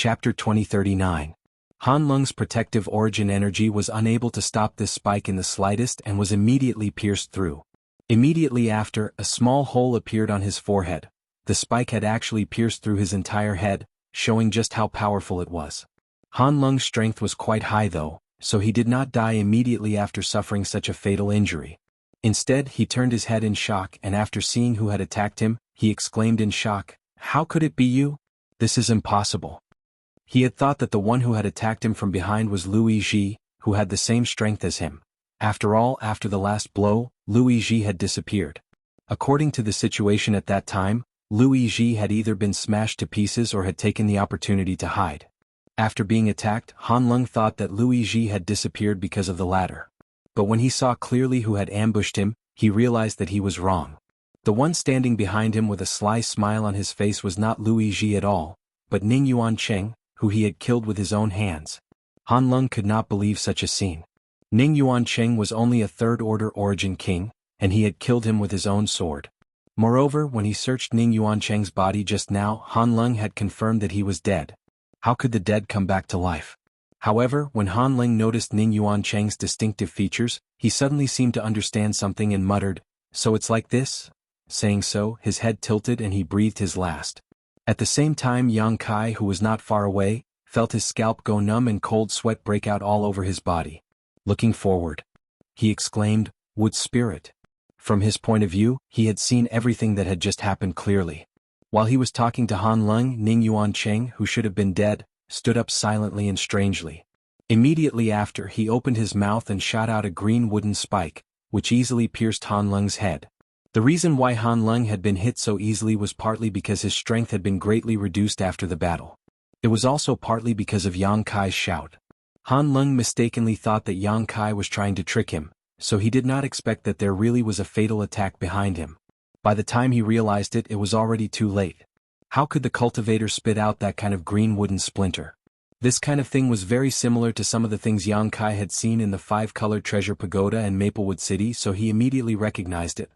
Chapter 2039. Han Lung's protective origin energy was unable to stop this spike in the slightest and was immediately pierced through. Immediately after, a small hole appeared on his forehead. The spike had actually pierced through his entire head, showing just how powerful it was. Han Lung's strength was quite high though, so he did not die immediately after suffering such a fatal injury. Instead, he turned his head in shock, and after seeing who had attacked him, he exclaimed in shock, "How could it be you? This is impossible." He had thought that the one who had attacked him from behind was Louis Ji, who had the same strength as him. After all, after the last blow, Louis Ji had disappeared. According to the situation at that time, Louis Ji had either been smashed to pieces or had taken the opportunity to hide. After being attacked, Han Lung thought that Louis Ji had disappeared because of the latter. But when he saw clearly who had ambushed him, he realized that he was wrong. The one standing behind him with a sly smile on his face was not Louis Ji at all, but Ning Yuancheng, who he had killed with his own hands. Han Lung could not believe such a scene. Ning Yuancheng was only a third-order origin king, and he had killed him with his own sword. Moreover, when he searched Ning Yuancheng's body just now, Han Lung had confirmed that he was dead. How could the dead come back to life? However, when Han Lung noticed Ning Yuancheng's distinctive features, he suddenly seemed to understand something and muttered, "So it's like this?" Saying so, his head tilted and he breathed his last. At the same time, Yang Kai, who was not far away, felt his scalp go numb and cold sweat break out all over his body. Looking forward, he exclaimed, "Wood spirit." From his point of view, he had seen everything that had just happened clearly. While he was talking to Han Lung, Ning Yuancheng, who should have been dead, stood up silently and strangely. Immediately after, he opened his mouth and shot out a green wooden spike, which easily pierced Han Lung's head. The reason why Han Lung had been hit so easily was partly because his strength had been greatly reduced after the battle. It was also partly because of Yang Kai's shout. Han Lung mistakenly thought that Yang Kai was trying to trick him, so he did not expect that there really was a fatal attack behind him. By the time he realized it, it was already too late. How could the cultivator spit out that kind of green wooden splinter? This kind of thing was very similar to some of the things Yang Kai had seen in the five-colored treasure pagoda in Maplewood City, so he immediately recognized it.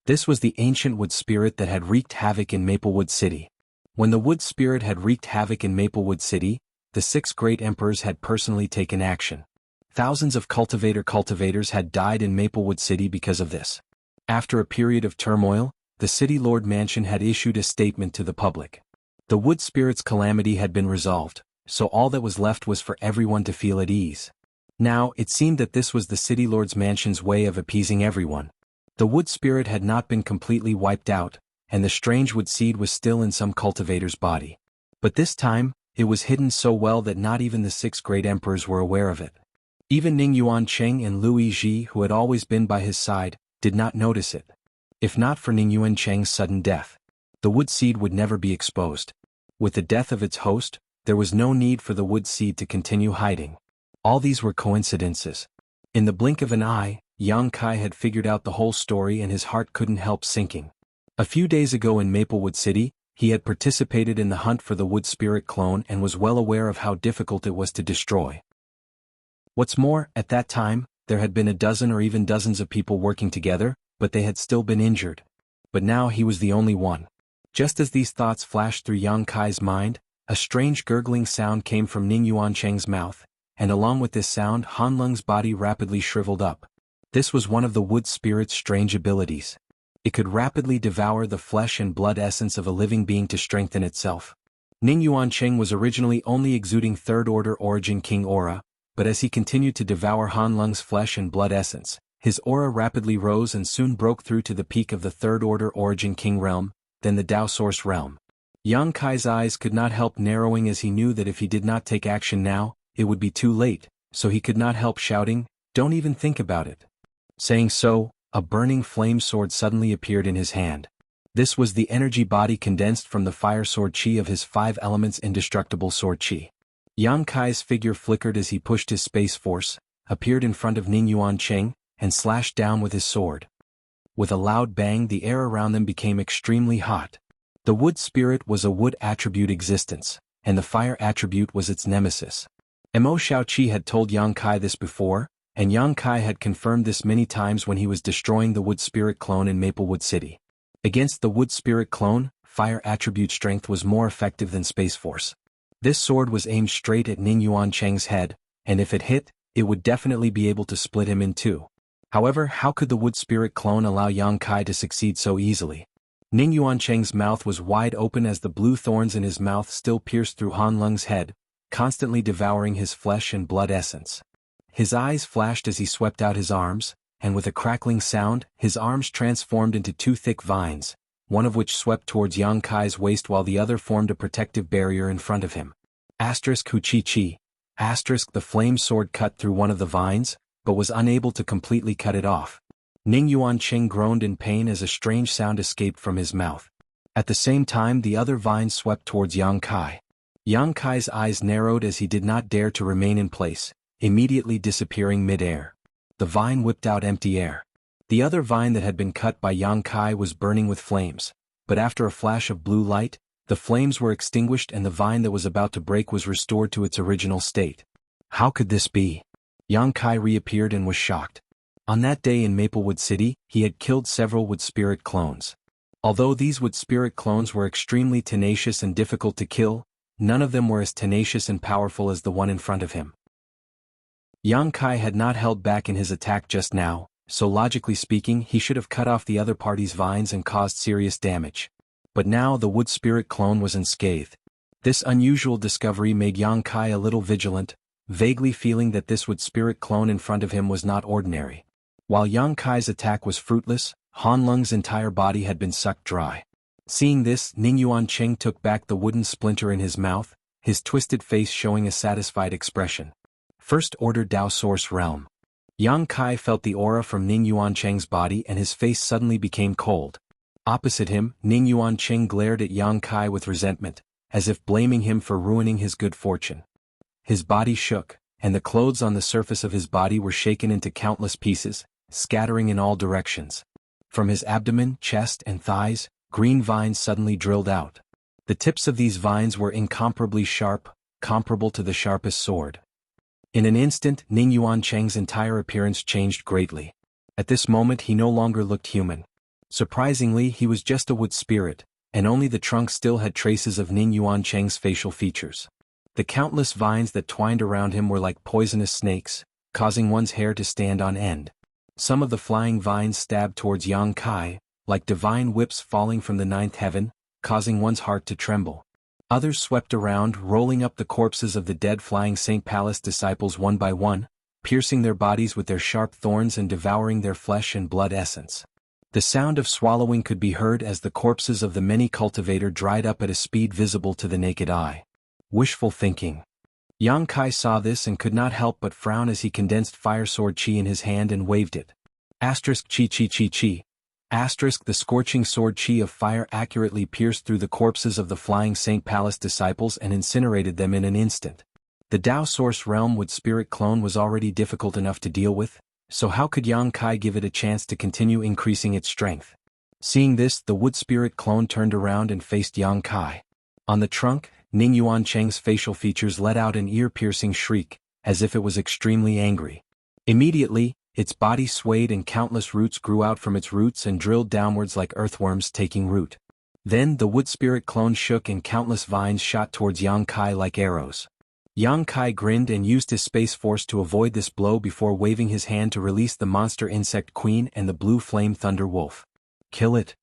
This was the ancient wood spirit that had wreaked havoc in Maplewood City. When the wood spirit had wreaked havoc in Maplewood City, the 6 great emperors had personally taken action. Thousands of cultivators had died in Maplewood City because of this. After a period of turmoil, the City Lord Mansion had issued a statement to the public. The wood spirit's calamity had been resolved, so all that was left was for everyone to feel at ease. Now, it seemed that this was the City Lord's Mansion's way of appeasing everyone. The wood spirit had not been completely wiped out, and the strange wood seed was still in some cultivator's body. But this time, it was hidden so well that not even the 6 great emperors were aware of it. Even Ning Yuancheng and Louis Ji, who had always been by his side, did not notice it. If not for Ning Yuancheng's sudden death, the wood seed would never be exposed. With the death of its host, there was no need for the wood seed to continue hiding. All these were coincidences. In the blink of an eye, Yang Kai had figured out the whole story and his heart couldn't help sinking. A few days ago in Maplewood City, he had participated in the hunt for the wood spirit clone and was well aware of how difficult it was to destroy. What's more, at that time, there had been a dozen or even dozens of people working together, but they had still been injured. But now he was the only one. Just as these thoughts flashed through Yang Kai's mind, a strange gurgling sound came from Ning Yuancheng's mouth, and along with this sound, Han Lung's body rapidly shriveled up. This was one of the wood spirit's strange abilities. It could rapidly devour the flesh and blood essence of a living being to strengthen itself. Ning Yuancheng was originally only exuding third-order origin king aura, but as he continued to devour Han Lung's flesh and blood essence, his aura rapidly rose and soon broke through to the peak of the third-order origin king realm, then the Dao Source realm. Yang Kai's eyes could not help narrowing as he knew that if he did not take action now, it would be too late, so he could not help shouting, "Don't even think about it." Saying so, a burning flame sword suddenly appeared in his hand. This was the energy body condensed from the fire sword chi of his 5 elements indestructible sword chi. Yang Kai's figure flickered as he pushed his space force, appeared in front of Ning Yuancheng, and slashed down with his sword. With a loud bang, the air around them became extremely hot. The wood spirit was a wood attribute existence, and the fire attribute was its nemesis. Mo Shaoqi had told Yang Kai this before, and Yang Kai had confirmed this many times when he was destroying the wood spirit clone in Maplewood City. Against the wood spirit clone, fire attribute strength was more effective than space force. This sword was aimed straight at Ning Yuancheng's head, and if it hit, it would definitely be able to split him in two. However, how could the wood spirit clone allow Yang Kai to succeed so easily? Ning Yuancheng's mouth was wide open as the blue thorns in his mouth still pierced through Han Lung's head, constantly devouring his flesh and blood essence. His eyes flashed as he swept out his arms, and with a crackling sound, his arms transformed into two thick vines, one of which swept towards Yang Kai's waist while the other formed a protective barrier in front of him. Hu-chi-chi. The flame sword cut through one of the vines, but was unable to completely cut it off. Ning Yuancheng groaned in pain as a strange sound escaped from his mouth. At the same time, the other vines swept towards Yang Kai. Yang Kai's eyes narrowed as he did not dare to remain in place, immediately disappearing mid-air. The vine whipped out empty air. The other vine that had been cut by Yang Kai was burning with flames, but after a flash of blue light, the flames were extinguished and the vine that was about to break was restored to its original state. How could this be? Yang Kai reappeared and was shocked. On that day in Maplewood City, he had killed several wood spirit clones. Although these wood spirit clones were extremely tenacious and difficult to kill, none of them were as tenacious and powerful as the one in front of him. Yang Kai had not held back in his attack just now, so logically speaking he should have cut off the other party's vines and caused serious damage. But now the wood spirit clone was unscathed. This unusual discovery made Yang Kai a little vigilant, vaguely feeling that this wood spirit clone in front of him was not ordinary. While Yang Kai's attack was fruitless, Han Lung's entire body had been sucked dry. Seeing this, Ning Yuancheng took back the wooden splinter in his mouth, his twisted face showing a satisfied expression. First Order Dao Source Realm. Yang Kai felt the aura from Ning Yuancheng's body and his face suddenly became cold. Opposite him, Ning Yuancheng glared at Yang Kai with resentment, as if blaming him for ruining his good fortune. His body shook, and the clothes on the surface of his body were shaken into countless pieces, scattering in all directions. From his abdomen, chest, and thighs, green vines suddenly drilled out. The tips of these vines were incomparably sharp, comparable to the sharpest sword. In an instant, Ning Yuancheng's entire appearance changed greatly. At this moment he no longer looked human. Surprisingly, he was just a wood spirit, and only the trunk still had traces of Ning Yuancheng's facial features. The countless vines that twined around him were like poisonous snakes, causing one's hair to stand on end. Some of the flying vines stabbed towards Yang Kai, like divine whips falling from the ninth heaven, causing one's heart to tremble. Others swept around, rolling up the corpses of the dead flying St. Palace disciples one by one, piercing their bodies with their sharp thorns and devouring their flesh and blood essence. The sound of swallowing could be heard as the corpses of the many cultivator dried up at a speed visible to the naked eye. Wishful thinking. Yang Kai saw this and could not help but frown as he condensed fire sword chi in his hand and waved it. Chi. The scorching sword chi of fire accurately pierced through the corpses of the flying St. Palace disciples and incinerated them in an instant. The Dao Source Realm wood spirit clone was already difficult enough to deal with, so how could Yang Kai give it a chance to continue increasing its strength? Seeing this, the wood spirit clone turned around and faced Yang Kai. On the trunk, Ning Yuancheng's facial features let out an ear-piercing shriek, as if it was extremely angry. Immediately, its body swayed and countless roots grew out from its roots and drilled downwards like earthworms taking root. Then the wood spirit clone shook and countless vines shot towards Yang Kai like arrows. Yang Kai grinned and used his space force to avoid this blow before waving his hand to release the monster insect queen and the blue flame thunder wolf. Kill it!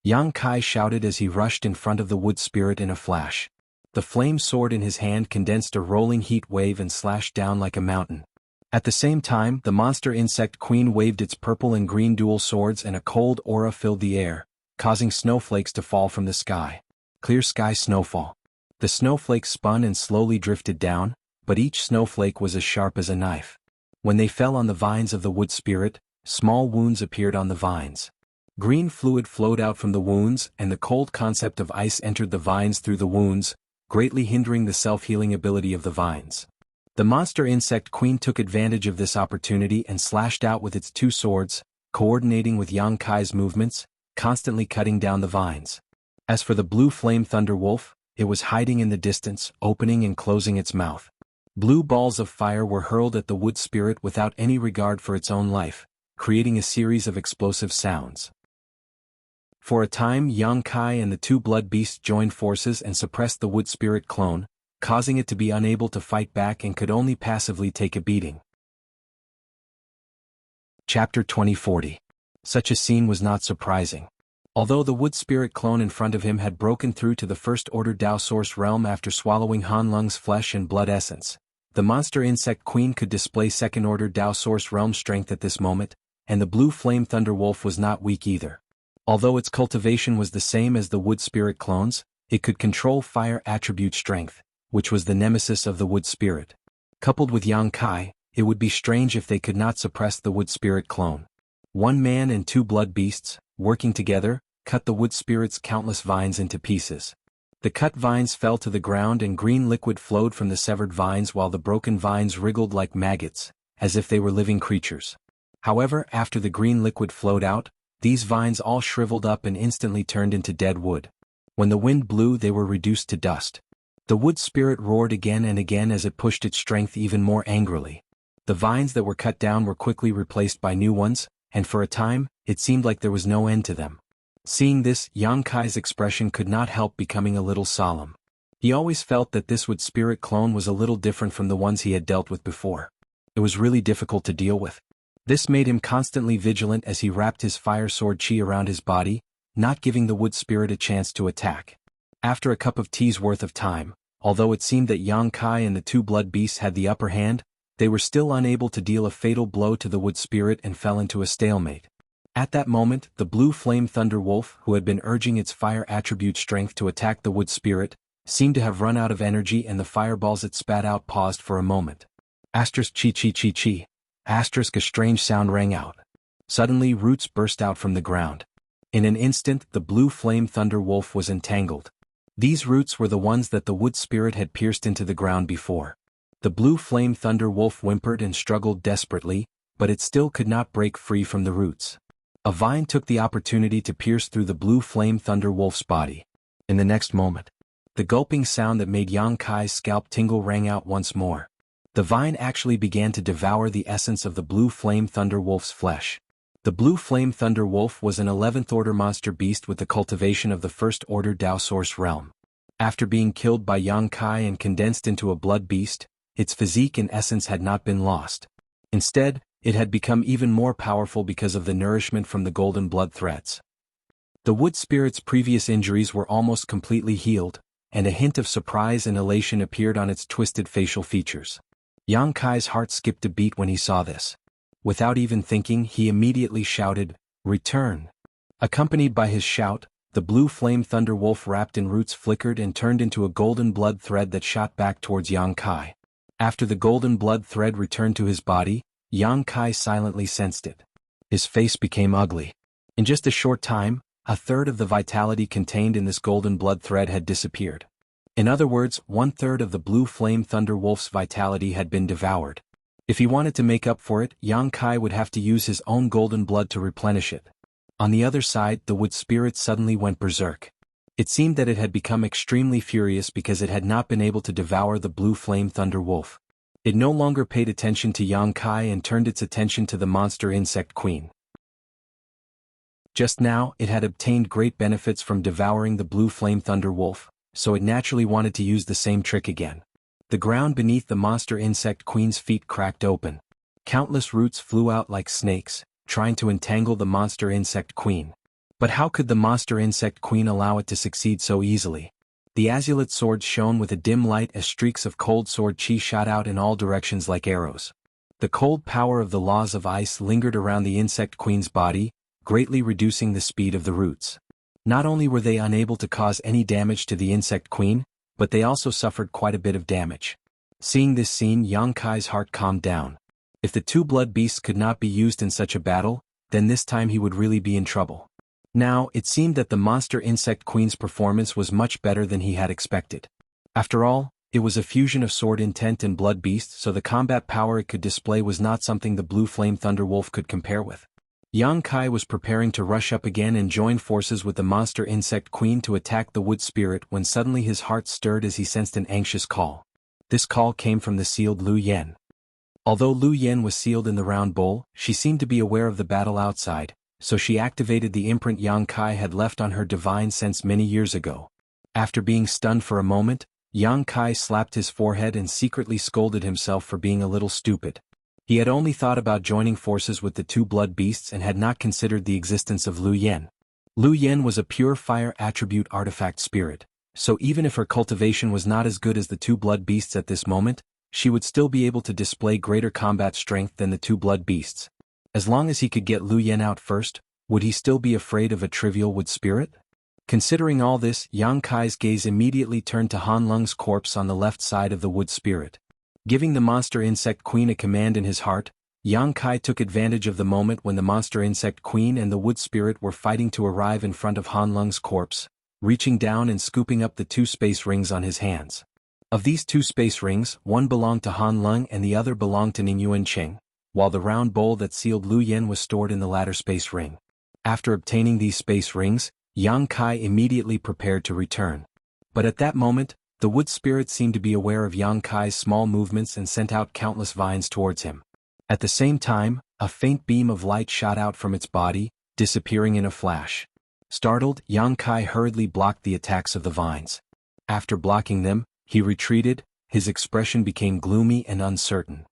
Yang Kai shouted as he rushed in front of the wood spirit in a flash. The flame sword in his hand condensed a rolling heat wave and slashed down like a mountain. At the same time, the monster insect queen waved its purple and green dual swords and a cold aura filled the air, causing snowflakes to fall from the sky. Clear sky snowfall. The snowflakes spun and slowly drifted down, but each snowflake was as sharp as a knife. When they fell on the vines of the wood spirit, small wounds appeared on the vines. Green fluid flowed out from the wounds and the cold concept of ice entered the vines through the wounds, greatly hindering the self-healing ability of the vines. The monster insect queen took advantage of this opportunity and slashed out with its two swords, coordinating with Yang Kai's movements, constantly cutting down the vines. As for the blue flame thunder wolf, it was hiding in the distance, opening and closing its mouth. Blue balls of fire were hurled at the wood spirit without any regard for its own life, creating a series of explosive sounds. For a time Yang Kai and the two blood beasts joined forces and suppressed the wood spirit clone, causing it to be unable to fight back and could only passively take a beating. Chapter 2040. Such a scene was not surprising. Although the wood spirit clone in front of him had broken through to the First Order Dao Source realm after swallowing Han Lung's flesh and blood essence, the monster insect queen could display Second Order Dao Source realm strength at this moment, and the blue flame thunder wolf was not weak either. Although its cultivation was the same as the wood spirit clones, it could control fire attribute strength, which was the nemesis of the wood spirit. Coupled with Yang Kai, it would be strange if they could not suppress the wood spirit clone. One man and two blood beasts, working together, cut the wood spirit's countless vines into pieces. The cut vines fell to the ground and green liquid flowed from the severed vines while the broken vines wriggled like maggots, as if they were living creatures. However, after the green liquid flowed out, these vines all shriveled up and instantly turned into dead wood. When the wind blew, they were reduced to dust. The wood spirit roared again and again as it pushed its strength even more angrily. The vines that were cut down were quickly replaced by new ones, and for a time, it seemed like there was no end to them. Seeing this, Yang Kai's expression could not help becoming a little solemn. He always felt that this wood spirit clone was a little different from the ones he had dealt with before. It was really difficult to deal with. This made him constantly vigilant as he wrapped his fire sword chi around his body, not giving the wood spirit a chance to attack. After a cup of tea's worth of time, although it seemed that Yang Kai and the two blood beasts had the upper hand, they were still unable to deal a fatal blow to the wood spirit and fell into a stalemate. At that moment, the blue flame thunder wolf, who had been urging its fire attribute strength to attack the wood spirit, seemed to have run out of energy and the fireballs it spat out paused for a moment. Asterisk chi chi chi chi. Asterisk a strange sound rang out. Suddenly roots burst out from the ground. In an instant the blue flame thunder wolf was entangled. These roots were the ones that the wood spirit had pierced into the ground before. The blue flame thunder wolf whimpered and struggled desperately, but it still could not break free from the roots. A vine took the opportunity to pierce through the blue flame thunder wolf's body. In the next moment, the gulping sound that made Yang Kai's scalp tingle rang out once more. The vine actually began to devour the essence of the blue flame thunder wolf's flesh. The blue flame thunder wolf was an 11th order monster beast with the cultivation of the First Order Dao Source realm. After being killed by Yang Kai and condensed into a blood beast, its physique and essence had not been lost. Instead, it had become even more powerful because of the nourishment from the golden blood threads. The wood spirit's previous injuries were almost completely healed, and a hint of surprise and elation appeared on its twisted facial features. Yang Kai's heart skipped a beat when he saw this. Without even thinking, he immediately shouted, "Return!" Accompanied by his shout, the blue flame thunder wolf wrapped in roots flickered and turned into a golden blood thread that shot back towards Yang Kai. After the golden blood thread returned to his body, Yang Kai silently sensed it. His face became ugly. In just a short time, a third of the vitality contained in this golden blood thread had disappeared. In other words, 1/3 of the blue flame thunder wolf's vitality had been devoured. If he wanted to make up for it, Yang Kai would have to use his own golden blood to replenish it. On the other side, the wood spirit suddenly went berserk. It seemed that it had become extremely furious because it had not been able to devour the blue flame thunder wolf. It no longer paid attention to Yang Kai and turned its attention to the monster insect queen. Just now, it had obtained great benefits from devouring the blue flame thunder wolf, so it naturally wanted to use the same trick again. The ground beneath the monster insect queen's feet cracked open. Countless roots flew out like snakes, trying to entangle the monster insect queen. But how could the monster insect queen allow it to succeed so easily? The azulate sword shone with a dim light as streaks of cold sword chi shot out in all directions like arrows. The cold power of the laws of ice lingered around the insect queen's body, greatly reducing the speed of the roots. Not only were they unable to cause any damage to the insect queen, but they also suffered quite a bit of damage. Seeing this scene, Yang Kai's heart calmed down. If the two blood beasts could not be used in such a battle, then this time he would really be in trouble. Now, it seemed that the monster insect queen's performance was much better than he had expected. After all, it was a fusion of sword intent and blood beast, so the combat power it could display was not something the blue flame thunder wolf could compare with. Yang Kai was preparing to rush up again and join forces with the monster insect queen to attack the wood spirit when suddenly his heart stirred as he sensed an anxious call. This call came from the sealed Lu Yen. Although Lu Yen was sealed in the round bowl, she seemed to be aware of the battle outside, so she activated the imprint Yang Kai had left on her divine sense many years ago. After being stunned for a moment, Yang Kai slapped his forehead and secretly scolded himself for being a little stupid. He had only thought about joining forces with the two blood beasts and had not considered the existence of Lu Yen. Lu Yen was a pure fire attribute artifact spirit, so even if her cultivation was not as good as the two blood beasts at this moment, she would still be able to display greater combat strength than the two blood beasts. As long as he could get Lu Yen out first, would he still be afraid of a trivial wood spirit? Considering all this, Yang Kai's gaze immediately turned to Han Lung's corpse on the left side of the wood spirit. Giving the monster insect queen a command in his heart, Yang Kai took advantage of the moment when the monster insect queen and the wood spirit were fighting to arrive in front of Han Lung's corpse, reaching down and scooping up the two space rings on his hands. Of these two space rings, one belonged to Han Lung and the other belonged to Ningyuan Cheng, while the round bowl that sealed Lu Yen was stored in the latter space ring. After obtaining these space rings, Yang Kai immediately prepared to return. But at that moment, the wood spirit seemed to be aware of Yang Kai's small movements and sent out countless vines towards him. At the same time, a faint beam of light shot out from its body, disappearing in a flash. Startled, Yang Kai hurriedly blocked the attacks of the vines. After blocking them, he retreated, his expression became gloomy and uncertain.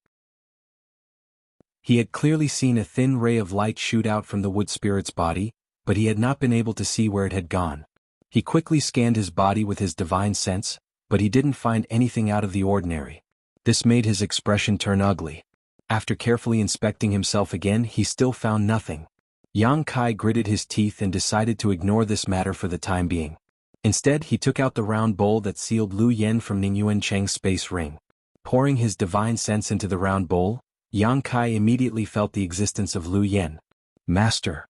He had clearly seen a thin ray of light shoot out from the wood spirit's body, but he had not been able to see where it had gone. He quickly scanned his body with his divine sense, but he didn't find anything out of the ordinary. This made his expression turn ugly. After carefully inspecting himself again, he still found nothing. Yang Kai gritted his teeth and decided to ignore this matter for the time being. Instead, he took out the round bowl that sealed Lu Yen from Ningyuan Cheng's space ring. Pouring his divine sense into the round bowl, Yang Kai immediately felt the existence of Lu Yen. "Master."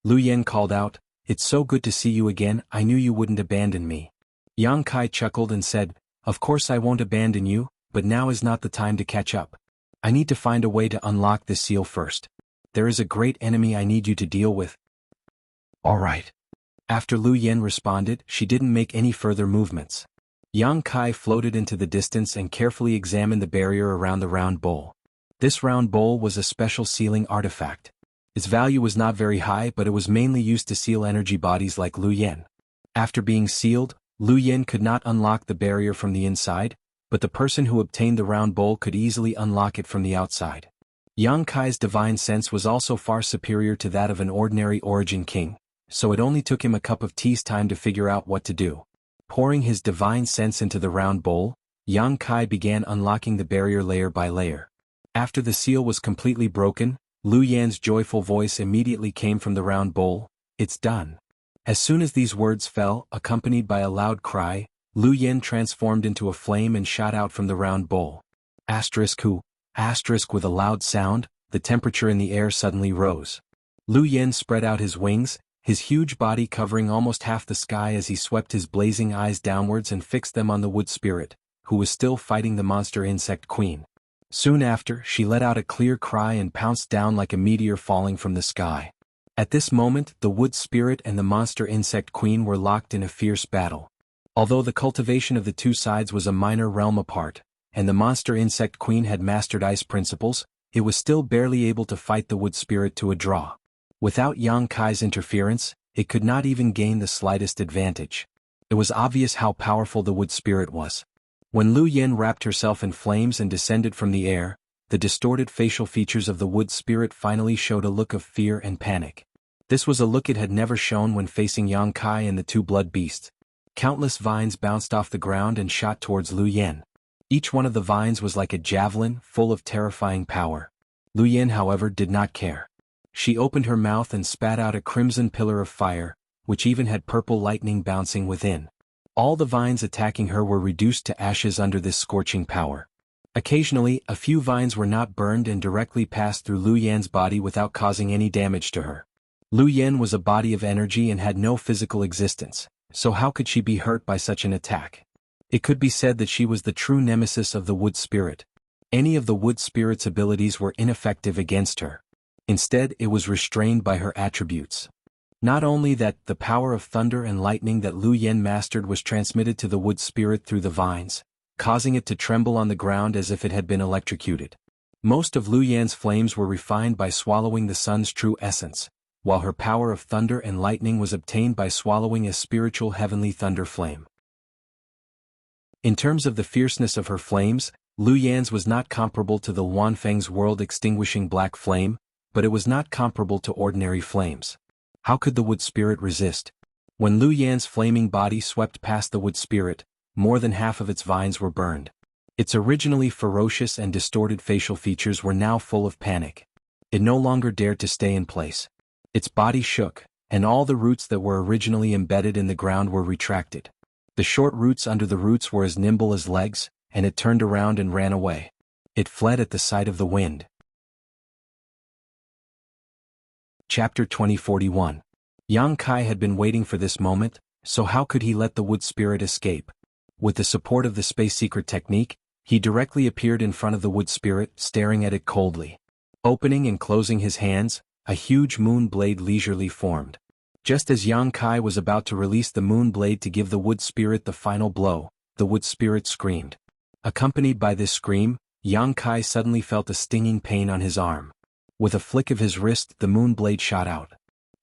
Lu Yen called out, "It's so good to see you again, I knew you wouldn't abandon me." Yang Kai chuckled and said, "Of course I won't abandon you, but now is not the time to catch up. I need to find a way to unlock this seal first. There is a great enemy I need you to deal with." "All right." After Lu Yen responded, she didn't make any further movements. Yang Kai floated into the distance and carefully examined the barrier around the round bowl. This round bowl was a special sealing artifact. Its value was not very high, but it was mainly used to seal energy bodies like Lu Yen. After being sealed, Lu Yen could not unlock the barrier from the inside, but the person who obtained the round bowl could easily unlock it from the outside. Yang Kai's divine sense was also far superior to that of an ordinary origin king, so it only took him a cup of tea's time to figure out what to do. Pouring his divine sense into the round bowl, Yang Kai began unlocking the barrier layer by layer. After the seal was completely broken, Lu Yan's joyful voice immediately came from the round bowl, "It's done." As soon as these words fell, accompanied by a loud cry, Lu Yan transformed into a flame and shot out from the round bowl. Who? With a loud sound, the temperature in the air suddenly rose. Lu Yan spread out his wings, his huge body covering almost half the sky as he swept his blazing eyes downwards and fixed them on the wood spirit, who was still fighting the monster insect queen. Soon after, she let out a clear cry and pounced down like a meteor falling from the sky. At this moment, the wood spirit and the monster insect queen were locked in a fierce battle. Although the cultivation of the two sides was a minor realm apart, and the monster insect queen had mastered ice principles, it was still barely able to fight the wood spirit to a draw. Without Yang Kai's interference, it could not even gain the slightest advantage. It was obvious how powerful the wood spirit was. When Lu Yen wrapped herself in flames and descended from the air, the distorted facial features of the wood spirit finally showed a look of fear and panic. This was a look it had never shown when facing Yang Kai and the two blood beasts. Countless vines bounced off the ground and shot towards Lu Yen. Each one of the vines was like a javelin, full of terrifying power. Lu Yen, however, did not care. She opened her mouth and spat out a crimson pillar of fire, which even had purple lightning bouncing within. All the vines attacking her were reduced to ashes under this scorching power. Occasionally, a few vines were not burned and directly passed through Lu Yan's body without causing any damage to her. Lu Yen was a body of energy and had no physical existence, so how could she be hurt by such an attack? It could be said that she was the true nemesis of the wood spirit. Any of the wood spirit's abilities were ineffective against her. Instead, it was restrained by her attributes. Not only that, the power of thunder and lightning that Lu Yen mastered was transmitted to the wood spirit through the vines, causing it to tremble on the ground as if it had been electrocuted. Most of Lu Yan's flames were refined by swallowing the sun's true essence, while her power of thunder and lightning was obtained by swallowing a spiritual heavenly thunder flame. In terms of the fierceness of her flames, Lu Yan's was not comparable to the Wanfeng's world-extinguishing black flame, but it was not comparable to ordinary flames. How could the wood spirit resist? When Lu Yan's flaming body swept past the wood spirit, more than half of its vines were burned. Its originally ferocious and distorted facial features were now full of panic. It no longer dared to stay in place. Its body shook, and all the roots that were originally embedded in the ground were retracted. The short roots under the roots were as nimble as legs, and it turned around and ran away. It fled at the sight of the wind. Chapter 2041. Yang Kai had been waiting for this moment, so how could he let the wood spirit escape? With the support of the space secret technique, he directly appeared in front of the wood spirit, staring at it coldly. Opening and closing his hands, a huge moon blade leisurely formed. Just as Yang Kai was about to release the moon blade to give the wood spirit the final blow, the wood spirit screamed. Accompanied by this scream, Yang Kai suddenly felt a stinging pain on his arm. With a flick of his wrist, the moon blade shot out.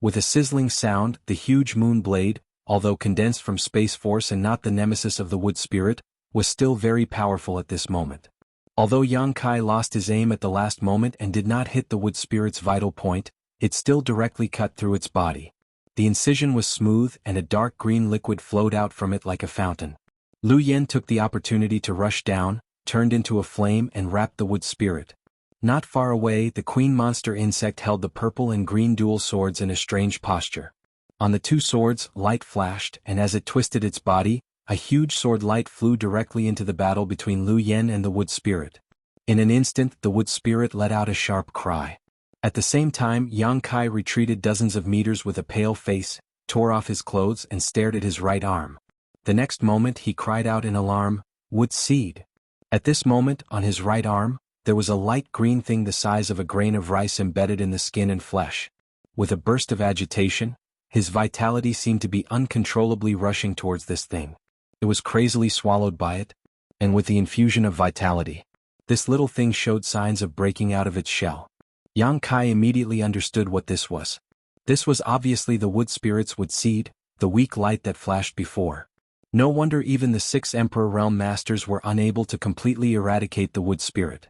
With a sizzling sound, the huge moon blade, although condensed from space force and not the nemesis of the wood spirit, was still very powerful at this moment. Although Yang Kai lost his aim at the last moment and did not hit the wood spirit's vital point, it still directly cut through its body. The incision was smooth and a dark green liquid flowed out from it like a fountain. Lu Yan took the opportunity to rush down, turned into a flame and wrapped the wood spirit. Not far away, the queen monster insect held the purple and green dual swords in a strange posture. On the two swords, light flashed, and as it twisted its body, a huge sword light flew directly into the battle between Lu Yan and the wood spirit. In an instant, the wood spirit let out a sharp cry. At the same time, Yang Kai retreated dozens of meters with a pale face, tore off his clothes and stared at his right arm. The next moment he cried out in alarm, "Wood seed!" At this moment, on his right arm, there was a light green thing the size of a grain of rice embedded in the skin and flesh. With a burst of agitation, his vitality seemed to be uncontrollably rushing towards this thing. It was crazily swallowed by it, and with the infusion of vitality, this little thing showed signs of breaking out of its shell. Yang Kai immediately understood what this was. This was obviously the wood spirit's wood seed, the weak light that flashed before. No wonder even the 6 Emperor Realm Masters were unable to completely eradicate the wood spirit.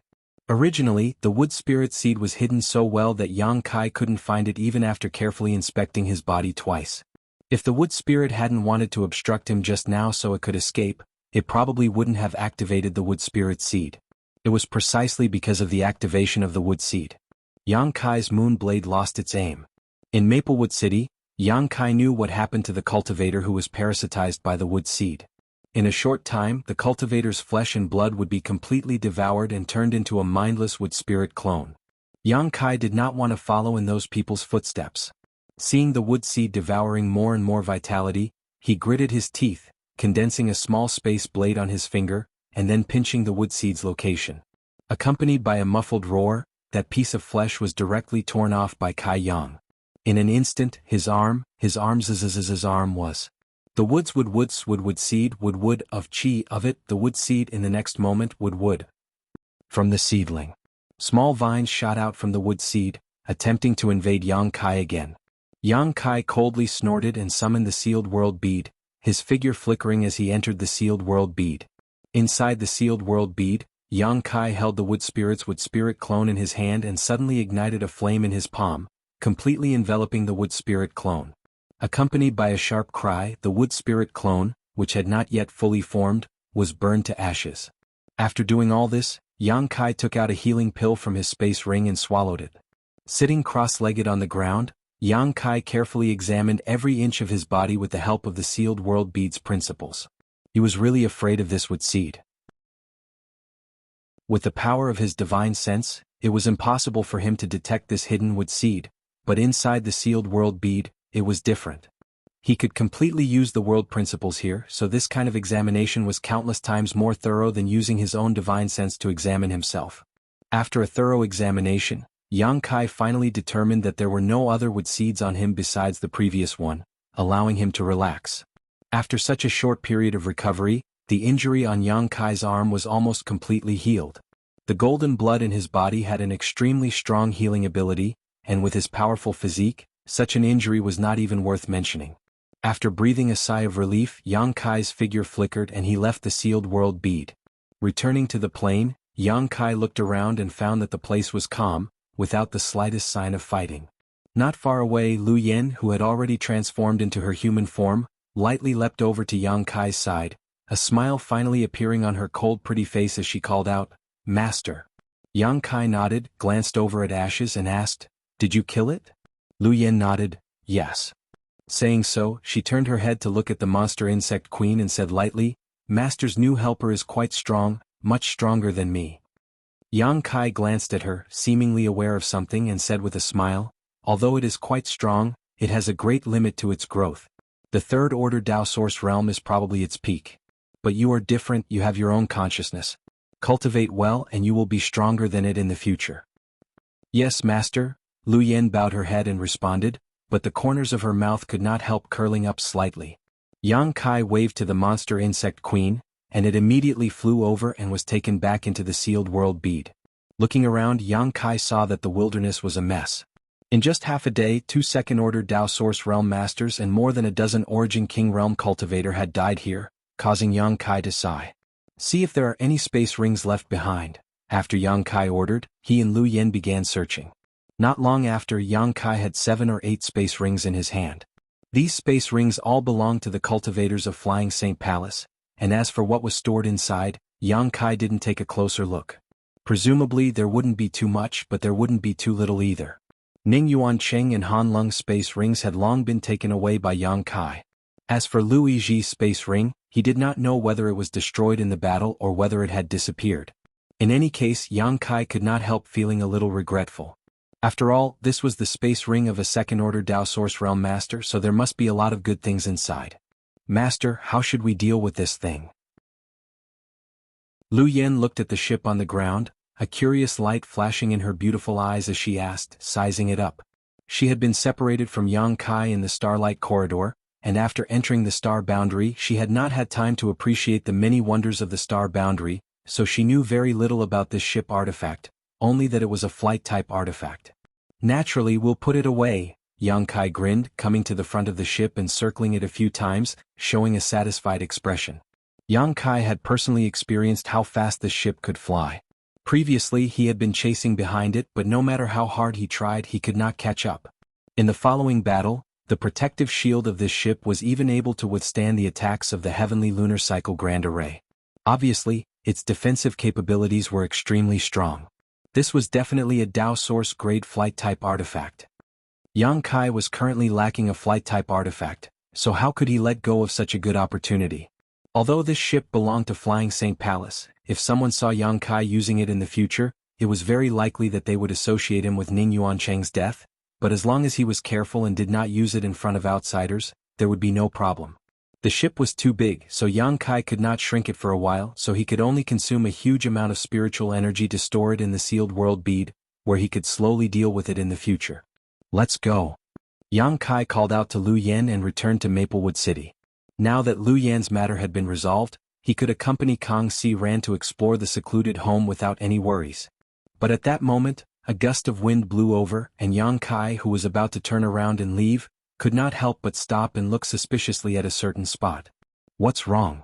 Originally, the wood spirit seed was hidden so well that Yang Kai couldn't find it even after carefully inspecting his body twice. If the wood spirit hadn't wanted to obstruct him just now so it could escape, it probably wouldn't have activated the wood spirit seed. It was precisely because of the activation of the wood seed. Yang Kai's moon blade lost its aim. In Maplewood City, Yang Kai knew what happened to the cultivator who was parasitized by the wood seed. In a short time, the cultivator's flesh and blood would be completely devoured and turned into a mindless wood spirit clone. Yang Kai did not want to follow in those people's footsteps. Seeing the wood seed devouring more and more vitality, he gritted his teeth, condensing a small space blade on his finger, and then pinching the wood seed's location. Accompanied by a muffled roar, that piece of flesh was directly torn off by Kai Yang. In an instant, his arm was. The wood seed wood of chi of it, the wood seed in the next moment wood. From the seedling. Small vines shot out from the wood seed, attempting to invade Yang Kai again. Yang Kai coldly snorted and summoned the sealed world bead, his figure flickering as he entered the sealed world bead. Inside the sealed world bead, Yang Kai held the wood spirit clone in his hand and suddenly ignited a flame in his palm, completely enveloping the wood spirit clone. Accompanied by a sharp cry, the wood spirit clone, which had not yet fully formed, was burned to ashes. After doing all this, Yang Kai took out a healing pill from his space ring and swallowed it. Sitting cross-legged on the ground, Yang Kai carefully examined every inch of his body with the help of the sealed world bead's principles. He was really afraid of this wood seed. With the power of his divine sense, it was impossible for him to detect this hidden wood seed, but inside the sealed world bead, it was different. He could completely use the world principles here, so this kind of examination was countless times more thorough than using his own divine sense to examine himself. After a thorough examination, Yang Kai finally determined that there were no other wood seeds on him besides the previous one, allowing him to relax. After such a short period of recovery, the injury on Yang Kai's arm was almost completely healed. The golden blood in his body had an extremely strong healing ability, and with his powerful physique, such an injury was not even worth mentioning. After breathing a sigh of relief, Yang Kai's figure flickered and he left the sealed world bead. Returning to the plain, Yang Kai looked around and found that the place was calm, without the slightest sign of fighting. Not far away, Lu Yen, who had already transformed into her human form, lightly leapt over to Yang Kai's side, a smile finally appearing on her cold pretty face as she called out, "Master." Yang Kai nodded, glanced over at Ashes and asked, "Did you kill it?" Lu Yen nodded, "Yes." Saying so, she turned her head to look at the monster insect queen and said lightly, "Master's new helper is quite strong, much stronger than me." Yang Kai glanced at her, seemingly aware of something, and said with a smile, "Although it is quite strong, it has a great limit to its growth. The third order Tao Source realm is probably its peak. But you are different, you have your own consciousness. Cultivate well and you will be stronger than it in the future." "Yes, master," Lu Yen bowed her head and responded, but the corners of her mouth could not help curling up slightly. Yang Kai waved to the monster insect queen, and it immediately flew over and was taken back into the sealed world bead. Looking around, Yang Kai saw that the wilderness was a mess. In just half a day, 2 second-order Tao Source realm masters and more than a dozen Origin King realm cultivator had died here, causing Yang Kai to sigh. "See if there are any space rings left behind." After Yang Kai ordered, he and Lu Yen began searching. Not long after, Yang Kai had 7 or 8 space rings in his hand. These space rings all belonged to the cultivators of Flying Saint Palace, and as for what was stored inside, Yang Kai didn't take a closer look. Presumably there wouldn't be too much, but there wouldn't be too little either. Ning Yuancheng and Han Lung's space rings had long been taken away by Yang Kai. As for Lu Yiji's space ring, he did not know whether it was destroyed in the battle or whether it had disappeared. In any case, Yang Kai could not help feeling a little regretful. After all, this was the space ring of a second-order Tao Source realm master, so there must be a lot of good things inside. "Master, how should we deal with this thing?" Lu Yen looked at the ship on the ground, a curious light flashing in her beautiful eyes as she asked, sizing it up. She had been separated from Yang Kai in the Starlight Corridor, and after entering the star boundary she had not had time to appreciate the many wonders of the star boundary, so she knew very little about this ship artifact, only that it was a flight-type artifact. "Naturally we'll put it away," Yang Kai grinned, coming to the front of the ship and circling it a few times, showing a satisfied expression. Yang Kai had personally experienced how fast this ship could fly. Previously he had been chasing behind it, but no matter how hard he tried he could not catch up. In the following battle, the protective shield of this ship was even able to withstand the attacks of the Heavenly Lunar Cycle Grand Array. Obviously, its defensive capabilities were extremely strong. This was definitely a Tao Source grade flight-type artifact. Yang Kai was currently lacking a flight-type artifact, so how could he let go of such a good opportunity? Although this ship belonged to Flying Saint Palace, if someone saw Yang Kai using it in the future, it was very likely that they would associate him with Ning Yuancheng's death, but as long as he was careful and did not use it in front of outsiders, there would be no problem. The ship was too big, so Yang Kai could not shrink it for a while, so he could only consume a huge amount of spiritual energy to store it in the sealed world bead, where he could slowly deal with it in the future. "Let's go." Yang Kai called out to Lu Yen and returned to Maplewood City. Now that Lu Yan's matter had been resolved, he could accompany Kang Si Ran to explore the secluded home without any worries. But at that moment, a gust of wind blew over, and Yang Kai, who was about to turn around and leave, could not help but stop and look suspiciously at a certain spot. "What's wrong?"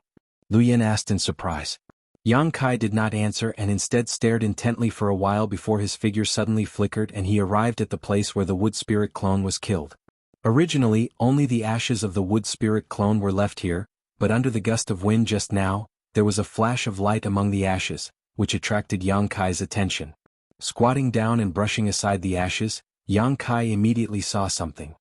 Lu Yen asked in surprise. Yang Kai did not answer and instead stared intently for a while before his figure suddenly flickered and he arrived at the place where the wood spirit clone was killed. Originally, only the ashes of the wood spirit clone were left here, but under the gust of wind just now, there was a flash of light among the ashes, which attracted Yang Kai's attention. Squatting down and brushing aside the ashes, Yang Kai immediately saw something.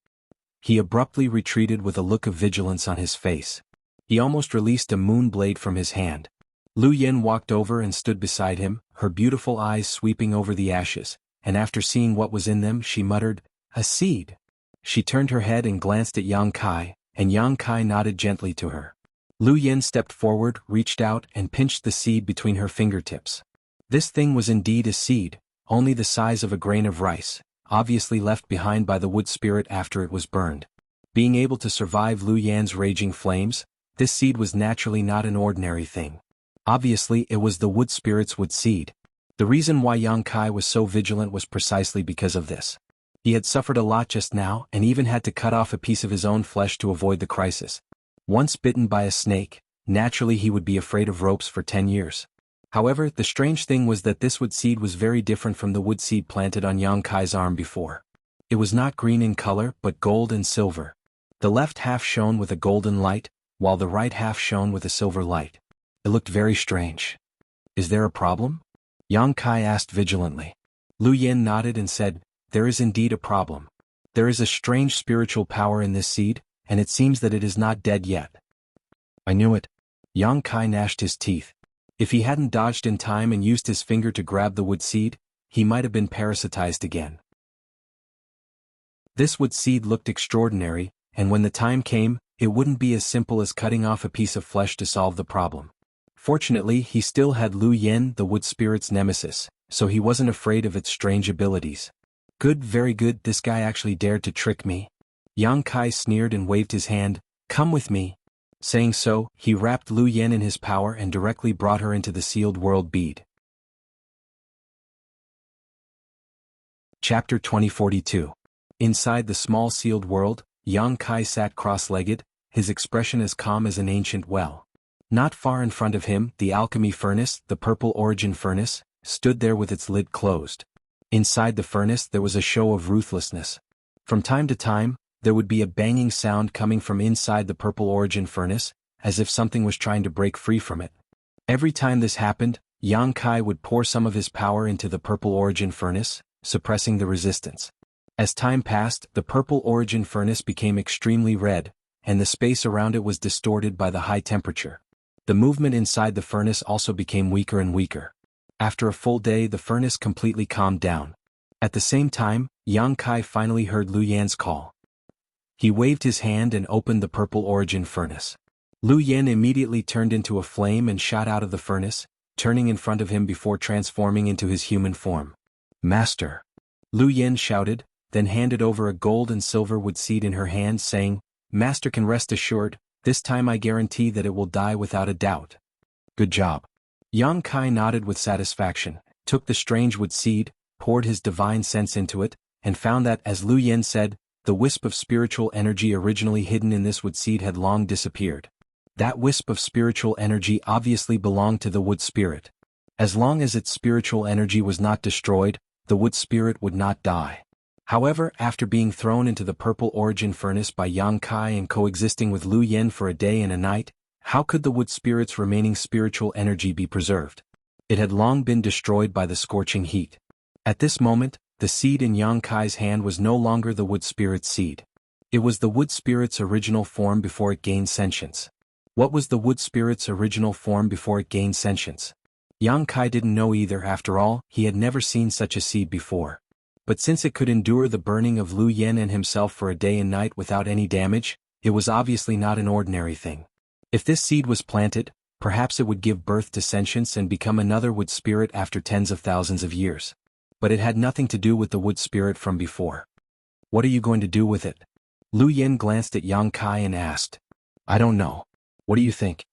He abruptly retreated with a look of vigilance on his face. He almost released a moon blade from his hand. Lu Yen walked over and stood beside him, her beautiful eyes sweeping over the ashes, and after seeing what was in them she muttered, "A seed." She turned her head and glanced at Yang Kai, and Yang Kai nodded gently to her. Lu Yen stepped forward, reached out, and pinched the seed between her fingertips. This thing was indeed a seed, only the size of a grain of rice, obviously left behind by the wood spirit after it was burned. Being able to survive Lu Yan's raging flames, this seed was naturally not an ordinary thing. Obviously it was the wood spirit's wood seed. The reason why Yang Kai was so vigilant was precisely because of this. He had suffered a lot just now and even had to cut off a piece of his own flesh to avoid the crisis. Once bitten by a snake, naturally he would be afraid of ropes for 10 years. However, the strange thing was that this wood seed was very different from the wood seed planted on Yang Kai's arm before. It was not green in color but gold and silver. The left half shone with a golden light, while the right half shone with a silver light. It looked very strange. Is there a problem? Yang Kai asked vigilantly. Lu Yin nodded and said, there is indeed a problem. There is a strange spiritual power in this seed, and it seems that it is not dead yet. I knew it. Yang Kai gnashed his teeth. If he hadn't dodged in time and used his finger to grab the wood seed, he might have been parasitized again. This wood seed looked extraordinary, and when the time came, it wouldn't be as simple as cutting off a piece of flesh to solve the problem. Fortunately, he still had Lu Yin, the wood spirit's nemesis, so he wasn't afraid of its strange abilities. Good, very good, this guy actually dared to trick me. Yang Kai sneered and waved his hand, come with me. Saying so, he wrapped Lu Yin in his power and directly brought her into the sealed world bead. Chapter 2042. Inside the small sealed world, Yang Kai sat cross-legged, his expression as calm as an ancient well. Not far in front of him, the alchemy furnace, the purple origin furnace, stood there with its lid closed. Inside the furnace there was a show of ruthlessness. From time to time, there would be a banging sound coming from inside the purple origin furnace, as if something was trying to break free from it. Every time this happened, Yang Kai would pour some of his power into the purple origin furnace, suppressing the resistance. As time passed, the purple origin furnace became extremely red, and the space around it was distorted by the high temperature. The movement inside the furnace also became weaker and weaker. After a full day, the furnace completely calmed down. At the same time, Yang Kai finally heard Lu Yan's call. He waved his hand and opened the purple origin furnace. Lu Yan immediately turned into a flame and shot out of the furnace, turning in front of him before transforming into his human form. Master! Lu Yan shouted, then handed over a gold and silver wood seed in her hand, saying, Master can rest assured, this time I guarantee that it will die without a doubt. Good job. Yang Kai nodded with satisfaction, took the strange wood seed, poured his divine sense into it, and found that, as Lu Yin said, the wisp of spiritual energy originally hidden in this wood seed had long disappeared. That wisp of spiritual energy obviously belonged to the wood spirit. As long as its spiritual energy was not destroyed, the wood spirit would not die. However, after being thrown into the purple origin furnace by Yang Kai and coexisting with Lu Yin for a day and a night, how could the wood spirit's remaining spiritual energy be preserved? It had long been destroyed by the scorching heat. At this moment, the seed in Yang Kai's hand was no longer the wood spirit's seed. It was the wood spirit's original form before it gained sentience. What was the wood spirit's original form before it gained sentience? Yang Kai didn't know either. After all, he had never seen such a seed before. But since it could endure the burning of Lu Yin and himself for a day and night without any damage, it was obviously not an ordinary thing. If this seed was planted, perhaps it would give birth to sentience and become another wood spirit after tens of thousands of years. But it had nothing to do with the wood spirit from before. What are you going to do with it? Lu Yin glanced at Yang Kai and asked. I don't know. What do you think?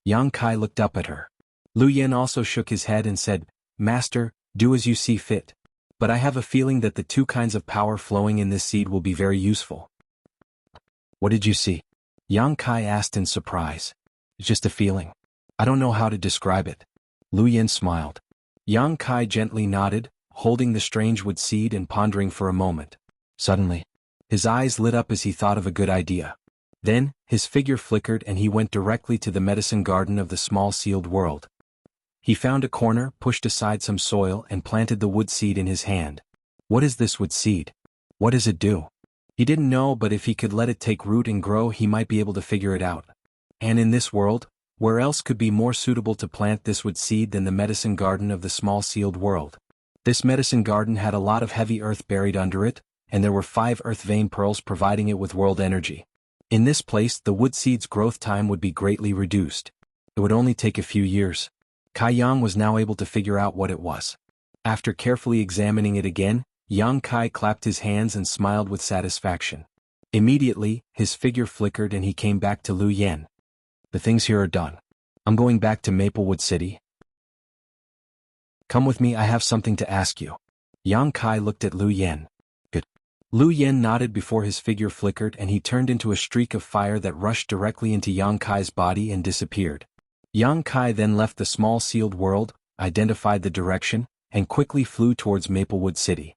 Yang Kai looked up at her. Lu Yin also shook his head and said, Master, do as you see fit. But I have a feeling that the two kinds of power flowing in this seed will be very useful. What did you see? Yang Kai asked in surprise. It's just a feeling. I don't know how to describe it. Lu Yin smiled. Yang Kai gently nodded, holding the strange wood seed and pondering for a moment. Suddenly, his eyes lit up as he thought of a good idea. Then, his figure flickered and he went directly to the medicine garden of the small sealed world. He found a corner, pushed aside some soil and planted the wood seed in his hand. What is this wood seed? What does it do? He didn't know, but if he could let it take root and grow, he might be able to figure it out. And in this world, where else could be more suitable to plant this wood seed than the medicine garden of the small sealed world? This medicine garden had a lot of heavy earth buried under it, and there were 5 earth vein pearls providing it with world energy. In this place, the wood seed's growth time would be greatly reduced. It would only take a few years. Kai Yang was now able to figure out what it was. After carefully examining it again, Yang Kai clapped his hands and smiled with satisfaction. Immediately, his figure flickered and he came back to Lu Yin. The things here are done. I'm going back to Maplewood City. Come with me, I have something to ask you. Yang Kai looked at Lu Yin. Good. Lu Yen nodded before his figure flickered and he turned into a streak of fire that rushed directly into Yang Kai's body and disappeared. Yang Kai then left the small sealed world, identified the direction, and quickly flew towards Maplewood City.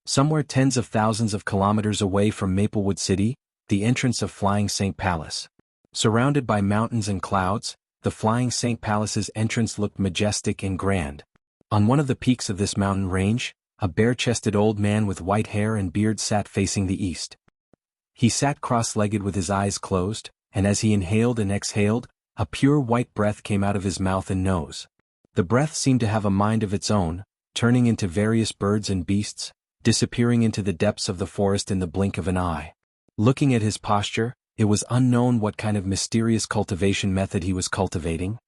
Somewhere tens of thousands of kilometers away from Maplewood City, the entrance of Flying Saint Palace. Surrounded by mountains and clouds, the Flying Saint Palace's entrance looked majestic and grand. On one of the peaks of this mountain range, a bare-chested old man with white hair and beard sat facing the east. He sat cross-legged with his eyes closed, and as he inhaled and exhaled, a pure white breath came out of his mouth and nose. The breath seemed to have a mind of its own, turning into various birds and beasts, disappearing into the depths of the forest in the blink of an eye. Looking at his posture, it was unknown what kind of mysterious cultivation method he was cultivating.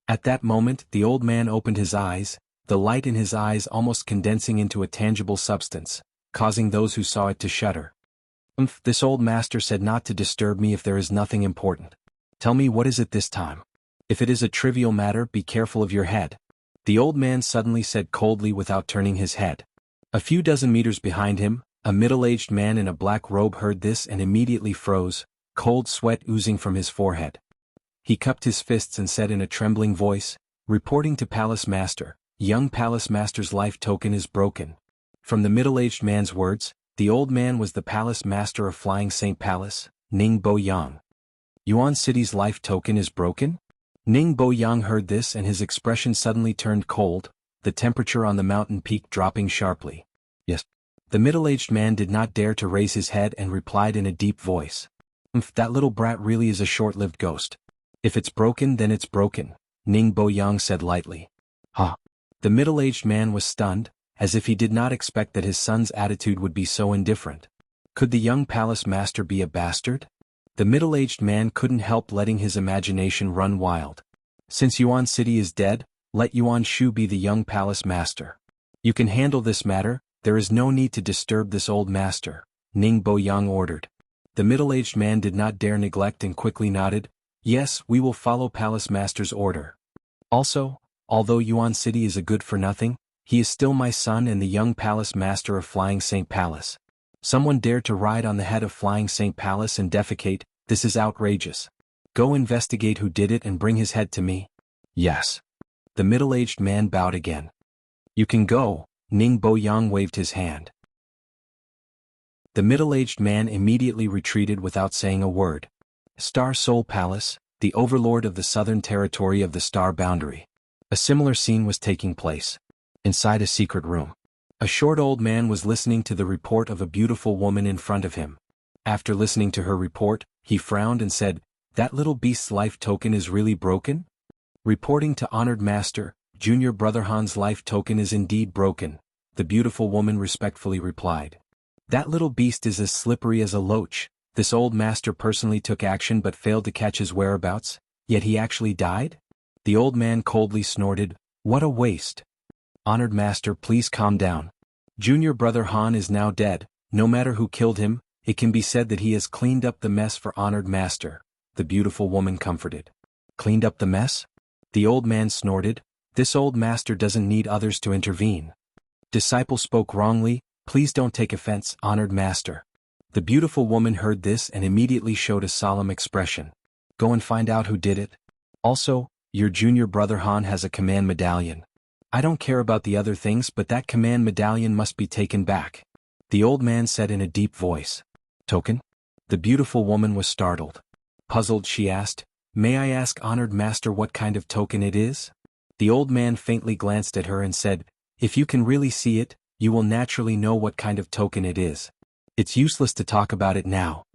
At that moment, the old man opened his eyes, the light in his eyes almost condensing into a tangible substance, causing those who saw it to shudder. This old master said not to disturb me if there is nothing important. Tell me, what is it this time? If it is a trivial matter, be careful of your head. The old man suddenly said coldly without turning his head. A few dozen meters behind him, a middle-aged man in a black robe heard this and immediately froze, cold sweat oozing from his forehead. He cupped his fists and said in a trembling voice, "Reporting to Palace Master. Young Palace Master's life token is broken." From the middle-aged man's words, the old man was the Palace Master of Flying Saint Palace, Ning Bo Yang. Yuan City's life token is broken? Ning Bo Yang heard this and his expression suddenly turned cold, the temperature on the mountain peak dropping sharply. Yes. The middle-aged man did not dare to raise his head and replied in a deep voice. That little brat really is a short-lived ghost. If it's broken, then it's broken, Ning Bo Yang said lightly. Huh. The middle-aged man was stunned, as if he did not expect that his son's attitude would be so indifferent. Could the young palace master be a bastard? The middle-aged man couldn't help letting his imagination run wild. Since Yuan City is dead, let Yuan Shu be the young palace master. You can handle this matter, there is no need to disturb this old master, Ning Bo Yang ordered. The middle-aged man did not dare neglect and quickly nodded. Yes, we will follow palace master's order. Also, although Yuan City is a good-for-nothing, he is still my son and the young palace master of Flying Saint Palace. Someone dared to ride on the head of Flying Saint Palace and defecate. This is outrageous. Go investigate who did it and bring his head to me. Yes. The middle-aged man bowed again. You can go, Ning Bo Yang waved his hand. The middle-aged man immediately retreated without saying a word. Star Soul Palace, the overlord of the southern territory of the Star Boundary. A similar scene was taking place. Inside a secret room. A short old man was listening to the report of a beautiful woman in front of him. After listening to her report, he frowned and said, "That little beast's life token is really broken?" Reporting to Honored Master, Junior Brother Han's life token is indeed broken, the beautiful woman respectfully replied. That little beast is as slippery as a loach. This old master personally took action but failed to catch his whereabouts, yet he actually died? The old man coldly snorted, "What a waste." Honored Master, please calm down. Junior Brother Han is now dead. No matter who killed him, it can be said that he has cleaned up the mess for Honored Master, the beautiful woman comforted. Cleaned up the mess? The old man snorted. This old master doesn't need others to intervene. Disciple spoke wrongly. Please don't take offense, Honored Master. The beautiful woman heard this and immediately showed a solemn expression. Go and find out who did it. Also, your Junior Brother Han has a command medallion. I don't care about the other things, but that command medallion must be taken back. The old man said in a deep voice. Token? The beautiful woman was startled. Puzzled, she asked, "May I ask, Honored Master, what kind of token it is?" The old man faintly glanced at her and said, "If you can really see it, you will naturally know what kind of token it is. It's useless to talk about it now."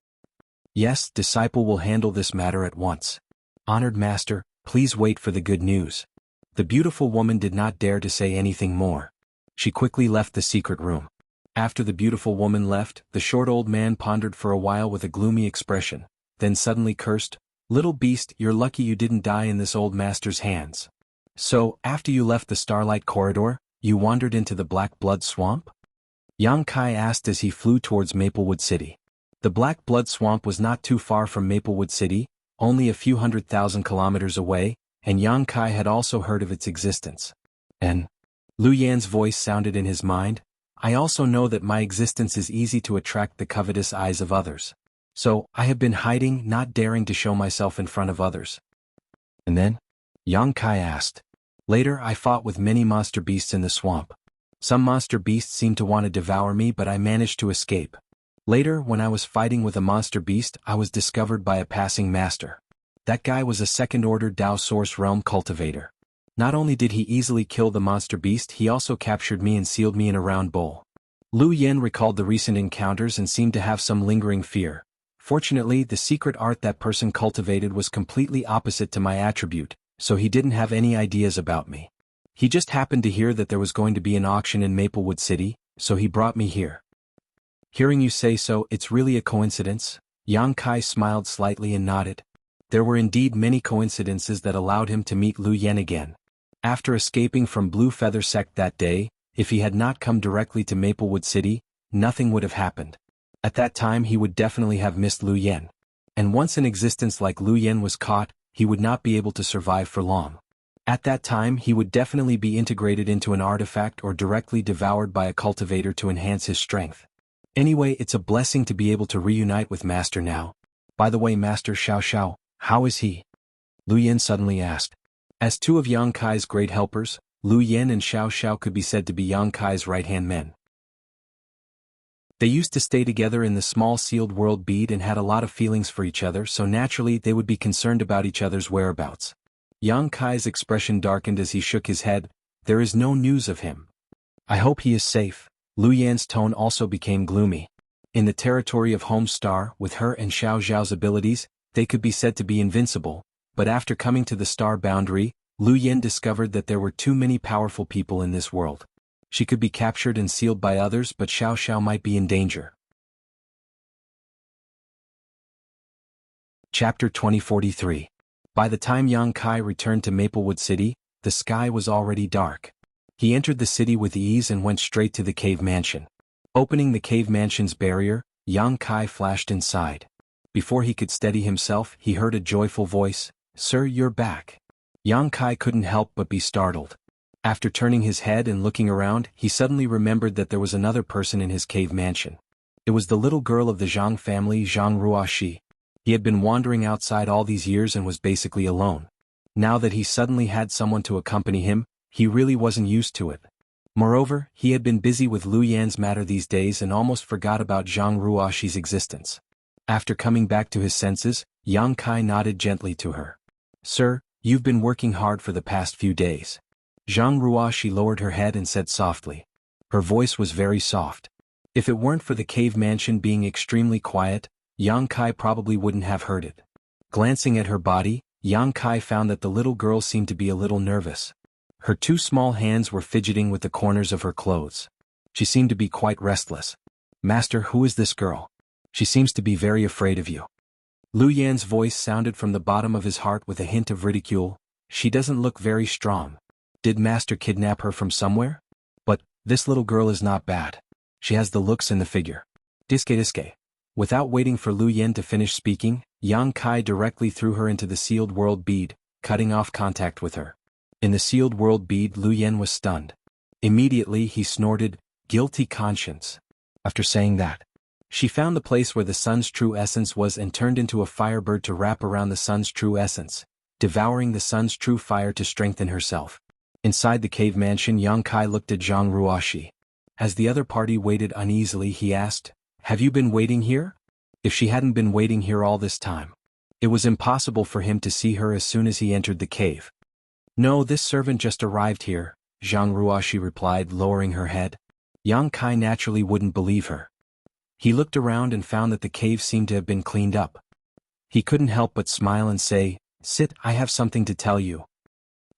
Yes, disciple will handle this matter at once. Honored Master, please wait for the good news. The beautiful woman did not dare to say anything more. She quickly left the secret room. After the beautiful woman left, the short old man pondered for a while with a gloomy expression, then suddenly cursed, "Little beast, you're lucky you didn't die in this old master's hands. So, after you left the Starlight Corridor, you wandered into the Black Blood Swamp?" Yang Kai asked as he flew towards Maplewood City. The Black Blood Swamp was not too far from Maplewood City, only a few 100,000 kilometers away, and Yang Kai had also heard of its existence. And Lu Yan's voice sounded in his mind, I also know that my existence is easy to attract the covetous eyes of others. So, I have been hiding, not daring to show myself in front of others. And then? Yang Kai asked. Later I fought with many monster beasts in the swamp. Some monster beasts seemed to want to devour me, but I managed to escape. Later, when I was fighting with a monster beast, I was discovered by a passing master. That guy was a second-order Dao Source Realm cultivator. Not only did he easily kill the monster beast, he also captured me and sealed me in a round bowl. Lu Yen recalled the recent encounters and seemed to have some lingering fear. Fortunately, the secret art that person cultivated was completely opposite to my attribute, so he didn't have any ideas about me. He just happened to hear that there was going to be an auction in Maplewood City, so he brought me here. Hearing you say so, it's really a coincidence? Yang Kai smiled slightly and nodded. There were indeed many coincidences that allowed him to meet Lu Yen again. After escaping from Blue Feather Sect that day, if he had not come directly to Maplewood City, nothing would have happened. At that time he would definitely have missed Lu Yen. And once an existence like Lu Yen was caught, he would not be able to survive for long. At that time he would definitely be integrated into an artifact or directly devoured by a cultivator to enhance his strength. Anyway, it's a blessing to be able to reunite with Master now. By the way, Master Xiao, how is he? Lu Yen suddenly asked. As two of Yang Kai's great helpers, Lu Yen and Xiao could be said to be Yang Kai's right-hand men. They used to stay together in the small sealed world bead and had a lot of feelings for each other, so naturally they would be concerned about each other's whereabouts. Yang Kai's expression darkened as he shook his head. There is no news of him. I hope he is safe. Lu Yan's tone also became gloomy. In the territory of Homestar, with her and Xiao's abilities, they could be said to be invincible, but after coming to the star boundary, Lu Yen discovered that there were too many powerful people in this world. She could be captured and sealed by others, but Xiao might be in danger. Chapter 2043. By the time Yang Kai returned to Maplewood City, the sky was already dark. He entered the city with ease and went straight to the cave mansion. Opening the cave mansion's barrier, Yang Kai flashed inside. Before he could steady himself, he heard a joyful voice, "Sir, you're back." Yang Kai couldn't help but be startled. After turning his head and looking around, he suddenly remembered that there was another person in his cave mansion. It was the little girl of the Jiang family, Zhang Ruoxi. He had been wandering outside all these years and was basically alone. Now that he suddenly had someone to accompany him, he really wasn't used to it. Moreover, he had been busy with Lu Yan's matter these days and almost forgot about Zhang Ruoxi's existence. After coming back to his senses, Yang Kai nodded gently to her. "Sir, you've been working hard for the past few days." Zhang Ruoxi lowered her head and said softly. Her voice was very soft. If it weren't for the cave mansion being extremely quiet, Yang Kai probably wouldn't have heard it. Glancing at her body, Yang Kai found that the little girl seemed to be a little nervous. Her two small hands were fidgeting with the corners of her clothes. She seemed to be quite restless. "Master, who is this girl? She seems to be very afraid of you." Lu Yan's voice sounded from the bottom of his heart with a hint of ridicule. "She doesn't look very strong. Did Master kidnap her from somewhere? But, this little girl is not bad. She has the looks and the figure." Diske. Without waiting for Lu Yen to finish speaking, Yang Kai directly threw her into the sealed world bead, cutting off contact with her. In the sealed world bead, Lu Yen was stunned. Immediately he snorted, "Guilty conscience." After saying that, she found the place where the sun's true essence was and turned into a firebird to wrap around the sun's true essence, devouring the sun's true fire to strengthen herself. Inside the cave mansion, Yang Kai looked at Zhang Ruoxi. As the other party waited uneasily, he asked, "Have you been waiting here?" If she hadn't been waiting here all this time, it was impossible for him to see her as soon as he entered the cave. "No, this servant just arrived here," Zhang Ruoxi replied, lowering her head. Yang Kai naturally wouldn't believe her. He looked around and found that the cave seemed to have been cleaned up. He couldn't help but smile and say, "Sit, I have something to tell you."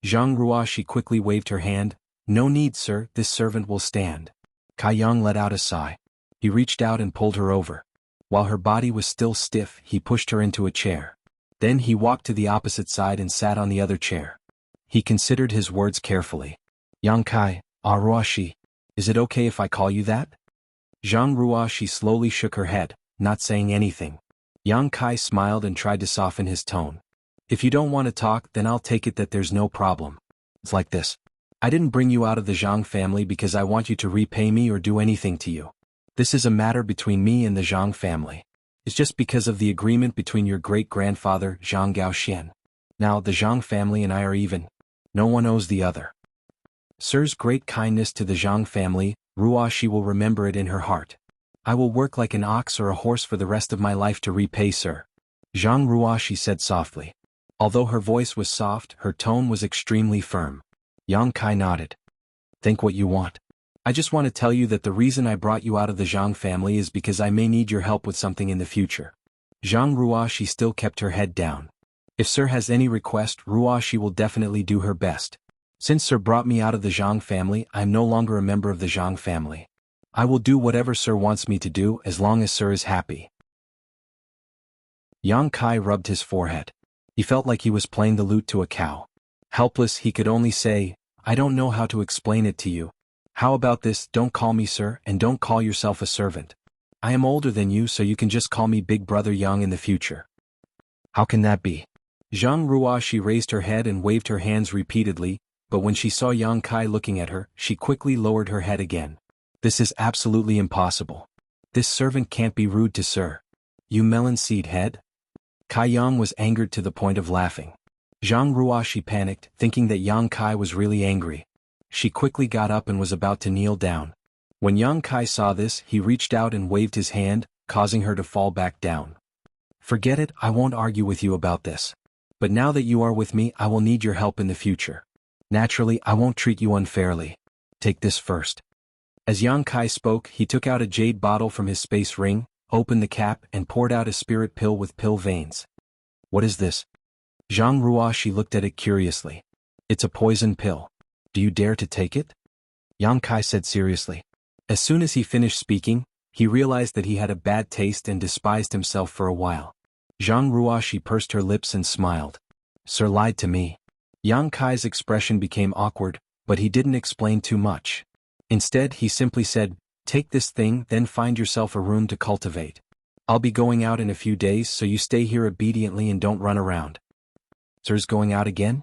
Zhang Ruoxi quickly waved her hand. "No need, sir, this servant will stand." Kai Yang let out a sigh. He reached out and pulled her over. While her body was still stiff, he pushed her into a chair. Then he walked to the opposite side and sat on the other chair. He considered his words carefully. "Yang Kai, Ruoxi, is it okay if I call you that?" Zhang Ruoxi slowly shook her head, not saying anything. Yang Kai smiled and tried to soften his tone. "If you don't want to talk, then I'll take it that there's no problem. It's like this. I didn't bring you out of the Jiang family because I want you to repay me or do anything to you. This is a matter between me and the Jiang family. It's just because of the agreement between your great-grandfather, Zhang Gaoxian. Now, the Jiang family and I are even. No one owes the other. Sir's great kindness to the Jiang family, Ruo she will remember it in her heart. I will work like an ox or a horse for the rest of my life to repay Sir. Zhang Ruo she said softly. Although her voice was soft, her tone was extremely firm. Yang Kai nodded. Think what you want. I just want to tell you that the reason I brought you out of the Jiang family is because I may need your help with something in the future. Zhang Ruo she still kept her head down. If Sir has any request, Ruo she will definitely do her best. Since Sir brought me out of the Jiang family, I am no longer a member of the Jiang family. I will do whatever Sir wants me to do as long as Sir is happy. Yang Kai rubbed his forehead. He felt like he was playing the lute to a cow. Helpless, he could only say, I don't know how to explain it to you. How about this, don't call me Sir and don't call yourself a servant. I am older than you so you can just call me Big Brother Yang in the future. How can that be? Zhang Ruo she raised her head and waved her hands repeatedly, but when she saw Yang Kai looking at her, she quickly lowered her head again. This is absolutely impossible. This servant can't be rude to Sir. You melon seed head? Kai Yang was angered to the point of laughing. Zhang Ruo she panicked, thinking that Yang Kai was really angry. She quickly got up and was about to kneel down. When Yang Kai saw this, he reached out and waved his hand, causing her to fall back down. Forget it, I won't argue with you about this. But now that you are with me, I will need your help in the future. Naturally, I won't treat you unfairly. Take this first. As Yang Kai spoke, he took out a jade bottle from his space ring, opened the cap and poured out a spirit pill with pill veins. What is this? Zhang Ruo she looked at it curiously. It's a poison pill. Do you dare to take it? Yang Kai said seriously. As soon as he finished speaking, he realized that he had a bad taste and despised himself for a while. Zhang Ruo she pursed her lips and smiled. Sir lied to me. Yang Kai's expression became awkward, but he didn't explain too much. Instead, he simply said, take this thing, then find yourself a room to cultivate. I'll be going out in a few days, so you stay here obediently and don't run around. Sir's going out again?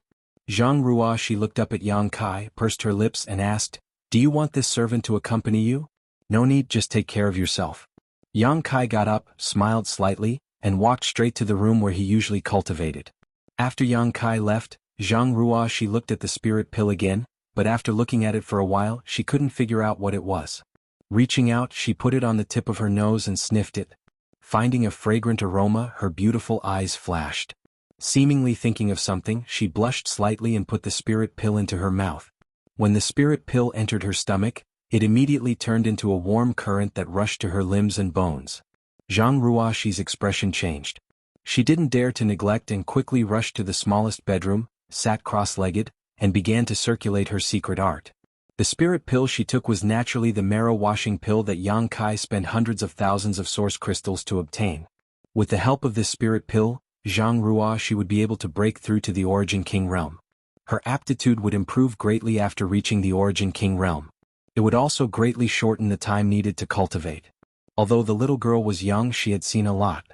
Zhang Ruo she looked up at Yang Kai, pursed her lips and asked, do you want this servant to accompany you? No need, just take care of yourself. Yang Kai got up, smiled slightly, and walked straight to the room where he usually cultivated. After Yang Kai left, Zhang Ruo she looked at the spirit pill again, but after looking at it for a while, she couldn't figure out what it was. Reaching out, she put it on the tip of her nose and sniffed it. Finding a fragrant aroma, her beautiful eyes flashed. Seemingly thinking of something, she blushed slightly and put the spirit pill into her mouth. When the spirit pill entered her stomach, it immediately turned into a warm current that rushed to her limbs and bones. Zhang Ruo she's expression changed. She didn't dare to neglect and quickly rushed to the smallest bedroom, sat cross-legged, and began to circulate her secret art. The spirit pill she took was naturally the marrow-washing pill that Yang Kai spent hundreds of thousands of source crystals to obtain. With the help of this spirit pill, Zhang Ruo she would be able to break through to the Origin King realm. Her aptitude would improve greatly after reaching the Origin King realm. It would also greatly shorten the time needed to cultivate. Although the little girl was young, she had seen a lot.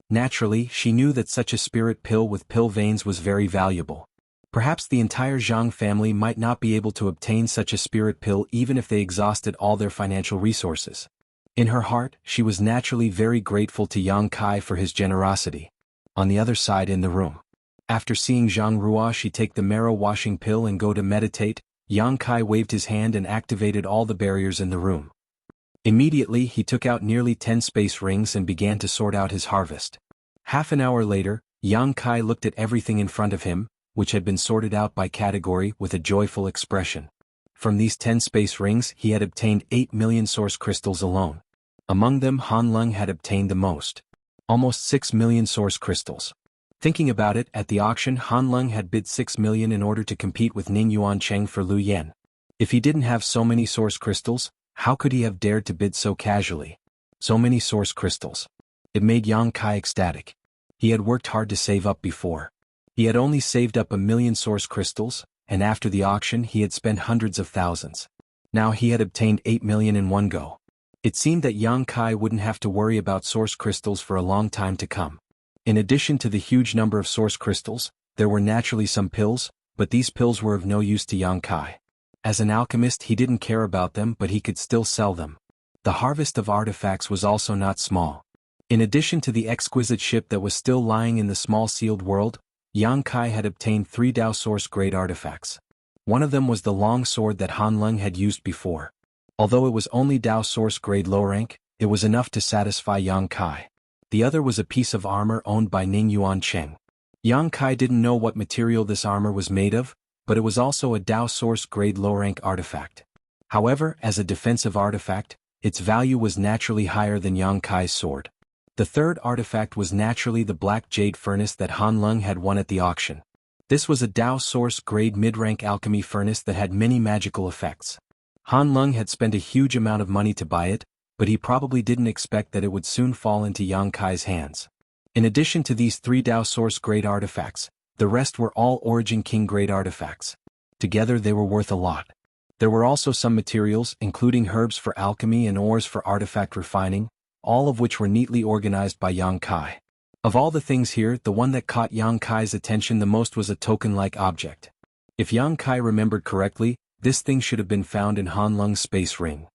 Naturally, she knew that such a spirit pill with pill veins was very valuable. Perhaps the entire Jiang family might not be able to obtain such a spirit pill even if they exhausted all their financial resources. In her heart, she was naturally very grateful to Yang Kai for his generosity. On the other side in the room. After seeing Zhang Ruo she take the marrow-washing pill and go to meditate, Yang Kai waved his hand and activated all the barriers in the room. Immediately he took out nearly 10 space rings and began to sort out his harvest. Half an hour later, Yang Kai looked at everything in front of him, which had been sorted out by category with a joyful expression. From these 10 space rings he had obtained 8 million source crystals alone. Among them Han Lung had obtained the most. Almost 6 million source crystals. Thinking about it, at the auction Han Lung had bid 6 million in order to compete with Ning Yuancheng for Lu Yen. If he didn't have so many source crystals, how could he have dared to bid so casually? So many source crystals. It made Yang Kai ecstatic. He had worked hard to save up before. He had only saved up 1 million source crystals, and after the auction he had spent hundreds of thousands. Now he had obtained 8 million in one go. It seemed that Yang Kai wouldn't have to worry about source crystals for a long time to come. In addition to the huge number of source crystals, there were naturally some pills, but these pills were of no use to Yang Kai. As an alchemist he didn't care about them, but he could still sell them. The harvest of artifacts was also not small. In addition to the exquisite ship that was still lying in the small sealed world, Yang Kai had obtained 3 Dao Source grade artifacts. One of them was the long sword that Han Lung had used before. Although it was only Dao Source grade low rank, it was enough to satisfy Yang Kai. The other was a piece of armor owned by Ning Yuan Cheng. Yang Kai didn't know what material this armor was made of, but it was also a Dao Source grade low rank artifact. However, as a defensive artifact, its value was naturally higher than Yang Kai's sword. The third artifact was naturally the black jade furnace that Han Lung had won at the auction. This was a Dao Source grade mid-rank alchemy furnace that had many magical effects. Han Lung had spent a huge amount of money to buy it, but he probably didn't expect that it would soon fall into Yang Kai's hands. In addition to these 3 Dao Source grade artifacts, the rest were all Origin King grade artifacts. Together they were worth a lot. There were also some materials, including herbs for alchemy and ores for artifact refining, all of which were neatly organized by Yang Kai. Of all the things here, the one that caught Yang Kai's attention the most was a token-like object. If Yang Kai remembered correctly, this thing should have been found in Han Lung's space ring.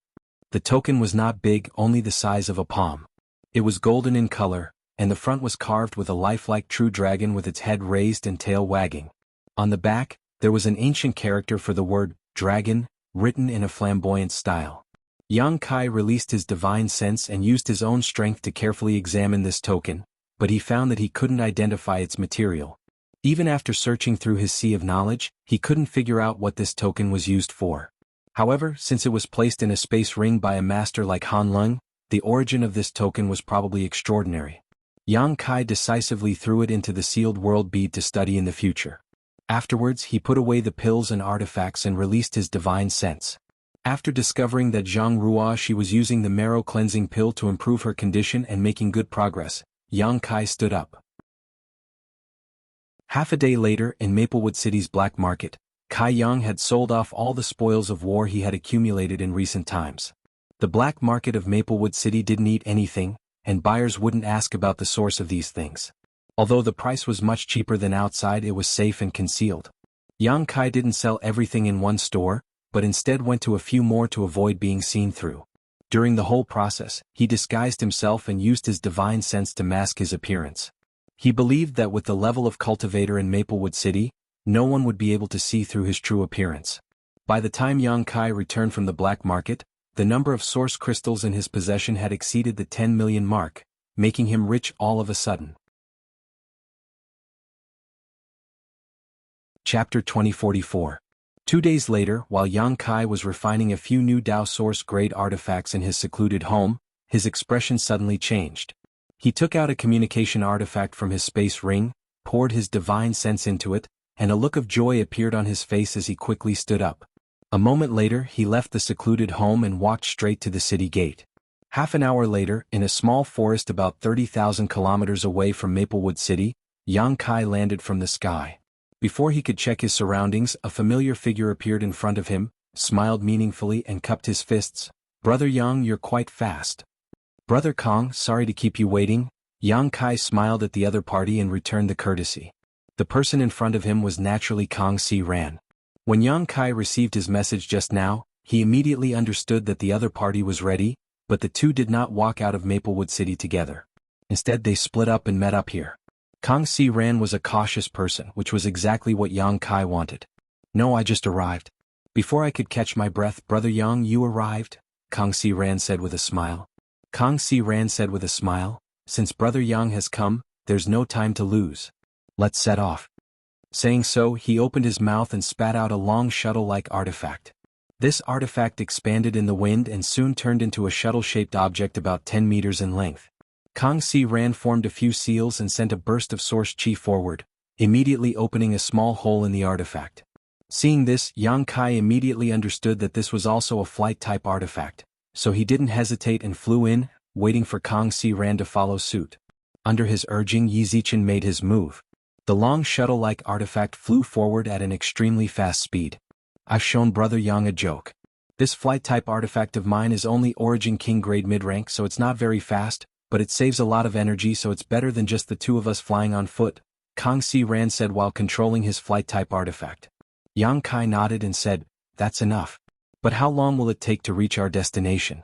The token was not big, only the size of a palm. It was golden in color, and the front was carved with a lifelike true dragon with its head raised and tail wagging. On the back, there was an ancient character for the word dragon, written in a flamboyant style. Yang Kai released his divine sense and used his own strength to carefully examine this token, but he found that he couldn't identify its material. Even after searching through his sea of knowledge, he couldn't figure out what this token was used for. However, since it was placed in a space ring by a master like Han Lung, the origin of this token was probably extraordinary. Yang Kai decisively threw it into the sealed world bead to study in the future. Afterwards he put away the pills and artifacts and released his divine sense. After discovering that Jianghu she was using the marrow cleansing pill to improve her condition and making good progress, Yang Kai stood up. Half a day later, in Maplewood City's black market, Kai Yang had sold off all the spoils of war he had accumulated in recent times. The black market of Maplewood City didn't eat anything, and buyers wouldn't ask about the source of these things. Although the price was much cheaper than outside, it was safe and concealed. Yang Kai didn't sell everything in one store, but instead went to a few more to avoid being seen through. During the whole process, he disguised himself and used his divine sense to mask his appearance. He believed that with the level of cultivator in Maplewood City, no one would be able to see through his true appearance. By the time Yang Kai returned from the black market, the number of source crystals in his possession had exceeded the 10 million mark, making him rich all of a sudden. Chapter 2044. 2 days later, while Yang Kai was refining a few new Dao Source grade artifacts in his secluded home, his expression suddenly changed. He took out a communication artifact from his space ring, poured his divine sense into it, and a look of joy appeared on his face as he quickly stood up. A moment later he left the secluded home and walked straight to the city gate. Half an hour later, in a small forest about 30,000 kilometers away from Maplewood City, Yang Kai landed from the sky. Before he could check his surroundings, a familiar figure appeared in front of him, smiled meaningfully and cupped his fists. "Brother Yang, you're quite fast." "Brother Kong, sorry to keep you waiting." Yang Kai smiled at the other party and returned the courtesy. The person in front of him was naturally Kong Si Ran. When Yang Kai received his message just now, he immediately understood that the other party was ready, but the two did not walk out of Maplewood City together. Instead they split up and met up here. Kong Si Ran was a cautious person, which was exactly what Yang Kai wanted. "No, I just arrived." Before I could catch my breath, "Brother Yang, you arrived?" Kong Si Ran said with a smile. Kong Si Ran said with a smile, "Since Brother Yang has come, there's no time to lose. Let's set off." Saying so, he opened his mouth and spat out a long shuttle-like artifact. This artifact expanded in the wind and soon turned into a shuttle-shaped object about 10 meters in length. Kong Si Ran formed a few seals and sent a burst of source chi forward, immediately opening a small hole in the artifact. Seeing this, Yang Kai immediately understood that this was also a flight-type artifact, so he didn't hesitate and flew in, waiting for Kong Si Ran to follow suit. Under his urging, Yi Zichen made his move. The long shuttle-like artifact flew forward at an extremely fast speed. "I've shown Brother Yang a joke. This flight-type artifact of mine is only Origin King grade mid-rank, so it's not very fast, but it saves a lot of energy, so it's better than just the two of us flying on foot," Kong Si Ran said while controlling his flight-type artifact. Yang Kai nodded and said, "That's enough. But how long will it take to reach our destination?"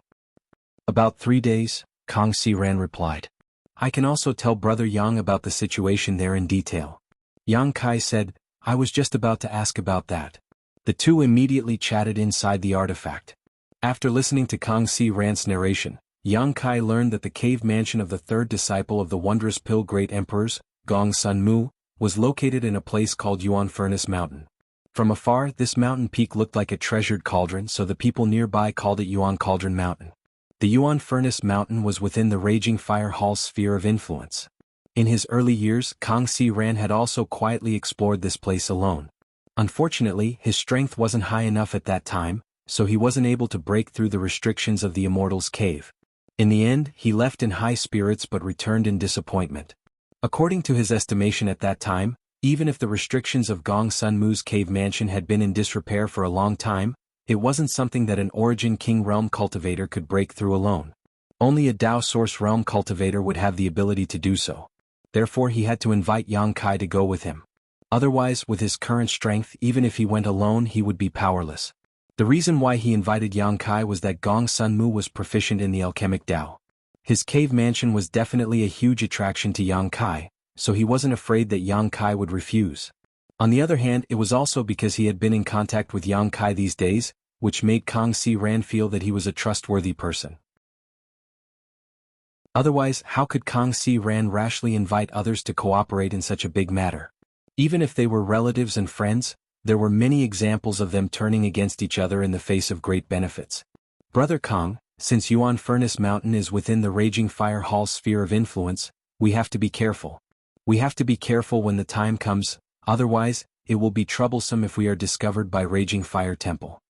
"About 3 days," Kang Si Ran replied. "I can also tell Brother Yang about the situation there in detail." Yang Kai said, "I was just about to ask about that." The two immediately chatted inside the artifact. After listening to Kang Si Ran's narration, Yang Kai learned that the cave mansion of the third disciple of the wondrous Pill Great Emperors, Gong Sun Mu, was located in a place called Yuan Furnace Mountain. From afar, this mountain peak looked like a treasured cauldron, so the people nearby called it Yuan Cauldron Mountain. The Yuan Furnace Mountain was within the Raging Fire Hall's sphere of influence. In his early years, Kang Si Ran had also quietly explored this place alone. Unfortunately, his strength wasn't high enough at that time, so he wasn't able to break through the restrictions of the Immortal's cave. In the end, he left in high spirits but returned in disappointment. According to his estimation at that time, even if the restrictions of Gong Sun Mu's cave mansion had been in disrepair for a long time, it wasn't something that an Origin King Realm cultivator could break through alone. Only a Dao Source Realm cultivator would have the ability to do so. Therefore he had to invite Yang Kai to go with him. Otherwise, with his current strength, even if he went alone he would be powerless. The reason why he invited Yang Kai was that Gong Sun Mu was proficient in the alchemic Dao. His cave mansion was definitely a huge attraction to Yang Kai, so he wasn't afraid that Yang Kai would refuse. On the other hand, it was also because he had been in contact with Yang Kai these days, which made Kang Si Ran feel that he was a trustworthy person. Otherwise, how could Kang Si Ran rashly invite others to cooperate in such a big matter? Even if they were relatives and friends, there were many examples of them turning against each other in the face of great benefits. "Brother Kang, since Yuan Furnace Mountain is within the Raging Fire Hall's sphere of influence, we have to be careful. We have to be careful when the time comes, otherwise, it will be troublesome if we are discovered by Raging Fire Temple."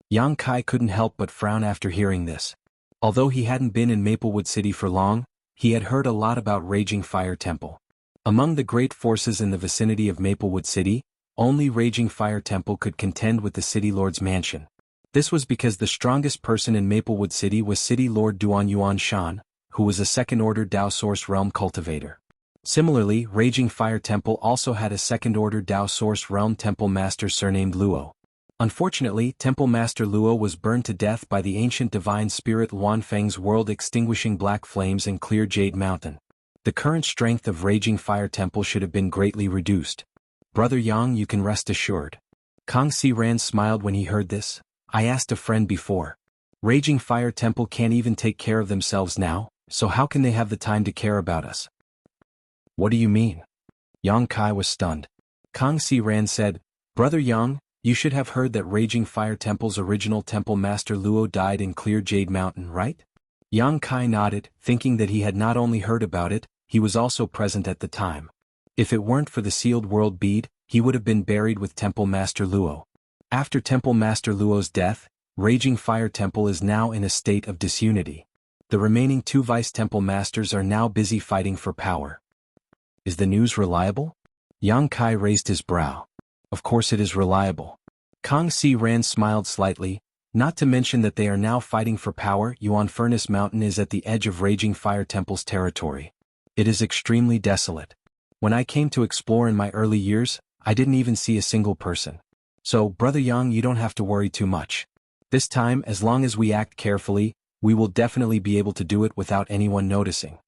Yang Kai couldn't help but frown after hearing this. Although he hadn't been in Maplewood City for long, he had heard a lot about Raging Fire Temple. Among the great forces in the vicinity of Maplewood City, only Raging Fire Temple could contend with the City Lord's mansion. This was because the strongest person in Maplewood City was City Lord Duan Yuan Shan, who was a second-order Dao Source Realm cultivator. Similarly, Raging Fire Temple also had a second-order Dao Source Realm Temple Master surnamed Luo. Unfortunately, Temple Master Luo was burned to death by the ancient divine spirit Luan Feng's world-extinguishing black flames and clear Jade Mountain. The current strength of Raging Fire Temple should have been greatly reduced. "Brother Yang, you can rest assured." Kang Si Ran smiled when he heard this. "I asked a friend before. Raging Fire Temple can't even take care of themselves now, so how can they have the time to care about us?" "What do you mean?" Yang Kai was stunned. Kang Si Ran said, "Brother Yang, you should have heard that Raging Fire Temple's original Temple Master Luo died in Clear Jade Mountain, right?" Yang Kai nodded, thinking that he had not only heard about it, he was also present at the time. If it weren't for the sealed world bead, he would have been buried with Temple Master Luo. After Temple Master Luo's death, Raging Fire Temple is now in a state of disunity. The remaining 2 Vice Temple Masters are now busy fighting for power. "Is the news reliable?" Yang Kai raised his brow. "Of course it is reliable." Kang Si Ran smiled slightly, not to mention that they are now fighting for power. Yuan Furnace Mountain is at the edge of Raging Fire Temple's territory. It is extremely desolate. When I came to explore in my early years, I didn't even see a single person. So, Brother Yang, you don't have to worry too much. This time, as long as we act carefully, we will definitely be able to do it without anyone noticing.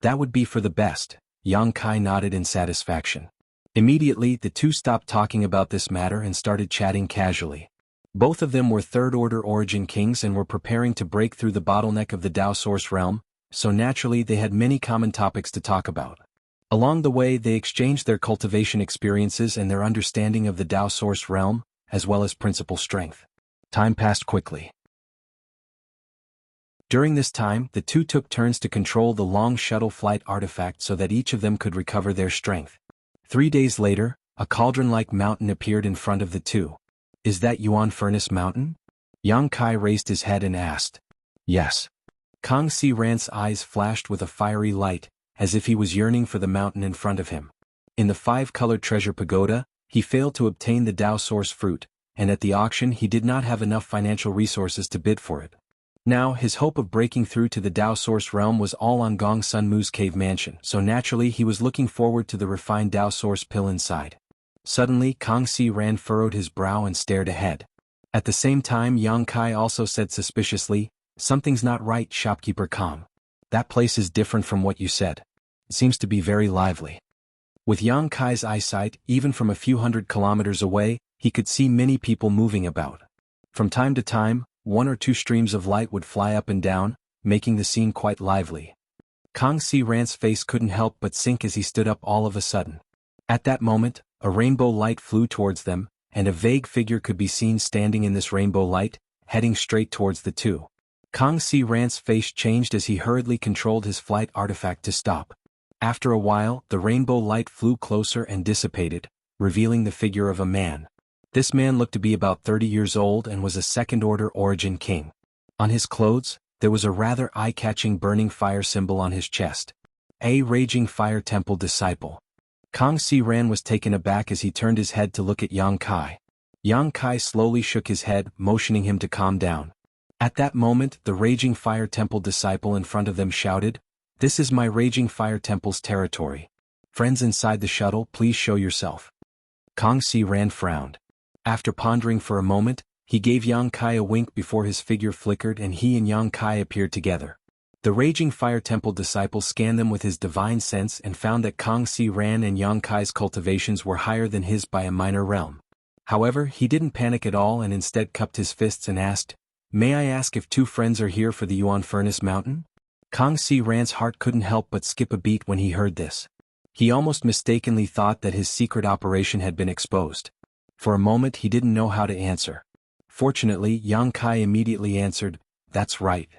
"That would be for the best." Yang Kai nodded in satisfaction. Immediately, the two stopped talking about this matter and started chatting casually. Both of them were third-order Origin Kings and were preparing to break through the bottleneck of the Dao Source realm, so naturally they had many common topics to talk about. Along the way they exchanged their cultivation experiences and their understanding of the Dao Source realm, as well as principal strength. Time passed quickly. During this time, the two took turns to control the long shuttle flight artifact so that each of them could recover their strength. 3 days later, a cauldron-like mountain appeared in front of the two. "Is that Yuan Furnace Mountain?" Yang Kai raised his head and asked. "Yes." Kang Si Ran's eyes flashed with a fiery light, as if he was yearning for the mountain in front of him. In the 5-colored treasure pagoda, he failed to obtain the Dao Source fruit, and at the auction he did not have enough financial resources to bid for it. Now, his hope of breaking through to the Dao Source realm was all on Gong Sun Mu's cave mansion, so naturally he was looking forward to the refined Dao Source pill inside. Suddenly Kang Si Ran furrowed his brow and stared ahead. At the same time Yang Kai also said suspiciously, "Something's not right, shopkeeper Kang. That place is different from what you said. It seems to be very lively." With Yang Kai's eyesight, even from a few hundred kilometers away, he could see many people moving about. From time to time, one or two streams of light would fly up and down, making the scene quite lively. Kang Si Ran's face couldn't help but sink as he stood up all of a sudden. At that moment, a rainbow light flew towards them, and a vague figure could be seen standing in this rainbow light, heading straight towards the two. Kang Si Ran's face changed as he hurriedly controlled his flight artifact to stop. After a while, the rainbow light flew closer and dissipated, revealing the figure of a man. This man looked to be about 30 years old and was a second-order origin king. On his clothes, there was a rather eye-catching burning fire symbol on his chest. A raging fire temple disciple. Kang Si Ran was taken aback as he turned his head to look at Yang Kai. Yang Kai slowly shook his head, motioning him to calm down. At that moment, the raging fire temple disciple in front of them shouted, "This is my raging fire temple's territory. Friends inside the shuttle, please show yourself." Kang Si Ran frowned. After pondering for a moment, he gave Yang Kai a wink before his figure flickered and he and Yang Kai appeared together. The raging fire temple disciple scanned them with his divine sense and found that Kang Si Ran and Yang Kai's cultivations were higher than his by a minor realm. However, he didn't panic at all and instead cupped his fists and asked, "May I ask if two friends are here for the Yuan Furnace Mountain?" Kang Si Ran's heart couldn't help but skip a beat when he heard this. He almost mistakenly thought that his secret operation had been exposed. For a moment he didn't know how to answer. Fortunately, Yang Kai immediately answered, "That's right.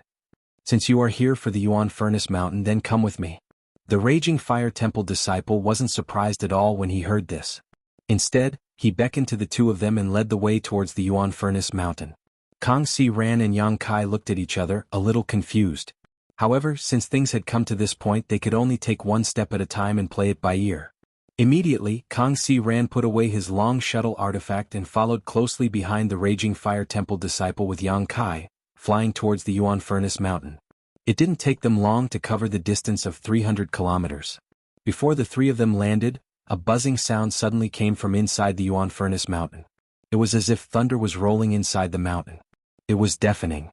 Since you are here for the Yuan Furnace Mountain, then come with me." The raging fire temple disciple wasn't surprised at all when he heard this. Instead, he beckoned to the two of them and led the way towards the Yuan Furnace Mountain. Kang Si Ran and Yang Kai looked at each other, a little confused. However, since things had come to this point, they could only take one step at a time and play it by ear. Immediately, Kang Si Ran put away his long shuttle artifact and followed closely behind the raging fire temple disciple with Yang Kai, flying towards the Yuan Furnace Mountain. It didn't take them long to cover the distance of 300 kilometers. Before the three of them landed, a buzzing sound suddenly came from inside the Yuan Furnace Mountain. It was as if thunder was rolling inside the mountain. It was deafening.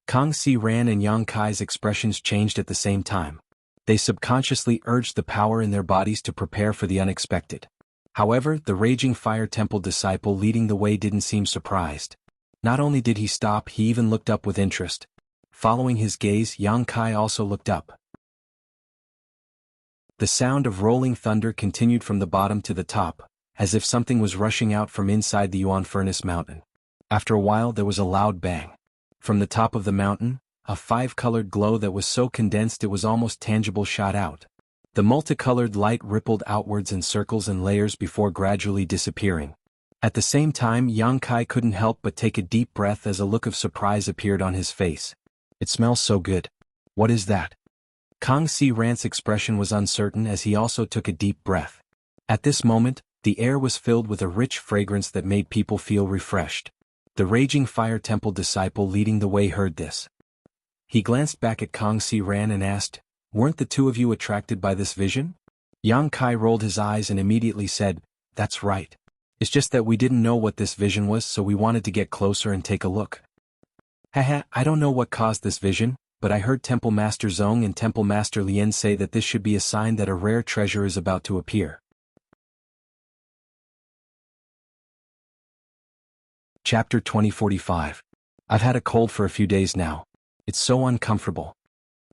Kang Si Ran and Yang Kai's expressions changed at the same time. They subconsciously urged the power in their bodies to prepare for the unexpected. However, the raging fire temple disciple leading the way didn't seem surprised. Not only did he stop, he even looked up with interest. Following his gaze, Yang Kai also looked up. The sound of rolling thunder continued from the bottom to the top, as if something was rushing out from inside the Yuan Furnace Mountain. After a while there was a loud bang. From the top of the mountain, a five-colored glow that was so condensed it was almost tangible shot out. The multicolored light rippled outwards in circles and layers before gradually disappearing. At the same time, Yang Kai couldn't help but take a deep breath as a look of surprise appeared on his face. "It smells so good. What is that?" Kang Si Ran's expression was uncertain as he also took a deep breath. At this moment, the air was filled with a rich fragrance that made people feel refreshed. The raging fire temple disciple leading the way heard this. He glanced back at Kang Si Ran and asked, "Weren't the two of you attracted by this vision?" Yang Kai rolled his eyes and immediately said, "That's right. It's just that we didn't know what this vision was, so we wanted to get closer and take a look." "Haha, I don't know what caused this vision, but I heard Temple Master Zong and Temple Master Lien say that this should be a sign that a rare treasure is about to appear." Chapter 2045. I've had a cold for a few days now. It's so uncomfortable.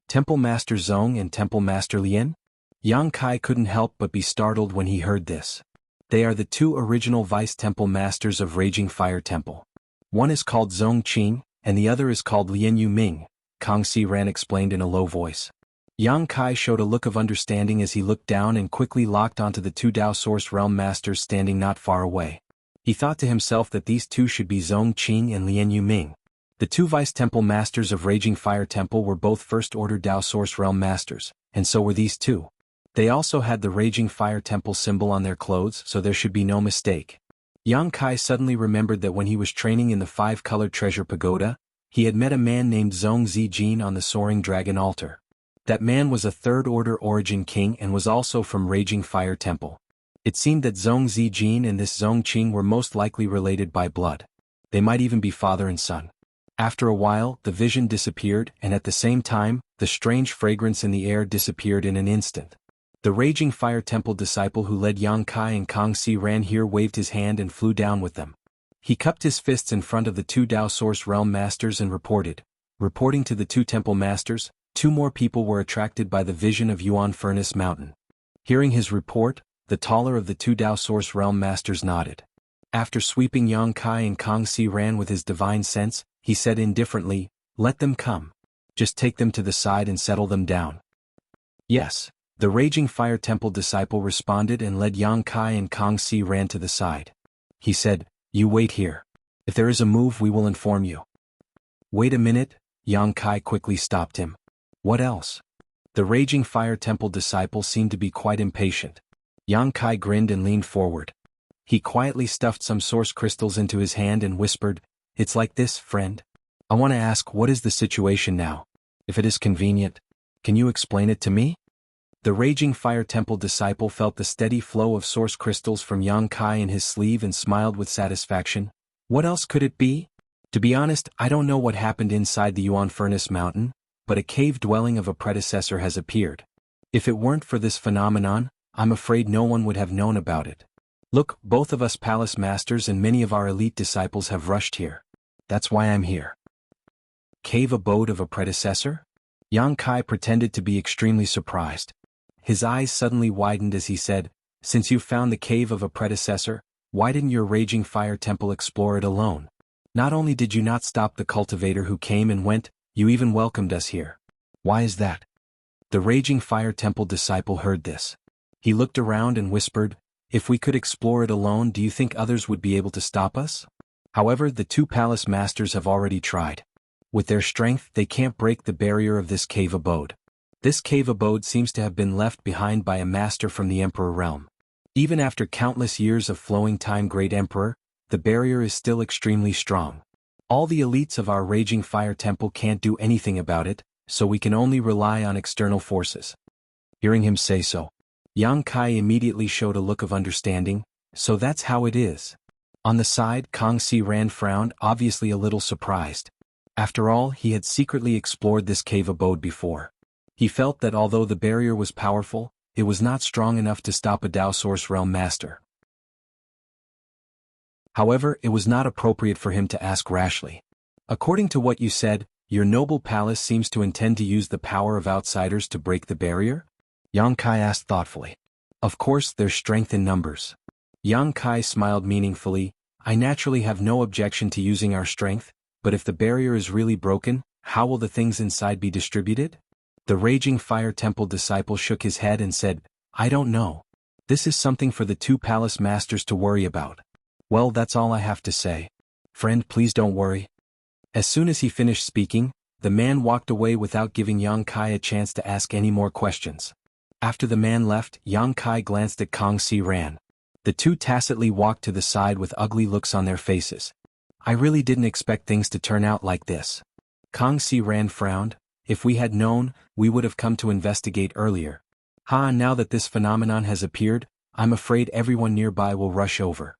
Temple Master Zong and Temple Master Lien? Yang Kai couldn't help but be startled when he heard this. They are the two original Vice Temple Masters of Raging Fire Temple. One is called Zong Qing, and the other is called Lien Yu Ming, Kang Si Ran explained in a low voice. Yang Kai showed a look of understanding as he looked down and quickly locked onto the two Dao Source Realm Masters standing not far away. He thought to himself that these two should be Zong Qing and Lien Yu Ming. The two Vice Temple Masters of Raging Fire Temple were both First Order Dao Source Realm Masters, and so were these two. They also had the Raging Fire Temple symbol on their clothes, so there should be no mistake. Yang Kai suddenly remembered that when he was training in the five-colored treasure pagoda, he had met a man named Zong Zijin on the Soaring Dragon altar. That man was a Third Order Origin King and was also from Raging Fire Temple. It seemed that Zhong Zijin and this Zhong Qing were most likely related by blood. They might even be father and son. After a while, the vision disappeared, and at the same time, the strange fragrance in the air disappeared in an instant. The Raging Fire Temple disciple who led Yang Kai and Kang Si ran here waved his hand and flew down with them. He cupped his fists in front of the two Dao Source Realm Masters and reporting to the two Temple Masters, two more people were attracted by the vision of Yuan Furnace Mountain. Hearing his report, the taller of the two Dao Source Realm Masters nodded. After sweeping Yang Kai and Kang Si ran with his divine sense, he said indifferently, "Let them come. Just take them to the side and settle them down." Yes. The Raging Fire Temple disciple responded and led Yang Kai and Kang Si ran to the side. He said, "You wait here. If there is a move we will inform you." "Wait a minute," Yang Kai quickly stopped him. "What else?" The Raging Fire Temple disciple seemed to be quite impatient. Yang Kai grinned and leaned forward. He quietly stuffed some source crystals into his hand and whispered, "It's like this, friend. I want to ask, what is the situation now? If it is convenient, can you explain it to me?" The Raging Fire Temple disciple felt the steady flow of source crystals from Yang Kai in his sleeve and smiled with satisfaction. "What else could it be? To be honest, I don't know what happened inside the Yuan Furnace Mountain, but a cave dwelling of a predecessor has appeared. If it weren't for this phenomenon, I'm afraid no one would have known about it. Look, both of us palace masters and many of our elite disciples have rushed here. That's why I'm here." Cave abode of a predecessor? Yang Kai pretended to be extremely surprised. His eyes suddenly widened as he said, "Since you found the cave of a predecessor, why didn't your Raging Fire Temple explore it alone? Not only did you not stop the cultivator who came and went, you even welcomed us here. Why is that?" The Raging Fire Temple disciple heard this. He looked around and whispered, "If we could explore it alone, do you think others would be able to stop us? However, the two palace masters have already tried. With their strength, they can't break the barrier of this cave abode. This cave abode seems to have been left behind by a master from the Emperor realm. Even after countless years of flowing time, Great Emperor, the barrier is still extremely strong. All the elites of our Raging Fire Temple can't do anything about it, so we can only rely on external forces." Hearing him say so, Yang Kai immediately showed a look of understanding. "So that's how it is." On the side, Kang Si Ran frowned, obviously a little surprised. After all, he had secretly explored this cave abode before. He felt that although the barrier was powerful, it was not strong enough to stop a Dao Source Realm Master. However, it was not appropriate for him to ask rashly. "According to what you said, your noble palace seems to intend to use the power of outsiders to break the barrier?" Yang Kai asked thoughtfully. "Of course, there's strength in numbers." Yang Kai smiled meaningfully. "I naturally have no objection to using our strength, but if the barrier is really broken, how will the things inside be distributed?" The Raging Fire Temple disciple shook his head and said, "I don't know. This is something for the two palace masters to worry about." "Well, that's all I have to say. Friend, please don't worry." As soon as he finished speaking, the man walked away without giving Yang Kai a chance to ask any more questions. After the man left, Yang Kai glanced at Kang Si Ran. The two tacitly walked to the side with ugly looks on their faces. "I really didn't expect things to turn out like this." Kang Si Ran frowned. "If we had known, we would have come to investigate earlier. Now that this phenomenon has appeared, I'm afraid everyone nearby will rush over.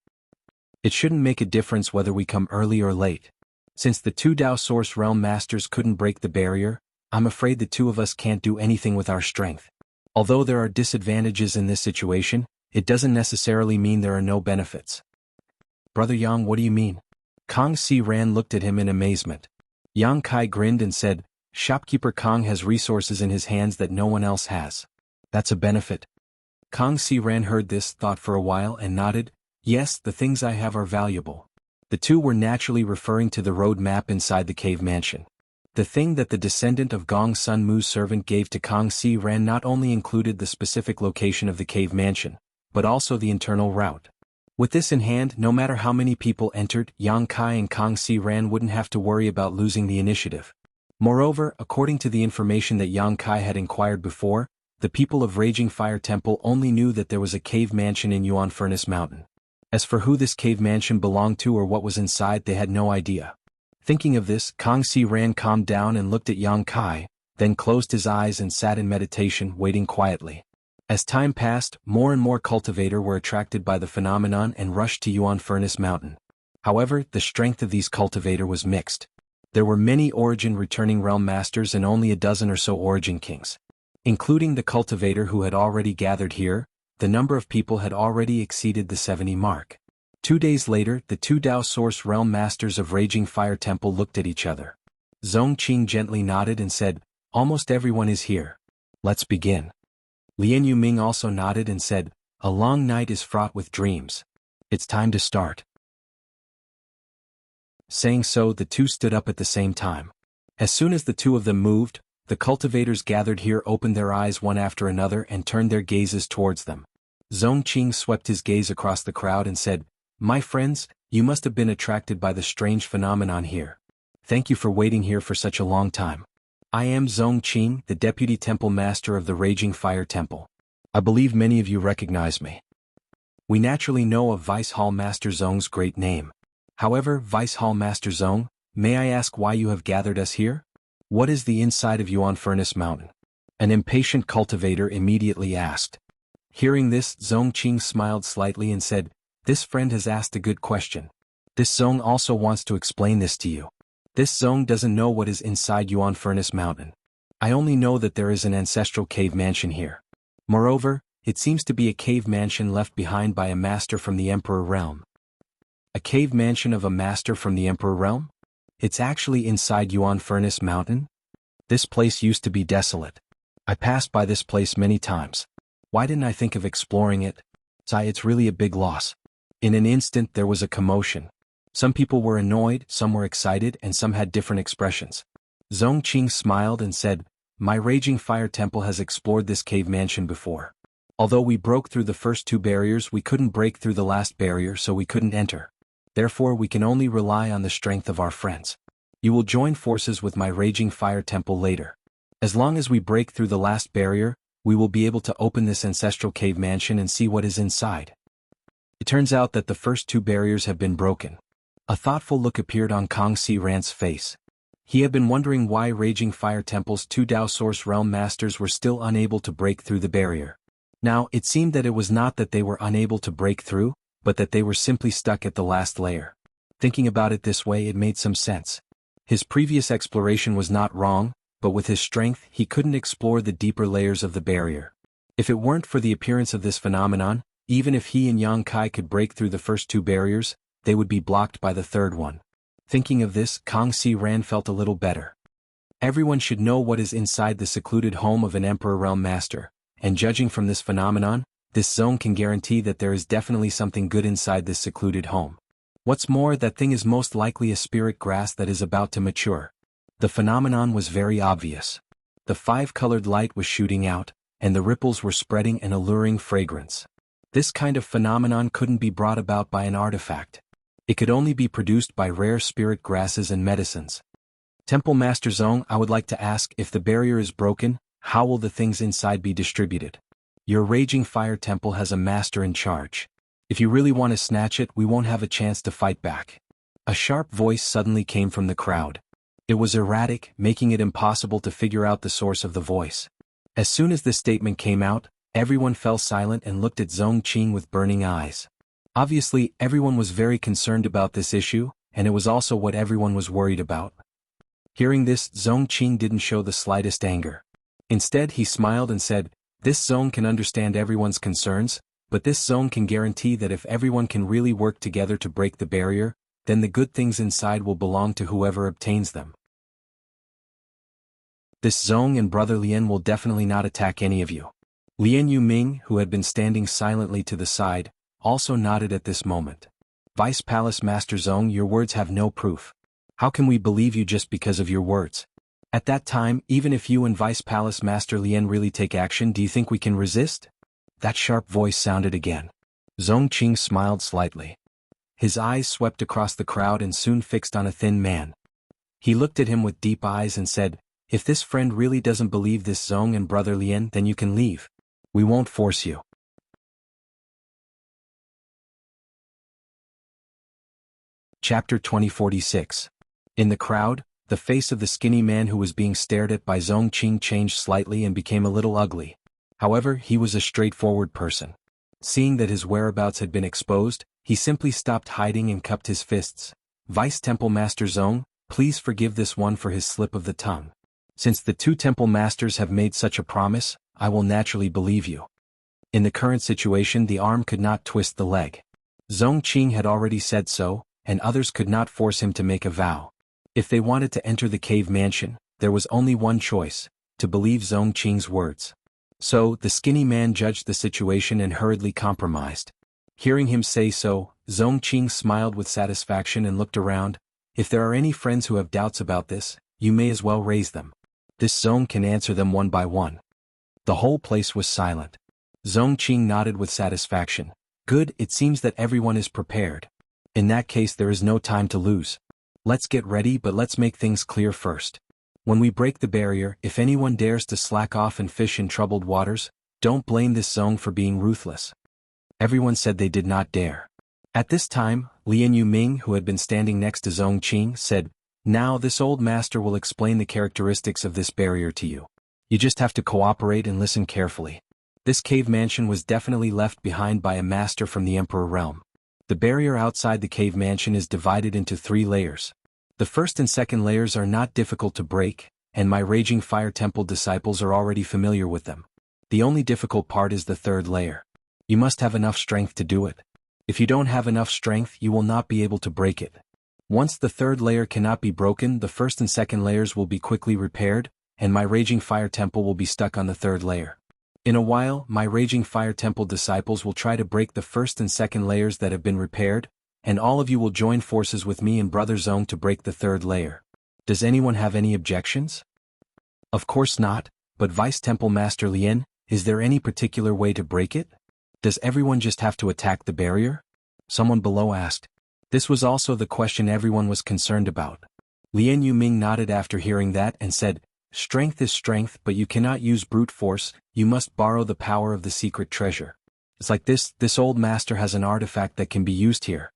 It shouldn't make a difference whether we come early or late. Since the two Dao Source Realm Masters couldn't break the barrier, I'm afraid the two of us can't do anything with our strength. Although there are disadvantages in this situation, it doesn't necessarily mean there are no benefits." "Brother Yang, what do you mean?" Kang Si Ran looked at him in amazement. Yang Kai grinned and said, "Shopkeeper Kang has resources in his hands that no one else has. That's a benefit." Kang Si Ran heard this, thought for a while and nodded. "Yes, the things I have are valuable." The two were naturally referring to the road map inside the cave mansion. The thing that the descendant of Gong Sun Mu's servant gave to Kang Si Ran not only included the specific location of the cave mansion, but also the internal route. With this in hand, no matter how many people entered, Yang Kai and Kang Si Ran wouldn't have to worry about losing the initiative. Moreover, according to the information that Yang Kai had inquired before, the people of Raging Fire Temple only knew that there was a cave mansion in Yuan Furnace Mountain. As for who this cave mansion belonged to or what was inside, they had no idea. Thinking of this, Kang Si Ran calmed down and looked at Yang Kai, then closed his eyes and sat in meditation, waiting quietly. As time passed, more and more cultivator were attracted by the phenomenon and rushed to Yuan Furnace Mountain. However, the strength of these cultivator was mixed. There were many origin returning realm masters and only a dozen or so origin kings. Including the cultivator who had already gathered here, the number of people had already exceeded the 70 mark. 2 days later, the two Dao Source realm masters of Raging Fire Temple looked at each other. Zongqing gently nodded and said, "Almost everyone is here. Let's begin." Lian Yuming also nodded and said, "A long night is fraught with dreams. It's time to start." Saying so, the two stood up at the same time. As soon as the two of them moved, the cultivators gathered here opened their eyes one after another and turned their gazes towards them. Zongqing swept his gaze across the crowd and said, "My friends, you must have been attracted by the strange phenomenon here. Thank you for waiting here for such a long time. I am Zongqing, the Deputy Temple Master of the Raging Fire Temple. I believe many of you recognize me. We naturally know of Vice Hall Master Zong's great name. However, Vice Hall Master Zong, may I ask why you have gathered us here? What is the inside of Yuan Furnace Mountain?" An impatient cultivator immediately asked. Hearing this, Zongqing smiled slightly and said, "This friend has asked a good question. This Zong also wants to explain this to you. This Zong doesn't know what is inside Yuan Furnace Mountain. I only know that there is an ancestral cave mansion here. Moreover, it seems to be a cave mansion left behind by a master from the Emperor Realm." A cave mansion of a master from the Emperor Realm? It's actually inside Yuan Furnace Mountain? This place used to be desolate. I passed by this place many times. Why didn't I think of exploring it? It's really a big loss. In an instant there was a commotion. Some people were annoyed, some were excited, and some had different expressions. Zongqing smiled and said, "My Raging Fire Temple has explored this cave mansion before. Although we broke through the first 2 barriers, we couldn't break through the last barrier, so we couldn't enter. Therefore we can only rely on the strength of our friends. You will join forces with my Raging Fire Temple later. As long as we break through the last barrier, we will be able to open this ancestral cave mansion and see what is inside." It turns out that the first 2 barriers have been broken. A thoughtful look appeared on Kong Si Rant's face. He had been wondering why Raging Fire Temple's 2 Dao Source Realm Masters were still unable to break through the barrier. Now, it seemed that it was not that they were unable to break through, but that they were simply stuck at the last layer. Thinking about it this way, it made some sense. His previous exploration was not wrong, but with his strength, he couldn't explore the deeper layers of the barrier. If it weren't for the appearance of this phenomenon, even if he and Yang Kai could break through the first 2 barriers, they would be blocked by the third one. Thinking of this, Kong Si Ran felt a little better. Everyone should know what is inside the secluded home of an Emperor Realm Master, and judging from this phenomenon, this zone can guarantee that there is definitely something good inside this secluded home. What's more, that thing is most likely a spirit grass that is about to mature. The phenomenon was very obvious. The 5-colored light was shooting out, and the ripples were spreading an alluring fragrance. This kind of phenomenon couldn't be brought about by an artifact. It could only be produced by rare spirit grasses and medicines. Temple Master Zong, I would like to ask, if the barrier is broken, how will the things inside be distributed? Your Raging Fire Temple has a master in charge. If you really want to snatch it, we won't have a chance to fight back. A sharp voice suddenly came from the crowd. It was erratic, making it impossible to figure out the source of the voice. As soon as this statement came out, everyone fell silent and looked at Zongqing with burning eyes. Obviously, everyone was very concerned about this issue, and it was also what everyone was worried about. Hearing this, Zongqing didn't show the slightest anger. Instead, he smiled and said, "This zone can understand everyone's concerns, but this zone can guarantee that if everyone can really work together to break the barrier, then the good things inside will belong to whoever obtains them. This Zong and Brother Lian will definitely not attack any of you." Lian Yuming, who had been standing silently to the side, also nodded at this moment. "Vice Palace Master Zong, your words have no proof. How can we believe you just because of your words? At that time, even if you and Vice Palace Master Lian really take action, do you think we can resist?" That sharp voice sounded again. Zongqing smiled slightly. His eyes swept across the crowd and soon fixed on a thin man. He looked at him with deep eyes and said, "If this friend really doesn't believe this Zong and Brother Lian, then you can leave. We won't force you." Chapter 2046. In the crowd, the face of the skinny man who was being stared at by Zongqing changed slightly and became a little ugly. However, he was a straightforward person. Seeing that his whereabouts had been exposed, he simply stopped hiding and cupped his fists. Vice Temple Master Zong, please forgive this one for his slip of the tongue. Since the two temple masters have made such a promise, I will naturally believe you. In the current situation, the arm could not twist the leg. Zong Qing had already said so, and others could not force him to make a vow. If they wanted to enter the cave mansion, there was only one choice: to believe Zong Qing's words. So, the skinny man judged the situation and hurriedly compromised. Hearing him say so, Zong Qing smiled with satisfaction and looked around. If there are any friends who have doubts about this, you may as well raise them. This Zong can answer them one by one. The whole place was silent. Zong Qing nodded with satisfaction. Good, it seems that everyone is prepared. In that case, there is no time to lose. Let's get ready, but let's make things clear first. When we break the barrier, if anyone dares to slack off and fish in troubled waters, don't blame this Zong for being ruthless. Everyone said they did not dare. At this time, Lian Yuming, who had been standing next to Zong Qing, said, Now this old master will explain the characteristics of this barrier to you. You just have to cooperate and listen carefully. This cave mansion was definitely left behind by a master from the Emperor realm. The barrier outside the cave mansion is divided into 3 layers. The first and second layers are not difficult to break, and my Raging Fire Temple disciples are already familiar with them. The only difficult part is the 3rd layer. You must have enough strength to do it. If you don't have enough strength, you will not be able to break it. Once the 3rd layer cannot be broken, the 1st and 2nd layers will be quickly repaired, and my Raging Fire Temple will be stuck on the 3rd layer. In a while, my Raging Fire Temple disciples will try to break the 1st and 2nd layers that have been repaired, and all of you will join forces with me and Brother Zong to break the 3rd layer. Does anyone have any objections? Of course not, but Vice Temple Master Lien, is there any particular way to break it? Does everyone just have to attack the barrier? Someone below asked. This was also the question everyone was concerned about. Lian Yuming nodded after hearing that and said, Strength is strength, but you cannot use brute force, you must borrow the power of the secret treasure. It's like this old master has an artifact that can be used here.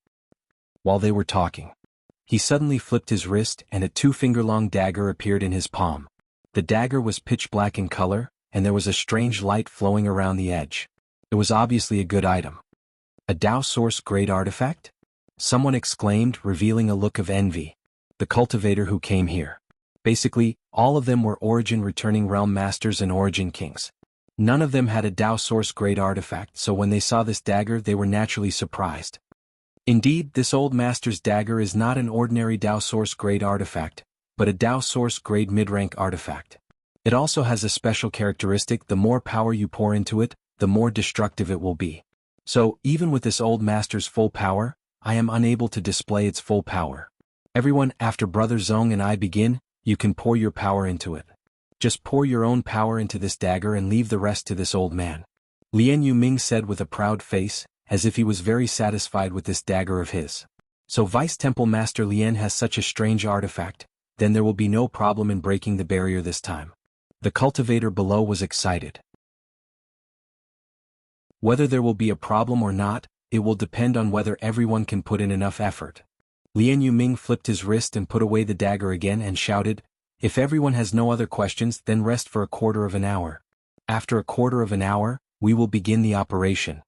While they were talking, he suddenly flipped his wrist and a 2-finger-long dagger appeared in his palm. The dagger was pitch black in color, and there was a strange light flowing around the edge. It was obviously a good item. A Dao Source grade artifact? Someone exclaimed, revealing a look of envy. The cultivator who came here. Basically, all of them were Origin returning realm masters and Origin kings. None of them had a Dao Source grade artifact, so when they saw this dagger they were naturally surprised. Indeed, this old master's dagger is not an ordinary Dao Source grade artifact, but a Dao Source grade mid-rank artifact. It also has a special characteristic: the more power you pour into it, the more destructive it will be. So, even with this old master's full power, I am unable to display its full power. Everyone, after Brother Zong and I begin, you can pour your power into it. Just pour your own power into this dagger and leave the rest to this old man. Lian Yuming said with a proud face, as if he was very satisfied with this dagger of his. So Vice Temple Master Lian has such a strange artifact, then there will be no problem in breaking the barrier this time. The cultivator below was excited. Whether there will be a problem or not, it will depend on whether everyone can put in enough effort. Lian Yuming flipped his wrist and put away the dagger again and shouted, If everyone has no other questions, then rest for a quarter of an hour. After a quarter of an hour, we will begin the operation.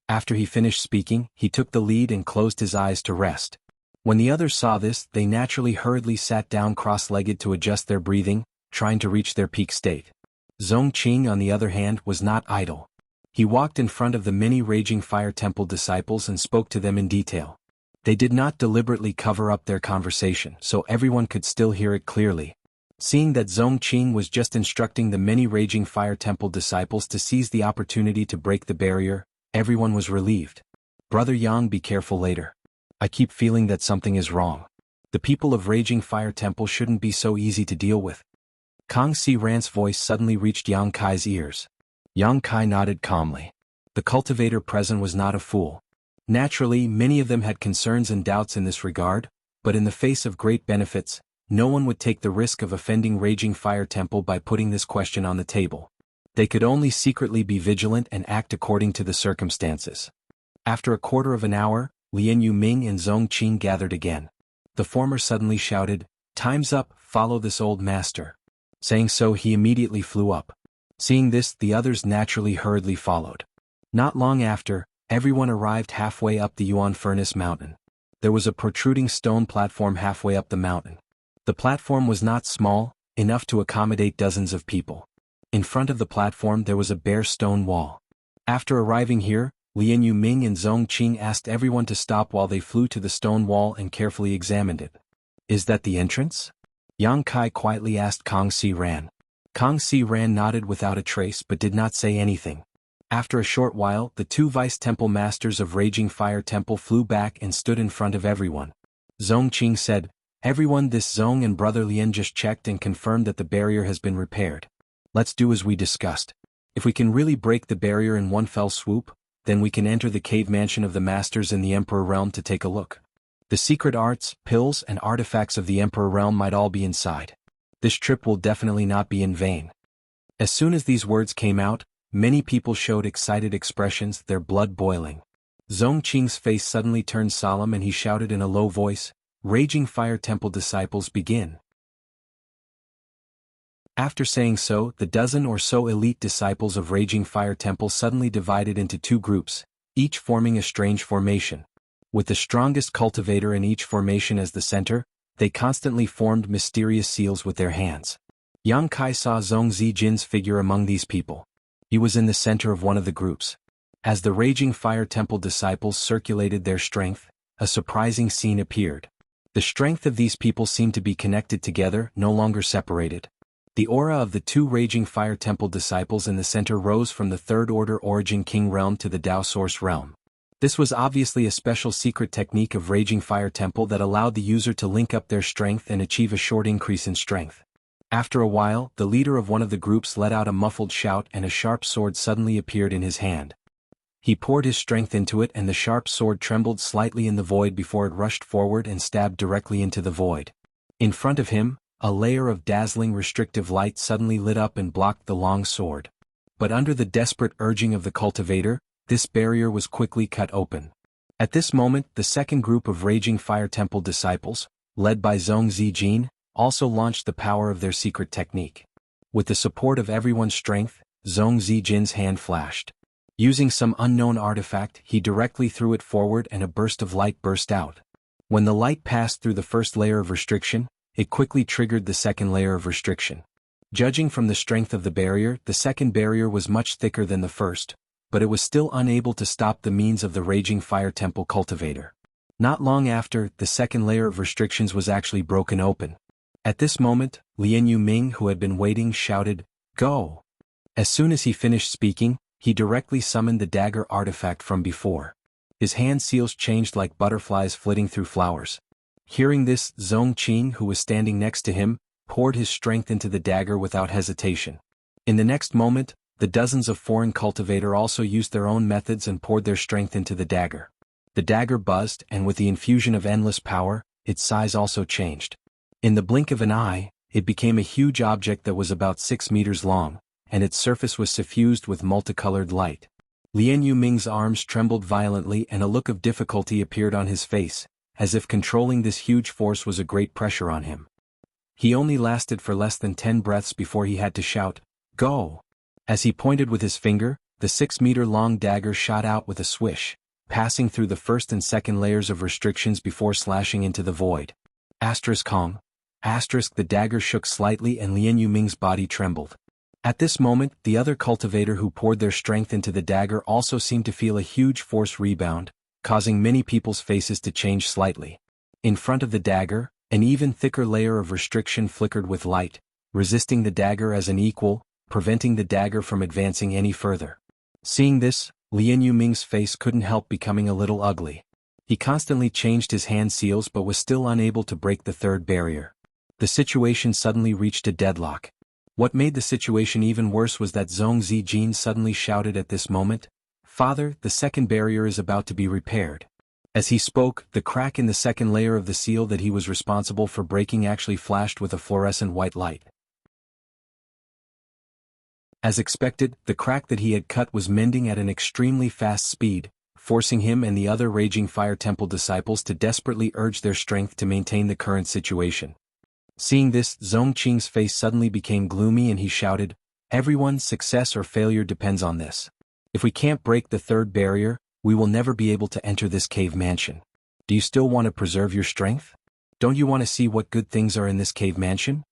After he finished speaking, he took the lead and closed his eyes to rest. When the others saw this, they naturally hurriedly sat down cross-legged to adjust their breathing, trying to reach their peak state. Zong Qing, on the other hand, was not idle. He walked in front of the many Raging Fire Temple disciples and spoke to them in detail. They did not deliberately cover up their conversation, so everyone could still hear it clearly. Seeing that Zong Qing was just instructing the many Raging Fire Temple disciples to seize the opportunity to break the barrier, everyone was relieved. Brother Yang, be careful later. I keep feeling that something is wrong. The people of Raging Fire Temple shouldn't be so easy to deal with. Kang Si Ran's voice suddenly reached Yang Kai's ears. Yang Kai nodded calmly. The cultivator present was not a fool. Naturally, many of them had concerns and doubts in this regard, but in the face of great benefits, no one would take the risk of offending Raging Fire Temple by putting this question on the table. They could only secretly be vigilant and act according to the circumstances. After a quarter of an hour, Lian Yuming and Zong Qing gathered again. The former suddenly shouted, "Time's up, follow this old master." Saying so, he immediately flew up. Seeing this, the others naturally hurriedly followed. Not long after, everyone arrived halfway up the Yuan Furnace Mountain. There was a protruding stone platform halfway up the mountain. The platform was not small, enough to accommodate dozens of people. In front of the platform there was a bare stone wall. After arriving here, Lian Yuming and Zhong Qing asked everyone to stop while they flew to the stone wall and carefully examined it. "Is that the entrance?" Yang Kai quietly asked Kong Si Ran. Kong Si Ran nodded without a trace but did not say anything. After a short while, the two vice-temple masters of Raging Fire Temple flew back and stood in front of everyone. Zhong Qing said, "Everyone, this Zhong and Brother Lian just checked and confirmed that the barrier has been repaired. Let's do as we discussed. If we can really break the barrier in one fell swoop, then we can enter the cave mansion of the masters in the Emperor Realm to take a look. The secret arts, pills and artifacts of the Emperor Realm might all be inside. This trip will definitely not be in vain." As soon as these words came out, many people showed excited expressions, their blood boiling. Zhong Qing's face suddenly turned solemn and he shouted in a low voice, "Raging Fire Temple disciples, begin." After saying so, the dozen or so elite disciples of Raging Fire Temple suddenly divided into two groups, each forming a strange formation. With the strongest cultivator in each formation as the center, they constantly formed mysterious seals with their hands. Yang Kai saw Zhong Zijin's figure among these people. He was in the center of one of the groups. As the Raging Fire Temple disciples circulated their strength, a surprising scene appeared. The strength of these people seemed to be connected together, no longer separated. The aura of the two Raging Fire Temple disciples in the center rose from the Third Order Origin King realm to the Dao Source realm. This was obviously a special secret technique of Raging Fire Temple that allowed the user to link up their strength and achieve a short increase in strength. After a while, the leader of one of the groups let out a muffled shout and a sharp sword suddenly appeared in his hand. He poured his strength into it and the sharp sword trembled slightly in the void before it rushed forward and stabbed directly into the void. In front of him, a layer of dazzling restrictive light suddenly lit up and blocked the long sword. But under the desperate urging of the cultivator, this barrier was quickly cut open. At this moment, the second group of Raging Fire Temple disciples, led by Zhong Zijin, also launched the power of their secret technique. With the support of everyone's strength, Zhong Zijin's hand flashed. Using some unknown artifact, he directly threw it forward and a burst of light burst out. When the light passed through the first layer of restriction, it quickly triggered the second layer of restriction. Judging from the strength of the barrier, the second barrier was much thicker than the first, but it was still unable to stop the means of the Raging Fire Temple cultivator. Not long after, the second layer of restrictions was actually broken open. At this moment, Lian Yuming, who had been waiting, shouted, "Go!" As soon as he finished speaking, he directly summoned the dagger artifact from before. His hand seals changed like butterflies flitting through flowers. Hearing this, Zhong Qing, who was standing next to him, poured his strength into the dagger without hesitation. In the next moment, the dozens of foreign cultivator also used their own methods and poured their strength into the dagger. The dagger buzzed, and with the infusion of endless power, its size also changed. In the blink of an eye, it became a huge object that was about 6 meters long, and its surface was suffused with multicolored light. Lian Yuming's arms trembled violently and a look of difficulty appeared on his face, as if controlling this huge force was a great pressure on him. He only lasted for less than 10 breaths before he had to shout, "Go!" As he pointed with his finger, the 6-meter-long dagger shot out with a swish, passing through the first and second layers of restrictions before slashing into the void. Kong. The dagger shook slightly and Lian Yuming's body trembled. At this moment, the other cultivator who poured their strength into the dagger also seemed to feel a huge force rebound, causing many people's faces to change slightly. In front of the dagger, an even thicker layer of restriction flickered with light, resisting the dagger as an equal, preventing the dagger from advancing any further. Seeing this, Lian Yuming's face couldn't help becoming a little ugly. He constantly changed his hand seals but was still unable to break the third barrier. The situation suddenly reached a deadlock. What made the situation even worse was that Zhong Zijin suddenly shouted at this moment, "Father, the second barrier is about to be repaired." As he spoke, the crack in the second layer of the seal that he was responsible for breaking actually flashed with a fluorescent white light. As expected, the crack that he had cut was mending at an extremely fast speed, forcing him and the other Raging Fire Temple disciples to desperately urge their strength to maintain the current situation. Seeing this, Zhong Qing's face suddenly became gloomy and he shouted, Everyone's success or failure depends on this. If we can't break the third barrier, we will never be able to enter this cave mansion. Do you still want to preserve your strength? Don't you want to see what good things are in this cave mansion?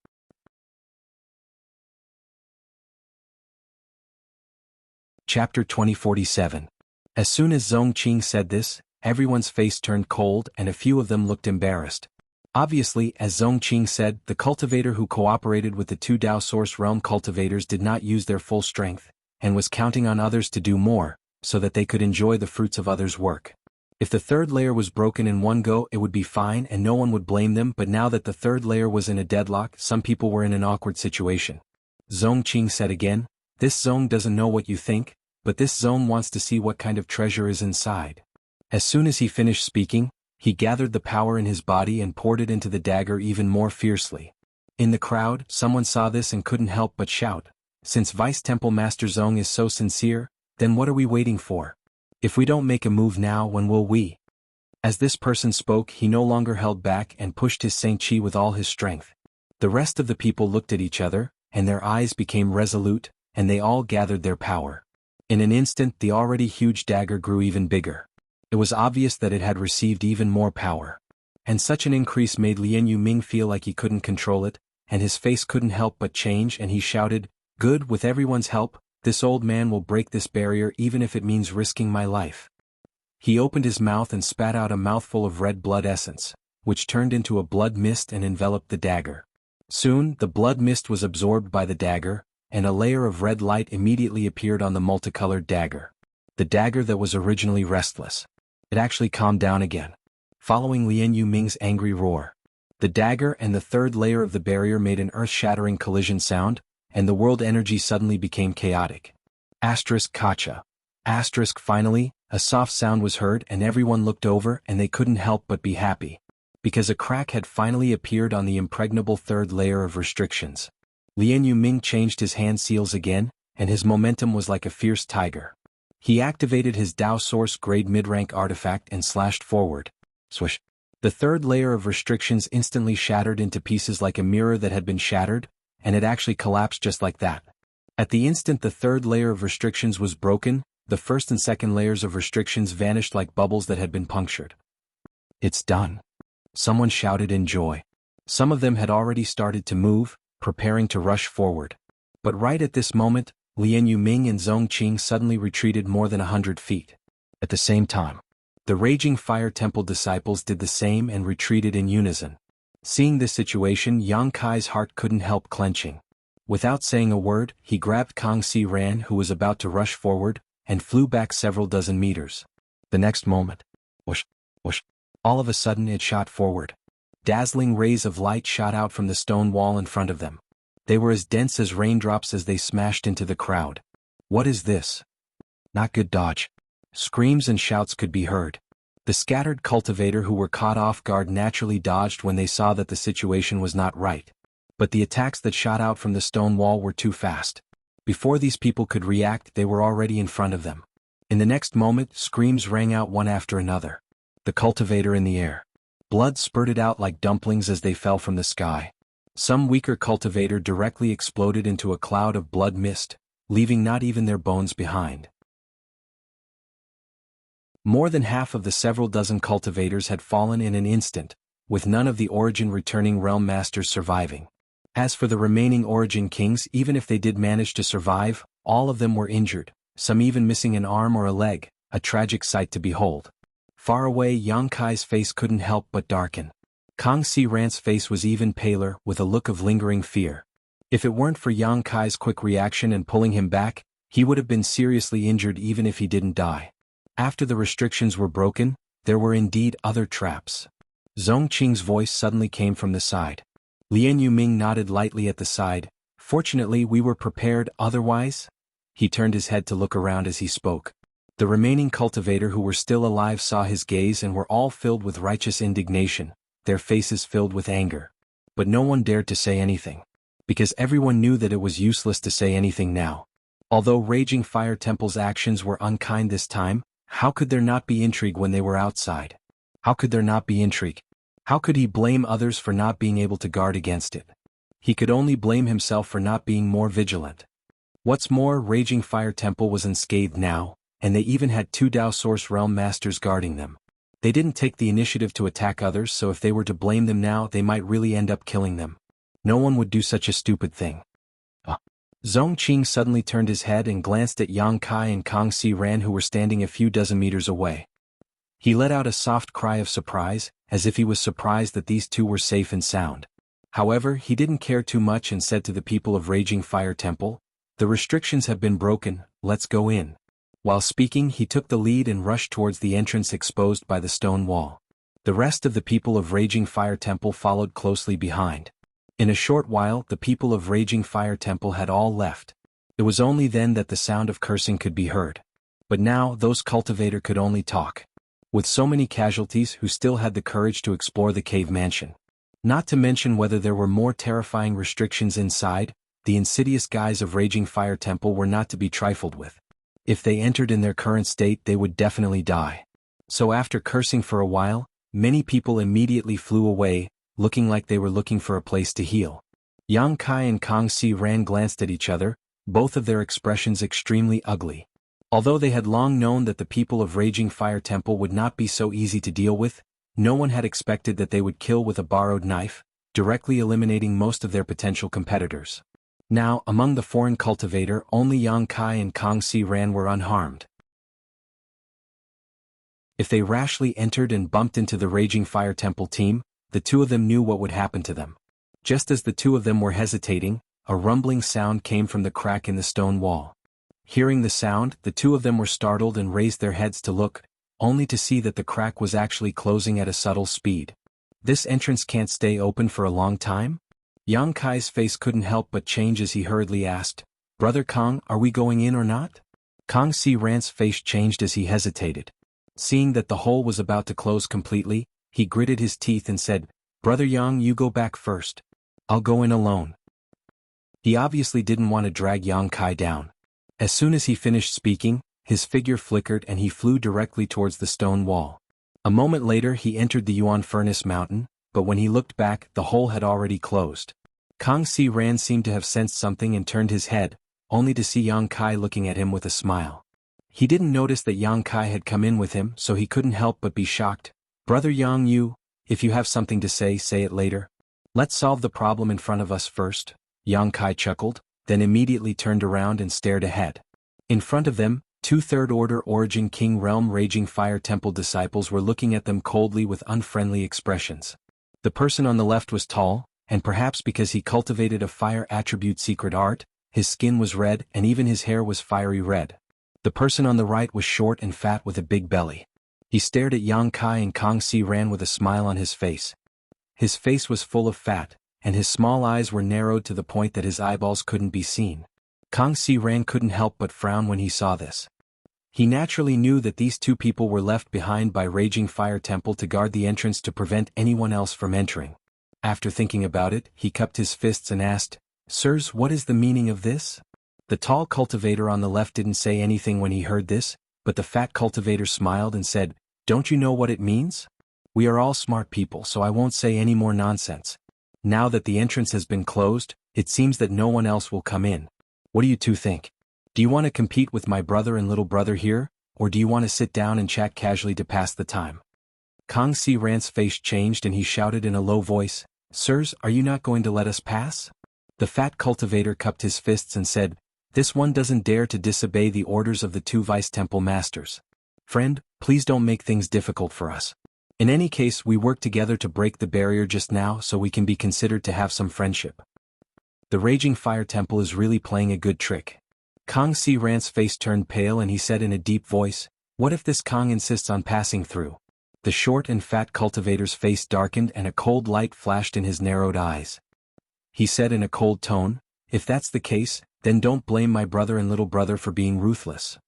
Chapter 2047. As soon as Zhong Qing said this, everyone's face turned cold and a few of them looked embarrassed. Obviously, as Zhong Qing said, the cultivator who cooperated with the two Dao Source Realm cultivators did not use their full strength, and was counting on others to do more, so that they could enjoy the fruits of others' work. If the third layer was broken in one go, it would be fine and no one would blame them, but now that the third layer was in a deadlock, some people were in an awkward situation. Zhong Qing said again, "This zone doesn't know what you think, but this zone wants to see what kind of treasure is inside." As soon as he finished speaking, he gathered the power in his body and poured it into the dagger even more fiercely. In the crowd, someone saw this and couldn't help but shout, "Since Vice Temple Master Zhong is so sincere, then what are we waiting for? If we don't make a move now, when will we?" As this person spoke, he no longer held back and pushed his Saint Chi with all his strength. The rest of the people looked at each other, and their eyes became resolute, and they all gathered their power. In an instant, the already huge dagger grew even bigger. It was obvious that it had received even more power. And such an increase made Lien Yuming feel like he couldn't control it, and his face couldn't help but change, and he shouted, "Good, with everyone's help, this old man will break this barrier even if it means risking my life." He opened his mouth and spat out a mouthful of red blood essence, which turned into a blood mist and enveloped the dagger. Soon, the blood mist was absorbed by the dagger, and a layer of red light immediately appeared on the multicolored dagger. The dagger that was originally restless. It actually calmed down again. Following Lien Yuming's angry roar, the dagger and the third layer of the barrier made an earth-shattering collision sound, and the world energy suddenly became chaotic. Kacha. Finally, a soft sound was heard and everyone looked over and they couldn't help but be happy. Because a crack had finally appeared on the impregnable third layer of restrictions. Lien Yuming changed his hand seals again, and his momentum was like a fierce tiger. He activated his Dao Source grade mid-rank artifact and slashed forward. Swish. The third layer of restrictions instantly shattered into pieces like a mirror that had been shattered, and it actually collapsed just like that. At the instant the third layer of restrictions was broken, the first and second layers of restrictions vanished like bubbles that had been punctured. "It's done." Someone shouted in joy. Some of them had already started to move, preparing to rush forward. But right at this moment, Lien Yuming and Zhong Qing suddenly retreated more than 100 feet. At the same time, the Raging Fire Temple disciples did the same and retreated in unison. Seeing this situation, Yang Kai's heart couldn't help clenching. Without saying a word, he grabbed Kang Si Ran, who was about to rush forward, and flew back several dozen meters. The next moment, whoosh, whoosh, all of a sudden it shot forward. Dazzling rays of light shot out from the stone wall in front of them. They were as dense as raindrops as they smashed into the crowd. "What is this? Not good dodge." Screams and shouts could be heard. The scattered cultivator who were caught off guard naturally dodged when they saw that the situation was not right. But the attacks that shot out from the stone wall were too fast. Before these people could react, they were already in front of them. In the next moment, screams rang out one after another. The cultivator in the air. Blood spurted out like dumplings as they fell from the sky. Some weaker cultivator directly exploded into a cloud of blood mist, leaving not even their bones behind. More than half of the several dozen cultivators had fallen in an instant, with none of the Origin returning realm masters surviving. As for the remaining Origin kings, even if they did manage to survive, all of them were injured, some even missing an arm or a leg, a tragic sight to behold. Far away, Yang Kai's face couldn't help but darken. Kang Si Ran's face was even paler, with a look of lingering fear. If it weren't for Yang Kai's quick reaction and pulling him back, he would have been seriously injured even if he didn't die. After the restrictions were broken, there were indeed other traps. Zhong Qing's voice suddenly came from the side. Lien Yuming nodded lightly at the side. "Fortunately, we were prepared, otherwise?" He turned his head to look around as he spoke. The remaining cultivator who were still alive saw his gaze and were all filled with righteous indignation, their faces filled with anger. But no one dared to say anything. Because everyone knew that it was useless to say anything now. Although Raging Fire Temple's actions were unkind this time, how could there not be intrigue when they were outside? How could there not be intrigue? How could he blame others for not being able to guard against it? He could only blame himself for not being more vigilant. What's more, Raging Fire Temple was unscathed now, and they even had 2 Dao Source Realm Masters guarding them. They didn't take the initiative to attack others, so if they were to blame them now, they might really end up killing them. No one would do such a stupid thing. Zhong Qing suddenly turned his head and glanced at Yang Kai and Kang Si Ran, who were standing a few dozen meters away. He let out a soft cry of surprise, as if he was surprised that these two were safe and sound. However, he didn't care too much and said to the people of Raging Fire Temple, "The restrictions have been broken, let's go in." While speaking, he took the lead and rushed towards the entrance exposed by the stone wall. The rest of the people of Raging Fire Temple followed closely behind. In a short while, the people of Raging Fire Temple had all left. It was only then that the sound of cursing could be heard. But now, those cultivator could only talk. With so many casualties, who still had the courage to explore the cave mansion? Not to mention whether there were more terrifying restrictions inside, the insidious guys of Raging Fire Temple were not to be trifled with. If they entered in their current state, they would definitely die. So after cursing for a while, many people immediately flew away, looking like they were looking for a place to heal. Yang Kai and Kang Si Ran glanced at each other, both of their expressions extremely ugly. Although they had long known that the people of Raging Fire Temple would not be so easy to deal with, no one had expected that they would kill with a borrowed knife, directly eliminating most of their potential competitors. Now, among the foreign cultivator, only Yang Kai and Kang Si Ran were unharmed. If they rashly entered and bumped into the Raging Fire Temple team, the two of them knew what would happen to them. Just as the two of them were hesitating, a rumbling sound came from the crack in the stone wall. Hearing the sound, the two of them were startled and raised their heads to look, only to see that the crack was actually closing at a subtle speed. This entrance can't stay open for a long time? Yang Kai's face couldn't help but change as he hurriedly asked, "Brother Kang, are we going in or not?" Kang Si Ran's face changed as he hesitated. Seeing that the hole was about to close completely, he gritted his teeth and said, "Brother Yang, you go back first. I'll go in alone." He obviously didn't want to drag Yang Kai down. As soon as he finished speaking, his figure flickered and he flew directly towards the stone wall. A moment later he entered the Yuan Furnace Mountain, but when he looked back, the hole had already closed. Kang Si Ran seemed to have sensed something and turned his head, only to see Yang Kai looking at him with a smile. He didn't notice that Yang Kai had come in with him, so he couldn't help but be shocked. "Brother Yang, if you have something to say, say it later. Let's solve the problem in front of us first." Yang Kai chuckled, then immediately turned around and stared ahead. In front of them, 2 Third-Order Origin King Realm Raging Fire Temple disciples were looking at them coldly with unfriendly expressions. The person on the left was tall, and perhaps because he cultivated a fire attribute secret art, his skin was red and even his hair was fiery red. The person on the right was short and fat with a big belly. He stared at Yang Kai and Kang Si Ran with a smile on his face. His face was full of fat, and his small eyes were narrowed to the point that his eyeballs couldn't be seen. Kang Si Ran couldn't help but frown when he saw this. He naturally knew that these two people were left behind by Raging Fire Temple to guard the entrance to prevent anyone else from entering. After thinking about it, he cupped his fists and asked, "Sirs, what is the meaning of this?" The tall cultivator on the left didn't say anything when he heard this, but the fat cultivator smiled and said, "Don't you know what it means? We are all smart people, so I won't say any more nonsense. Now that the entrance has been closed, it seems that no one else will come in. What do you two think? Do you want to compete with my brother and little brother here, or do you want to sit down and chat casually to pass the time?" Kang Si Ran's face changed and he shouted in a low voice, "Sirs, are you not going to let us pass?" The fat cultivator cupped his fists and said, "This one doesn't dare to disobey the orders of the 2 Vice Temple Masters. Friend, please don't make things difficult for us. In any case, we worked together to break the barrier just now so we can be considered to have some friendship." The Raging Fire Temple is really playing a good trick. Kang Si Ran's face turned pale and he said in a deep voice, "What if this Kang insists on passing through?" The short and fat cultivator's face darkened and a cold light flashed in his narrowed eyes. He said in a cold tone, "If that's the case, then don't blame my brother and little brother for being ruthless."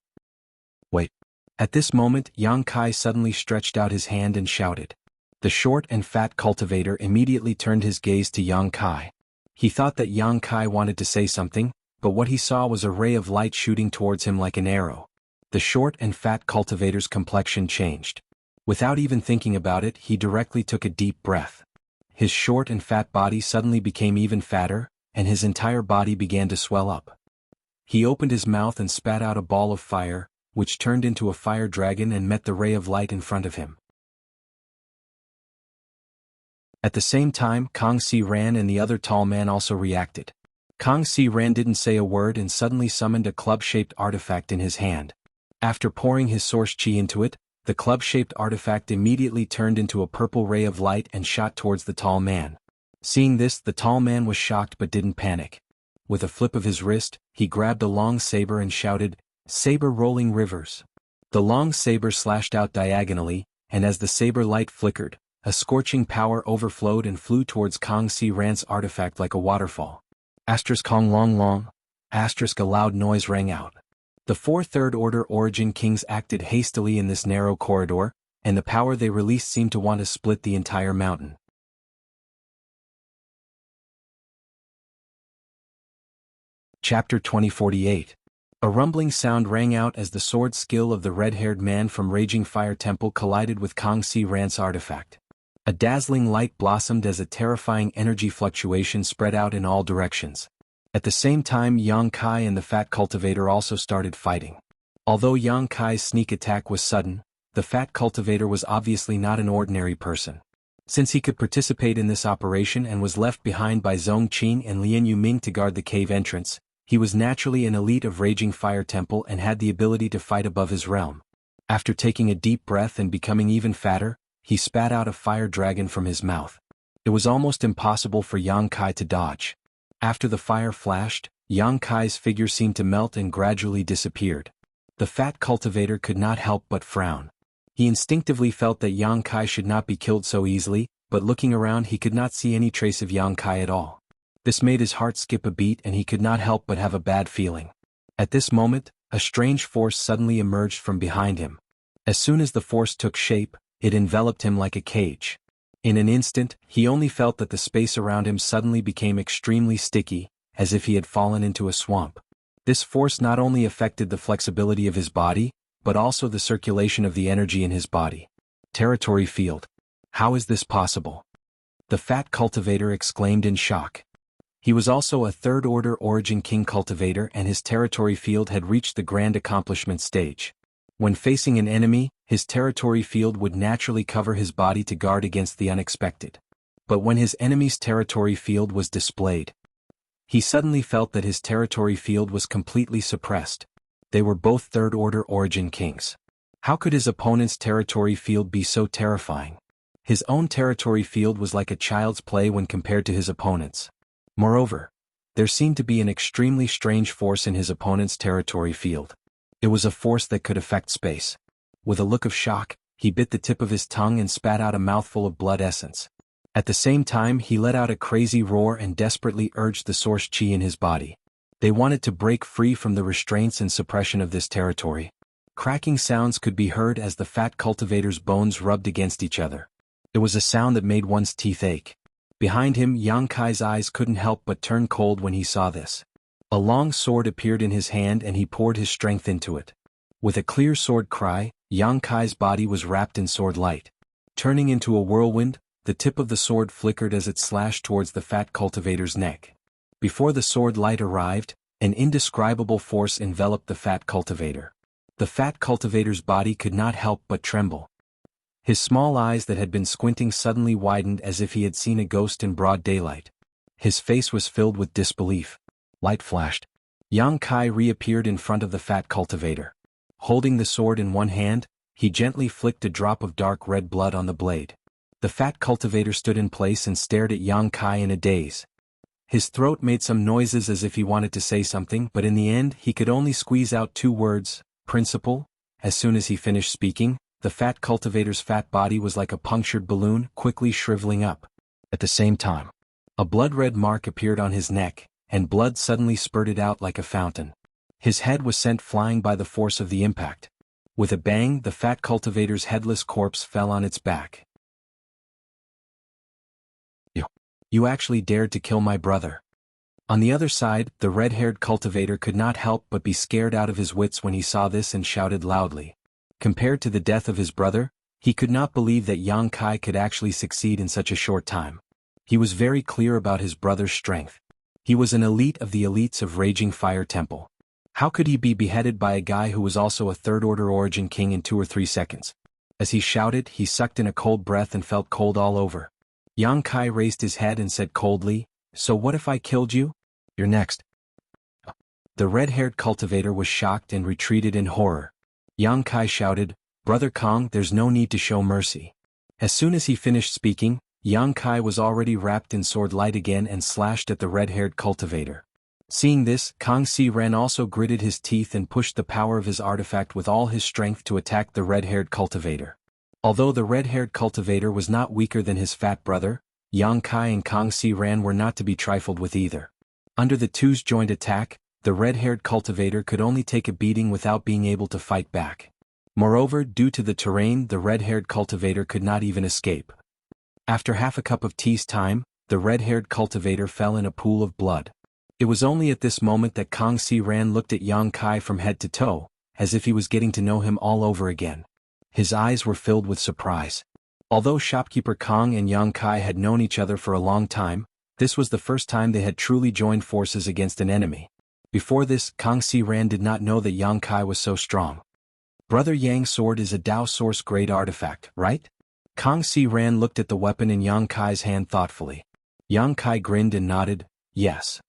Wait. At this moment, Yang Kai suddenly stretched out his hand and shouted. The short and fat cultivator immediately turned his gaze to Yang Kai. He thought that Yang Kai wanted to say something, but what he saw was a ray of light shooting towards him like an arrow. The short and fat cultivator's complexion changed. Without even thinking about it, he directly took a deep breath. His short and fat body suddenly became even fatter, and his entire body began to swell up. He opened his mouth and spat out a ball of fire, which turned into a fire dragon and met the ray of light in front of him. At the same time, Kang Si Ran and the other tall man also reacted. Kang Si Ran didn't say a word and suddenly summoned a club-shaped artifact in his hand. After pouring his source chi into it, the club-shaped artifact immediately turned into a purple ray of light and shot towards the tall man. Seeing this, the tall man was shocked but didn't panic. With a flip of his wrist, he grabbed a long saber and shouted, "Saber rolling rivers." The long saber slashed out diagonally, and as the saber light flickered, a scorching power overflowed and flew towards Kang Si Ran's artifact like a waterfall. Kong long long. A loud noise rang out. The four third-order origin kings acted hastily in this narrow corridor, and the power they released seemed to want to split the entire mountain. Chapter 2048. A rumbling sound rang out as the sword skill of the red-haired man from Raging Fire Temple collided with Kang Si Ran's artifact. A dazzling light blossomed as a terrifying energy fluctuation spread out in all directions. At the same time, Yang Kai and the Fat Cultivator also started fighting. Although Yang Kai's sneak attack was sudden, the Fat Cultivator was obviously not an ordinary person. Since he could participate in this operation and was left behind by Zhong Qing and Lian Yuming to guard the cave entrance, he was naturally an elite of Raging Fire Temple and had the ability to fight above his realm. After taking a deep breath and becoming even fatter, he spat out a fire dragon from his mouth. It was almost impossible for Yang Kai to dodge. After the fire flashed, Yang Kai's figure seemed to melt and gradually disappeared. The Fat Cultivator could not help but frown. He instinctively felt that Yang Kai should not be killed so easily, but looking around he could not see any trace of Yang Kai at all. This made his heart skip a beat and he could not help but have a bad feeling. At this moment, a strange force suddenly emerged from behind him. As soon as the force took shape, it enveloped him like a cage. In an instant, he only felt that the space around him suddenly became extremely sticky, as if he had fallen into a swamp. This force not only affected the flexibility of his body, but also the circulation of the energy in his body. Territory field. How is this possible? The Fat Cultivator exclaimed in shock. He was also a third-order origin king cultivator and his territory field had reached the grand accomplishment stage. When facing an enemy, his territory field would naturally cover his body to guard against the unexpected. But when his enemy's territory field was displayed, he suddenly felt that his territory field was completely suppressed. They were both third-order origin kings. How could his opponent's territory field be so terrifying? His own territory field was like a child's play when compared to his opponent's. Moreover, there seemed to be an extremely strange force in his opponent's territory field. It was a force that could affect space. With a look of shock, he bit the tip of his tongue and spat out a mouthful of blood essence. At the same time, he let out a crazy roar and desperately urged the source chi in his body. They wanted to break free from the restraints and suppression of this territory. Cracking sounds could be heard as the Fat Cultivator's bones rubbed against each other. It was a sound that made one's teeth ache. Behind him, Yang Kai's eyes couldn't help but turn cold when he saw this. A long sword appeared in his hand and he poured his strength into it. With a clear sword cry, Yang Kai's body was wrapped in sword light. Turning into a whirlwind, the tip of the sword flickered as it slashed towards the Fat Cultivator's neck. Before the sword light arrived, an indescribable force enveloped the Fat Cultivator. The Fat Cultivator's body could not help but tremble. His small eyes that had been squinting suddenly widened as if he had seen a ghost in broad daylight. His face was filled with disbelief. Light flashed. Yang Kai reappeared in front of the Fat Cultivator. Holding the sword in one hand, he gently flicked a drop of dark red blood on the blade. The Fat Cultivator stood in place and stared at Yang Kai in a daze. His throat made some noises as if he wanted to say something, but in the end he could only squeeze out two words, "Principal." As soon as he finished speaking, the Fat Cultivator's fat body was like a punctured balloon, quickly shriveling up. At the same time, a blood-red mark appeared on his neck, and blood suddenly spurted out like a fountain. His head was sent flying by the force of the impact. With a bang, the Fat Cultivator's headless corpse fell on its back. You actually dared to kill my brother. On the other side, the red-haired cultivator could not help but be scared out of his wits when he saw this and shouted loudly. Compared to the death of his brother, he could not believe that Yang Kai could actually succeed in such a short time. He was very clear about his brother's strength. He was an elite of the elites of Raging Fire Temple. How could he be beheaded by a guy who was also a third-order origin king in 2 or 3 seconds? As he shouted, he sucked in a cold breath and felt cold all over. Yang Kai raised his head and said coldly, "So what if I killed you? You're next." The red-haired cultivator was shocked and retreated in horror. Yang Kai shouted, "Brother Kong, there's no need to show mercy." As soon as he finished speaking, Yang Kai was already wrapped in sword light again and slashed at the red-haired cultivator. Seeing this, Kang Si Ran also gritted his teeth and pushed the power of his artifact with all his strength to attack the red-haired cultivator. Although the red-haired cultivator was not weaker than his fat brother, Yang Kai and Kang Si Ran were not to be trifled with either. Under the two's joint attack, the red-haired cultivator could only take a beating without being able to fight back. Moreover, due to the terrain, the red-haired cultivator could not even escape. After half a cup of tea's time, the red-haired cultivator fell in a pool of blood. It was only at this moment that Kang Si Ran looked at Yang Kai from head to toe, as if he was getting to know him all over again. His eyes were filled with surprise. Although shopkeeper Kang and Yang Kai had known each other for a long time, this was the first time they had truly joined forces against an enemy. Before this, Kang Si Ran did not know that Yang Kai was so strong. Brother Yang's sword is a Dao Source grade artifact, right? Kang Si Ran looked at the weapon in Yang Kai's hand thoughtfully. Yang Kai grinned and nodded, yes.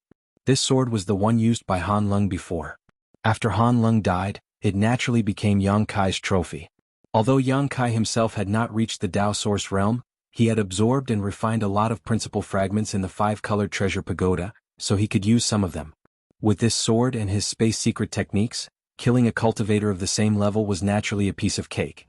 This sword was the one used by Han Lung before. After Han Lung died, it naturally became Yang Kai's trophy. Although Yang Kai himself had not reached the Dao Source realm, he had absorbed and refined a lot of principal fragments in the 5-colored treasure pagoda, so he could use some of them. With this sword and his space secret techniques, killing a cultivator of the same level was naturally a piece of cake.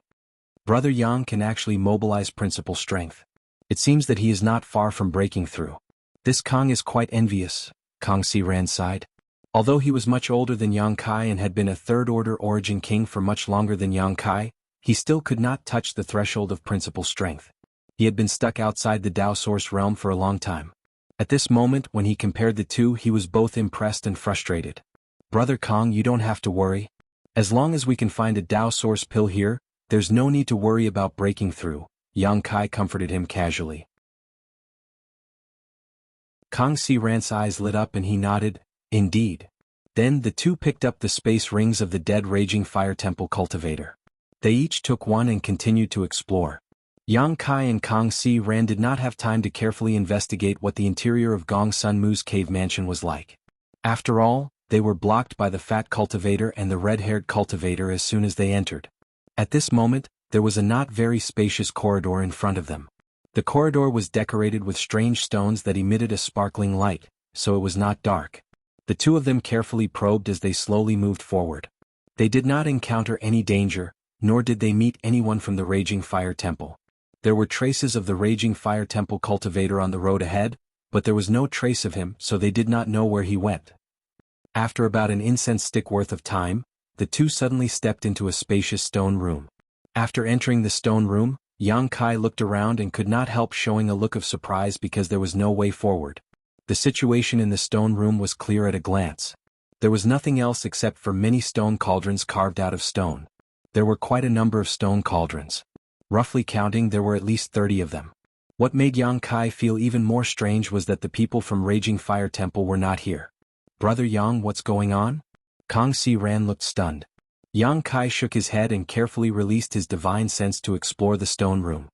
Brother Yang can actually mobilize principal strength. It seems that he is not far from breaking through. This Kang is quite envious, Kang Si Ran sighed. Although he was much older than Yang Kai and had been a third-order origin king for much longer than Yang Kai, he still could not touch the threshold of principal strength. He had been stuck outside the Dao Source realm for a long time. At this moment, when he compared the two, he was both impressed and frustrated. Brother Kong, you don't have to worry. As long as we can find a Dao Source pill here, there's no need to worry about breaking through, Yang Kai comforted him casually. Kang Si Ran's eyes lit up and he nodded, indeed. Then the two picked up the space rings of the dead raging fire temple cultivator. They each took one and continued to explore. Yang Kai and Kang Si Ran did not have time to carefully investigate what the interior of Gong Sun Mu's cave mansion was like. After all, they were blocked by the fat cultivator and the red-haired cultivator as soon as they entered. At this moment, there was a not very spacious corridor in front of them. The corridor was decorated with strange stones that emitted a sparkling light, so it was not dark. The two of them carefully probed as they slowly moved forward. They did not encounter any danger, nor did they meet anyone from the Raging Fire Temple. There were traces of the Raging Fire Temple cultivator on the road ahead, but there was no trace of him, so they did not know where he went. After about an incense stick worth of time, the two suddenly stepped into a spacious stone room. After entering the stone room, Yang Kai looked around and could not help showing a look of surprise because there was no way forward. The situation in the stone room was clear at a glance. There was nothing else except for many stone cauldrons carved out of stone. There were quite a number of stone cauldrons. Roughly counting, there were at least 30 of them. What made Yang Kai feel even more strange was that the people from Raging Fire Temple were not here. Brother Yang, what's going on? Kang Si Ran looked stunned. Yang Kai shook his head and carefully released his divine sense to explore the stone room.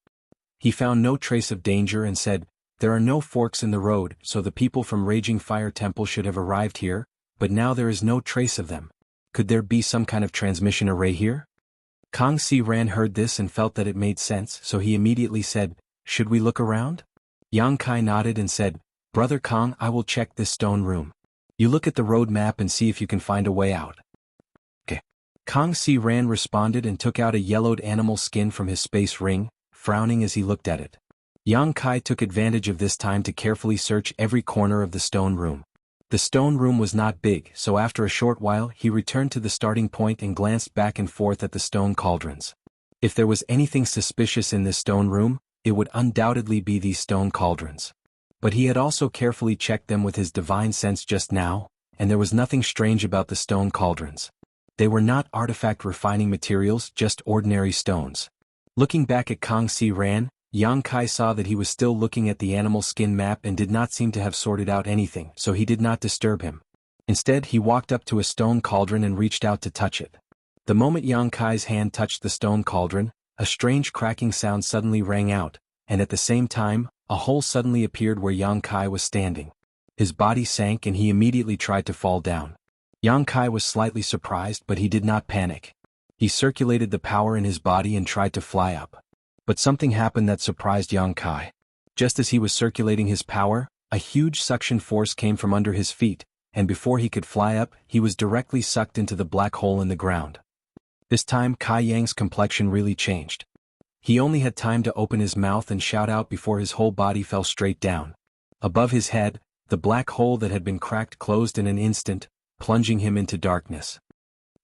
He found no trace of danger and said, "There are no forks in the road, so the people from Raging Fire Temple should have arrived here, but now there is no trace of them. Could there be some kind of transmission array here?" Kang Si Ran heard this and felt that it made sense, so he immediately said, "Should we look around?" Yang Kai nodded and said, "Brother Kang, I will check this stone room. You look at the road map and see if you can find a way out." Okay. Kang Si Ran responded and took out a yellowed animal skin from his space ring, frowning as he looked at it. Yang Kai took advantage of this time to carefully search every corner of the stone room. The stone room was not big, so after a short while he returned to the starting point and glanced back and forth at the stone cauldrons. If there was anything suspicious in this stone room, it would undoubtedly be these stone cauldrons. But he had also carefully checked them with his divine sense just now, and there was nothing strange about the stone cauldrons. They were not artifact refining materials, just ordinary stones. Looking back at Kang Si Ran, Yang Kai saw that he was still looking at the animal skin map and did not seem to have sorted out anything, so he did not disturb him. Instead, he walked up to a stone cauldron and reached out to touch it. The moment Yang Kai's hand touched the stone cauldron, a strange cracking sound suddenly rang out, and at the same time, a hole suddenly appeared where Yang Kai was standing. His body sank and he immediately tried to fall down. Yang Kai was slightly surprised, but he did not panic. He circulated the power in his body and tried to fly up. But something happened that surprised Yang Kai. Just as he was circulating his power, a huge suction force came from under his feet, and before he could fly up, he was directly sucked into the black hole in the ground. This time Kai Yang's complexion really changed. He only had time to open his mouth and shout out before his whole body fell straight down. Above his head, the black hole that had been cracked closed in an instant, plunging him into darkness.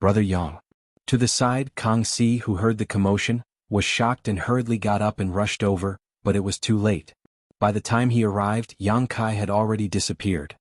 Brother Yang. To the side, Kang Si, who heard the commotion, was shocked and hurriedly got up and rushed over, but it was too late. By the time he arrived, Yang Kai had already disappeared.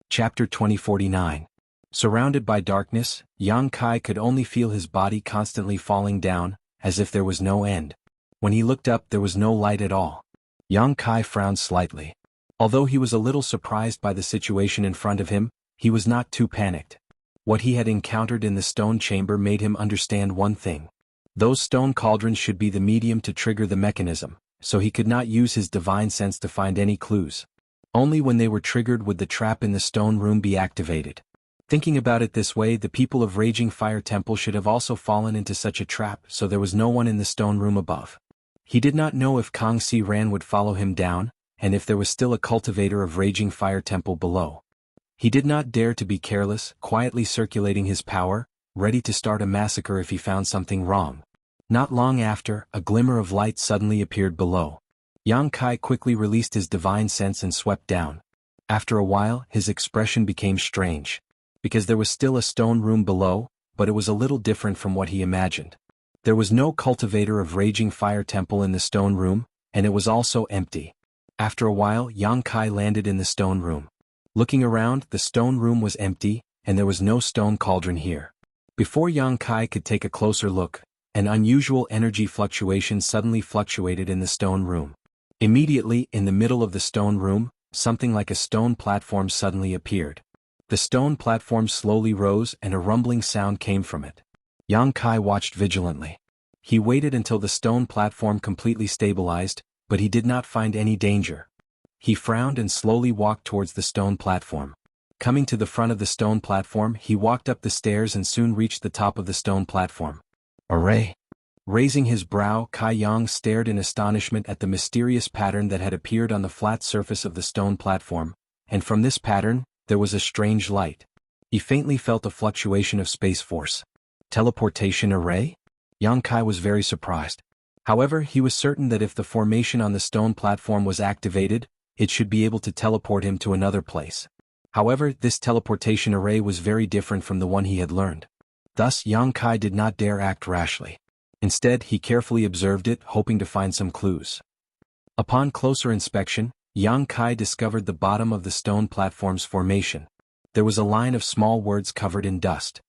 Chapter 2049. Surrounded by darkness, Yang Kai could only feel his body constantly falling down, as if there was no end. When he looked up, there was no light at all. Yang Kai frowned slightly. Although he was a little surprised by the situation in front of him, he was not too panicked. What he had encountered in the stone chamber made him understand one thing. Those stone cauldrons should be the medium to trigger the mechanism, so he could not use his divine sense to find any clues. Only when they were triggered would the trap in the stone room be activated. Thinking about it this way, the people of Raging Fire Temple should have also fallen into such a trap, so there was no one in the stone room above. He did not know if Kang Si Ran would follow him down, and if there was still a cultivator of Raging Fire Temple below. He did not dare to be careless, quietly circulating his power, ready to start a massacre if he found something wrong. Not long after, a glimmer of light suddenly appeared below. Yang Kai quickly released his divine sense and swept down. After a while, his expression became strange. Because there was still a stone room below, but it was a little different from what he imagined. There was no cultivator of Raging Fire Temple in the stone room, and it was also empty. After a while, Yang Kai landed in the stone room. Looking around, the stone room was empty, and there was no stone cauldron here. Before Yang Kai could take a closer look, an unusual energy fluctuation suddenly fluctuated in the stone room. Immediately, in the middle of the stone room, something like a stone platform suddenly appeared. The stone platform slowly rose and a rumbling sound came from it. Yang Kai watched vigilantly. He waited until the stone platform completely stabilized, but he did not find any danger. He frowned and slowly walked towards the stone platform. Coming to the front of the stone platform, he walked up the stairs and soon reached the top of the stone platform. Array! Raising his brow, Kai Yang stared in astonishment at the mysterious pattern that had appeared on the flat surface of the stone platform, and from this pattern, there was a strange light. He faintly felt a fluctuation of space force. Teleportation array? Yang Kai was very surprised. However, he was certain that if the formation on the stone platform was activated, it should be able to teleport him to another place. However, this teleportation array was very different from the one he had learned. Thus, Yang Kai did not dare act rashly. Instead, he carefully observed it, hoping to find some clues. Upon closer inspection, Yang Kai discovered the bottom of the stone platform's formation. There was a line of small words covered in dust.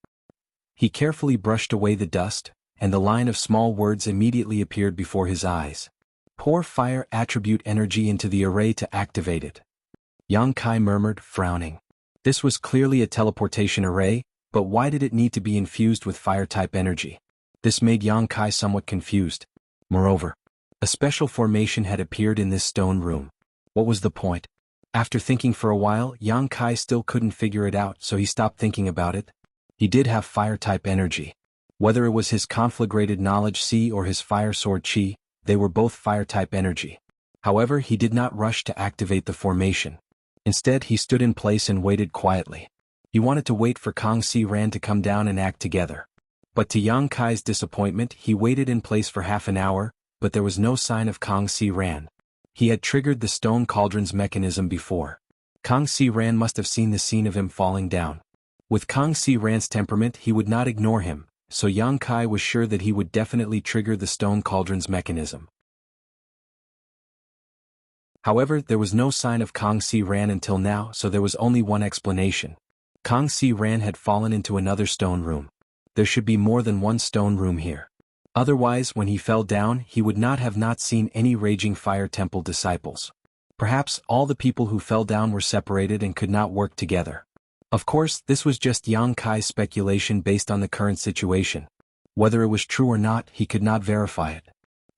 He carefully brushed away the dust, and the line of small words immediately appeared before his eyes. Pour fire attribute energy into the array to activate it. Yang Kai murmured, frowning. This was clearly a teleportation array, but why did it need to be infused with fire-type energy? This made Yang Kai somewhat confused. Moreover, a special formation had appeared in this stone room. What was the point? After thinking for a while, Yang Kai still couldn't figure it out, so he stopped thinking about it. He did have fire-type energy. Whether it was his conflagrated knowledge Qi or his fire sword Qi, they were both fire-type energy. However, he did not rush to activate the formation. Instead, he stood in place and waited quietly. He wanted to wait for Kang Si Ran to come down and act together. But to Yang Kai's disappointment, he waited in place for half an hour, but there was no sign of Kang Si Ran. He had triggered the stone cauldron's mechanism before. Kang Si Ran must have seen the scene of him falling down. With Kang Si Ran's temperament, he would not ignore him, so Yang Kai was sure that he would definitely trigger the stone cauldron's mechanism. However, there was no sign of Kang Si Ran until now, so there was only one explanation. Kang Si Ran had fallen into another stone room. There should be more than one stone room here. Otherwise, when he fell down, he would not have seen any raging fire temple disciples. Perhaps all the people who fell down were separated and could not work together. Of course, this was just Yang Kai's speculation based on the current situation. Whether it was true or not, he could not verify it.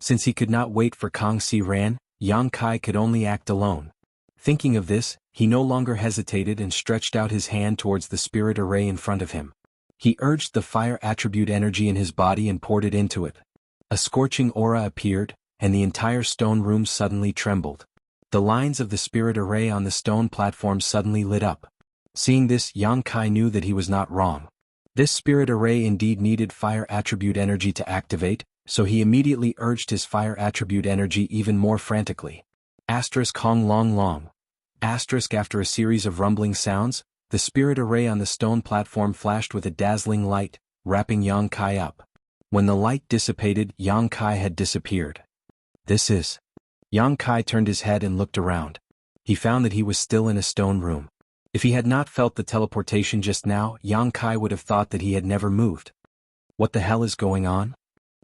Since he could not wait for Kang Si Ran, Yang Kai could only act alone. Thinking of this, he no longer hesitated and stretched out his hand towards the spirit array in front of him. He urged the fire attribute energy in his body and poured it into it. A scorching aura appeared, and the entire stone room suddenly trembled. The lines of the spirit array on the stone platform suddenly lit up. Seeing this, Yang Kai knew that he was not wrong. This spirit array indeed needed fire attribute energy to activate, so he immediately urged his fire attribute energy even more frantically. Hong long long. After a series of rumbling sounds, the spirit array on the stone platform flashed with a dazzling light, wrapping Yang Kai up. When the light dissipated, Yang Kai had disappeared. This is. Yang Kai turned his head and looked around. He found that he was still in a stone room. If he had not felt the teleportation just now, Yang Kai would have thought that he had never moved. What the hell is going on?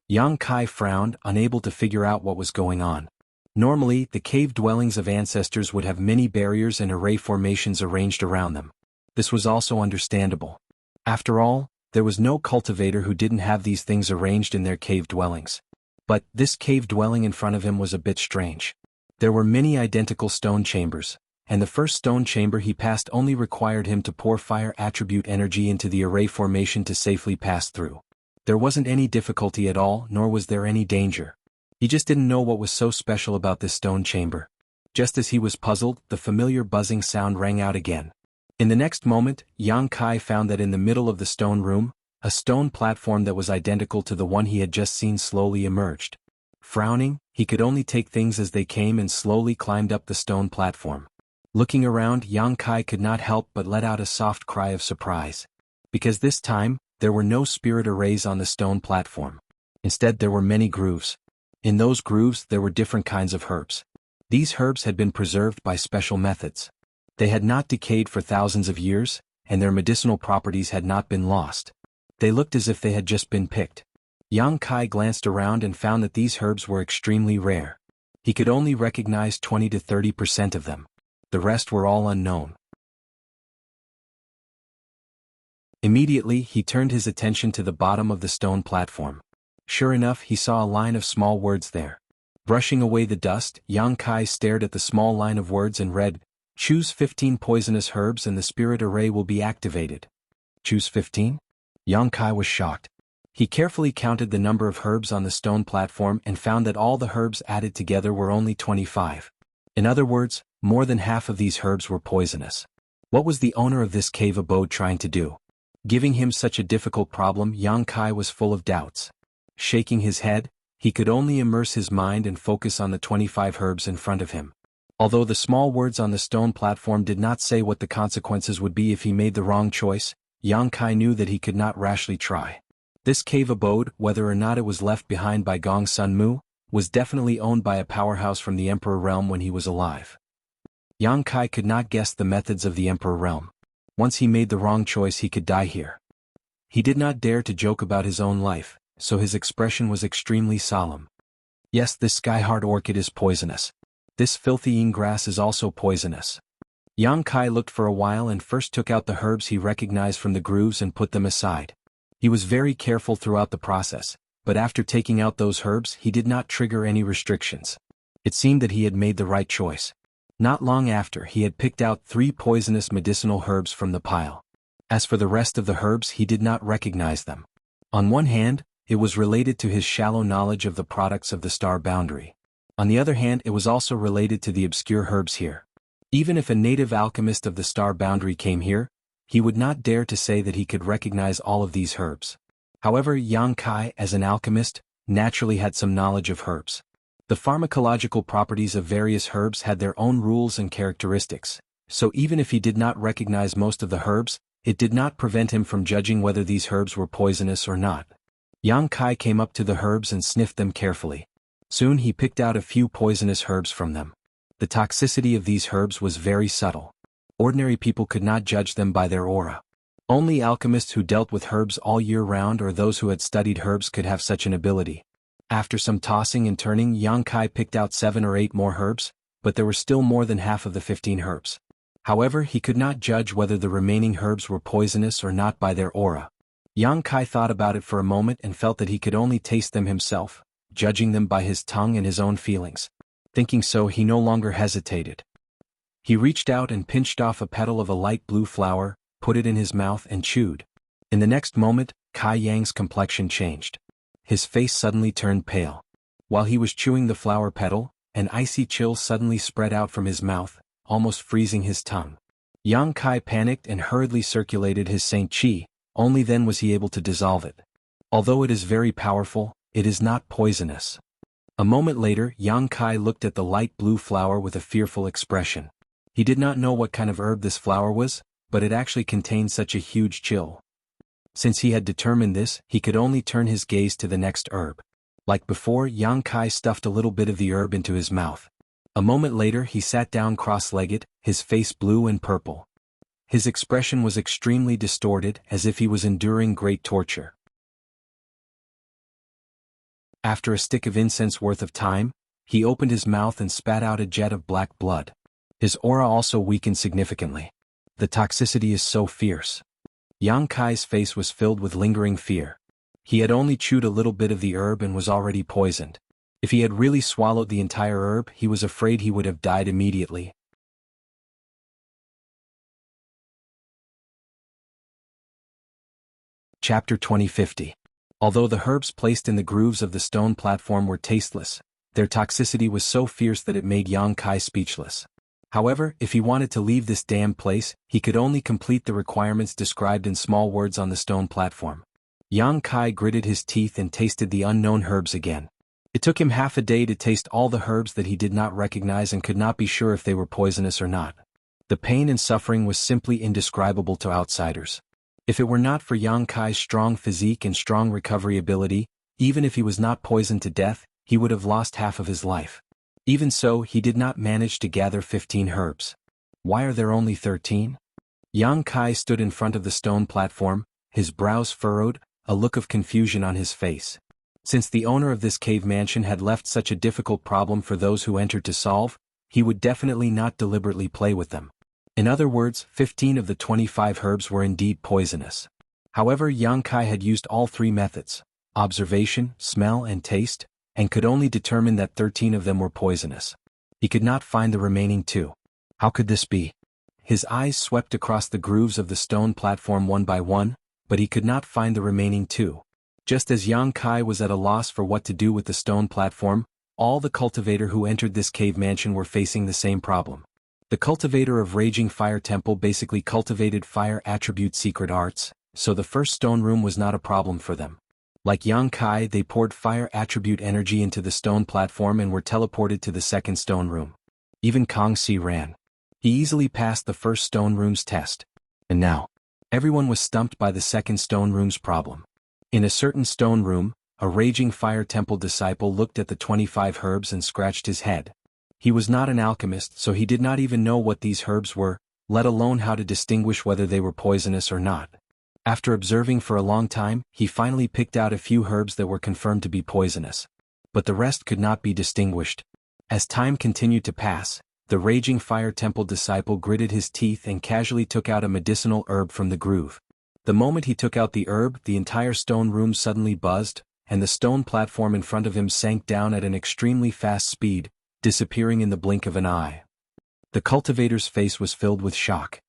Yang Kai frowned, unable to figure out what was going on. Normally, the cave dwellings of ancestors would have many barriers and array formations arranged around them. This was also understandable. After all, there was no cultivator who didn't have these things arranged in their cave dwellings. But this cave dwelling in front of him was a bit strange. There were many identical stone chambers, and the first stone chamber he passed only required him to pour fire attribute energy into the array formation to safely pass through. There wasn't any difficulty at all, nor was there any danger. He just didn't know what was so special about this stone chamber. Just as he was puzzled, the familiar buzzing sound rang out again. In the next moment, Yang Kai found that in the middle of the stone room, a stone platform that was identical to the one he had just seen slowly emerged. Frowning, he could only take things as they came and slowly climbed up the stone platform. Looking around, Yang Kai could not help but let out a soft cry of surprise. Because this time, there were no spirit arrays on the stone platform. Instead, there were many grooves. In those grooves, there were different kinds of herbs. These herbs had been preserved by special methods. They had not decayed for thousands of years, and their medicinal properties had not been lost. They looked as if they had just been picked. Yang Kai glanced around and found that these herbs were extremely rare. He could only recognize 20 to 30% of them. The rest were all unknown. Immediately, he turned his attention to the bottom of the stone platform. Sure enough, he saw a line of small words there. Brushing away the dust, Yang Kai stared at the small line of words and read, "Choose 15 poisonous herbs and the spirit array will be activated." Choose 15? Yang Kai was shocked. He carefully counted the number of herbs on the stone platform and found that all the herbs added together were only 25. In other words, more than half of these herbs were poisonous. What was the owner of this cave abode trying to do? Giving him such a difficult problem, Yang Kai was full of doubts. Shaking his head, he could only immerse his mind and focus on the 25 herbs in front of him. Although the small words on the stone platform did not say what the consequences would be if he made the wrong choice, Yang Kai knew that he could not rashly try. This cave abode, whether or not it was left behind by Gong Sun Mu, was definitely owned by a powerhouse from the Emperor Realm when he was alive. Yang Kai could not guess the methods of the Emperor Realm. Once he made the wrong choice, he could die here. He did not dare to joke about his own life, so his expression was extremely solemn. Yes, this sky-heart orchid is poisonous. This filthy grass is also poisonous. Yang Kai looked for a while and first took out the herbs he recognized from the grooves and put them aside. He was very careful throughout the process, but after taking out those herbs he did not trigger any restrictions. It seemed that he had made the right choice. Not long after, he had picked out 3 poisonous medicinal herbs from the pile. As for the rest of the herbs, he did not recognize them. On one hand, it was related to his shallow knowledge of the products of the star boundary. On the other hand, it was also related to the obscure herbs here. Even if a native alchemist of the star boundary came here, he would not dare to say that he could recognize all of these herbs. However, Yang Kai, as an alchemist, naturally had some knowledge of herbs. The pharmacological properties of various herbs had their own rules and characteristics, so even if he did not recognize most of the herbs, it did not prevent him from judging whether these herbs were poisonous or not. Yang Kai came up to the herbs and sniffed them carefully. Soon he picked out a few poisonous herbs from them. The toxicity of these herbs was very subtle. Ordinary people could not judge them by their aura. Only alchemists who dealt with herbs all year round or those who had studied herbs could have such an ability. After some tossing and turning, Yang Kai picked out 7 or 8 more herbs, but there were still more than half of the 15 herbs. However, he could not judge whether the remaining herbs were poisonous or not by their aura. Yang Kai thought about it for a moment and felt that he could only taste them himself, judging them by his tongue and his own feelings. Thinking so, he no longer hesitated. He reached out and pinched off a petal of a light blue flower, put it in his mouth and chewed. In the next moment, Kai Yang's complexion changed. His face suddenly turned pale. While he was chewing the flower petal, an icy chill suddenly spread out from his mouth, almost freezing his tongue. Yang Kai panicked and hurriedly circulated his Saint Qi, only then was he able to dissolve it. Although it is very powerful, it is not poisonous. A moment later, Yang Kai looked at the light blue flower with a fearful expression. He did not know what kind of herb this flower was, but it actually contained such a huge chill. Since he had determined this, he could only turn his gaze to the next herb. Like before, Yang Kai stuffed a little bit of the herb into his mouth. A moment later he sat down cross-legged, his face blue and purple. His expression was extremely distorted, as if he was enduring great torture. After a stick of incense worth of time, he opened his mouth and spat out a jet of black blood. His aura also weakened significantly. The toxicity is so fierce. Yang Kai's face was filled with lingering fear. He had only chewed a little bit of the herb and was already poisoned. If he had really swallowed the entire herb, he was afraid he would have died immediately. Chapter 2050. Although the herbs placed in the grooves of the stone platform were tasteless, their toxicity was so fierce that it made Yang Kai speechless. However, if he wanted to leave this damned place, he could only complete the requirements described in small words on the stone platform. Yang Kai gritted his teeth and tasted the unknown herbs again. It took him half a day to taste all the herbs that he did not recognize and could not be sure if they were poisonous or not. The pain and suffering was simply indescribable to outsiders. If it were not for Yang Kai's strong physique and strong recovery ability, even if he was not poisoned to death, he would have lost half of his life. Even so, he did not manage to gather 15 herbs. Why are there only 13? Yang Kai stood in front of the stone platform, his brows furrowed, a look of confusion on his face. Since the owner of this cave mansion had left such a difficult problem for those who entered to solve, he would definitely not deliberately play with them. In other words, 15 of the 25 herbs were indeed poisonous. However, Yang Kai had used all 3 methods, observation, smell and taste, and could only determine that 13 of them were poisonous. He could not find the remaining 2. How could this be? His eyes swept across the grooves of the stone platform one by one, but he could not find the remaining 2. Just as Yang Kai was at a loss for what to do with the stone platform, all the cultivator who entered this cave mansion were facing the same problem. The cultivator of Raging Fire Temple basically cultivated fire attribute secret arts, so the first stone room was not a problem for them. Like Yang Kai, they poured fire attribute energy into the stone platform and were teleported to the second stone room. Even Kong Si ran. He easily passed the first stone room's test. And now, everyone was stumped by the second stone room's problem. In a certain stone room, a Raging Fire Temple disciple looked at the 25 herbs and scratched his head. He was not an alchemist, so he did not even know what these herbs were, let alone how to distinguish whether they were poisonous or not. After observing for a long time, he finally picked out a few herbs that were confirmed to be poisonous. But the rest could not be distinguished. As time continued to pass, the Raging Fire Temple disciple gritted his teeth and casually took out a medicinal herb from the groove. The moment he took out the herb, the entire stone room suddenly buzzed, and the stone platform in front of him sank down at an extremely fast speed, disappearing in the blink of an eye. The cultivator's face was filled with shock.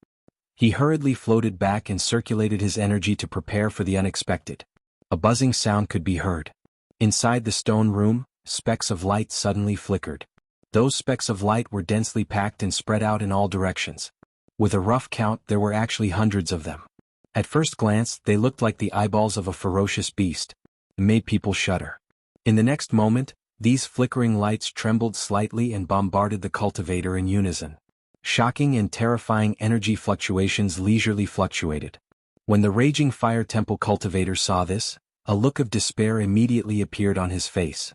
He hurriedly floated back and circulated his energy to prepare for the unexpected. A buzzing sound could be heard. Inside the stone room, specks of light suddenly flickered. Those specks of light were densely packed and spread out in all directions. With a rough count, there were actually hundreds of them. At first glance, they looked like the eyeballs of a ferocious beast. It made people shudder. In the next moment, these flickering lights trembled slightly and bombarded the cultivator in unison. Shocking and terrifying energy fluctuations leisurely fluctuated. When the Raging Fire Temple cultivator saw this, a look of despair immediately appeared on his face.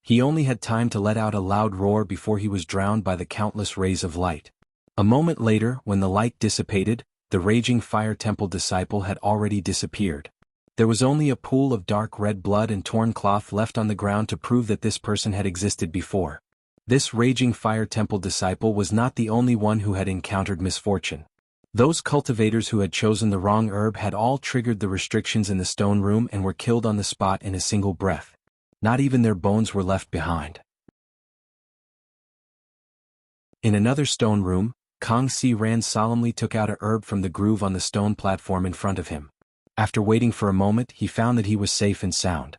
He only had time to let out a loud roar before he was drowned by the countless rays of light. A moment later, when the light dissipated, the raging fire temple disciple had already disappeared. There was only a pool of dark red blood and torn cloth left on the ground to prove that this person had existed before. This raging fire temple disciple was not the only one who had encountered misfortune. Those cultivators who had chosen the wrong herb had all triggered the restrictions in the stone room and were killed on the spot in a single breath. Not even their bones were left behind. In another stone room, Kang Si Ran solemnly took out a herb from the groove on the stone platform in front of him. After waiting for a moment, he found that he was safe and sound.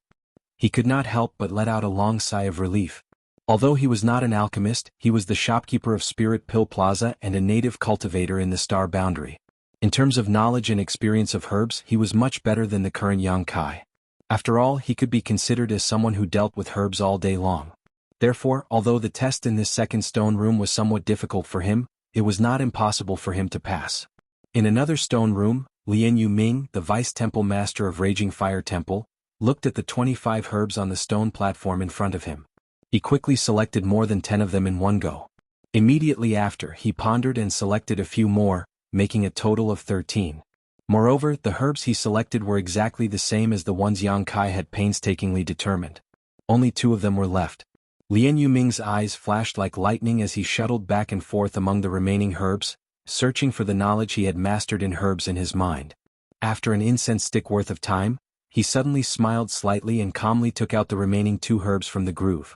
He could not help but let out a long sigh of relief. Although he was not an alchemist, he was the shopkeeper of Spirit Pill Plaza and a native cultivator in the Star Boundary. In terms of knowledge and experience of herbs, he was much better than the current Yang Kai. After all, he could be considered as someone who dealt with herbs all day long. Therefore, although the test in this second stone room was somewhat difficult for him, it was not impossible for him to pass. In another stone room, Lian Yuming, the vice temple master of Raging Fire Temple, looked at the 25 herbs on the stone platform in front of him. He quickly selected more than 10 of them in one go. Immediately after, he pondered and selected a few more, making a total of 13. Moreover, the herbs he selected were exactly the same as the ones Yang Kai had painstakingly determined. Only 2 of them were left. Lian Yuming's eyes flashed like lightning as he shuttled back and forth among the remaining herbs, searching for the knowledge he had mastered in herbs in his mind. After an incense stick worth of time, he suddenly smiled slightly and calmly took out the remaining 2 herbs from the groove.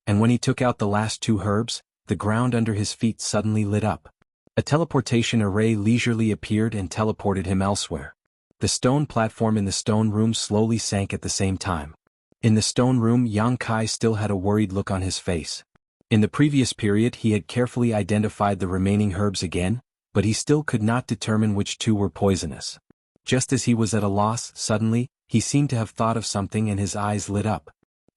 And when he took out the last 2 herbs, the ground under his feet suddenly lit up. A teleportation array leisurely appeared and teleported him elsewhere. The stone platform in the stone room slowly sank at the same time. In the stone room, Yang Kai still had a worried look on his face. In the previous period he had carefully identified the remaining herbs again, but he still could not determine which 2 were poisonous. Just as he was at a loss, suddenly, he seemed to have thought of something and his eyes lit up.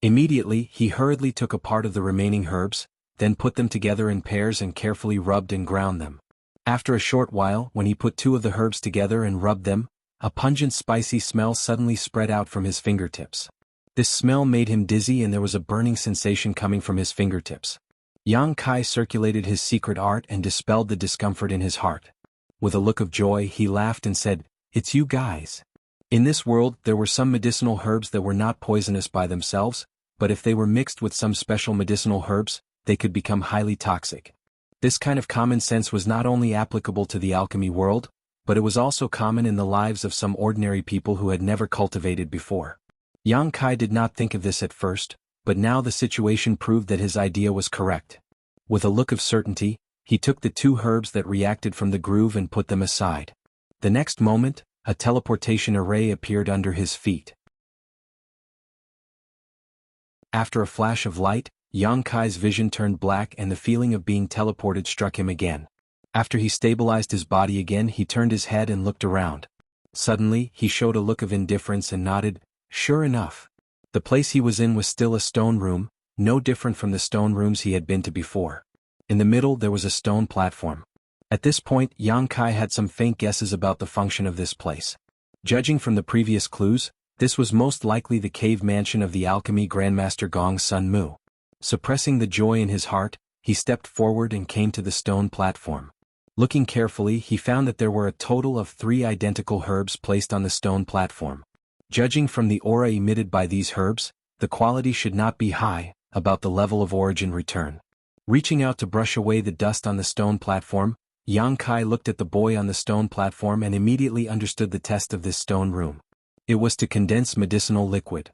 Immediately, he hurriedly took a part of the remaining herbs, then put them together in pairs and carefully rubbed and ground them. After a short while, when he put 2 of the herbs together and rubbed them, a pungent spicy smell suddenly spread out from his fingertips. This smell made him dizzy and there was a burning sensation coming from his fingertips. Yang Kai circulated his secret art and dispelled the discomfort in his heart. With a look of joy, he laughed and said, "It's you guys." In this world, there were some medicinal herbs that were not poisonous by themselves, but if they were mixed with some special medicinal herbs, they could become highly toxic. This kind of common sense was not only applicable to the alchemy world, but it was also common in the lives of some ordinary people who had never cultivated before. Yang Kai did not think of this at first, but now the situation proved that his idea was correct. With a look of certainty, he took the 2 herbs that reacted from the groove and put them aside. The next moment, a teleportation array appeared under his feet. After a flash of light, Yang Kai's vision turned black and the feeling of being teleported struck him again. After he stabilized his body again, he turned his head and looked around. Suddenly, he showed a look of indifference and nodded. Sure enough. The place he was in was still a stone room, no different from the stone rooms he had been to before. In the middle there was a stone platform. At this point, Yang Kai had some faint guesses about the function of this place. Judging from the previous clues, this was most likely the cave mansion of the alchemy Grandmaster Gong's son Mu. Suppressing the joy in his heart, he stepped forward and came to the stone platform. Looking carefully, he found that there were a total of 3 identical herbs placed on the stone platform. Judging from the aura emitted by these herbs, the quality should not be high, about the level of origin return. Reaching out to brush away the dust on the stone platform, Yang Kai looked at the boy on the stone platform and immediately understood the test of this stone room. It was to condense medicinal liquid.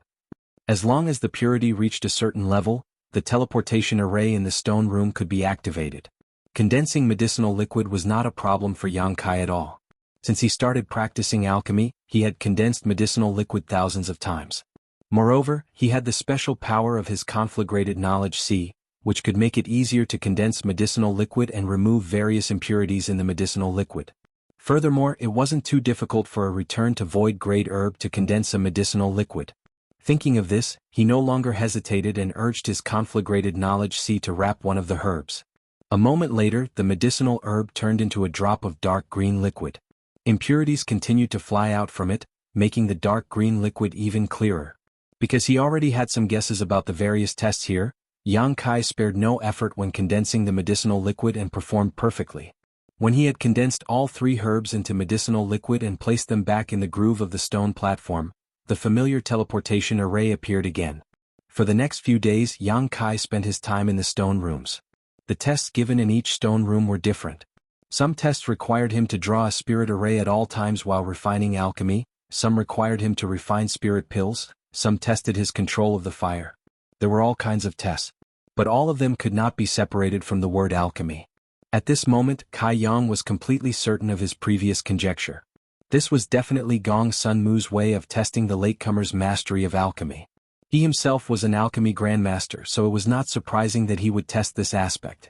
As long as the purity reached a certain level, the teleportation array in the stone room could be activated. Condensing medicinal liquid was not a problem for Yang Kai at all. Since he started practicing alchemy, he had condensed medicinal liquid thousands of times. Moreover, he had the special power of his conflagrated knowledge C, which could make it easier to condense medicinal liquid and remove various impurities in the medicinal liquid. Furthermore, it wasn't too difficult for a return to void-grade herb to condense a medicinal liquid. Thinking of this, he no longer hesitated and urged his conflagrated knowledge C to wrap one of the herbs. A moment later, the medicinal herb turned into a drop of dark green liquid. Impurities continued to fly out from it, making the dark green liquid even clearer. Because he already had some guesses about the various tests here, Yang Kai spared no effort when condensing the medicinal liquid and performed perfectly. When he had condensed all 3 herbs into medicinal liquid and placed them back in the groove of the stone platform, the familiar teleportation array appeared again. For the next few days Yang Kai spent his time in the stone rooms. The tests given in each stone room were different. Some tests required him to draw a spirit array at all times while refining alchemy, some required him to refine spirit pills, some tested his control of the fire. There were all kinds of tests. But all of them could not be separated from the word alchemy. At this moment Kai Yang was completely certain of his previous conjecture. This was definitely Gong Sun Mu's way of testing the latecomer's mastery of alchemy. He himself was an alchemy grandmaster, so it was not surprising that he would test this aspect.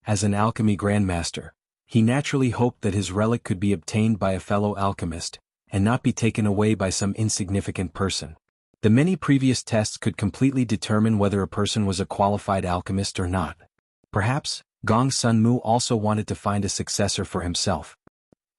As an alchemy grandmaster, he naturally hoped that his relic could be obtained by a fellow alchemist, and not be taken away by some insignificant person. The many previous tests could completely determine whether a person was a qualified alchemist or not. Perhaps, Gong Sun Mu also wanted to find a successor for himself.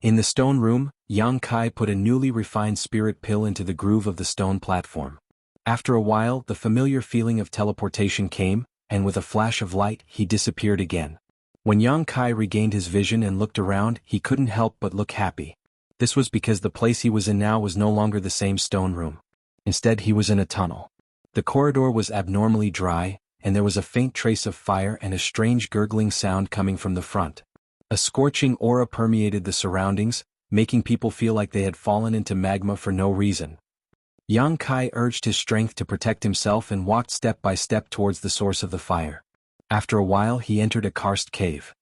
In the stone room, Yang Kai put a newly refined spirit pill into the groove of the stone platform. After a while the familiar feeling of teleportation came, and with a flash of light he disappeared again. When Yang Kai regained his vision and looked around, he couldn't help but look happy. This was because the place he was in now was no longer the same stone room. Instead he was in a tunnel. The corridor was abnormally dry, and there was a faint trace of fire and a strange gurgling sound coming from the front. A scorching aura permeated the surroundings, making people feel like they had fallen into magma for no reason. Yang Kai urged his strength to protect himself and walked step by step towards the source of the fire. After a while he entered a karst cave.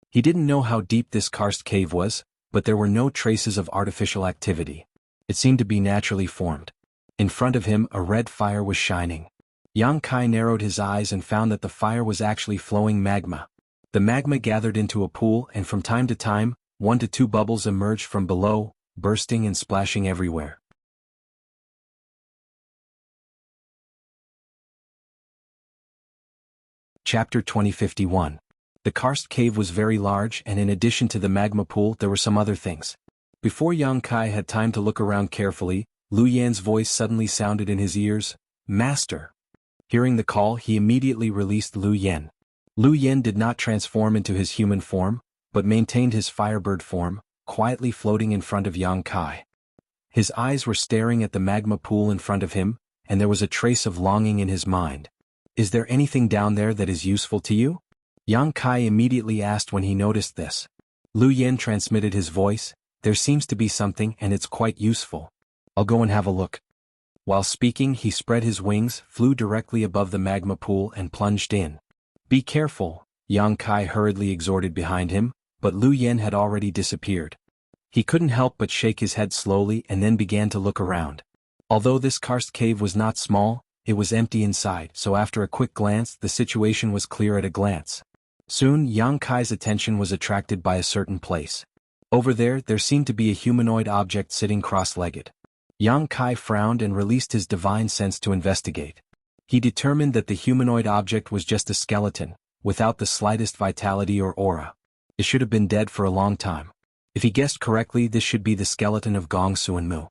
He didn't know how deep this karst cave was, but there were no traces of artificial activity. It seemed to be naturally formed. In front of him a red fire was shining. Yang Kai narrowed his eyes and found that the fire was actually flowing magma. The magma gathered into a pool, and from time to time, 1 to 2 bubbles emerged from below, bursting and splashing everywhere. Chapter 2051. The karst cave was very large, and in addition to the magma pool there were some other things. Before Yang Kai had time to look around carefully, Lu Yan's voice suddenly sounded in his ears, "Master." Hearing the call he immediately released Lu Yan. Lu Yan did not transform into his human form, but maintained his firebird form, quietly floating in front of Yang Kai. His eyes were staring at the magma pool in front of him, and there was a trace of longing in his mind. "Is there anything down there that is useful to you?" Yang Kai immediately asked when he noticed this. Lu Yan transmitted his voice, "There seems to be something and it's quite useful. I'll go and have a look." While speaking he spread his wings, flew directly above the magma pool and plunged in. "Be careful," Yang Kai hurriedly exhorted behind him, but Lu Yan had already disappeared. He couldn't help but shake his head slowly and then began to look around. Although this karst cave was not small, it was empty inside, so after a quick glance the situation was clear at a glance. Soon Yang Kai's attention was attracted by a certain place. Over there seemed to be a humanoid object sitting cross-legged. Yang Kai frowned and released his divine sense to investigate. He determined that the humanoid object was just a skeleton, without the slightest vitality or aura. It should have been dead for a long time. If he guessed correctly, this should be the skeleton of Gong Sun Mu.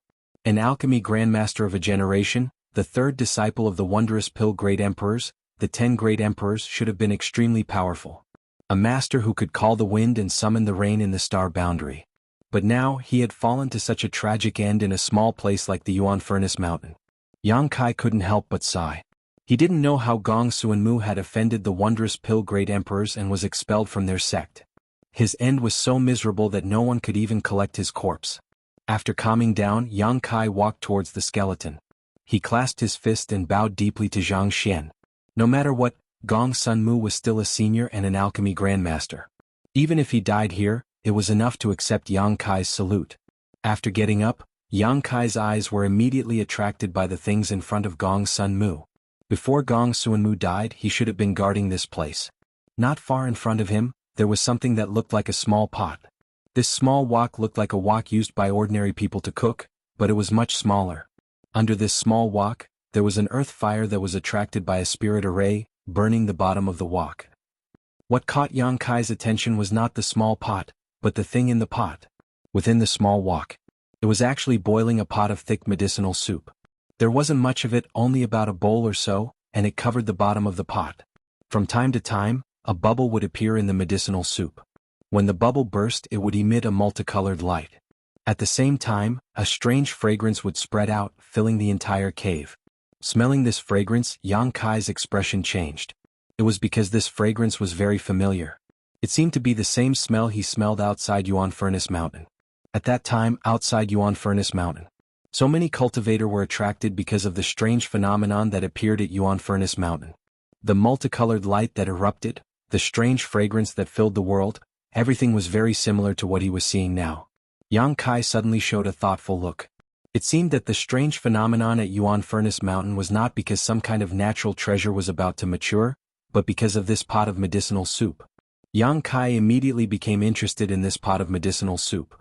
An alchemy grandmaster of a generation, the 3rd disciple of the wondrous pill great emperors, the 10 great emperors should have been extremely powerful. A master who could call the wind and summon the rain in the star boundary. But now he had fallen to such a tragic end in a small place like the Yuan Furnace Mountain. Yang Kai couldn't help but sigh. He didn't know how Gong Sun Mu had offended the wondrous pill great emperors and was expelled from their sect. His end was so miserable that no one could even collect his corpse. After calming down, Yang Kai walked towards the skeleton. He clasped his fist and bowed deeply to Zhang Xian. No matter what, Gong Sun Mu was still a senior and an alchemy grandmaster. Even if he died here, it was enough to accept Yang Kai's salute. After getting up, Yang Kai's eyes were immediately attracted by the things in front of Gong Sun Mu. Before Gong Sun Mu died, he should have been guarding this place. Not far in front of him, there was something that looked like a small pot. This small wok looked like a wok used by ordinary people to cook, but it was much smaller. Under this small wok, there was an earth fire that was attracted by a spirit array, burning the bottom of the wok. What caught Yang Kai's attention was not the small pot, but the thing in the pot. Within the small wok, it was actually boiling a pot of thick medicinal soup. There wasn't much of it, only about a bowl or so, and it covered the bottom of the pot. From time to time, a bubble would appear in the medicinal soup. When the bubble burst, it would emit a multicolored light. At the same time, a strange fragrance would spread out, filling the entire cave. Smelling this fragrance, Yang Kai's expression changed. It was because this fragrance was very familiar. It seemed to be the same smell he smelled outside Yuan Furnace Mountain. At that time, outside Yuan Furnace Mountain, so many cultivators were attracted because of the strange phenomenon that appeared at Yuan Furnace Mountain. The multicolored light that erupted, the strange fragrance that filled the world, everything was very similar to what he was seeing now. Yang Kai suddenly showed a thoughtful look. It seemed that the strange phenomenon at Yuan Furnace Mountain was not because some kind of natural treasure was about to mature, but because of this pot of medicinal soup. Yang Kai immediately became interested in this pot of medicinal soup.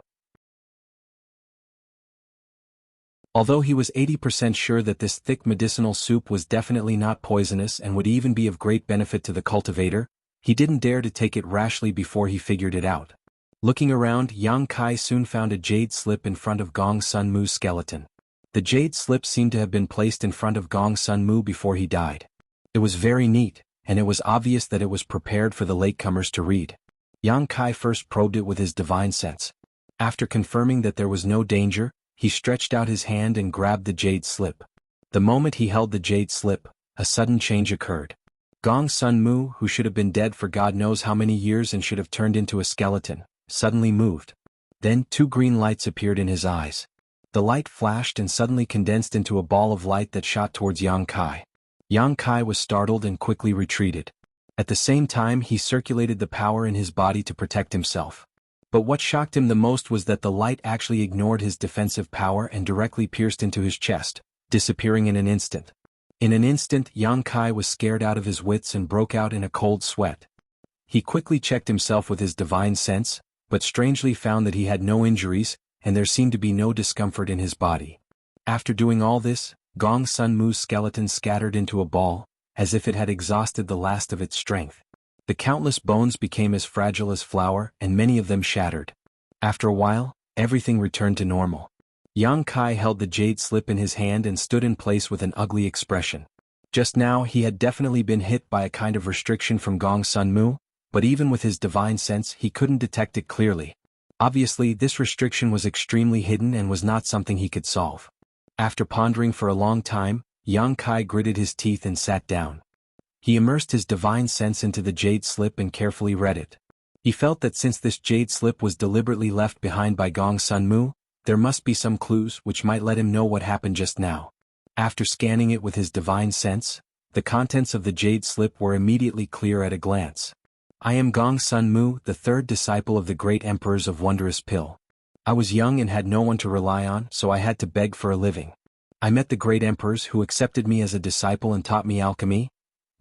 Although he was 80% sure that this thick medicinal soup was definitely not poisonous and would even be of great benefit to the cultivator, he didn't dare to take it rashly before he figured it out. Looking around, Yang Kai soon found a jade slip in front of Gong Sun Mu's skeleton. The jade slip seemed to have been placed in front of Gong Sun Mu before he died. It was very neat, and it was obvious that it was prepared for the latecomers to read. Yang Kai first probed it with his divine sense. After confirming that there was no danger, he stretched out his hand and grabbed the jade slip. The moment he held the jade slip, a sudden change occurred. Gong Sun Mu, who should have been dead for God knows how many years and should have turned into a skeleton, suddenly moved. Then 2 green lights appeared in his eyes. The light flashed and suddenly condensed into a ball of light that shot towards Yang Kai. Yang Kai was startled and quickly retreated. At the same time, he circulated the power in his body to protect himself. But what shocked him the most was that the light actually ignored his defensive power and directly pierced into his chest, disappearing in an instant. In an instant, Yang Kai was scared out of his wits and broke out in a cold sweat. He quickly checked himself with his divine sense, but strangely found that he had no injuries, and there seemed to be no discomfort in his body. After doing all this, Gong Sun Mu's skeleton scattered into a ball, as if it had exhausted the last of its strength. The countless bones became as fragile as flour, and many of them shattered. After a while, everything returned to normal. Yang Kai held the jade slip in his hand and stood in place with an ugly expression. Just now he had definitely been hit by a kind of restriction from Gong Sun Mu, but even with his divine sense he couldn't detect it clearly. Obviously this restriction was extremely hidden and was not something he could solve. After pondering for a long time, Yang Kai gritted his teeth and sat down. He immersed his divine sense into the jade slip and carefully read it. He felt that since this jade slip was deliberately left behind by Gong Sun Mu, there must be some clues which might let him know what happened just now. After scanning it with his divine sense, the contents of the jade slip were immediately clear at a glance. I am Gong Sun Mu, the 3rd disciple of the great emperors of Wondrous Pill. I was young and had no one to rely on, so I had to beg for a living. I met the great emperors who accepted me as a disciple and taught me alchemy.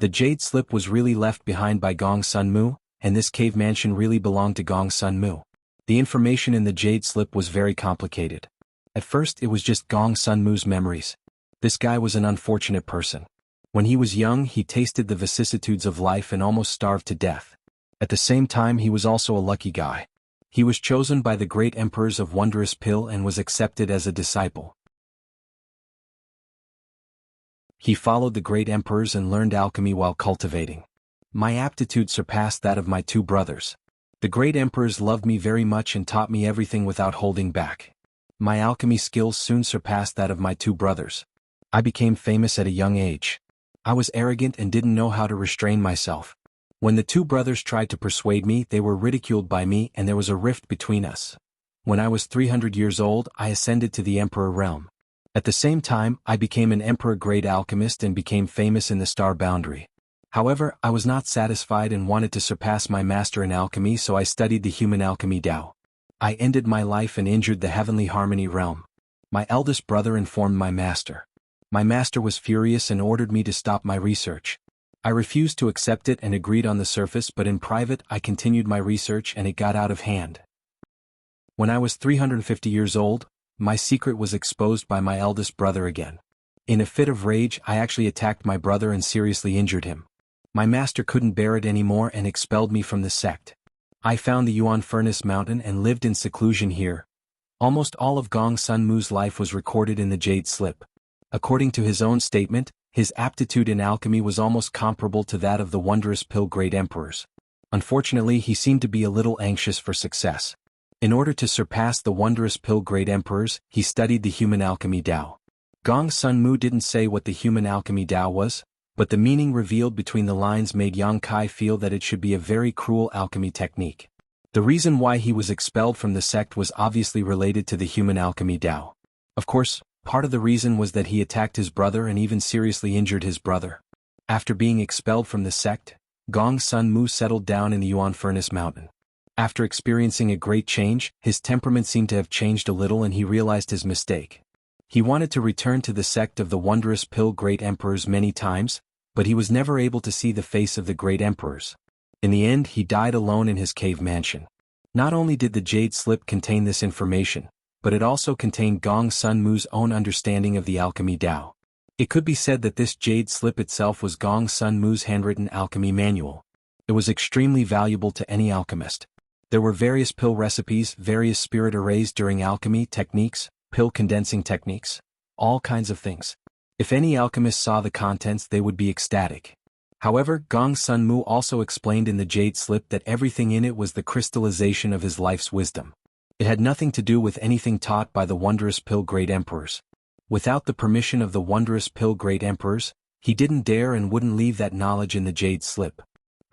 The jade slip was really left behind by Gong Sun Mu, and this cave mansion really belonged to Gong Sun Mu. The information in the jade slip was very complicated. At first it was just Gong Sun Mu's memories. This guy was an unfortunate person. When he was young he tasted the vicissitudes of life and almost starved to death. At the same time he was also a lucky guy. He was chosen by the great emperors of Wondrous Pill and was accepted as a disciple. He followed the great emperors and learned alchemy while cultivating. My aptitude surpassed that of my 2 brothers. The great emperors loved me very much and taught me everything without holding back. My alchemy skills soon surpassed that of my 2 brothers. I became famous at a young age. I was arrogant and didn't know how to restrain myself. When the 2 brothers tried to persuade me, they were ridiculed by me and there was a rift between us. When I was 300 years old, I ascended to the emperor realm. At the same time, I became an emperor-grade alchemist and became famous in the star boundary. However, I was not satisfied and wanted to surpass my master in alchemy, so I studied the human alchemy Tao. I ended my life and injured the heavenly harmony realm. My eldest brother informed my master. My master was furious and ordered me to stop my research. I refused to accept it and agreed on the surface, but in private I continued my research and it got out of hand. When I was 350 years old, my secret was exposed by my eldest brother again. In a fit of rage, I actually attacked my brother and seriously injured him. My master couldn't bear it anymore and expelled me from the sect. I found the Yuan Furnace Mountain and lived in seclusion here. Almost all of Gong Sun Mu's life was recorded in the jade slip. According to his own statement, his aptitude in alchemy was almost comparable to that of the wondrous pill great emperors. Unfortunately, he seemed to be a little anxious for success. In order to surpass the wondrous pill great emperors, he studied the human alchemy Tao. Gong Sun Mu didn't say what the human alchemy Tao was, but the meaning revealed between the lines made Yang Kai feel that it should be a very cruel alchemy technique. The reason why he was expelled from the sect was obviously related to the human alchemy Tao. Of course, part of the reason was that he attacked his brother and even seriously injured his brother. After being expelled from the sect, Gong Sun Mu settled down in the Yuan Furnace Mountain. After experiencing a great change, his temperament seemed to have changed a little and he realized his mistake. He wanted to return to the sect of the wondrous pill great emperors many times, but he was never able to see the face of the great emperors. In the end, he died alone in his cave mansion. Not only did the jade slip contain this information, but it also contained Gong Sun Mu's own understanding of the alchemy Tao. It could be said that this jade slip itself was Gong Sun Mu's handwritten alchemy manual. It was extremely valuable to any alchemist. There were various pill recipes, various spirit arrays during alchemy techniques, pill condensing techniques, all kinds of things. If any alchemist saw the contents, they would be ecstatic. However, Gong Sun Mu also explained in the jade slip that everything in it was the crystallization of his life's wisdom. It had nothing to do with anything taught by the wondrous pill great emperors. Without the permission of the wondrous pill great emperors, he didn't dare and wouldn't leave that knowledge in the jade slip.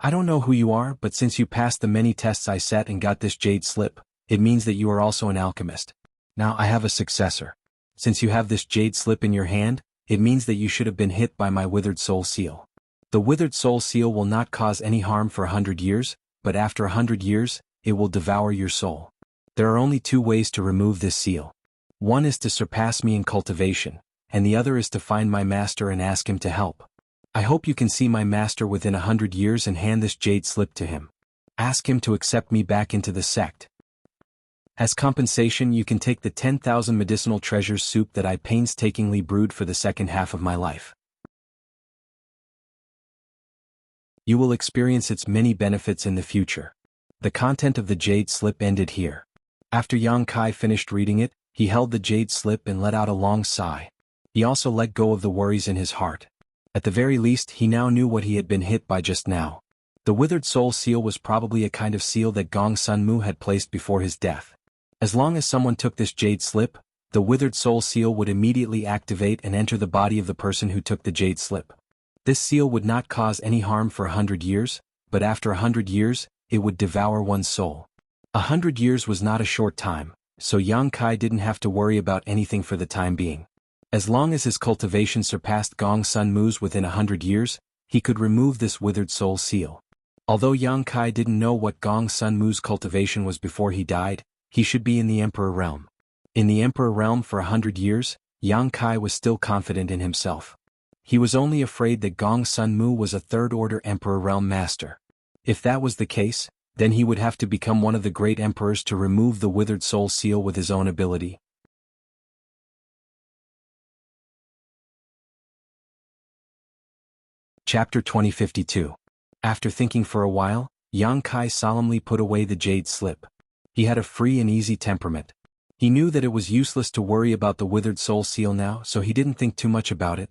I don't know who you are, but since you passed the many tests I set and got this jade slip, it means that you are also an alchemist. Now I have a successor. Since you have this jade slip in your hand, it means that you should have been hit by my withered soul seal. The withered soul seal will not cause any harm for 100 years, but after 100 years, it will devour your soul. There are only two ways to remove this seal. One is to surpass me in cultivation, and the other is to find my master and ask him to help. I hope you can see my master within 100 years and hand this jade slip to him. Ask him to accept me back into the sect. As compensation, you can take the 10,000 medicinal treasures soup that I painstakingly brewed for the second half of my life. You will experience its many benefits in the future. The content of the jade slip ended here. After Yang Kai finished reading it, he held the jade slip and let out a long sigh. He also let go of the worries in his heart. At the very least, he now knew what he had been hit by just now. The withered soul seal was probably a kind of seal that Gong Sun Mu had placed before his death. As long as someone took this jade slip, the withered soul seal would immediately activate and enter the body of the person who took the jade slip. This seal would not cause any harm for 100 years, but after 100 years, it would devour one's soul. 100 years was not a short time, so Yang Kai didn't have to worry about anything for the time being. As long as his cultivation surpassed Gong Sun Mu's within 100 years, he could remove this withered soul seal. Although Yang Kai didn't know what Gong Sun Mu's cultivation was before he died, he should be in the Emperor Realm. In the Emperor Realm for 100 years, Yang Kai was still confident in himself. He was only afraid that Gong Sun Mu was a third-order Emperor Realm Master. If that was the case, then he would have to become one of the great emperors to remove the withered soul seal with his own ability. Chapter 2052. After thinking for a while, Yang Kai solemnly put away the jade slip. He had a free and easy temperament. He knew that it was useless to worry about the withered soul seal now, so he didn't think too much about it.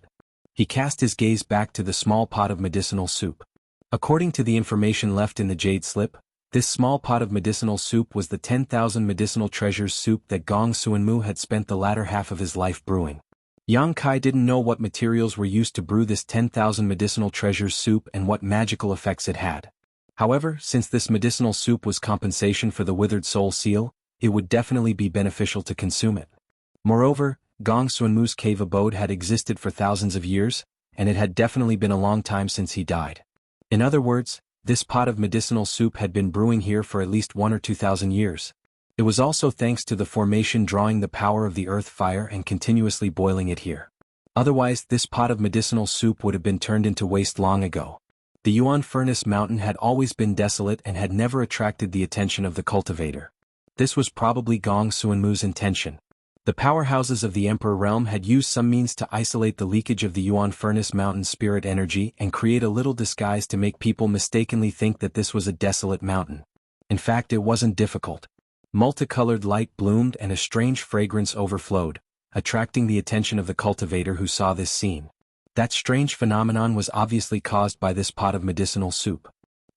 He cast his gaze back to the small pot of medicinal soup. According to the information left in the jade slip, this small pot of medicinal soup was the 10,000 medicinal treasures soup that Gong Sun Mu had spent the latter half of his life brewing. Yang Kai didn't know what materials were used to brew this 10,000 medicinal treasures soup and what magical effects it had. However, since this medicinal soup was compensation for the withered soul seal, it would definitely be beneficial to consume it. Moreover, Gong Sun Mu's cave abode had existed for thousands of years, and it had definitely been a long time since he died. In other words, this pot of medicinal soup had been brewing here for at least 1 or 2,000 years. It was also thanks to the formation drawing the power of the earth fire and continuously boiling it here. Otherwise, this pot of medicinal soup would have been turned into waste long ago. The Yuan Furnace Mountain had always been desolate and had never attracted the attention of the cultivator. This was probably Gong Sun Mu's intention. The powerhouses of the Emperor Realm had used some means to isolate the leakage of the Yuan Furnace Mountain spirit energy and create a little disguise to make people mistakenly think that this was a desolate mountain. In fact, it wasn't difficult. Multicolored light bloomed and a strange fragrance overflowed, attracting the attention of the cultivator who saw this scene. That strange phenomenon was obviously caused by this pot of medicinal soup.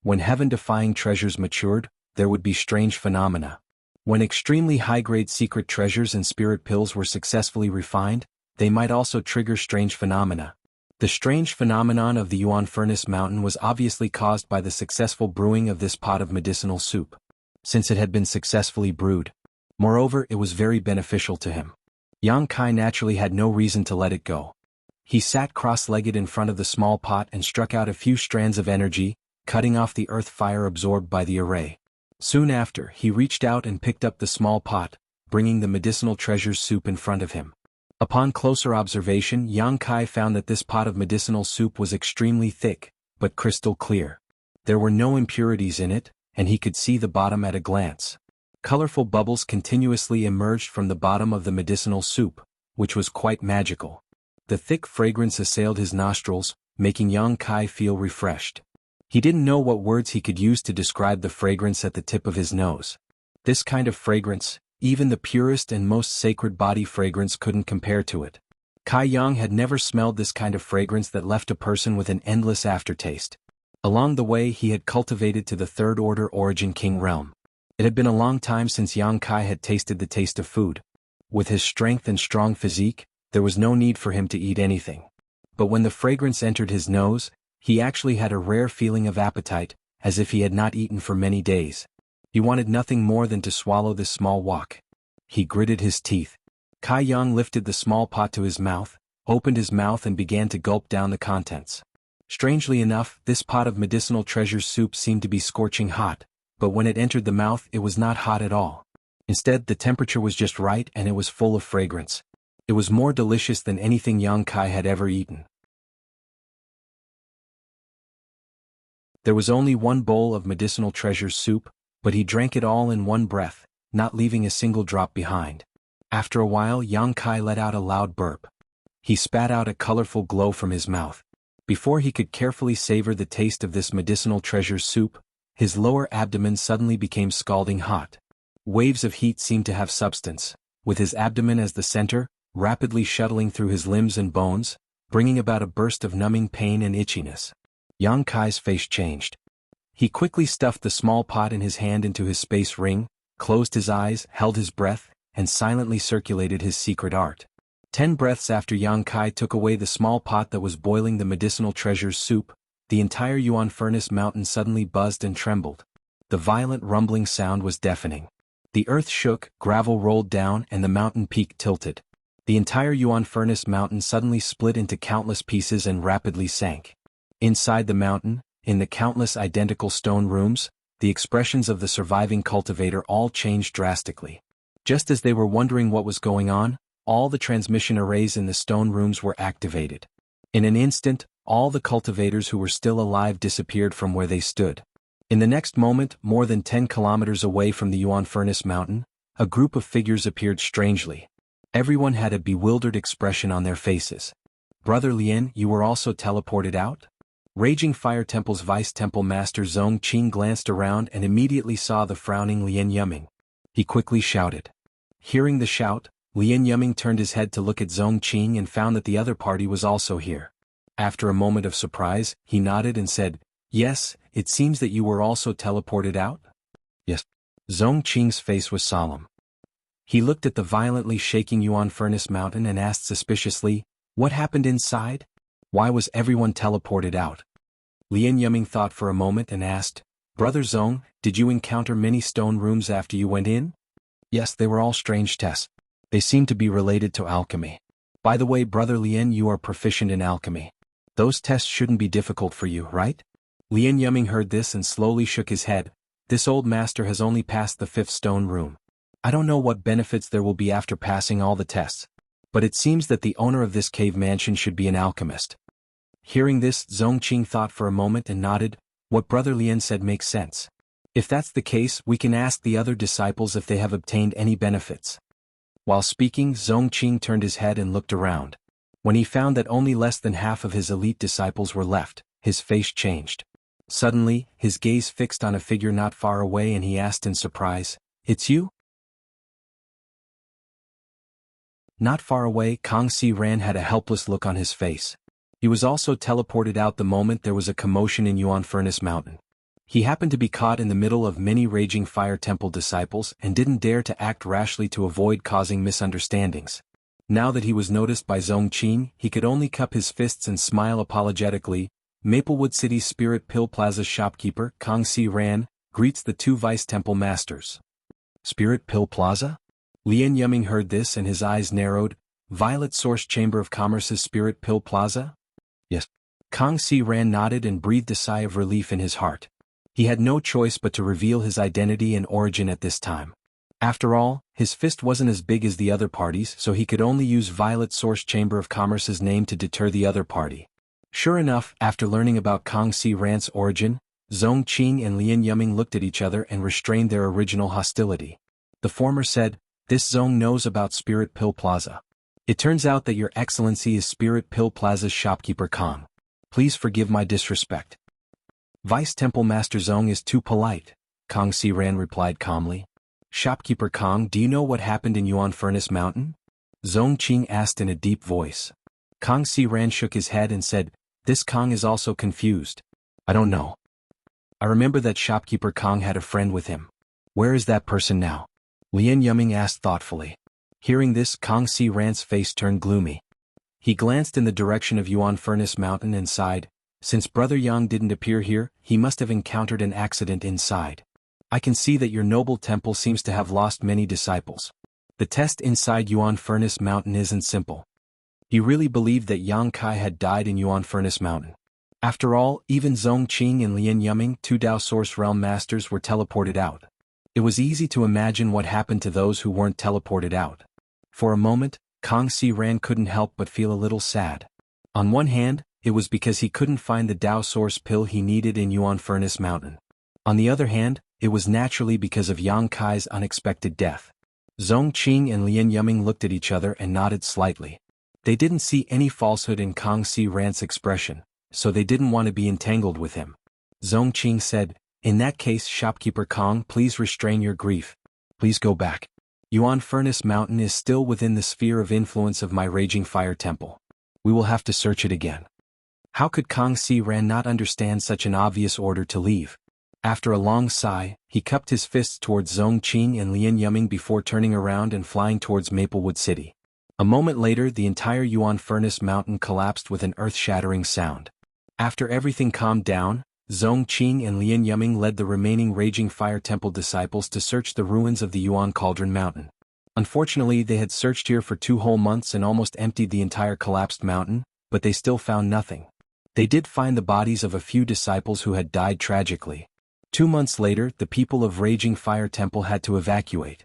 When heaven-defying treasures matured, there would be strange phenomena. When extremely high-grade secret treasures and spirit pills were successfully refined, they might also trigger strange phenomena. The strange phenomenon of the Yuan Furnace Mountain was obviously caused by the successful brewing of this pot of medicinal soup. Since it had been successfully brewed. Moreover, it was very beneficial to him. Yang Kai naturally had no reason to let it go. He sat cross-legged in front of the small pot and struck out a few strands of energy, cutting off the earth fire absorbed by the array. Soon after, he reached out and picked up the small pot, bringing the medicinal treasure's soup in front of him. Upon closer observation, Yang Kai found that this pot of medicinal soup was extremely thick, but crystal clear. There were no impurities in it, and he could see the bottom at a glance. Colorful bubbles continuously emerged from the bottom of the medicinal soup, which was quite magical. The thick fragrance assailed his nostrils, making Yang Kai feel refreshed. He didn't know what words he could use to describe the fragrance at the tip of his nose. This kind of fragrance, even the purest and most sacred body fragrance couldn't compare to it. Kai Yang had never smelled this kind of fragrance that left a person with an endless aftertaste. Along the way he had cultivated to the third order Origin King realm. It had been a long time since Yang Kai had tasted the taste of food. With his strength and strong physique, there was no need for him to eat anything. But when the fragrance entered his nose, he actually had a rare feeling of appetite, as if he had not eaten for many days. He wanted nothing more than to swallow this small wok. He gritted his teeth. Kai Yang lifted the small pot to his mouth, opened his mouth and began to gulp down the contents. Strangely enough, this pot of medicinal treasures soup seemed to be scorching hot, but when it entered the mouth it was not hot at all. Instead, the temperature was just right and it was full of fragrance. It was more delicious than anything Yang Kai had ever eaten. There was only one bowl of medicinal treasures soup, but he drank it all in one breath, not leaving a single drop behind. After a while Yang Kai let out a loud burp. He spat out a colorful glow from his mouth. Before he could carefully savor the taste of this medicinal treasures soup, his lower abdomen suddenly became scalding hot. Waves of heat seemed to have substance, with his abdomen as the center, rapidly shuttling through his limbs and bones, bringing about a burst of numbing pain and itchiness. Yang Kai's face changed. He quickly stuffed the small pot in his hand into his space ring, closed his eyes, held his breath, and silently circulated his secret art. 10 breaths after Yang Kai took away the small pot that was boiling the medicinal treasures soup, the entire Yuan Furnace Mountain suddenly buzzed and trembled. The violent rumbling sound was deafening. The earth shook, gravel rolled down, and the mountain peak tilted. The entire Yuan Furnace Mountain suddenly split into countless pieces and rapidly sank. Inside the mountain, in the countless identical stone rooms, the expressions of the surviving cultivator all changed drastically. Just as they were wondering what was going on, all the transmission arrays in the stone rooms were activated. In an instant, all the cultivators who were still alive disappeared from where they stood. In the next moment, more than 10 kilometers away from the Yuan Furnace Mountain, a group of figures appeared strangely. Everyone had a bewildered expression on their faces. "Brother Lien, you were also teleported out?" Raging Fire Temple's Vice Temple Master Zong Qing glanced around and immediately saw the frowning Lien Yuming. He quickly shouted. Hearing the shout, Lien Yuming turned his head to look at Zong Qing and found that the other party was also here. After a moment of surprise, he nodded and said, "Yes, it seems that you were also teleported out?" "Yes." Zong Qing's face was solemn. He looked at the violently shaking Yuan Furnace Mountain and asked suspiciously, "What happened inside? Why was everyone teleported out?" Lien Yuming thought for a moment and asked, "Brother Zong, did you encounter many stone rooms after you went in?" "Yes, they were all strange tests. They seem to be related to alchemy. By the way, Brother Lien, you are proficient in alchemy. Those tests shouldn't be difficult for you, right?" Lien Yuming heard this and slowly shook his head. This old master has only passed the 5th stone room. I don't know what benefits there will be after passing all the tests. But it seems that the owner of this cave mansion should be an alchemist. Hearing this, Zong Qing thought for a moment and nodded. What Brother Lien said makes sense. If that's the case, we can ask the other disciples if they have obtained any benefits. While speaking, Zong Qing turned his head and looked around. When he found that only less than half of his elite disciples were left, his face changed. Suddenly, his gaze fixed on a figure not far away and he asked in surprise, "It's you?" Not far away, Kang Si Ran had a helpless look on his face. He was also teleported out the moment there was a commotion in Yuan Furnace Mountain. He happened to be caught in the middle of many raging fire temple disciples and didn't dare to act rashly to avoid causing misunderstandings. Now that he was noticed by Zhongqing, he could only cup his fists and smile apologetically. Maplewood City's Spirit Pill Plaza's shopkeeper, Kang Si Ran, greets the two Vice Temple Masters. Spirit Pill Plaza? Lian Yuming heard this and his eyes narrowed. Violet Source Chamber of Commerce's Spirit Pill Plaza? Yes. Kang Si Ran nodded and breathed a sigh of relief in his heart. He had no choice but to reveal his identity and origin at this time. After all, his fist wasn't as big as the other parties, so he could only use Violet Source Chamber of Commerce's name to deter the other party. Sure enough, after learning about Kang Si Ran's origin, Zhongqing and Lian Yuming looked at each other and restrained their original hostility. The former said, "This Zhong knows about Spirit Pill Plaza. It turns out that Your Excellency is Spirit Pill Plaza's shopkeeper Kang. Please forgive my disrespect." Vice Temple Master Zhong is too polite, Kang Si Ran replied calmly. Shopkeeper Kang, do you know what happened in Yuan Furnace Mountain? Zhongqing asked in a deep voice. Kang Si Ran shook his head and said, this Kang is also confused. I don't know. I remember that shopkeeper Kang had a friend with him. Where is that person now? Lian Yuming asked thoughtfully. Hearing this, Kang Si Ran's face turned gloomy. He glanced in the direction of Yuan Furnace Mountain and sighed. Since Brother Yang didn't appear here, he must have encountered an accident inside. I can see that your noble temple seems to have lost many disciples. The test inside Yuan Furnace Mountain isn't simple. He really believed that Yang Kai had died in Yuan Furnace Mountain. After all, even Zhongqing and Lian Yuming, two Dao Source Realm Masters, were teleported out. It was easy to imagine what happened to those who weren't teleported out. For a moment, Kang Si Ran couldn't help but feel a little sad. On one hand, it was because he couldn't find the Dao Source pill he needed in Yuan Furnace Mountain. On the other hand, it was naturally because of Yang Kai's unexpected death. Zhongqing and Lian Yuming looked at each other and nodded slightly. They didn't see any falsehood in Kang Si Ran's expression, so they didn't want to be entangled with him. Zhongqing said, in that case, shopkeeper Kang, please restrain your grief. Please go back. Yuan Furnace Mountain is still within the sphere of influence of my raging fire temple. We will have to search it again. How could Kang Si Ran not understand such an obvious order to leave? After a long sigh, he cupped his fists towards Zhongqing and Lian Yuming before turning around and flying towards Maplewood City. A moment later, the entire Yuan Furnace Mountain collapsed with an earth-shattering sound. After everything calmed down, Zhongqing and Lian Yuming led the remaining Raging Fire Temple disciples to search the ruins of the Yuan Cauldron Mountain. Unfortunately, they had searched here for 2 whole months and almost emptied the entire collapsed mountain, but they still found nothing. They did find the bodies of a few disciples who had died tragically. 2 months later, the people of Raging Fire Temple had to evacuate.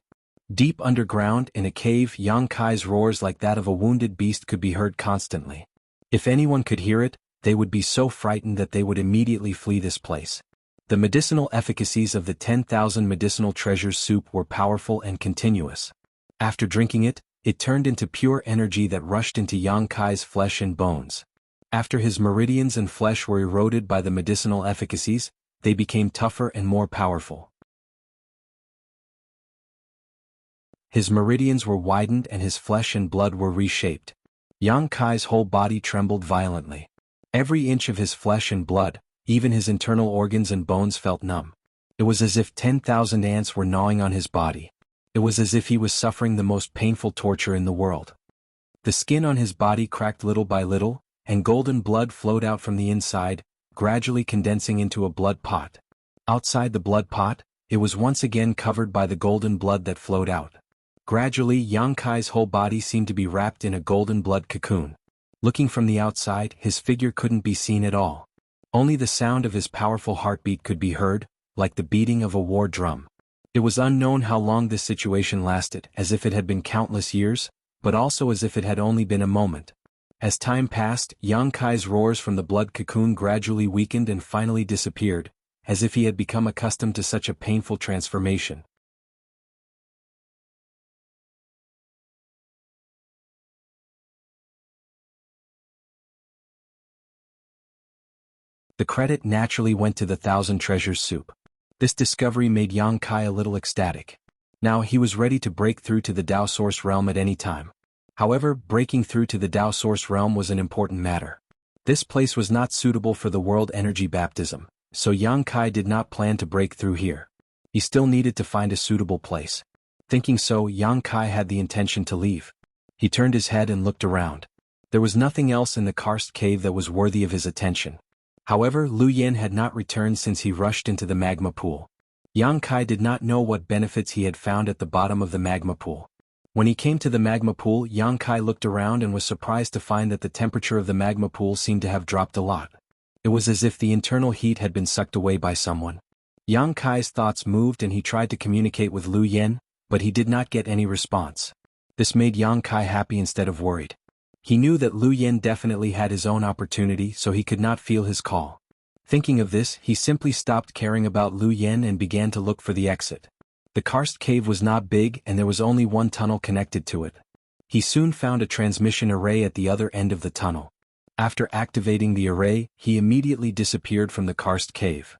Deep underground, in a cave, Yang Kai's roars like that of a wounded beast could be heard constantly. If anyone could hear it, they would be so frightened that they would immediately flee this place. The medicinal efficacies of the 10,000 medicinal treasures soup were powerful and continuous. After drinking it, it turned into pure energy that rushed into Yang Kai's flesh and bones. After his meridians and flesh were eroded by the medicinal efficacies, they became tougher and more powerful. His meridians were widened and his flesh and blood were reshaped. Yang Kai's whole body trembled violently. Every inch of his flesh and blood, even his internal organs and bones, felt numb. It was as if 10,000 ants were gnawing on his body. It was as if he was suffering the most painful torture in the world. The skin on his body cracked little by little, and golden blood flowed out from the inside, gradually condensing into a blood pot. Outside the blood pot, it was once again covered by the golden blood that flowed out. Gradually, Yang Kai's whole body seemed to be wrapped in a golden blood cocoon. Looking from the outside, his figure couldn't be seen at all. Only the sound of his powerful heartbeat could be heard, like the beating of a war drum. It was unknown how long this situation lasted, as if it had been countless years, but also as if it had only been a moment. As time passed, Yang Kai's roars from the blood cocoon gradually weakened and finally disappeared, as if he had become accustomed to such a painful transformation. The credit naturally went to the 1,000 treasures soup. This discovery made Yang Kai a little ecstatic. Now he was ready to break through to the Dao Source realm at any time. However, breaking through to the Dao Source realm was an important matter. This place was not suitable for the world energy baptism, so Yang Kai did not plan to break through here. He still needed to find a suitable place. Thinking so, Yang Kai had the intention to leave. He turned his head and looked around. There was nothing else in the karst cave that was worthy of his attention. However, Lu Yin had not returned since he rushed into the magma pool. Yang Kai did not know what benefits he had found at the bottom of the magma pool. When he came to the magma pool, Yang Kai looked around and was surprised to find that the temperature of the magma pool seemed to have dropped a lot. It was as if the internal heat had been sucked away by someone. Yang Kai's thoughts moved and he tried to communicate with Lu Yin, but he did not get any response. This made Yang Kai happy instead of worried. He knew that Lu Yin definitely had his own opportunity, so he could not feel his call. Thinking of this, he simply stopped caring about Lu Yin and began to look for the exit. The karst cave was not big and there was only one tunnel connected to it. He soon found a transmission array at the other end of the tunnel. After activating the array, he immediately disappeared from the karst cave.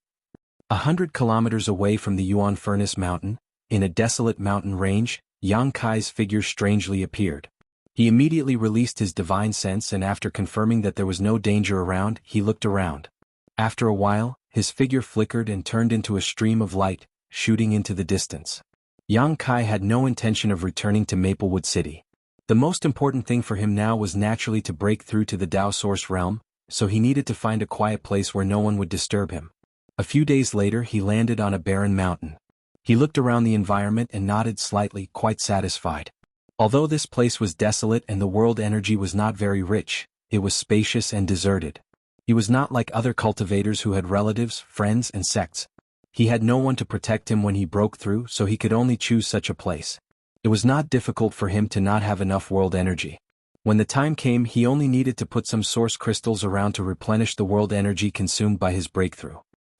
100 kilometers away from the Yuan Furnace Mountain, in a desolate mountain range, Yang Kai's figure strangely appeared. He immediately released his divine sense and after confirming that there was no danger around, he looked around. After a while, his figure flickered and turned into a stream of light, shooting into the distance. Yang Kai had no intention of returning to Maplewood City. The most important thing for him now was naturally to break through to the Dao Source realm, so he needed to find a quiet place where no one would disturb him. A few days later he landed on a barren mountain. He looked around the environment and nodded slightly, quite satisfied. Although this place was desolate and the world energy was not very rich, it was spacious and deserted. He was not like other cultivators who had relatives, friends and sects. He had no one to protect him when he broke through, so he could only choose such a place. It was not difficult for him to not have enough world energy. When the time came, he only needed to put some source crystals around to replenish the world energy consumed by his breakthrough.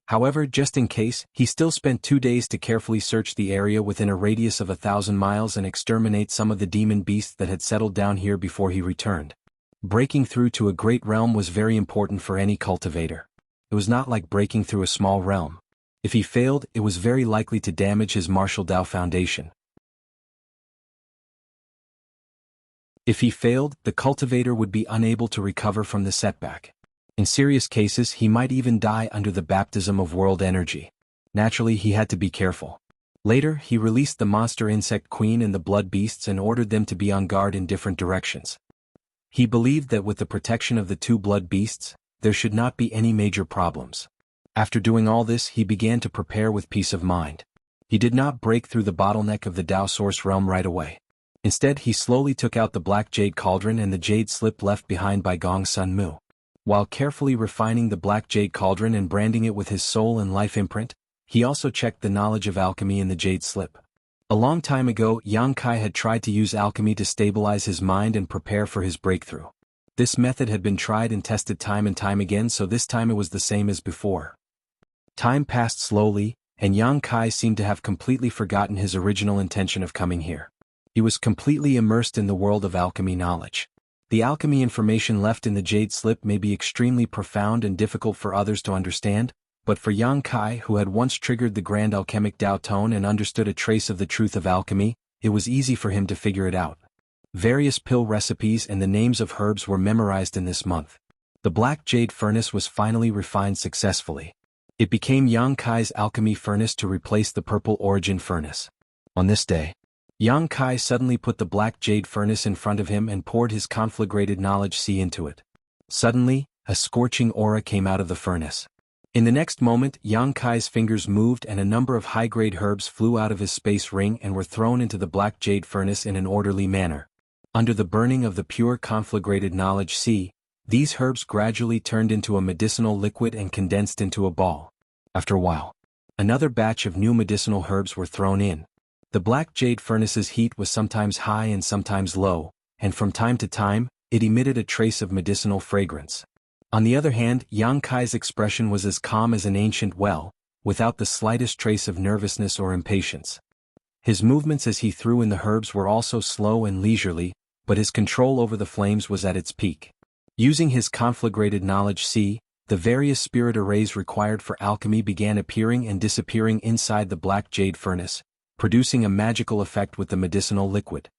However, just in case, he still spent 2 days to carefully search the area within a radius of 1,000 miles and exterminate some of the demon beasts that had settled down here before he returned. Breaking through to a great realm was very important for any cultivator. It was not like breaking through a small realm. If he failed, it was very likely to damage his martial Dao foundation. If he failed, the cultivator would be unable to recover from the setback. In serious cases, he might even die under the baptism of world energy. Naturally, he had to be careful. Later, he released the monster insect queen and the blood beasts and ordered them to be on guard in different directions. He believed that with the protection of the 2 blood beasts, there should not be any major problems. After doing all this, he began to prepare with peace of mind. He did not break through the bottleneck of the Dao Source realm right away. Instead, he slowly took out the black jade cauldron and the jade slip left behind by Gong Sun Mu. While carefully refining the black jade cauldron and branding it with his soul and life imprint, he also checked the knowledge of alchemy in the jade slip. A long time ago, Yang Kai had tried to use alchemy to stabilize his mind and prepare for his breakthrough. This method had been tried and tested time and time again, so this time it was the same as before. Time passed slowly, and Yang Kai seemed to have completely forgotten his original intention of coming here. He was completely immersed in the world of alchemy knowledge. The alchemy information left in the jade slip may be extremely profound and difficult for others to understand, but for Yang Kai, who had once triggered the grand alchemic Dao tone and understood a trace of the truth of alchemy, it was easy for him to figure it out. Various pill recipes and the names of herbs were memorized in this month. The black jade furnace was finally refined successfully. It became Yang Kai's alchemy furnace to replace the purple origin furnace. On this day, Yang Kai suddenly put the black jade furnace in front of him and poured his conflagrated knowledge sea into it. Suddenly, a scorching aura came out of the furnace. In the next moment, Yang Kai's fingers moved and a number of high-grade herbs flew out of his space ring and were thrown into the black jade furnace in an orderly manner. Under the burning of the pure conflagrated knowledge sea, these herbs gradually turned into a medicinal liquid and condensed into a ball. After a while, another batch of new medicinal herbs were thrown in. The black jade furnace's heat was sometimes high and sometimes low, and from time to time, it emitted a trace of medicinal fragrance. On the other hand, Yang Kai's expression was as calm as an ancient well, without the slightest trace of nervousness or impatience. His movements as he threw in the herbs were also slow and leisurely, but his control over the flames was at its peak. Using his conflagrated knowledge sea, the various spirit arrays required for alchemy began appearing and disappearing inside the black jade furnace, producing a magical effect with the medicinal liquid.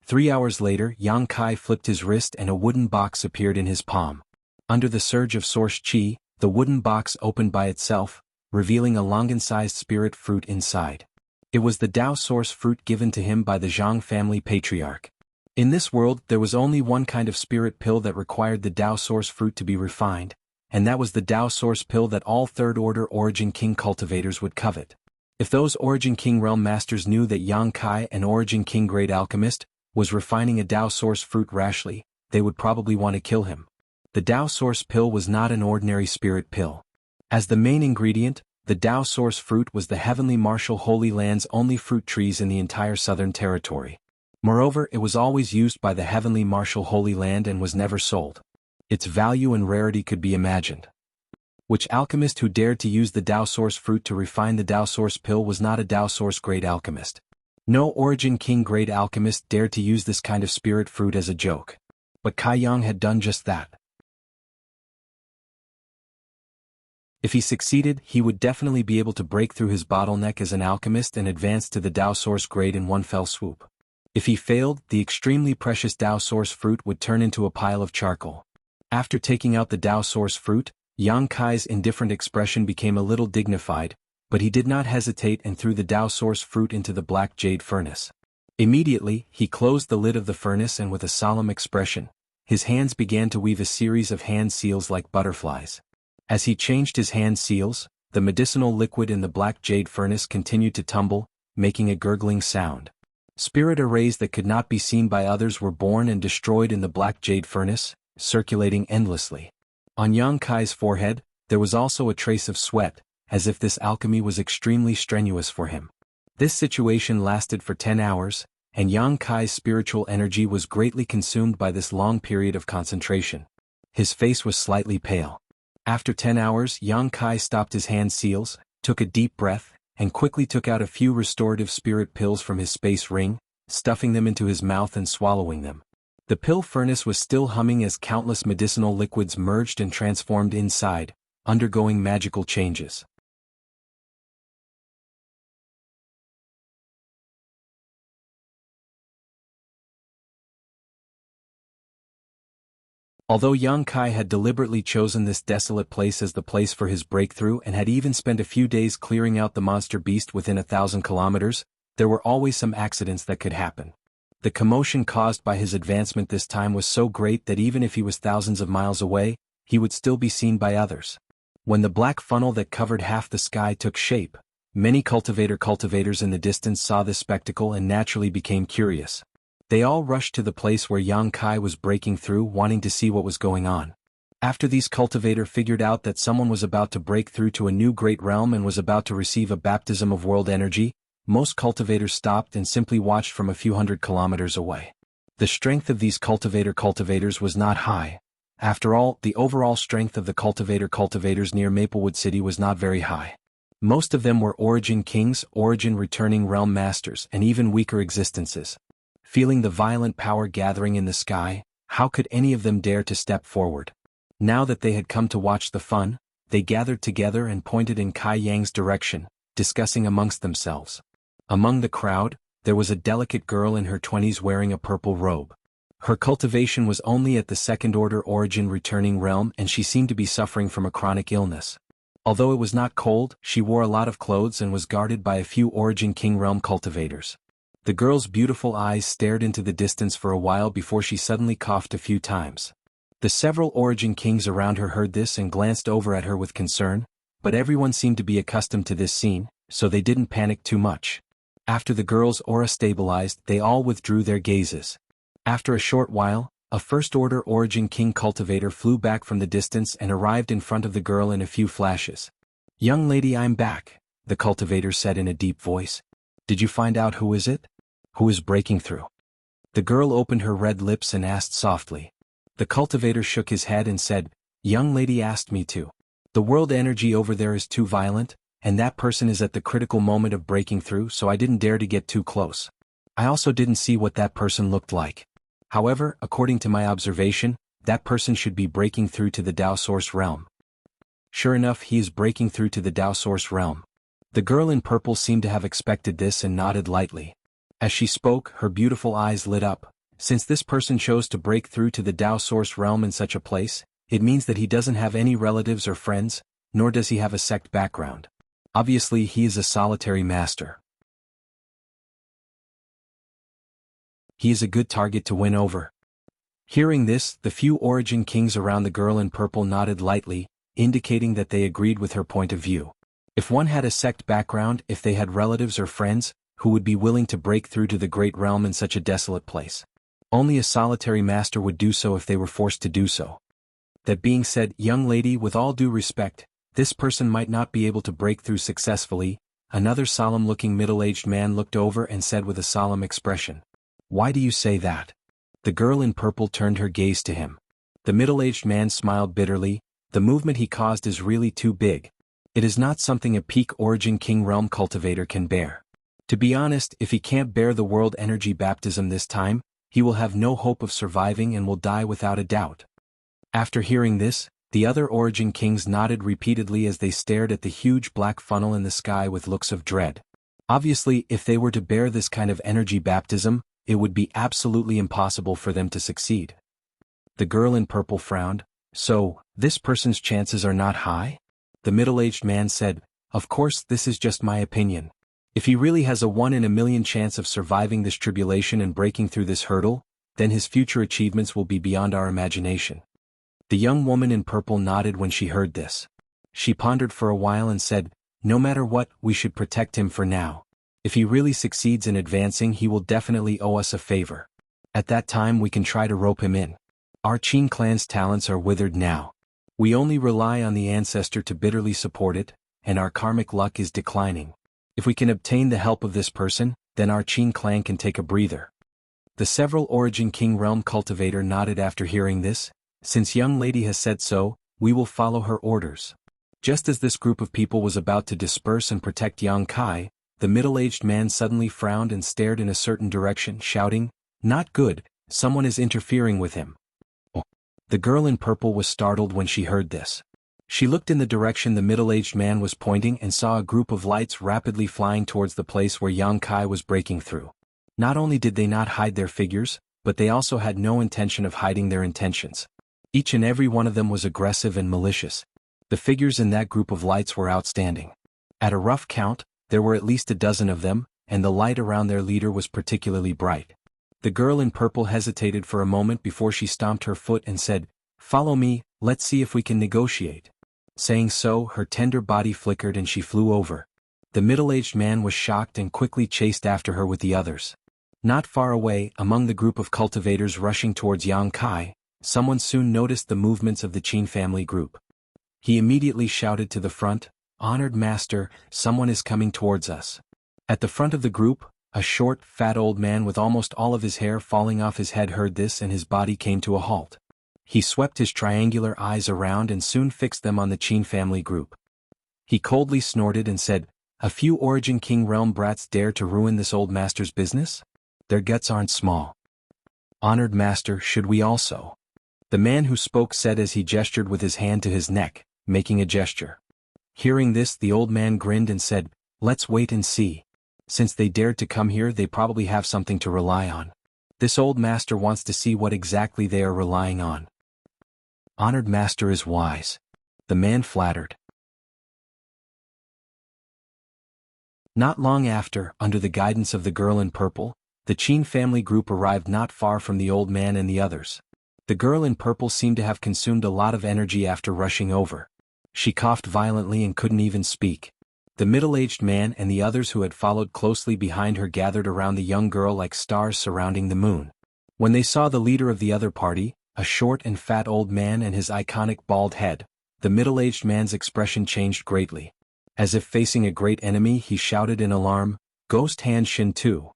3 hours later, Yang Kai flipped his wrist and a wooden box appeared in his palm. Under the surge of source qi, the wooden box opened by itself, revealing a longan-sized spirit fruit inside. It was the Tao source fruit given to him by the Jianghu family patriarch. In this world there was only one kind of spirit pill that required the Tao source fruit to be refined, and that was the Tao source pill that all third-order Origin King cultivators would covet. If those Origin King realm masters knew that Yang Kai, an Origin King great alchemist, was refining a Tao source fruit rashly, they would probably want to kill him. The Tao source pill was not an ordinary spirit pill. As the main ingredient, the Tao source fruit was the Heavenly Martial Holy Land's only fruit trees in the entire Southern Territory. Moreover, it was always used by the Heavenly Martial Holy Land and was never sold. Its value and rarity could be imagined. Which alchemist who dared to use the Tao source fruit to refine the Tao source pill was not a Tao source great alchemist. No Origin King great alchemist dared to use this kind of spirit fruit as a joke. But Kai Yang had done just that. If he succeeded, he would definitely be able to break through his bottleneck as an alchemist and advance to the Tao source grade in one fell swoop. If he failed, the extremely precious Tao source fruit would turn into a pile of charcoal. After taking out the Tao source fruit, Yang Kai's indifferent expression became a little dignified, but he did not hesitate and threw the Tao source fruit into the black jade furnace. Immediately, he closed the lid of the furnace and with a solemn expression, his hands began to weave a series of hand seals like butterflies. As he changed his hand seals, the medicinal liquid in the black jade furnace continued to tumble, making a gurgling sound. Spirit arrays that could not be seen by others were born and destroyed in the black jade furnace, circulating endlessly. On Yang Kai's forehead, there was also a trace of sweat, as if this alchemy was extremely strenuous for him. This situation lasted for 10 hours, and Yang Kai's spiritual energy was greatly consumed by this long period of concentration. His face was slightly pale. After 10 hours, Yang Kai stopped his hand seals, took a deep breath, and quickly took out a few restorative spirit pills from his space ring, stuffing them into his mouth and swallowing them. The pill furnace was still humming as countless medicinal liquids merged and transformed inside, undergoing magical changes. Although Yang Kai had deliberately chosen this desolate place as the place for his breakthrough and had even spent a few days clearing out the monster beast within 1,000 kilometers, there were always some accidents that could happen. The commotion caused by his advancement this time was so great that even if he was thousands of miles away, he would still be seen by others. When the black funnel that covered half the sky took shape, many cultivators in the distance saw this spectacle and naturally became curious. They all rushed to the place where Yang Kai was breaking through, wanting to see what was going on. After these cultivators figured out that someone was about to break through to a new great realm and was about to receive a baptism of world energy, most cultivators stopped and simply watched from a few hundred kilometers away. The strength of these cultivators was not high. After all, the overall strength of the cultivators near Maplewood City was not very high. Most of them were Origin Kings, Origin returning realm masters, and even weaker existences. Feeling the violent power gathering in the sky, how could any of them dare to step forward? Now that they had come to watch the fun, they gathered together and pointed in Kai Yang's direction, discussing amongst themselves. Among the crowd, there was a delicate girl in her 20s wearing a purple robe. Her cultivation was only at the second-order Origin returning realm and she seemed to be suffering from a chronic illness. Although it was not cold, she wore a lot of clothes and was guarded by a few Origin King realm cultivators. The girl's beautiful eyes stared into the distance for a while before she suddenly coughed a few times. The several Origin Kings around her heard this and glanced over at her with concern, but everyone seemed to be accustomed to this scene, so they didn't panic too much. After the girl's aura stabilized, they all withdrew their gazes. After a short while, a first-order Origin King cultivator flew back from the distance and arrived in front of the girl in a few flashes. "Young lady, I'm back," the cultivator said in a deep voice. "Did you find out who is it? Who is breaking through?" The girl opened her red lips and asked softly. The cultivator shook his head and said, "Young lady asked me to. The world energy over there is too violent, and that person is at the critical moment of breaking through, so I didn't dare to get too close. I also didn't see what that person looked like. However, according to my observation, that person should be breaking through to the Tao Source realm." Sure enough, he is breaking through to the Tao Source realm. The girl in purple seemed to have expected this and nodded lightly. As she spoke, her beautiful eyes lit up. Since this person chose to break through to the Tao Source realm in such a place, it means that he doesn't have any relatives or friends, nor does he have a sect background. Obviously he is a solitary master. He is a good target to win over. Hearing this, the few origin kings around the girl in purple nodded lightly, indicating that they agreed with her point of view. If one had a sect background, if they had relatives or friends, who would be willing to break through to the great realm in such a desolate place? Only a solitary master would do so if they were forced to do so. That being said, young lady, with all due respect, this person might not be able to break through successfully. Another solemn-looking middle-aged man looked over and said with a solemn expression, "Why do you say that?" The girl in purple turned her gaze to him. The middle-aged man smiled bitterly. The movement he caused is really too big. It is not something a peak origin king realm cultivator can bear. To be honest, if he can't bear the world energy baptism this time, he will have no hope of surviving and will die without a doubt. After hearing this, the other origin kings nodded repeatedly as they stared at the huge black funnel in the sky with looks of dread. Obviously, if they were to bear this kind of energy baptism, it would be absolutely impossible for them to succeed. The girl in purple frowned. "So, this person's chances are not high?" The middle-aged man said, "Of course, this is just my opinion. If he really has a 1 in a million chance of surviving this tribulation and breaking through this hurdle, then his future achievements will be beyond our imagination." The young woman in purple nodded when she heard this. She pondered for a while and said, "No matter what, we should protect him for now. If he really succeeds in advancing, he will definitely owe us a favor. At that time we can try to rope him in. Our Qin clan's talents are withered now. We only rely on the ancestor to bitterly support it, and our karmic luck is declining. If we can obtain the help of this person, then our Qin clan can take a breather." The several origin king realm cultivator nodded after hearing this. "Since young lady has said so, we will follow her orders." Just as this group of people was about to disperse and protect Yang Kai, the middle-aged man suddenly frowned and stared in a certain direction, shouting, "Not good, someone is interfering with him." The girl in purple was startled when she heard this. She looked in the direction the middle-aged man was pointing and saw a group of lights rapidly flying towards the place where Yang Kai was breaking through. Not only did they not hide their figures, but they also had no intention of hiding their intentions. Each and every one of them was aggressive and malicious. The figures in that group of lights were outstanding. At a rough count, there were at least a dozen of them, and the light around their leader was particularly bright. The girl in purple hesitated for a moment before she stomped her foot and said, "Follow me, let's see if we can negotiate." Saying so, her tender body flickered and she flew over. The middle-aged man was shocked and quickly chased after her with the others. Not far away, among the group of cultivators rushing towards Yang Kai, someone soon noticed the movements of the Qin family group. He immediately shouted to the front, "Honored master, someone is coming towards us." At the front of the group, a short, fat old man with almost all of his hair falling off his head heard this and his body came to a halt. He swept his triangular eyes around and soon fixed them on the Qin family group. He coldly snorted and said, "A few origin king realm brats dare to ruin this old master's business? Their guts aren't small. Honored master, should we also?" The man who spoke said as he gestured with his hand to his neck, making a gesture. Hearing this, the old man grinned and said, "Let's wait and see. Since they dared to come here, they probably have something to rely on. This old master wants to see what exactly they are relying on." Honored master is wise. The man flattered. Not long after, under the guidance of the girl in purple, the Qin family group arrived not far from the old man and the others. The girl in purple seemed to have consumed a lot of energy after rushing over. She coughed violently and couldn't even speak. The middle-aged man and the others who had followed closely behind her gathered around the young girl like stars surrounding the moon. When they saw the leader of the other party, a short and fat old man and his iconic bald head, the middle-aged man's expression changed greatly. As if facing a great enemy, he shouted in alarm, "Ghost Hand Shin Tu."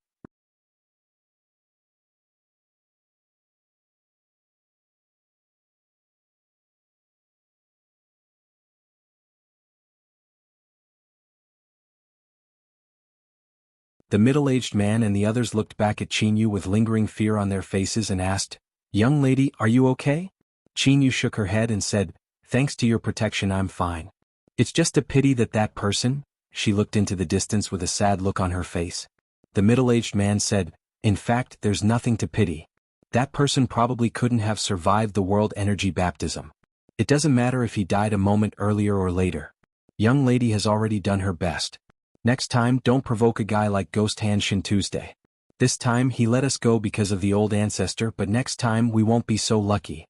The middle-aged man and the others looked back at Qin with lingering fear on their faces and asked, "Young lady, are you okay?" Qin shook her head and said, "Thanks to your protection, I'm fine. It's just a pity that that person," she looked into the distance with a sad look on her face. The middle-aged man said, "In fact, there's nothing to pity. That person probably couldn't have survived the world energy baptism. It doesn't matter if he died a moment earlier or later. Young lady has already done her best. Next time, don't provoke a guy like Ghost Hand Shin Tuesday. This time he let us go because of the old ancestor, but next time we won't be so lucky.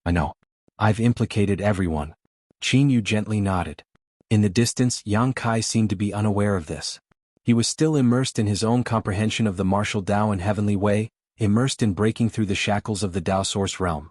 I know. I've implicated everyone. Qin Yu gently nodded. In the distance, Yang Kai seemed to be unaware of this. He was still immersed in his own comprehension of the martial Tao and heavenly way, immersed in breaking through the shackles of the Tao source realm.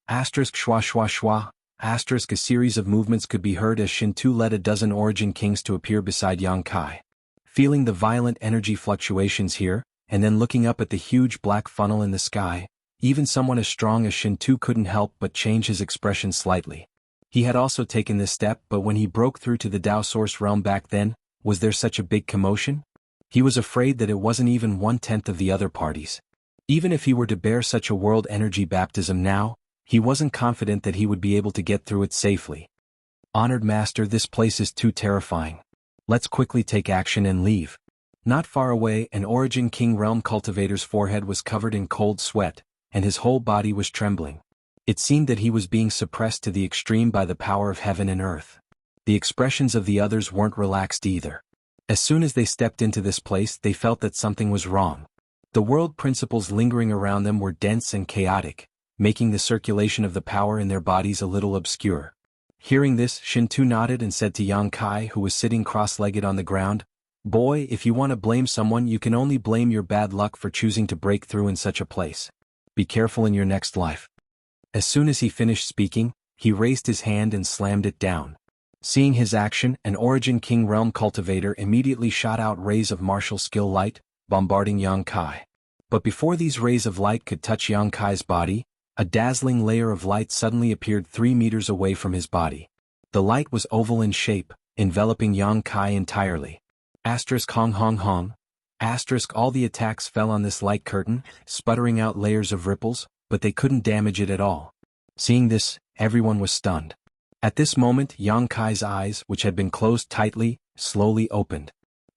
Asterisk schwa schwa schwa, asterisk a series of movements could be heard as Shintu led a dozen origin kings to appear beside Yang Kai. Feeling the violent energy fluctuations here, and then looking up at the huge black funnel in the sky, even someone as strong as Shintu couldn't help but change his expression slightly. He had also taken this step, but when he broke through to the Tao source realm back then, was there such a big commotion? He was afraid that it wasn't even 1/10 of the other parties. Even if he were to bear such a world energy baptism now, he wasn't confident that he would be able to get through it safely. Honored Master, this place is too terrifying. Let's quickly take action and leave. Not far away, an Origin King Realm cultivator's forehead was covered in cold sweat, and his whole body was trembling. It seemed that he was being suppressed to the extreme by the power of heaven and earth. The expressions of the others weren't relaxed either. As soon as they stepped into this place, they felt that something was wrong. The world principles lingering around them were dense and chaotic, making the circulation of the power in their bodies a little obscure. Hearing this, Shintu nodded and said to Yang Kai, who was sitting cross-legged on the ground, "Boy, if you want to blame someone, you can only blame your bad luck for choosing to break through in such a place. Be careful in your next life." As soon as he finished speaking, he raised his hand and slammed it down. Seeing his action, an Origin King Realm cultivator immediately shot out rays of martial skill light, bombarding Yang Kai. But before these rays of light could touch Yang Kai's body, a dazzling layer of light suddenly appeared 3 meters away from his body. The light was oval in shape, enveloping Yang Kai entirely. Asterisk hong hong hong. Asterisk all the attacks fell on this light curtain, sputtering out layers of ripples, but they couldn't damage it at all. Seeing this, everyone was stunned. At this moment, Yang Kai's eyes, which had been closed tightly, slowly opened.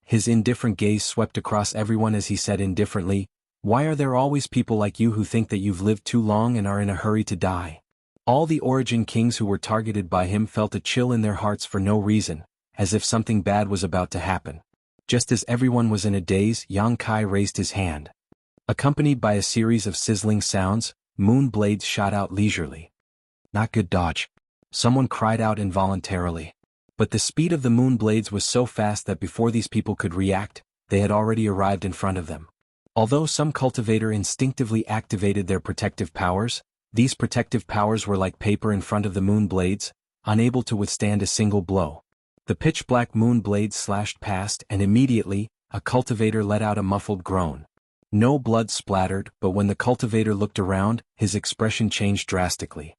His indifferent gaze swept across everyone as he said indifferently, "Why are there always people like you who think that you've lived too long and are in a hurry to die?" All the Origin Kings who were targeted by him felt a chill in their hearts for no reason, as if something bad was about to happen. Just as everyone was in a daze, Yang Kai raised his hand. Accompanied by a series of sizzling sounds, moon blades shot out leisurely. "Not good dodge." Someone cried out involuntarily. But the speed of the moon blades was so fast that before these people could react, they had already arrived in front of them. Although some cultivator instinctively activated their protective powers, these protective powers were like paper in front of the moon blades, unable to withstand a single blow. The pitch-black moon blades slashed past, and immediately, a cultivator let out a muffled groan. No blood splattered, but when the cultivator looked around, his expression changed drastically.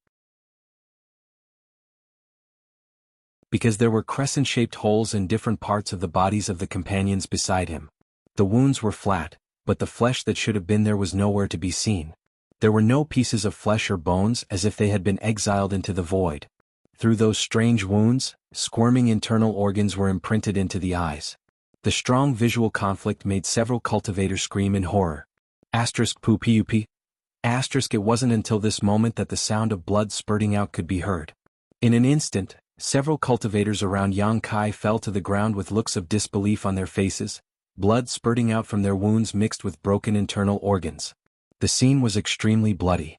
Because there were crescent-shaped holes in different parts of the bodies of the companions beside him. The wounds were flat, but the flesh that should have been there was nowhere to be seen. There were no pieces of flesh or bones, as if they had been exiled into the void. Through those strange wounds, squirming internal organs were imprinted into the eyes. The strong visual conflict made several cultivators scream in horror. Asterisk poo pup. Asterisk it wasn't until this moment that the sound of blood spurting out could be heard. In an instant, several cultivators around Yang Kai fell to the ground with looks of disbelief on their faces, blood spurting out from their wounds mixed with broken internal organs. The scene was extremely bloody.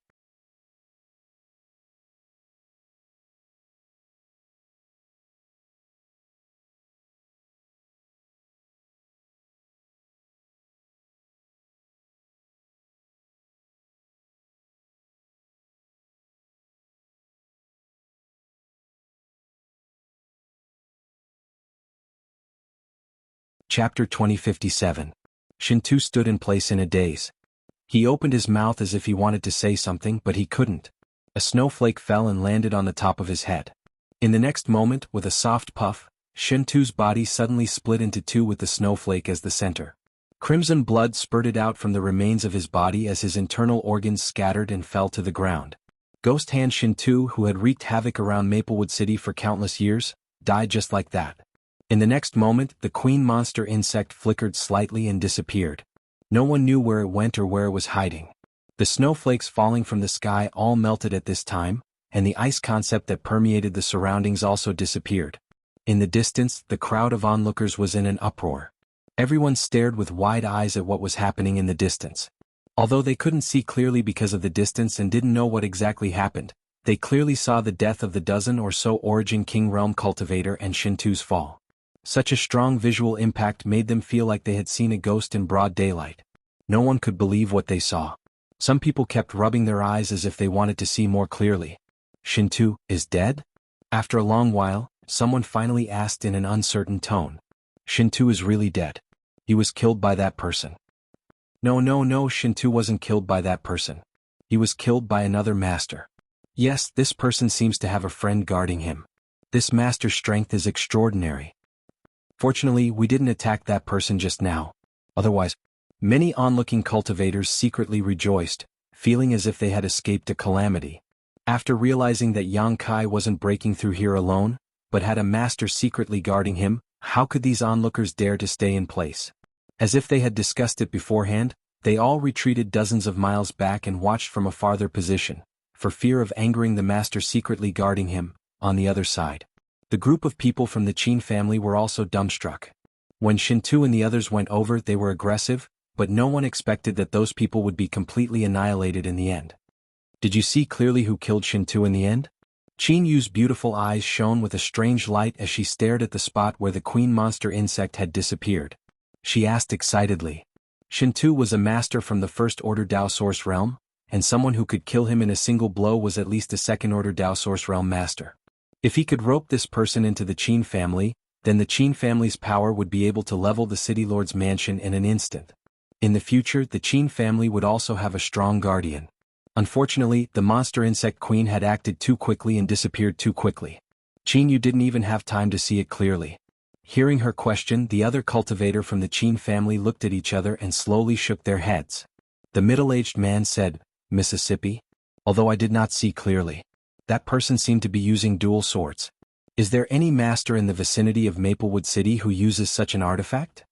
Chapter 2057. Shintu stood in place in a daze. He opened his mouth as if he wanted to say something, but he couldn't. A snowflake fell and landed on the top of his head. In the next moment, with a soft puff, Shintu's body suddenly split into two with the snowflake as the center. Crimson blood spurted out from the remains of his body as his internal organs scattered and fell to the ground. Ghost Hand Shintu, who had wreaked havoc around Maplewood City for countless years, died just like that. In the next moment, the queen monster insect flickered slightly and disappeared. No one knew where it went or where it was hiding. The snowflakes falling from the sky all melted at this time, and the ice concept that permeated the surroundings also disappeared. In the distance, the crowd of onlookers was in an uproar. Everyone stared with wide eyes at what was happening in the distance. Although they couldn't see clearly because of the distance and didn't know what exactly happened, they clearly saw the death of the dozen or so Origin King Realm cultivator and Shintu's fall. Such a strong visual impact made them feel like they had seen a ghost in broad daylight. No one could believe what they saw. Some people kept rubbing their eyes as if they wanted to see more clearly. Shintu is dead? After a long while, someone finally asked in an uncertain tone. Shintu is really dead. He was killed by that person. No, Shintu wasn't killed by that person. He was killed by another master. Yes, this person seems to have a friend guarding him. This master's strength is extraordinary. Fortunately, we didn't attack that person just now. Otherwise, many onlooking cultivators secretly rejoiced, feeling as if they had escaped a calamity. After realizing that Yang Kai wasn't breaking through here alone, but had a master secretly guarding him, how could these onlookers dare to stay in place? As if they had discussed it beforehand, they all retreated dozens of miles back and watched from a farther position, for fear of angering the master secretly guarding him, on the other side. The group of people from the Qin family were also dumbstruck. When Shintu and the others went over, they were aggressive, but no one expected that those people would be completely annihilated in the end. Did you see clearly who killed Shintu in the end? Qin Yu's beautiful eyes shone with a strange light as she stared at the spot where the queen monster insect had disappeared. She asked excitedly. Shintu was a master from the First Order Dao Source realm, and someone who could kill him in a single blow was at least a Second Order Dao Source realm master. If he could rope this person into the Qin family, then the Qin family's power would be able to level the City Lord's mansion in an instant. In the future, the Qin family would also have a strong guardian. Unfortunately, the monster insect queen had acted too quickly and disappeared too quickly. Qin Yu didn't even have time to see it clearly. Hearing her question, the other cultivator from the Qin family looked at each other and slowly shook their heads. The middle-aged man said, Mississippi? Although I did not see clearly. That person seemed to be using dual swords. Is there any master in the vicinity of Maplewood City who uses such an artifact?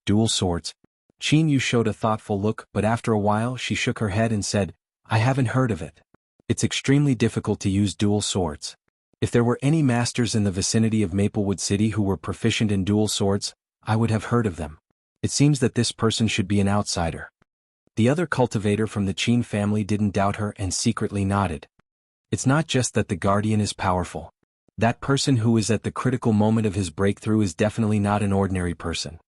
Dual swords. Qin Yu showed a thoughtful look, but after a while she shook her head and said, I haven't heard of it. It's extremely difficult to use dual swords. If there were any masters in the vicinity of Maplewood City who were proficient in dual swords, I would have heard of them. It seems that this person should be an outsider. The other cultivator from the Qin family didn't doubt her and secretly nodded. It's not just that the guardian is powerful. That person who is at the critical moment of his breakthrough is definitely not an ordinary person.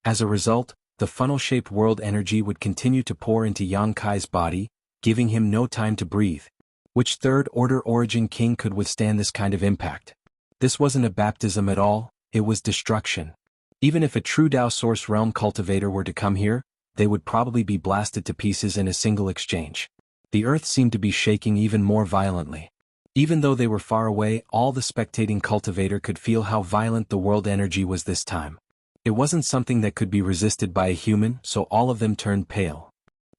As a result, the funnel-shaped world energy would continue to pour into Yang Kai's body, giving him no time to breathe. Which third-order origin king could withstand this kind of impact? This wasn't a baptism at all, it was destruction. Even if a true Dao Source realm cultivator were to come here, they would probably be blasted to pieces in a single exchange. The earth seemed to be shaking even more violently. Even though they were far away, all the spectating cultivator could feel how violent the world energy was this time. It wasn't something that could be resisted by a human, so all of them turned pale.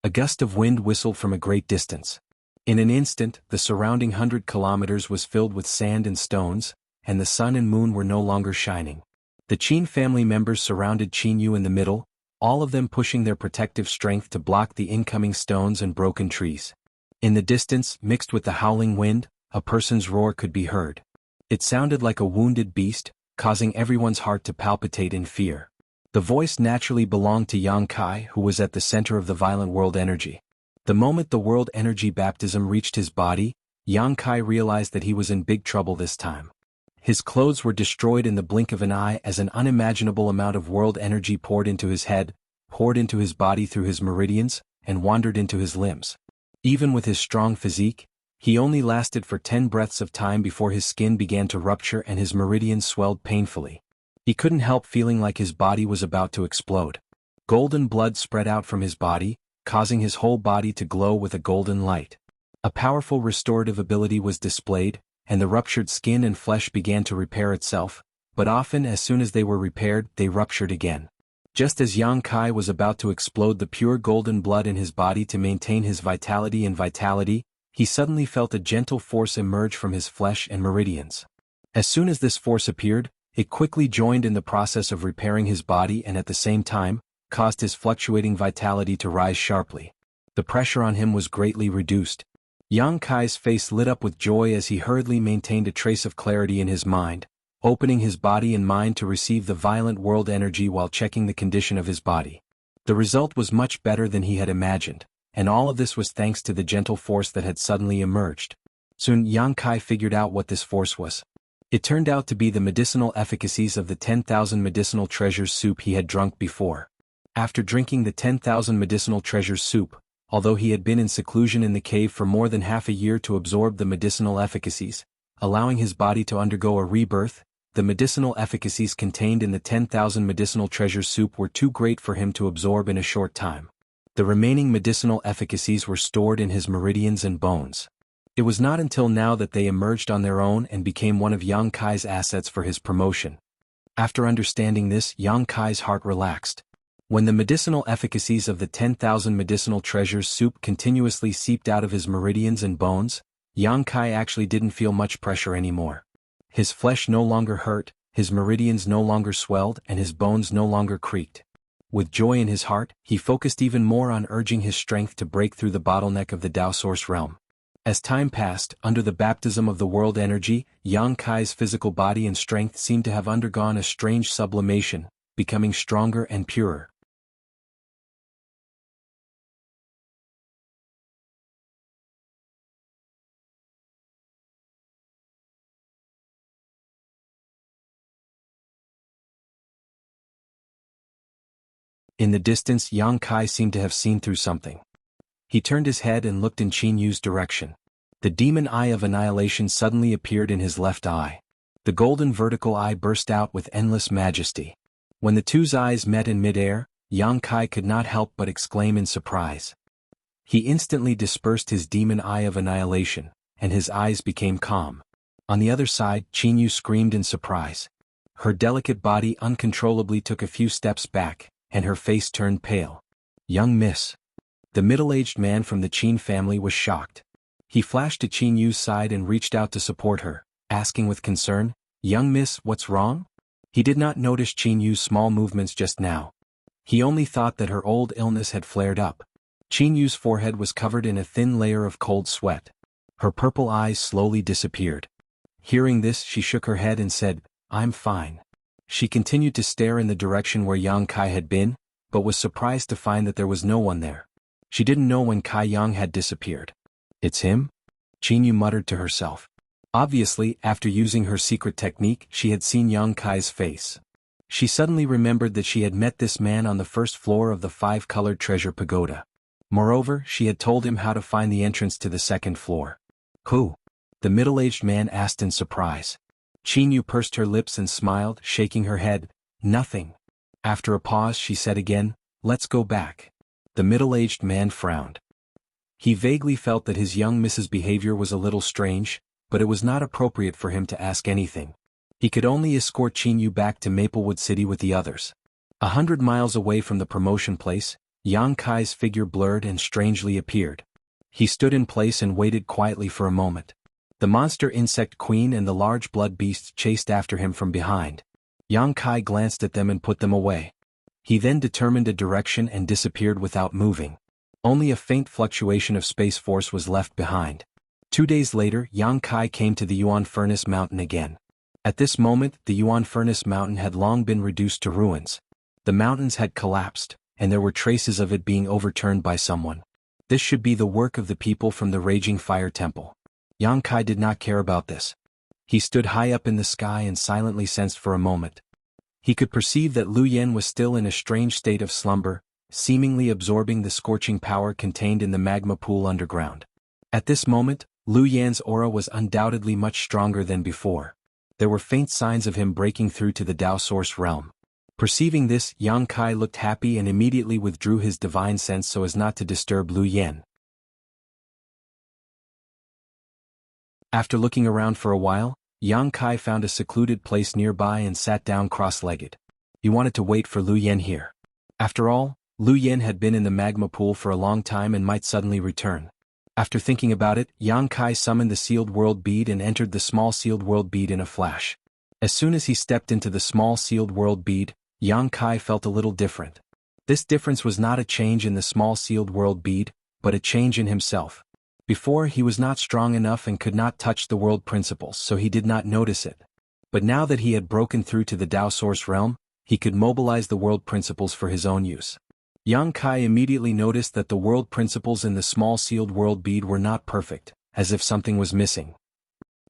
A gust of wind whistled from a great distance. In an instant, the surrounding 100 kilometers was filled with sand and stones, and the sun and moon were no longer shining. The Qin family members surrounded Qin Yu in the middle, all of them pushing their protective strength to block the incoming stones and broken trees. In the distance, mixed with the howling wind, a person's roar could be heard. It sounded like a wounded beast, causing everyone's heart to palpitate in fear. The voice naturally belonged to Yang Kai, who was at the center of the violent world energy. The moment the world energy baptism reached his body, Yang Kai realized that he was in big trouble this time. His clothes were destroyed in the blink of an eye as an unimaginable amount of world energy poured into his head, poured into his body through his meridians, and wandered into his limbs. Even with his strong physique, he only lasted for 10 breaths of time before his skin began to rupture and his meridians swelled painfully. He couldn't help feeling like his body was about to explode. Golden blood spread out from his body, causing his whole body to glow with a golden light. A powerful restorative ability was displayed, and the ruptured skin and flesh began to repair itself, but often as soon as they were repaired, they ruptured again. Just as Yang Kai was about to explode the pure golden blood in his body to maintain his vitality, he suddenly felt a gentle force emerge from his flesh and meridians. As soon as this force appeared, it quickly joined in the process of repairing his body and at the same time, caused his fluctuating vitality to rise sharply. The pressure on him was greatly reduced. Yang Kai's face lit up with joy as he hurriedly maintained a trace of clarity in his mind, opening his body and mind to receive the violent world energy while checking the condition of his body. The result was much better than he had imagined, and all of this was thanks to the gentle force that had suddenly emerged. Soon Yang Kai figured out what this force was. It turned out to be the medicinal efficacies of the 10,000 medicinal treasures soup he had drunk before. After drinking the 10,000 medicinal treasures soup, although he had been in seclusion in the cave for more than half a year to absorb the medicinal efficacies, allowing his body to undergo a rebirth, the medicinal efficacies contained in the 10,000 medicinal treasures soup were too great for him to absorb in a short time. The remaining medicinal efficacies were stored in his meridians and bones. It was not until now that they emerged on their own and became one of Yang Kai's assets for his promotion. After understanding this, Yang Kai's heart relaxed. When the medicinal efficacies of the 10,000 medicinal treasures soup continuously seeped out of his meridians and bones, Yang Kai actually didn't feel much pressure anymore. His flesh no longer hurt, his meridians no longer swelled, and his bones no longer creaked. With joy in his heart, he focused even more on urging his strength to break through the bottleneck of the Tao Source realm. As time passed, under the baptism of the world energy, Yang Kai's physical body and strength seemed to have undergone a strange sublimation, becoming stronger and purer. In the distance, Yang Kai seemed to have seen through something. He turned his head and looked in Qin Yu's direction. The demon eye of annihilation suddenly appeared in his left eye. The golden vertical eye burst out with endless majesty. When the two's eyes met in midair, Yang Kai could not help but exclaim in surprise. He instantly dispersed his demon eye of annihilation, and his eyes became calm. On the other side, Qin Yu screamed in surprise. Her delicate body uncontrollably took a few steps back, and her face turned pale. "Young miss." The middle-aged man from the Qin family was shocked. He flashed to Qin Yu's side and reached out to support her, asking with concern, "Young miss, what's wrong?" He did not notice Qin Yu's small movements just now. He only thought that her old illness had flared up. Qin Yu's forehead was covered in a thin layer of cold sweat. Her purple eyes slowly disappeared. Hearing this, she shook her head and said, "I'm fine." She continued to stare in the direction where Yang Kai had been, but was surprised to find that there was no one there. She didn't know when Kai Yang had disappeared. "It's him?" Qin Yu muttered to herself. Obviously, after using her secret technique, she had seen Yang Kai's face. She suddenly remembered that she had met this man on the first floor of the five-colored treasure pagoda. Moreover, she had told him how to find the entrance to the second floor. "Who?" the middle-aged man asked in surprise. Qin Yu pursed her lips and smiled, shaking her head. "Nothing." After a pause, she said again, "Let's go back." The middle-aged man frowned. He vaguely felt that his young Mrs. behavior was a little strange, but it was not appropriate for him to ask anything. He could only escort Qin Yu back to Maplewood City with the others. 100 miles away from the promotion place, Yang Kai's figure blurred and strangely appeared. He stood in place and waited quietly for a moment. The monster insect queen and the large blood beasts chased after him from behind. Yang Kai glanced at them and put them away. He then determined a direction and disappeared without moving. Only a faint fluctuation of space force was left behind. 2 days later, Yang Kai came to the Yuan Furnace Mountain again. At this moment, the Yuan Furnace Mountain had long been reduced to ruins. The mountains had collapsed, and there were traces of it being overturned by someone. This should be the work of the people from the Raging Fire Temple. Yang Kai did not care about this. He stood high up in the sky and silently sensed for a moment. He could perceive that Lu Yen was still in a strange state of slumber, seemingly absorbing the scorching power contained in the magma pool underground. At this moment, Lu Yan's aura was undoubtedly much stronger than before. There were faint signs of him breaking through to the Tao Source realm. Perceiving this, Yang Kai looked happy and immediately withdrew his divine sense so as not to disturb Lu Yen. After looking around for a while, Yang Kai found a secluded place nearby and sat down cross-legged. He wanted to wait for Lu Yen here. After all, Lu Yen had been in the magma pool for a long time and might suddenly return. After thinking about it, Yang Kai summoned the sealed world bead and entered the small sealed world bead in a flash. As soon as he stepped into the small sealed world bead, Yang Kai felt a little different. This difference was not a change in the small sealed world bead, but a change in himself. Before, he was not strong enough and could not touch the world principles, so he did not notice it. But now that he had broken through to the Tao Source realm, he could mobilize the world principles for his own use. Yang Kai immediately noticed that the world principles in the small sealed world bead were not perfect, as if something was missing.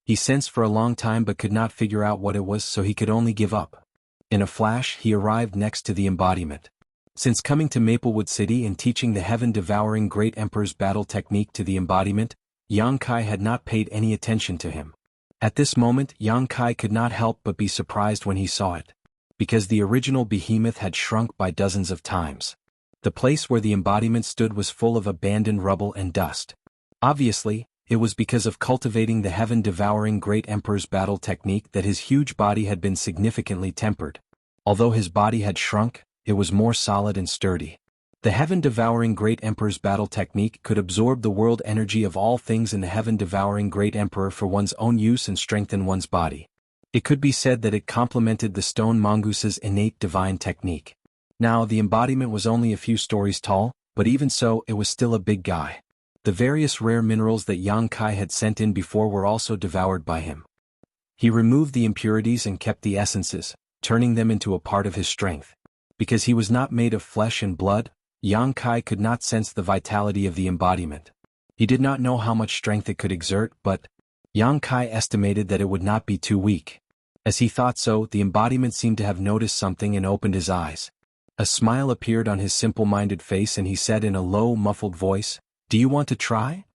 He sensed for a long time but could not figure out what it was, so he could only give up. In a flash, he arrived next to the embodiment. Since coming to Maplewood City and teaching the heaven-devouring Great Emperor's battle technique to the embodiment, Yang Kai had not paid any attention to him. At this moment, Yang Kai could not help but be surprised when he saw it. Because the original behemoth had shrunk by dozens of times. The place where the embodiment stood was full of abandoned rubble and dust. Obviously, it was because of cultivating the heaven-devouring Great Emperor's battle technique that his huge body had been significantly tempered. Although his body had shrunk, it was more solid and sturdy. The heaven-devouring Great Emperor's battle technique could absorb the world energy of all things in the heaven-devouring Great Emperor for one's own use and strengthen one's body. It could be said that it complemented the stone mongoose's innate divine technique. Now, the embodiment was only a few stories tall, but even so, it was still a big guy. The various rare minerals that Yang Kai had sent in before were also devoured by him. He removed the impurities and kept the essences, turning them into a part of his strength. Because he was not made of flesh and blood, Yang Kai could not sense the vitality of the embodiment. He did not know how much strength it could exert, but Yang Kai estimated that it would not be too weak. As he thought so, the embodiment seemed to have noticed something and opened his eyes. A smile appeared on his simple-minded face and he said in a low, muffled voice, "Do you want to try?"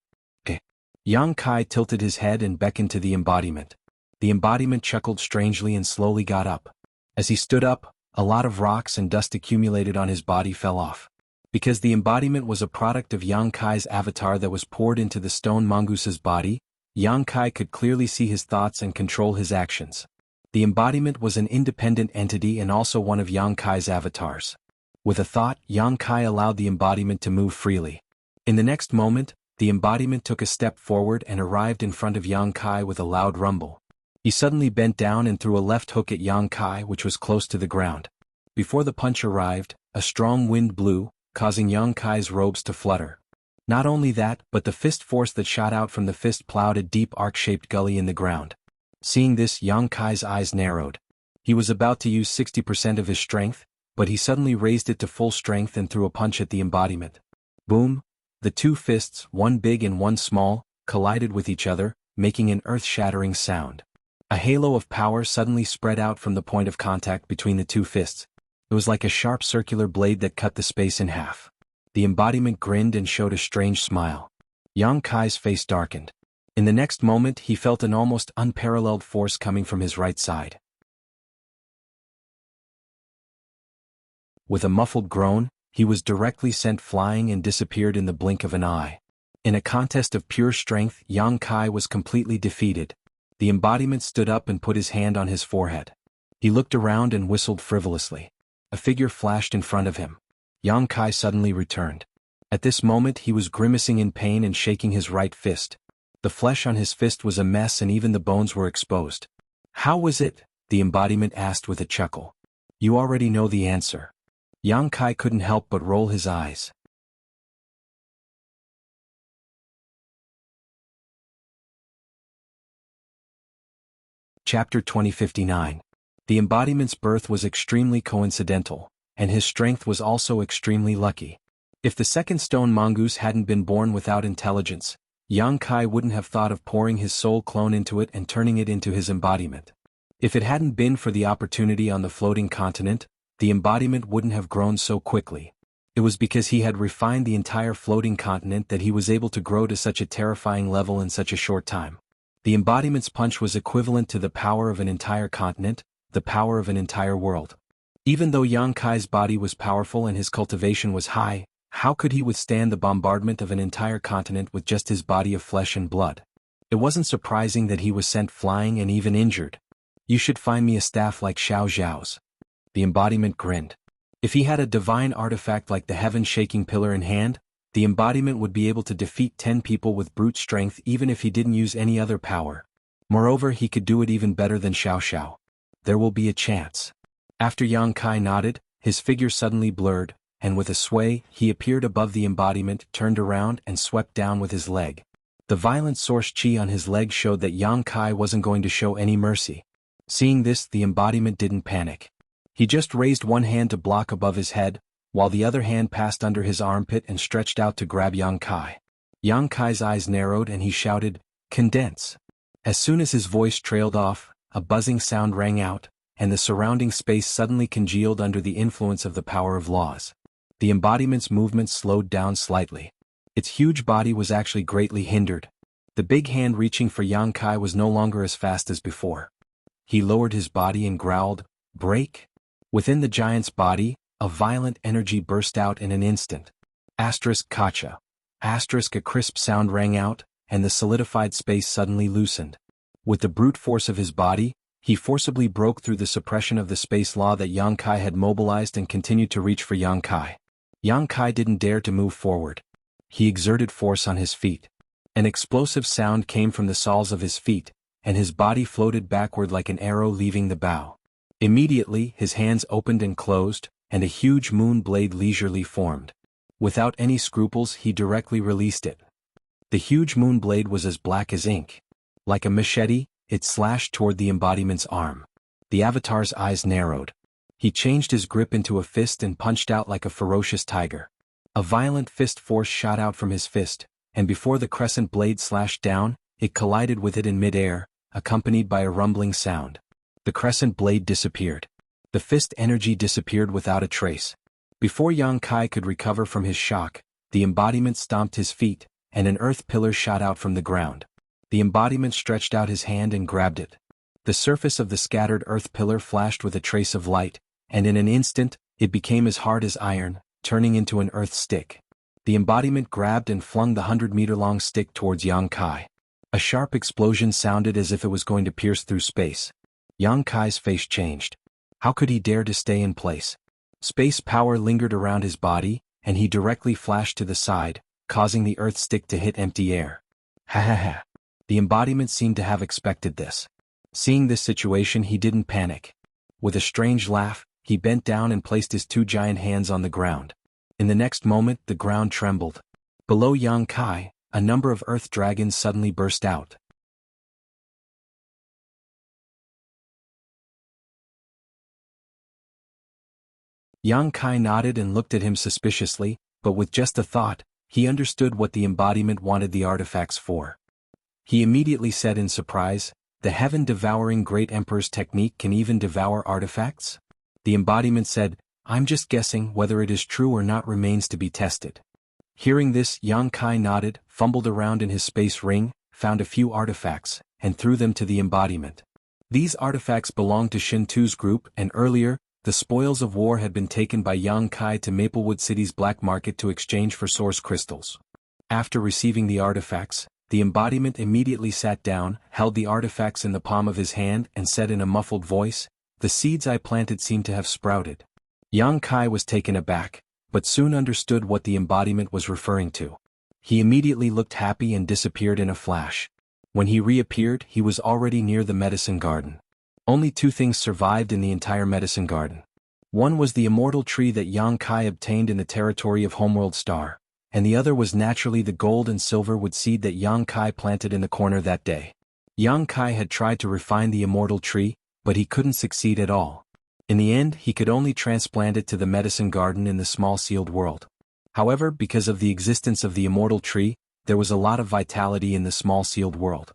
"Eh." Yang Kai tilted his head and beckoned to the embodiment. The embodiment chuckled strangely and slowly got up. As he stood up, a lot of rocks and dust accumulated on his body fell off. Because the embodiment was a product of Yang Kai's avatar that was poured into the stone mongoose's body, Yang Kai could clearly see his thoughts and control his actions. The embodiment was an independent entity and also one of Yang Kai's avatars. With a thought, Yang Kai allowed the embodiment to move freely. In the next moment, the embodiment took a step forward and arrived in front of Yang Kai with a loud rumble. He suddenly bent down and threw a left hook at Yang Kai, which was close to the ground. Before the punch arrived, a strong wind blew, causing Yang Kai's robes to flutter. Not only that, but the fist force that shot out from the fist plowed a deep arc-shaped gully in the ground. Seeing this, Yang Kai's eyes narrowed. He was about to use 60% of his strength, but he suddenly raised it to full strength and threw a punch at the embodiment. Boom! The two fists, one big and one small, collided with each other, making an earth-shattering sound. A halo of power suddenly spread out from the point of contact between the two fists. It was like a sharp circular blade that cut the space in half. The embodiment grinned and showed a strange smile. Yang Kai's face darkened. In the next moment, he felt an almost unparalleled force coming from his right side. With a muffled groan, he was directly sent flying and disappeared in the blink of an eye. In a contest of pure strength, Yang Kai was completely defeated. The embodiment stood up and put his hand on his forehead. He looked around and whistled frivolously. A figure flashed in front of him. Yang Kai suddenly returned. At this moment he was grimacing in pain and shaking his right fist. The flesh on his fist was a mess and even the bones were exposed. "How was it?" the embodiment asked with a chuckle. "You already know the answer." Yang Kai couldn't help but roll his eyes. Chapter 2059. The embodiment's birth was extremely coincidental, and his strength was also extremely lucky. If the second stone mongoose hadn't been born without intelligence, Yang Kai wouldn't have thought of pouring his soul clone into it and turning it into his embodiment. If it hadn't been for the opportunity on the floating continent, the embodiment wouldn't have grown so quickly. It was because he had refined the entire floating continent that he was able to grow to such a terrifying level in such a short time. The embodiment's punch was equivalent to the power of an entire continent, the power of an entire world. Even though Yang Kai's body was powerful and his cultivation was high, how could he withstand the bombardment of an entire continent with just his body of flesh and blood? It wasn't surprising that he was sent flying and even injured. "You should find me a staff like Xiao Zhao's." The embodiment grinned. If he had a divine artifact like the heaven-shaking pillar in hand, the embodiment would be able to defeat 10 people with brute strength even if he didn't use any other power. Moreover, he could do it even better than Xiao Xiao. There will be a chance. After Yang Kai nodded, his figure suddenly blurred, and with a sway, he appeared above the embodiment, turned around and swept down with his leg. The violent source chi on his leg showed that Yang Kai wasn't going to show any mercy. Seeing this, the embodiment didn't panic. He just raised one hand to block above his head, while the other hand passed under his armpit and stretched out to grab Yang Kai. Yang Kai's eyes narrowed and he shouted, "Condense." As soon as his voice trailed off, a buzzing sound rang out, and the surrounding space suddenly congealed under the influence of the power of laws. The embodiment's movement slowed down slightly. Its huge body was actually greatly hindered. The big hand reaching for Yang Kai was no longer as fast as before. He lowered his body and growled, "Break!" Within the giant's body, a violent energy burst out in an instant. Kacha. A crisp sound rang out, and the solidified space suddenly loosened. With the brute force of his body, he forcibly broke through the suppression of the space law that Yang Kai had mobilized and continued to reach for Yang Kai. Yang Kai didn't dare to move forward. He exerted force on his feet. An explosive sound came from the soles of his feet, and his body floated backward like an arrow leaving the bow. Immediately, his hands opened and closed, and a huge moon blade leisurely formed. Without any scruples, he directly released it. The huge moon blade was as black as ink. Like a machete, it slashed toward the embodiment's arm. The avatar's eyes narrowed. He changed his grip into a fist and punched out like a ferocious tiger. A violent fist force shot out from his fist, and before the crescent blade slashed down, it collided with it in midair, accompanied by a rumbling sound. The crescent blade disappeared. The fist energy disappeared without a trace. Before Yang Kai could recover from his shock, the embodiment stomped his feet, and an earth pillar shot out from the ground. The embodiment stretched out his hand and grabbed it. The surface of the scattered earth pillar flashed with a trace of light, and in an instant, it became as hard as iron, turning into an earth stick. The embodiment grabbed and flung the 100-meter-long stick towards Yang Kai. A sharp explosion sounded as if it was going to pierce through space. Yang Kai's face changed. How could he dare to stay in place? Space power lingered around his body, and he directly flashed to the side, causing the earth stick to hit empty air. Ha ha ha. The embodiment seemed to have expected this. Seeing this situation, he didn't panic. With a strange laugh, he bent down and placed his two giant hands on the ground. In the next moment, the ground trembled. Below Yang Kai, a number of earth dragons suddenly burst out. Yang Kai nodded and looked at him suspiciously, but with just a thought, he understood what the embodiment wanted the artifacts for. He immediately said in surprise, "The heaven-devouring great emperor's technique can even devour artifacts?" The embodiment said, "I'm just guessing. Whether it is true or not remains to be tested." Hearing this, Yang Kai nodded, fumbled around in his space ring, found a few artifacts, and threw them to the embodiment. These artifacts belonged to Shintu's group, and earlier, the spoils of war had been taken by Yang Kai to Maplewood City's black market to exchange for source crystals. After receiving the artifacts, the embodiment immediately sat down, held the artifacts in the palm of his hand, and said in a muffled voice, "The seeds I planted seem to have sprouted." Yang Kai was taken aback, but soon understood what the embodiment was referring to. He immediately looked happy and disappeared in a flash. When he reappeared, he was already near the medicine garden. Only two things survived in the entire medicine garden. One was the immortal tree that Yang Kai obtained in the territory of Homeworld Star, and the other was naturally the gold and silver wood seed that Yang Kai planted in the corner that day. Yang Kai had tried to refine the immortal tree, but he couldn't succeed at all. In the end, he could only transplant it to the medicine garden in the small sealed world. However, because of the existence of the immortal tree, there was a lot of vitality in the small sealed world.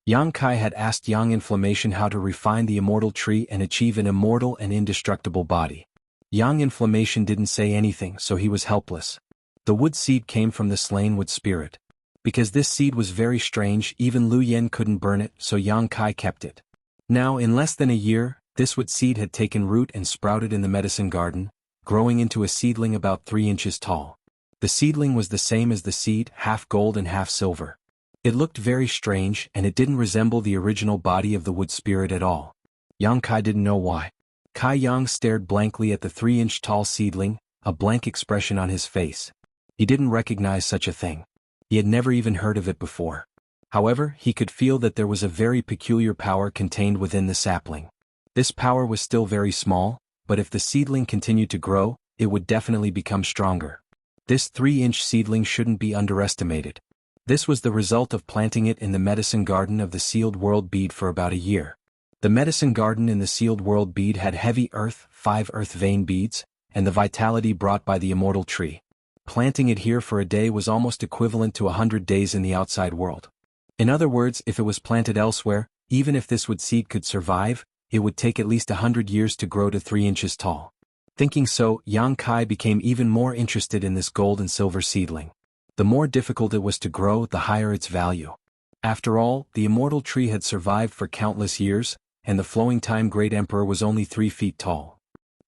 Yang Kai had asked Yang Inflammation how to refine the immortal tree and achieve an immortal and indestructible body. Yang Inflammation didn't say anything, so he was helpless. The wood seed came from the slain wood spirit. Because this seed was very strange, even Lu Yen couldn't burn it, so Yang Kai kept it. Now, in less than a year, this wood seed had taken root and sprouted in the medicine garden, growing into a seedling about 3 inches tall. The seedling was the same as the seed, half gold and half silver. It looked very strange, and it didn't resemble the original body of the wood spirit at all. Yang Kai didn't know why. Kai Yang stared blankly at the 3-inch tall seedling, a blank expression on his face. He didn't recognize such a thing. He had never even heard of it before. However, he could feel that there was a very peculiar power contained within the sapling. This power was still very small, but if the seedling continued to grow, it would definitely become stronger. This 3-inch seedling shouldn't be underestimated. This was the result of planting it in the medicine garden of the sealed world bead for about a year. The medicine garden in the sealed world bead had heavy earth, 5 earth vein beads, and the vitality brought by the immortal tree. Planting it here for a day was almost equivalent to 100 days in the outside world. In other words, if it was planted elsewhere, even if this wood seed could survive, it would take at least 100 years to grow to 3 inches tall. Thinking so, Yang Kai became even more interested in this gold and silver seedling. The more difficult it was to grow, the higher its value. After all, the immortal tree had survived for countless years, and the flowing time great emperor was only 3 feet tall.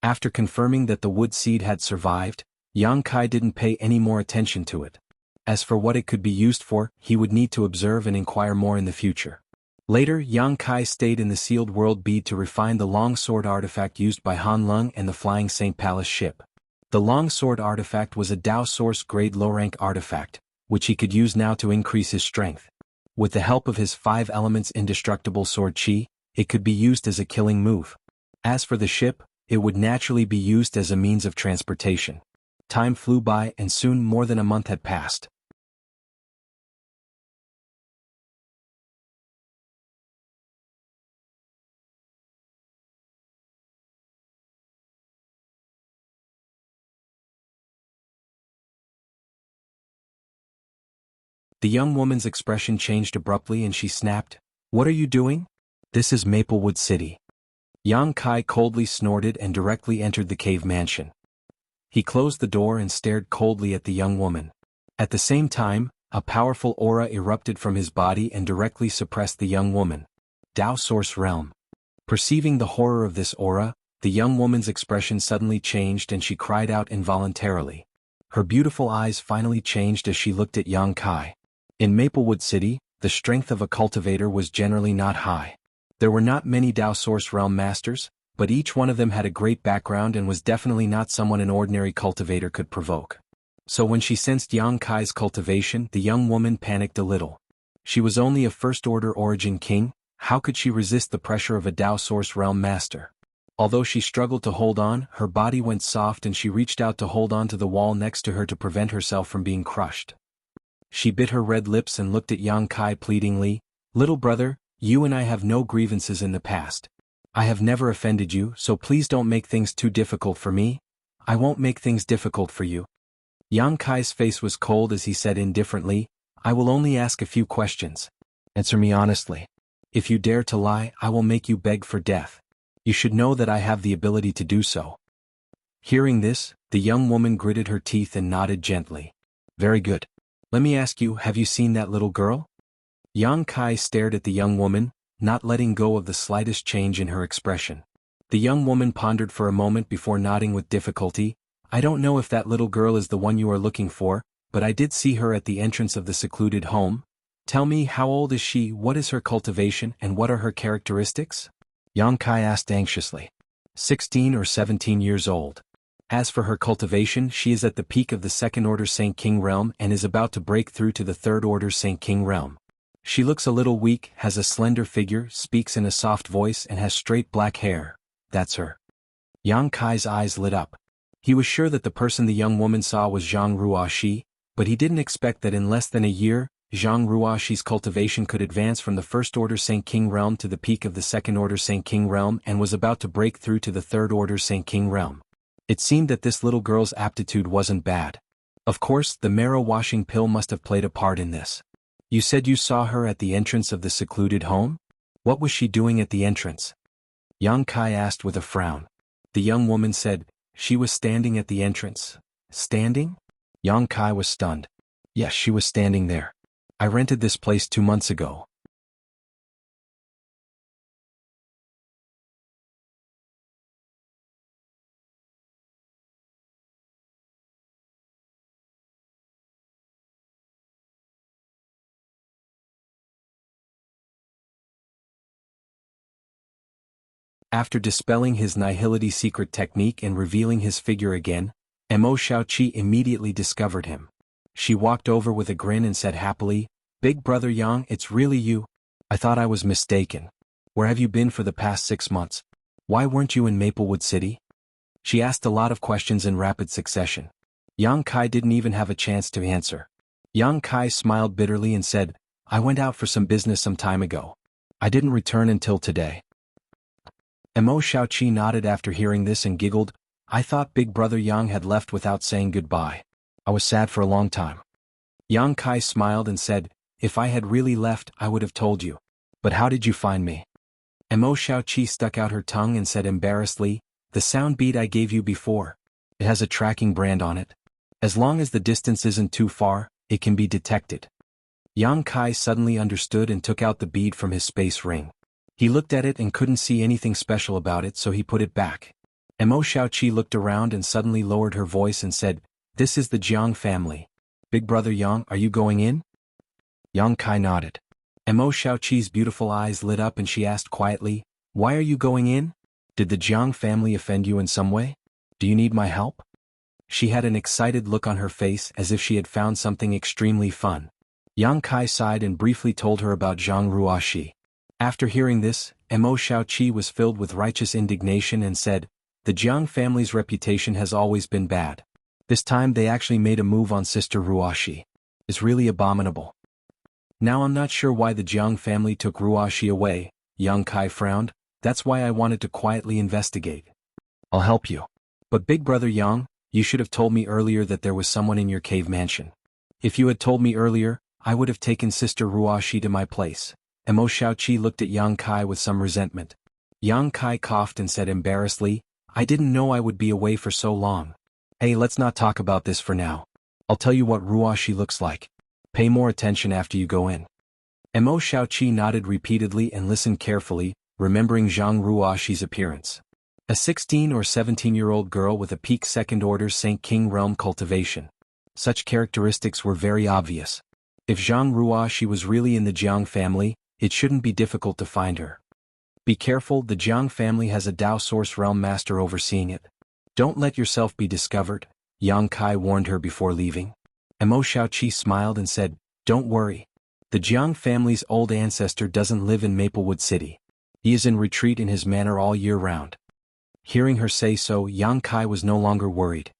After confirming that the wood seed had survived, Yang Kai didn't pay any more attention to it. As for what it could be used for, he would need to observe and inquire more in the future. Later, Yang Kai stayed in the sealed world bead to refine the long sword artifact used by Han Lung and the Flying Saint Palace ship. The long sword artifact was a Dao Source grade low-rank artifact, which he could use now to increase his strength. With the help of his 5 elements indestructible sword chi, it could be used as a killing move. As for the ship, it would naturally be used as a means of transportation. Time flew by and soon more than a month had passed. The young woman's expression changed abruptly and she snapped, "What are you doing? This is Maplewood City." Yang Kai coldly snorted and directly entered the cave mansion. He closed the door and stared coldly at the young woman. At the same time, a powerful aura erupted from his body and directly suppressed the young woman. Dao Source Realm. Perceiving the horror of this aura, the young woman's expression suddenly changed and she cried out involuntarily. Her beautiful eyes finally changed as she looked at Yang Kai. In Maplewood City, the strength of a cultivator was generally not high. There were not many Dao Source Realm masters, but each one of them had a great background and was definitely not someone an ordinary cultivator could provoke. So when she sensed Yang Kai's cultivation, the young woman panicked a little. She was only a first-order origin king, how could she resist the pressure of a Dao Source Realm master? Although she struggled to hold on, her body went soft and she reached out to hold on to the wall next to her to prevent herself from being crushed. She bit her red lips and looked at Yang Kai pleadingly, "Little brother, you and I have no grievances in the past. I have never offended you, so please don't make things too difficult for me. I won't make things difficult for you." Yang Kai's face was cold as he said indifferently, "I will only ask a few questions. Answer me honestly. If you dare to lie, I will make you beg for death. You should know that I have the ability to do so." Hearing this, the young woman gritted her teeth and nodded gently. "Very good. Let me ask you, have you seen that little girl?" Yang Kai stared at the young woman, not letting go of the slightest change in her expression. The young woman pondered for a moment before nodding with difficulty. "I don't know if that little girl is the one you are looking for, but I did see her at the entrance of the secluded home. Tell me, how old is she, what is her cultivation, and what are her characteristics?" Yang Kai asked anxiously. 16 or 17 years old. As for her cultivation, she is at the peak of the second-order Saint King realm and is about to break through to the third-order Saint King realm. She looks a little weak, has a slender figure, speaks in a soft voice and has straight black hair. That's her. Yang Kai's eyes lit up. He was sure that the person the young woman saw was Zhang Ruoxi, but he didn't expect that in less than a year, Zhang Ruoxi's cultivation could advance from the first-order Saint King realm to the peak of the second-order Saint King realm and was about to break through to the third-order Saint King realm. It seemed that this little girl's aptitude wasn't bad. Of course, the marrow washing pill must have played a part in this. You said you saw her at the entrance of the secluded home? What was she doing at the entrance? Yang Kai asked with a frown. The young woman said, "She was standing at the entrance." Standing? Yang Kai was stunned. Yes, she was standing there. I rented this place 2 months ago. After dispelling his nihility secret technique and revealing his figure again, Mo Xiaoqi immediately discovered him. She walked over with a grin and said happily, "Big brother Yang, it's really you. I thought I was mistaken. Where have you been for the past 6 months? Why weren't you in Maplewood City?" She asked a lot of questions in rapid succession. Yang Kai didn't even have a chance to answer. Yang Kai smiled bitterly and said, "I went out for some business some time ago. I didn't return until today." Mo Xiaoqi nodded after hearing this and giggled. "I thought Big Brother Yang had left without saying goodbye. I was sad for a long time." Yang Kai smiled and said, "If I had really left, I would have told you. But how did you find me?" Mo Xiaoqi stuck out her tongue and said embarrassedly, "The sound bead I gave you before. It has a tracking brand on it. As long as the distance isn't too far, it can be detected." Yang Kai suddenly understood and took out the bead from his space ring. He looked at it and couldn't see anything special about it, so he put it back. Mo Xiaoqi looked around and suddenly lowered her voice and said, "This is the Jiang family. Big Brother Yang, are you going in?" Yang Kai nodded. Mo Xiaoqi's beautiful eyes lit up and she asked quietly, "Why are you going in? Did the Jiang family offend you in some way? Do you need my help?" She had an excited look on her face as if she had found something extremely fun. Yang Kai sighed and briefly told her about Zhang Ruoxi. After hearing this, Mo Xiaoqi was filled with righteous indignation and said, "The Jiang family's reputation has always been bad. This time they actually made a move on Sister Ruoxi. It's really abominable. Now I'm not sure why the Jiang family took Ruoxi away." Yang Kai frowned. "That's why I wanted to quietly investigate. I'll help you. But Big Brother Yang, you should have told me earlier that there was someone in your cave mansion. If you had told me earlier, I would have taken Sister Ruoxi to my place." Mo Xiaoqi looked at Yang Kai with some resentment. Yang Kai coughed and said embarrassedly, "I didn't know I would be away for so long. Hey, let's not talk about this for now. I'll tell you what Ruoxi looks like. Pay more attention after you go in." Mo Xiaoqi nodded repeatedly and listened carefully, remembering Zhang Ruoxi's appearance. A 16 or 17-year-old girl with a peak second-order Saint King realm cultivation. Such characteristics were very obvious. If Zhang Ruoxi was really in the Jiang family, it shouldn't be difficult to find her. Be careful, the Jiang family has a Dao Source realm master overseeing it. Don't let yourself be discovered, Yang Kai warned her before leaving. Mo Xiaoqi smiled and said, "Don't worry. The Jiang family's old ancestor doesn't live in Maplewood City. He is in retreat in his manor all year round." Hearing her say so, Yang Kai was no longer worried.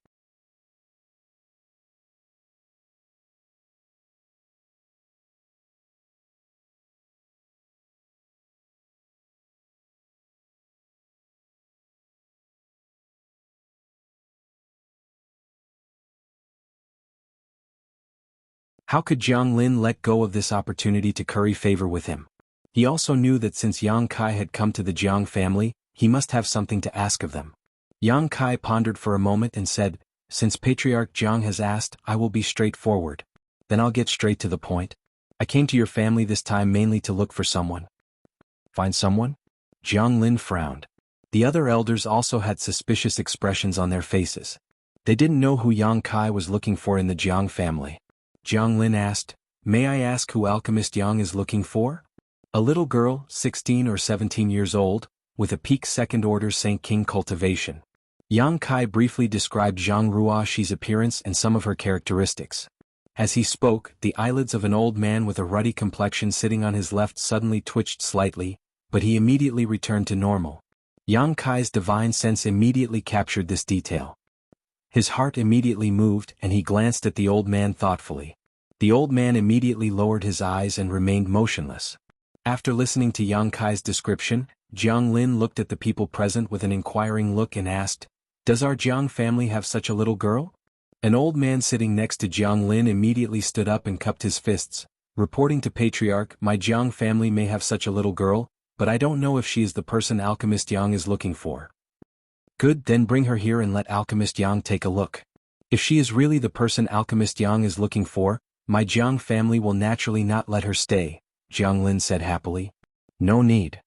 How could Jiang Lin let go of this opportunity to curry favor with him? He also knew that since Yang Kai had come to the Jiang family, he must have something to ask of them. Yang Kai pondered for a moment and said, "Since Patriarch Jiang has asked, I will be straightforward. Then I'll get straight to the point. I came to your family this time mainly to look for someone." "Find someone?" Jiang Lin frowned. The other elders also had suspicious expressions on their faces. They didn't know who Yang Kai was looking for in the Jiang family. Jiang Lin asked, "May I ask who Alchemist Yang is looking for?" A little girl, 16 or 17 years old, with a peak second-order Saint King cultivation. Yang Kai briefly described Zhang Ruoxi's appearance and some of her characteristics. As he spoke, the eyelids of an old man with a ruddy complexion sitting on his left suddenly twitched slightly, but he immediately returned to normal. Yang Kai's divine sense immediately captured this detail. His heart immediately moved and he glanced at the old man thoughtfully. The old man immediately lowered his eyes and remained motionless. After listening to Yang Kai's description, Jiang Lin looked at the people present with an inquiring look and asked, "Does our Jiang family have such a little girl?" An old man sitting next to Jiang Lin immediately stood up and cupped his fists, reporting to Patriarch, "My Jiang family may have such a little girl, but I don't know if she is the person Alchemist Yang is looking for." "Good, then bring her here and let Alchemist Yang take a look. If she is really the person Alchemist Yang is looking for, my Jiang family will naturally not let her stay," Jiang Lin said happily. "No need."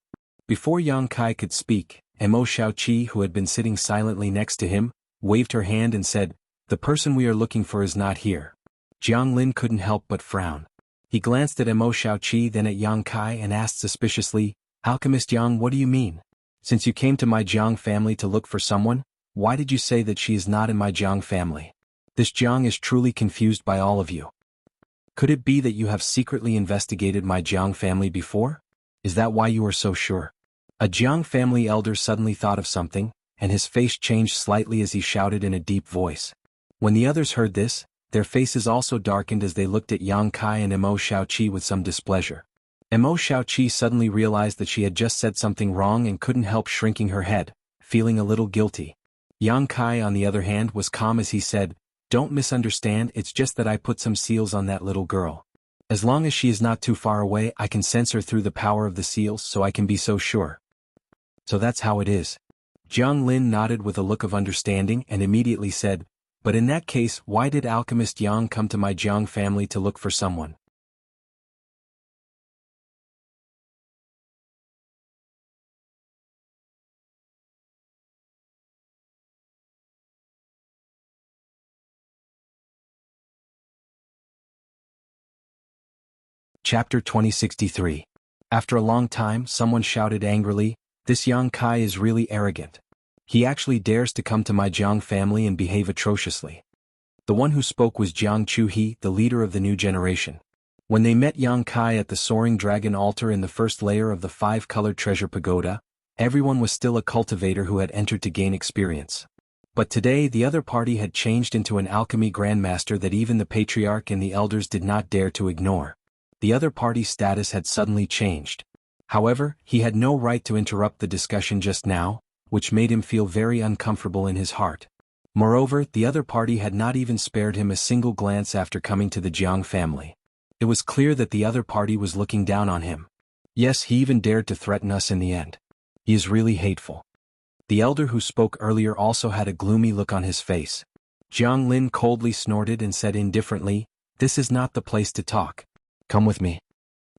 Before Yang Kai could speak, Mo Xiaoqi, who had been sitting silently next to him, waved her hand and said, "The person we are looking for is not here." Jiang Lin couldn't help but frown. He glanced at Mo Xiaoqi then at Yang Kai and asked suspiciously, "Alchemist Yang, what do you mean? Since you came to my Jiang family to look for someone, why did you say that she is not in my Jiang family? This Jiang is truly confused by all of you. Could it be that you have secretly investigated my Jiang family before? Is that why you are so sure?" A Jiang family elder suddenly thought of something, and his face changed slightly as he shouted in a deep voice. When the others heard this, their faces also darkened as they looked at Yang Kai and Mo Shaoqi with some displeasure. Mo Shaoqi suddenly realized that she had just said something wrong and couldn't help shrinking her head, feeling a little guilty. Yang Kai, on the other hand, was calm as he said, "Don't misunderstand, it's just that I put some seals on that little girl. As long as she is not too far away, I can sense her through the power of the seals, so I can be so sure." "So that's how it is." Jiang Lin nodded with a look of understanding and immediately said, "But in that case, why did alchemist Yang come to my Jiang family to look for someone?" Chapter 2063. After a long time, someone shouted angrily, "This Yang Kai is really arrogant. He actually dares to come to my Jiang family and behave atrociously." The one who spoke was Jiang Chuhe, the leader of the new generation. When they met Yang Kai at the soaring dragon altar in the first layer of the five-colored treasure pagoda, everyone was still a cultivator who had entered to gain experience. But today the other party had changed into an alchemy grandmaster that even the patriarch and the elders did not dare to ignore. The other party's status had suddenly changed. However, he had no right to interrupt the discussion just now, which made him feel very uncomfortable in his heart. Moreover, the other party had not even spared him a single glance after coming to the Jiang family. It was clear that the other party was looking down on him. Yes, he even dared to threaten us in the end. He is really hateful. The elder who spoke earlier also had a gloomy look on his face. Jiang Lin coldly snorted and said indifferently, "This is not the place to talk. Come with me."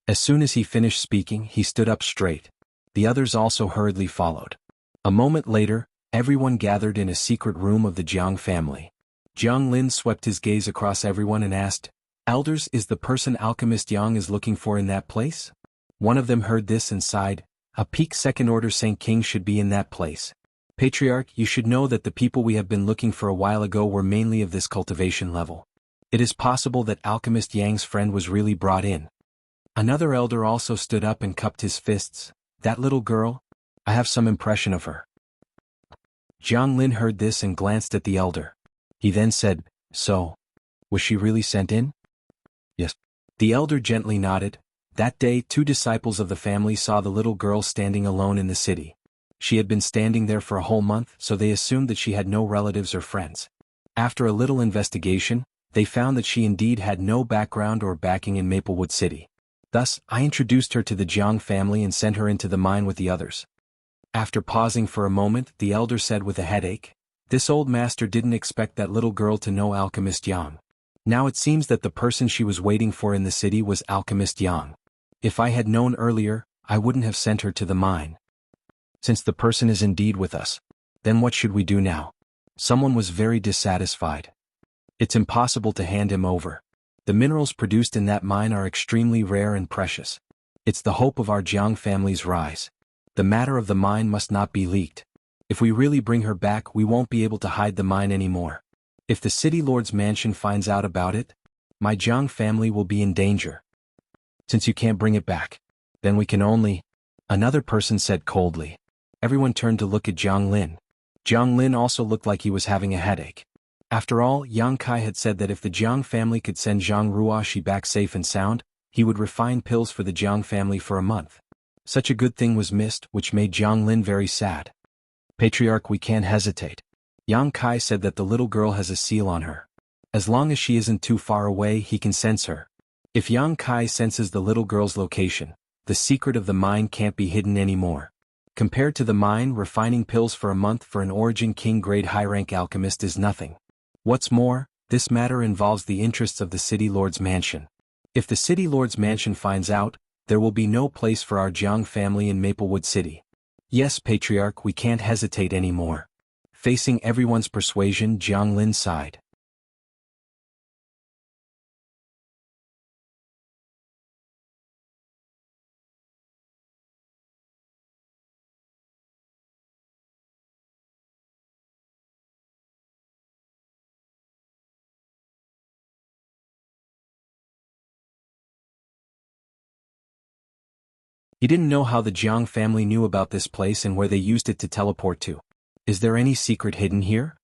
As soon as he finished speaking, he stood up straight. The others also hurriedly followed. A moment later, everyone gathered in a secret room of the Jiang family. Jiang Lin swept his gaze across everyone and asked, "Elders, is the person Alchemist Yang is looking for in that place?" One of them heard this and sighed, "A peak second-order Saint King should be in that place. Patriarch, you should know that the people we have been looking for a while ago were mainly of this cultivation level. It is possible that Alchemist Yang's friend was really brought in." Another elder also stood up and cupped his fists. "That little girl? I have some impression of her." Jiang Lin heard this and glanced at the elder. He then said, "So, was she really sent in?" "Yes." The elder gently nodded. That day, two disciples of the family saw the little girl standing alone in the city. She had been standing there for a whole month, so they assumed that she had no relatives or friends. After a little investigation, they found that she indeed had no background or backing in Maplewood City. Thus, I introduced her to the Jiang family and sent her into the mine with the others. After pausing for a moment, the elder said with a headache, "This old master didn't expect that little girl to know Alchemist Yang. Now it seems that the person she was waiting for in the city was Alchemist Yang. If I had known earlier, I wouldn't have sent her to the mine. Since the person is indeed with us, then what should we do now?" Someone was very dissatisfied. "It's impossible to hand him over. The minerals produced in that mine are extremely rare and precious. It's the hope of our Jiang family's rise. The matter of the mine must not be leaked. If we really bring her back, we won't be able to hide the mine anymore. If the city lord's mansion finds out about it, my Jiang family will be in danger. Since you can't bring it back, then we can only—" another person said coldly. Everyone turned to look at Jiang Lin. Jiang Lin also looked like he was having a headache. After all, Yang Kai had said that if the Jiang family could send Zhang Ruoxi back safe and sound, he would refine pills for the Jiang family for a month. Such a good thing was missed, which made Jiang Lin very sad. "Patriarch, we can't hesitate." Yang Kai said that the little girl has a seal on her. As long as she isn't too far away, he can sense her. If Yang Kai senses the little girl's location, the secret of the mine can't be hidden anymore. Compared to the mine, refining pills for a month for an Origin King grade high-rank alchemist is nothing. What's more, this matter involves the interests of the City Lord's mansion. If the City Lord's mansion finds out, there will be no place for our Jiang family in Maplewood City. Yes, Patriarch, we can't hesitate anymore. Facing everyone's persuasion, Jiang Lin sighed. He didn't know how the Jiang family knew about this place and where they used it to teleport to. Is there any secret hidden here?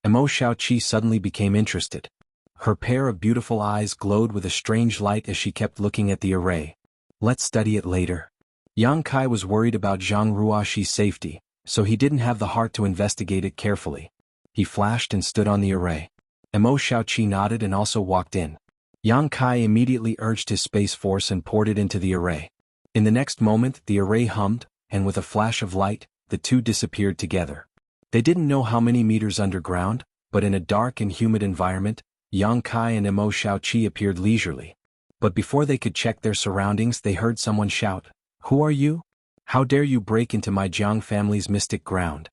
Emo Xiaoqi suddenly became interested. Her pair of beautiful eyes glowed with a strange light as she kept looking at the array. Let's study it later. Yang Kai was worried about Zhang Ruoxi's safety, so he didn't have the heart to investigate it carefully. He flashed and stood on the array. Emo Xiaoqi nodded and also walked in. Yang Kai immediately urged his space force and poured it into the array. In the next moment, the array hummed, and with a flash of light, the two disappeared together. They didn't know how many meters underground, but in a dark and humid environment, Yang Kai and Emo Xiaoqi appeared leisurely. But before they could check their surroundings, they heard someone shout, "Who are you? How dare you break into my Jiang family's mystic ground?"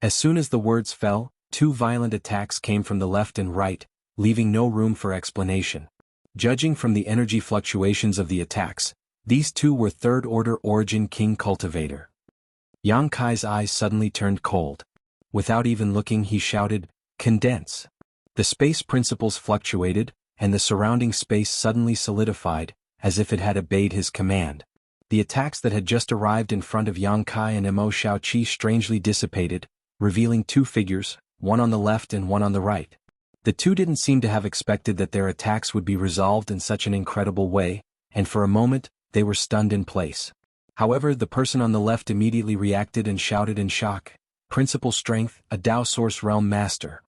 As soon as the words fell, two violent attacks came from the left and right, leaving no room for explanation. Judging from the energy fluctuations of the attacks, these two were third-order origin king cultivator. Yang Kai's eyes suddenly turned cold. Without even looking, he shouted, "Condense!" The space principles fluctuated, and the surrounding space suddenly solidified, as if it had obeyed his command. The attacks that had just arrived in front of Yang Kai and Emo Xiaoqi strangely dissipated, revealing two figures, one on the left and one on the right. The two didn't seem to have expected that their attacks would be resolved in such an incredible way, and for a moment, they were stunned in place. However, the person on the left immediately reacted and shouted in shock, "Principal strength, a Dao Source Realm Master."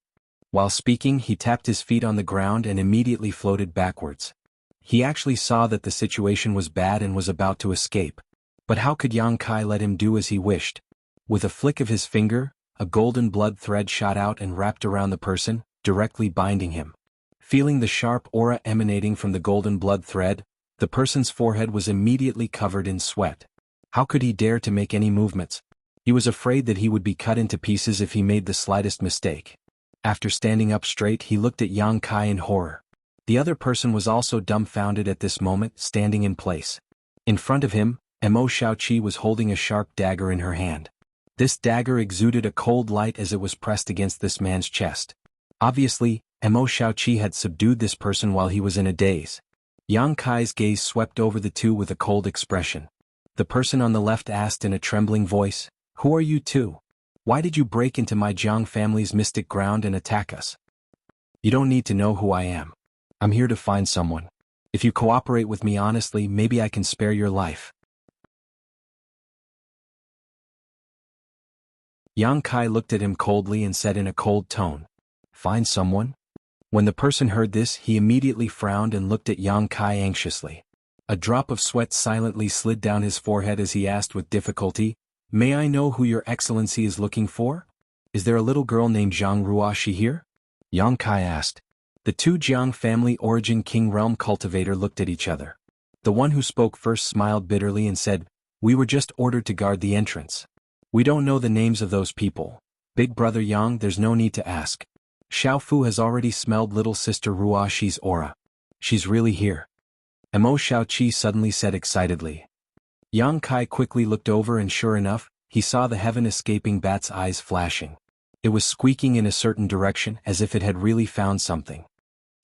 While speaking, he tapped his feet on the ground and immediately floated backwards. He actually saw that the situation was bad and was about to escape. But how could Yang Kai let him do as he wished? With a flick of his finger, a golden blood thread shot out and wrapped around the person, directly binding him. Feeling the sharp aura emanating from the golden blood thread, the person's forehead was immediately covered in sweat. How could he dare to make any movements? He was afraid that he would be cut into pieces if he made the slightest mistake. After standing up straight, he looked at Yang Kai in horror. The other person was also dumbfounded at this moment, standing in place. In front of him, Emo Xiaoqi was holding a sharp dagger in her hand. This dagger exuded a cold light as it was pressed against this man's chest. Obviously, Emo Xiaoqi had subdued this person while he was in a daze. Yang Kai's gaze swept over the two with a cold expression. The person on the left asked in a trembling voice, "Who are you two? Why did you break into my Jiang family's mystic ground and attack us?" "You don't need to know who I am. I'm here to find someone. If you cooperate with me honestly, maybe I can spare your life." Yang Kai looked at him coldly and said in a cold tone, "Find someone?" When the person heard this, he immediately frowned and looked at Yang Kai anxiously. A drop of sweat silently slid down his forehead as he asked with difficulty, "May I know who your excellency is looking for? Is there a little girl named Zhang Ruoxi here?" Yang Kai asked. The two Jiang family origin king realm cultivator looked at each other. The one who spoke first smiled bitterly and said, "We were just ordered to guard the entrance. We don't know the names of those people. Big brother Yang, there's no need to ask. Xiao Fu has already smelled little sister Ruoxi's aura. She's really here." Emo Xiaoqi suddenly said excitedly. Yang Kai quickly looked over and sure enough, he saw the heaven-escaping bat's eyes flashing. It was squeaking in a certain direction as if it had really found something.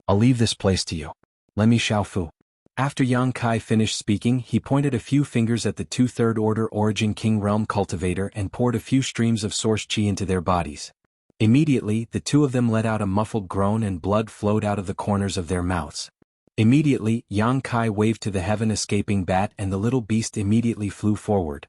"I'll leave this place to you. Let me Xiao Fu." After Yang Kai finished speaking, he pointed a few fingers at the two third-order origin king realm cultivator and poured a few streams of source chi into their bodies. Immediately, the two of them let out a muffled groan and blood flowed out of the corners of their mouths. Immediately, Yang Kai waved to the heaven-escaping bat and the little beast immediately flew forward.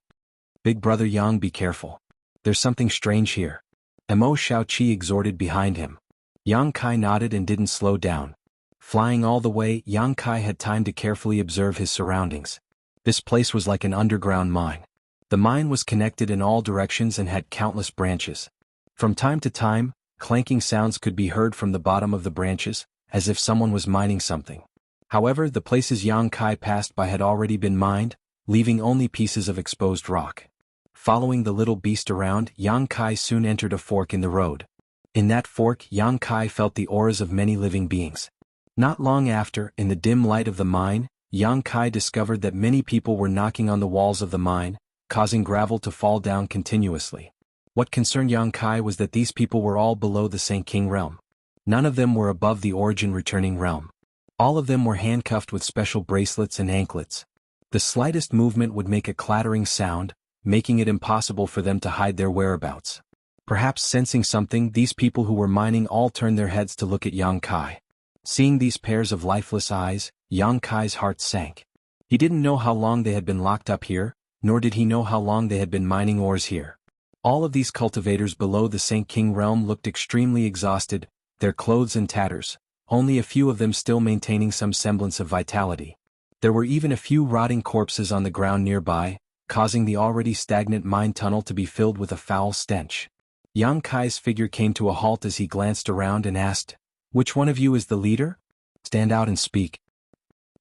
"Big brother Yang, be careful. There's something strange here." Emo Xiaoqi exhorted behind him. Yang Kai nodded and didn't slow down. Flying all the way, Yang Kai had time to carefully observe his surroundings. This place was like an underground mine. The mine was connected in all directions and had countless branches. From time to time, clanking sounds could be heard from the bottom of the branches, as if someone was mining something. However, the places Yang Kai passed by had already been mined, leaving only pieces of exposed rock. Following the little beast around, Yang Kai soon entered a fork in the road. In that fork, Yang Kai felt the auras of many living beings. Not long after, in the dim light of the mine, Yang Kai discovered that many people were knocking on the walls of the mine, causing gravel to fall down continuously. What concerned Yang Kai was that these people were all below the Saint King realm. None of them were above the origin returning realm. All of them were handcuffed with special bracelets and anklets. The slightest movement would make a clattering sound, making it impossible for them to hide their whereabouts. Perhaps sensing something, these people who were mining all turned their heads to look at Yang Kai. Seeing these pairs of lifeless eyes, Yang Kai's heart sank. He didn't know how long they had been locked up here, nor did he know how long they had been mining ores here. All of these cultivators below the Saint King realm looked extremely exhausted, their clothes in tatters, only a few of them still maintaining some semblance of vitality. There were even a few rotting corpses on the ground nearby, causing the already stagnant mine tunnel to be filled with a foul stench. Yang Kai's figure came to a halt as he glanced around and asked, "Which one of you is the leader? Stand out and speak."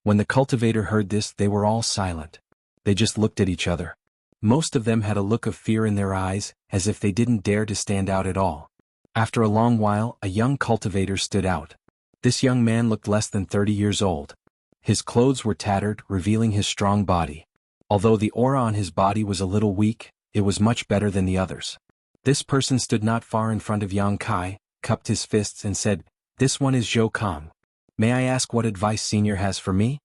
When the cultivator heard this, they were all silent. They just looked at each other. Most of them had a look of fear in their eyes, as if they didn't dare to stand out at all. After a long while, a young cultivator stood out. This young man looked less than 30 years old. His clothes were tattered, revealing his strong body. Although the aura on his body was a little weak, it was much better than the others. This person stood not far in front of Yang Kai, cupped his fists and said, "This one is Zhou Kang. May I ask what advice Senior has for me?"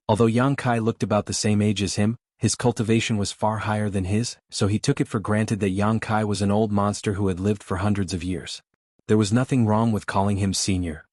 Although Yang Kai looked about the same age as him, his cultivation was far higher than his, so he took it for granted that Yang Kai was an old monster who had lived for hundreds of years. There was nothing wrong with calling him Senior.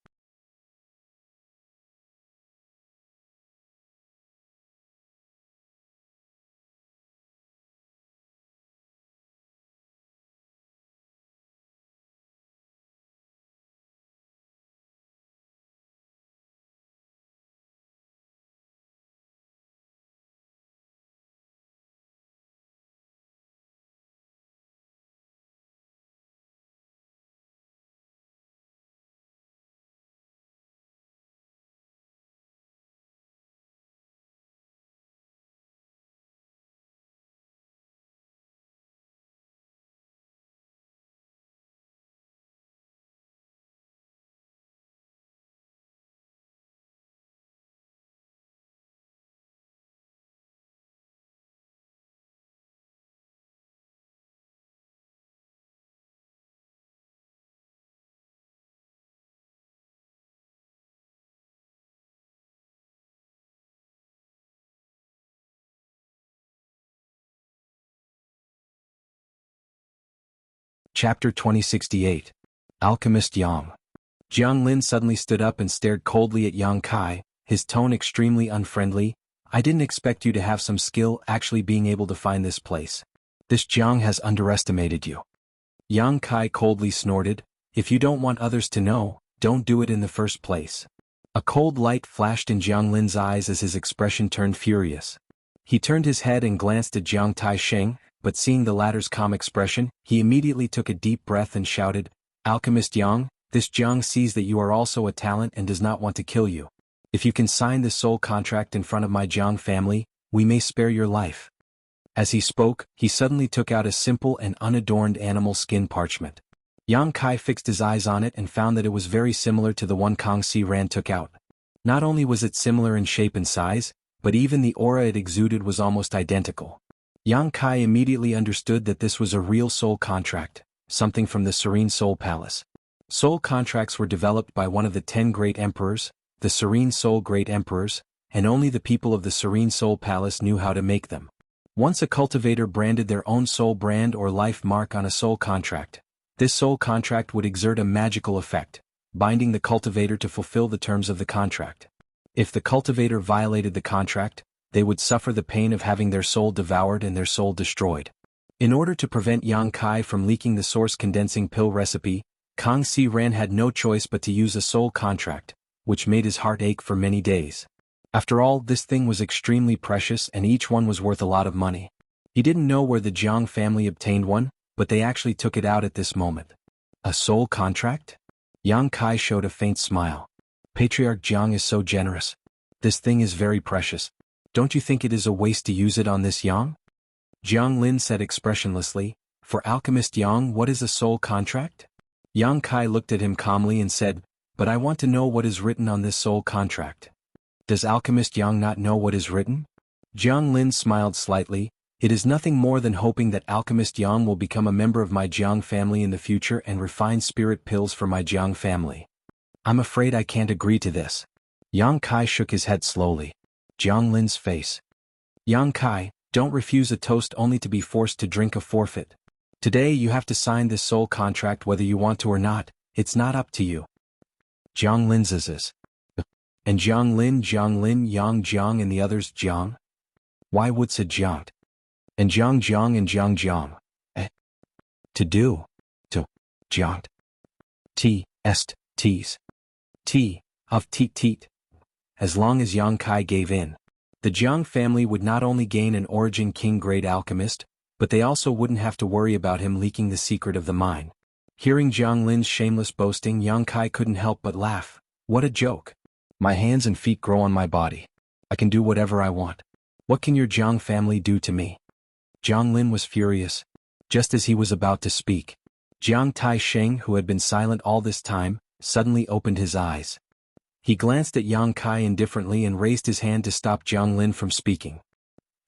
Chapter 2068. Alchemist Yang. Jiang Lin suddenly stood up and stared coldly at Yang Kai, his tone extremely unfriendly. "I didn't expect you to have some skill actually being able to find this place. This Jiang has underestimated you." Yang Kai coldly snorted, "If you don't want others to know, don't do it in the first place." A cold light flashed in Jiang Lin's eyes as his expression turned furious. He turned his head and glanced at Jiang Taisheng, but seeing the latter's calm expression, he immediately took a deep breath and shouted, "Alchemist Yang, this Jiang sees that you are also a talent and does not want to kill you. If you can sign this soul contract in front of my Jiang family, we may spare your life." As he spoke, he suddenly took out a simple and unadorned animal skin parchment. Yang Kai fixed his eyes on it and found that it was very similar to the one Kang Si Ran took out. Not only was it similar in shape and size, but even the aura it exuded was almost identical. Yang Kai immediately understood that this was a real soul contract, something from the Serene Soul Palace. Soul contracts were developed by one of the 10 great emperors, the Serene Soul Great Emperors, and only the people of the Serene Soul Palace knew how to make them. Once a cultivator branded their own soul brand or life mark on a soul contract, this soul contract would exert a magical effect, binding the cultivator to fulfill the terms of the contract. If the cultivator violated the contract, they would suffer the pain of having their soul devoured and their soul destroyed. In order to prevent Yang Kai from leaking the source condensing pill recipe, Kang Si Ran had no choice but to use a soul contract, which made his heart ache for many days. After all, this thing was extremely precious and each one was worth a lot of money. He didn't know where the Jiang family obtained one, but they actually took it out at this moment. A soul contract? Yang Kai showed a faint smile. Patriarch Jiang is so generous. This thing is very precious. Don't you think it is a waste to use it on this Yang? Jiang Lin said expressionlessly, "For Alchemist Yang, what is a soul contract?" Yang Kai looked at him calmly and said, "But I want to know what is written on this soul contract." "Does Alchemist Yang not know what is written?" Jiang Lin smiled slightly. "It is nothing more than hoping that Alchemist Yang will become a member of my Jiang family in the future and refine spirit pills for my Jiang family." "I'm afraid I can't agree to this." Yang Kai shook his head slowly. Jiang Lin's face. "Yang Kai, don't refuse a toast only to be forced to drink a forfeit. Today you have to sign this soul contract whether you want to or not, it's not up to you. Jiang Lin zzzz. And Jiang Lin, Yang Jiang and the others Jiang? Why Wuxia Jiang? And Jiang and Jiang. To do. To. Jiang. T. Est. T's. T. Of Teet. As long as Yang Kai gave in. The Jiang family would not only gain an origin king-grade alchemist, but they also wouldn't have to worry about him leaking the secret of the mine. Hearing Jiang Lin's shameless boasting, Yang Kai couldn't help but laugh. What a joke. My hands and feet grow on my body. I can do whatever I want. What can your Jiang family do to me? Jiang Lin was furious. Just as he was about to speak, Jiang Tai Sheng, who had been silent all this time, suddenly opened his eyes. He glanced at Yang Kai indifferently and raised his hand to stop Jiang Lin from speaking.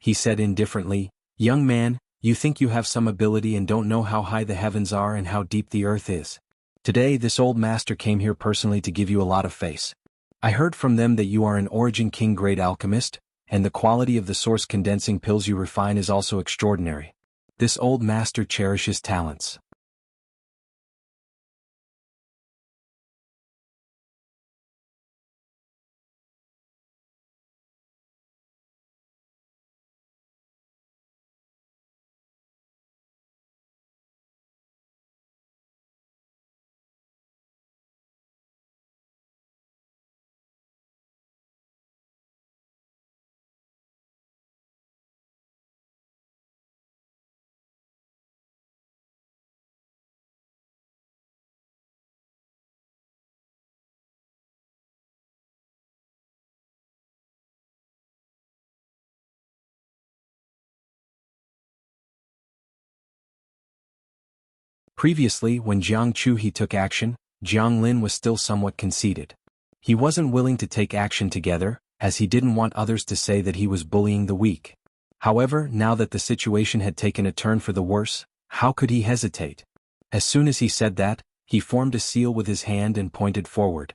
He said indifferently, "Young man, you think you have some ability and don't know how high the heavens are and how deep the earth is. Today this old master came here personally to give you a lot of face. I heard from them that you are an origin king-grade alchemist, and the quality of the source condensing pills you refine is also extraordinary. This old master cherishes talents." Previously, when Jiang Chuhi took action, Jiang Lin was still somewhat conceited. He wasn't willing to take action together, as he didn't want others to say that he was bullying the weak. However, now that the situation had taken a turn for the worse, how could he hesitate? As soon as he said that, he formed a seal with his hand and pointed forward.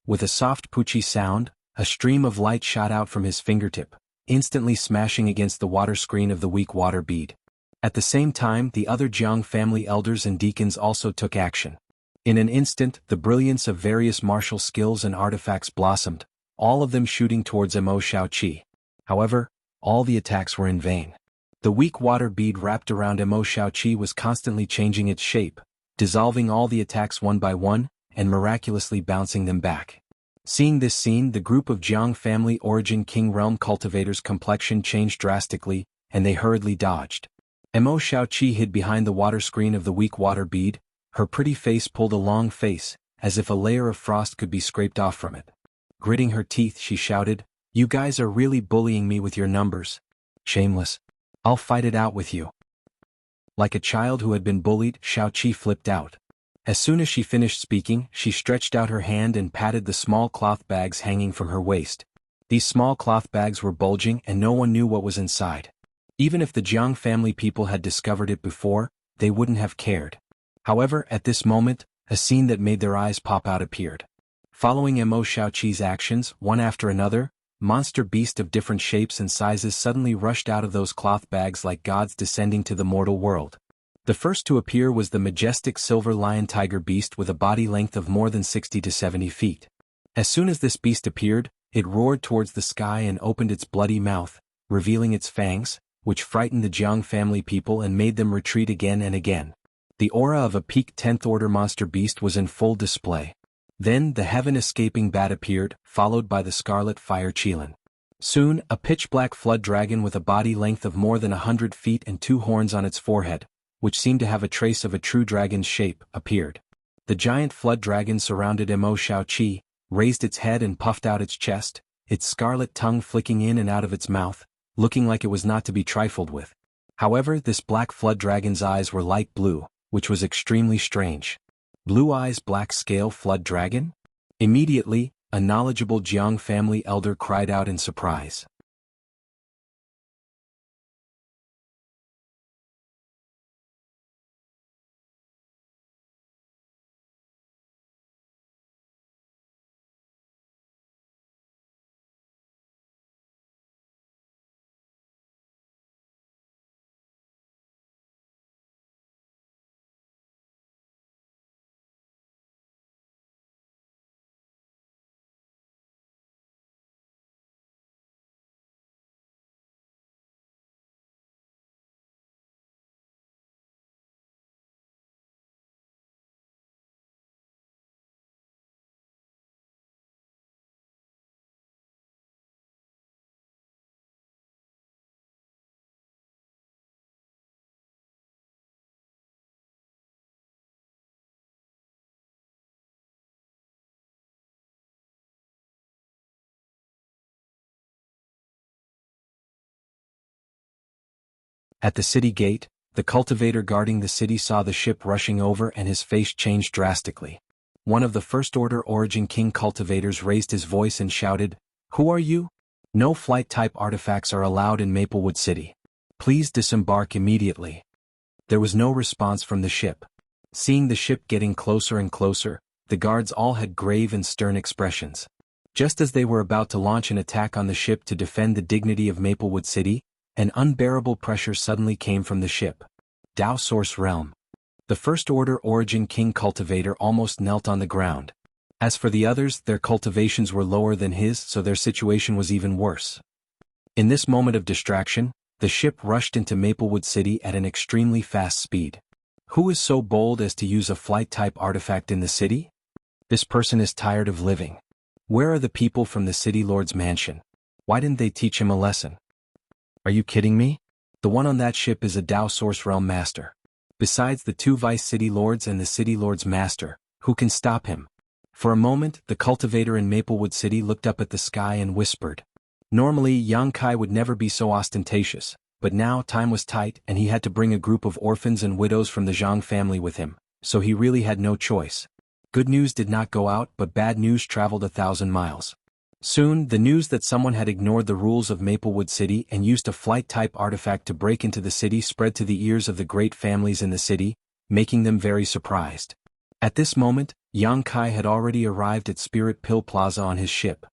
With a soft poochie sound, a stream of light shot out from his fingertip, instantly smashing against the water screen of the weak water bead. At the same time, the other Jiang family elders and deacons also took action. In an instant, the brilliance of various martial skills and artifacts blossomed, all of them shooting towards Mo Shaoqi. However, all the attacks were in vain. The weak water bead wrapped around Mo Shaoqi was constantly changing its shape, dissolving all the attacks one by one, and miraculously bouncing them back. Seeing this scene, the group of Jiang family origin King Realm cultivators' complexion changed drastically, and they hurriedly dodged. Mo Shaoqi hid behind the water screen of the weak water bead, her pretty face pulled a long face, as if a layer of frost could be scraped off from it. Gritting her teeth, she shouted, "You guys are really bullying me with your numbers. Shameless. I'll fight it out with you." Like a child who had been bullied, Shaoqi flipped out. As soon as she finished speaking, she stretched out her hand and patted the small cloth bags hanging from her waist. These small cloth bags were bulging and no one knew what was inside. Even if the Jiang family people had discovered it before, they wouldn't have cared. However, at this moment, a scene that made their eyes pop out appeared. Following Mo Shaoqi's actions, one after another, monster beasts of different shapes and sizes suddenly rushed out of those cloth bags like gods descending to the mortal world. The first to appear was the majestic silver lion tiger beast with a body length of more than 60 to 70 feet. As soon as this beast appeared, it roared towards the sky and opened its bloody mouth, revealing its fangs, which frightened the Jiang family people and made them retreat again and again. The aura of a peak 10th order monster beast was in full display. Then the heaven-escaping bat appeared, followed by the scarlet fire Qilin. Soon, a pitch-black flood dragon with a body length of more than 100 feet and 2 horns on its forehead, which seemed to have a trace of a true dragon's shape, appeared. The giant flood dragon surrounded Mo Shaoqi, raised its head and puffed out its chest, its scarlet tongue flicking in and out of its mouth, looking like it was not to be trifled with. However, this black flood dragon's eyes were light blue, which was extremely strange. Blue eyes, black scale flood dragon? Immediately, a knowledgeable Jiang family elder cried out in surprise. At the city gate, the cultivator guarding the city saw the ship rushing over and his face changed drastically. One of the First Order Origin King cultivators raised his voice and shouted, "Who are you? No flight-type artifacts are allowed in Maplewood City. Please disembark immediately." There was no response from the ship. Seeing the ship getting closer and closer, the guards all had grave and stern expressions. Just as they were about to launch an attack on the ship to defend the dignity of Maplewood City, an unbearable pressure suddenly came from the ship. Tao Source Realm. The First Order Origin King cultivator almost knelt on the ground. As for the others, their cultivations were lower than his, so their situation was even worse. In this moment of distraction, the ship rushed into Maplewood City at an extremely fast speed. Who is so bold as to use a flight-type artifact in the city? This person is tired of living. Where are the people from the City Lord's mansion? Why didn't they teach him a lesson? Are you kidding me? The one on that ship is a Tao Source Realm Master. Besides the two Vice City Lords and the City Lord's Master, who can stop him? For a moment, the cultivator in Maplewood City looked up at the sky and whispered. Normally, Yang Kai would never be so ostentatious, but now time was tight and he had to bring a group of orphans and widows from the Jianghu family with him, so he really had no choice. Good news did not go out, but bad news traveled 1,000 miles. Soon, the news that someone had ignored the rules of Maplewood City and used a flight-type artifact to break into the city spread to the ears of the great families in the city, making them very surprised. At this moment, Yang Kai had already arrived at Spirit Pill Plaza on his ship.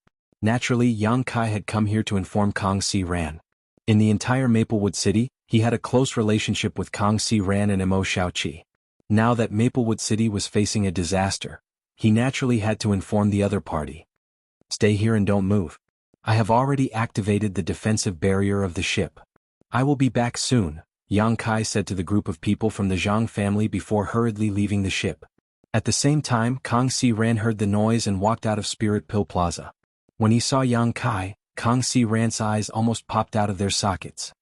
Naturally, Yang Kai had come here to inform Kong Si Ran. In the entire Maplewood City, he had a close relationship with Kong Si Ran and Mo Shaoqi. Now that Maplewood City was facing a disaster, he naturally had to inform the other party. Stay here and don't move. I have already activated the defensive barrier of the ship. I will be back soon, Yang Kai said to the group of people from the Jianghu family before hurriedly leaving the ship. At the same time, Kong Si Ran heard the noise and walked out of Spirit Pill Plaza. When he saw Yang Kai, Kong Si Ran's eyes almost popped out of their sockets.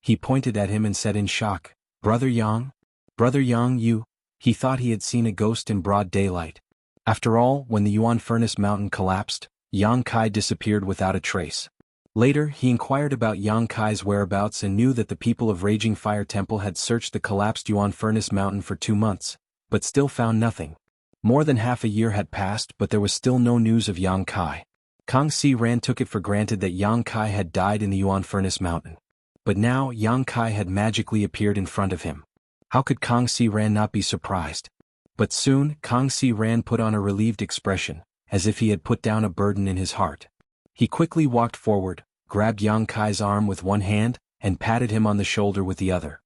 He pointed at him and said in shock, "Brother Yang? Brother Yang, you?" He thought he had seen a ghost in broad daylight. After all, when the Yuan Furnace Mountain collapsed, Yang Kai disappeared without a trace. Later, he inquired about Yang Kai's whereabouts and knew that the people of Raging Fire Temple had searched the collapsed Yuan Furnace Mountain for 2 months, but still found nothing. More than half a year had passed, but there was still no news of Yang Kai. Kong Si Ran took it for granted that Yang Kai had died in the Yuan Furnace Mountain. But now, Yang Kai had magically appeared in front of him. How could Kong Si Ran not be surprised? But soon, Kong Si Ran put on a relieved expression, as if he had put down a burden in his heart. He quickly walked forward, grabbed Yang Kai's arm with one hand, and patted him on the shoulder with the other.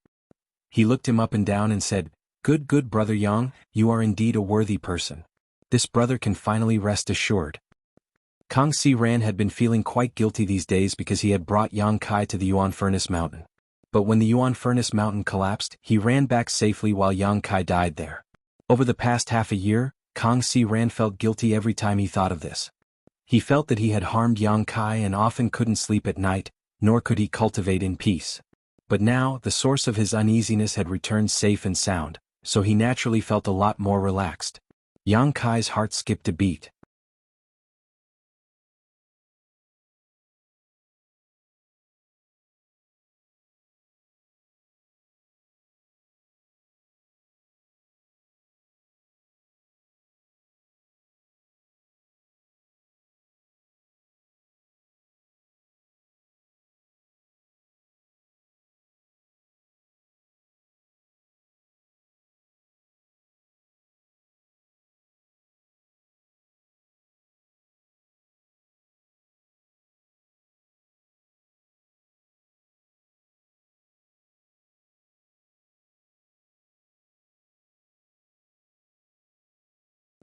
He looked him up and down and said, Good brother Yang, you are indeed a worthy person. This brother can finally rest assured." Kong Si Ran had been feeling quite guilty these days because he had brought Yang Kai to the Yuan Furnace Mountain. But when the Yuan Furnace Mountain collapsed, he ran back safely while Yang Kai died there. Over the past half a year, Kong Si Ran felt guilty every time he thought of this. He felt that he had harmed Yang Kai and often couldn't sleep at night, nor could he cultivate in peace. But now, the source of his uneasiness had returned safe and sound, so he naturally felt a lot more relaxed. Yang Kai's heart skipped a beat.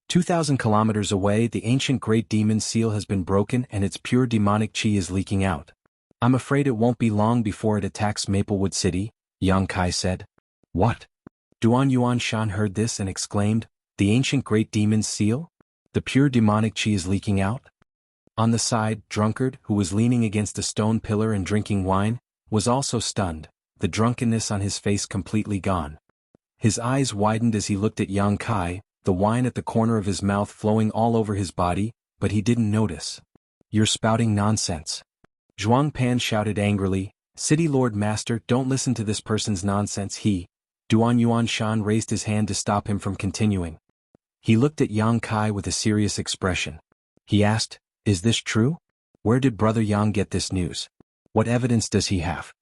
"2,000 kilometers away, the ancient Great Demon Seal has been broken and its pure demonic chi is leaking out. I'm afraid it won't be long before it attacks Maplewood City," Yang Kai said. "What?" Duan Yuan Shan heard this and exclaimed, "The ancient Great Demon's Seal? The pure demonic chi is leaking out?" On the side, Drunkard, who was leaning against a stone pillar and drinking wine, was also stunned, the drunkenness on his face completely gone. His eyes widened as he looked at Yang Kai, the wine at the corner of his mouth flowing all over his body, but he didn't notice. "You're spouting nonsense." Zhuang Pan shouted angrily, City Lord Master, don't listen to this person's nonsense. Duan Yuan Shan raised his hand to stop him from continuing. He looked at Yang Kai with a serious expression. He asked, is this true? Where did Brother Yang get this news? What evidence does he have?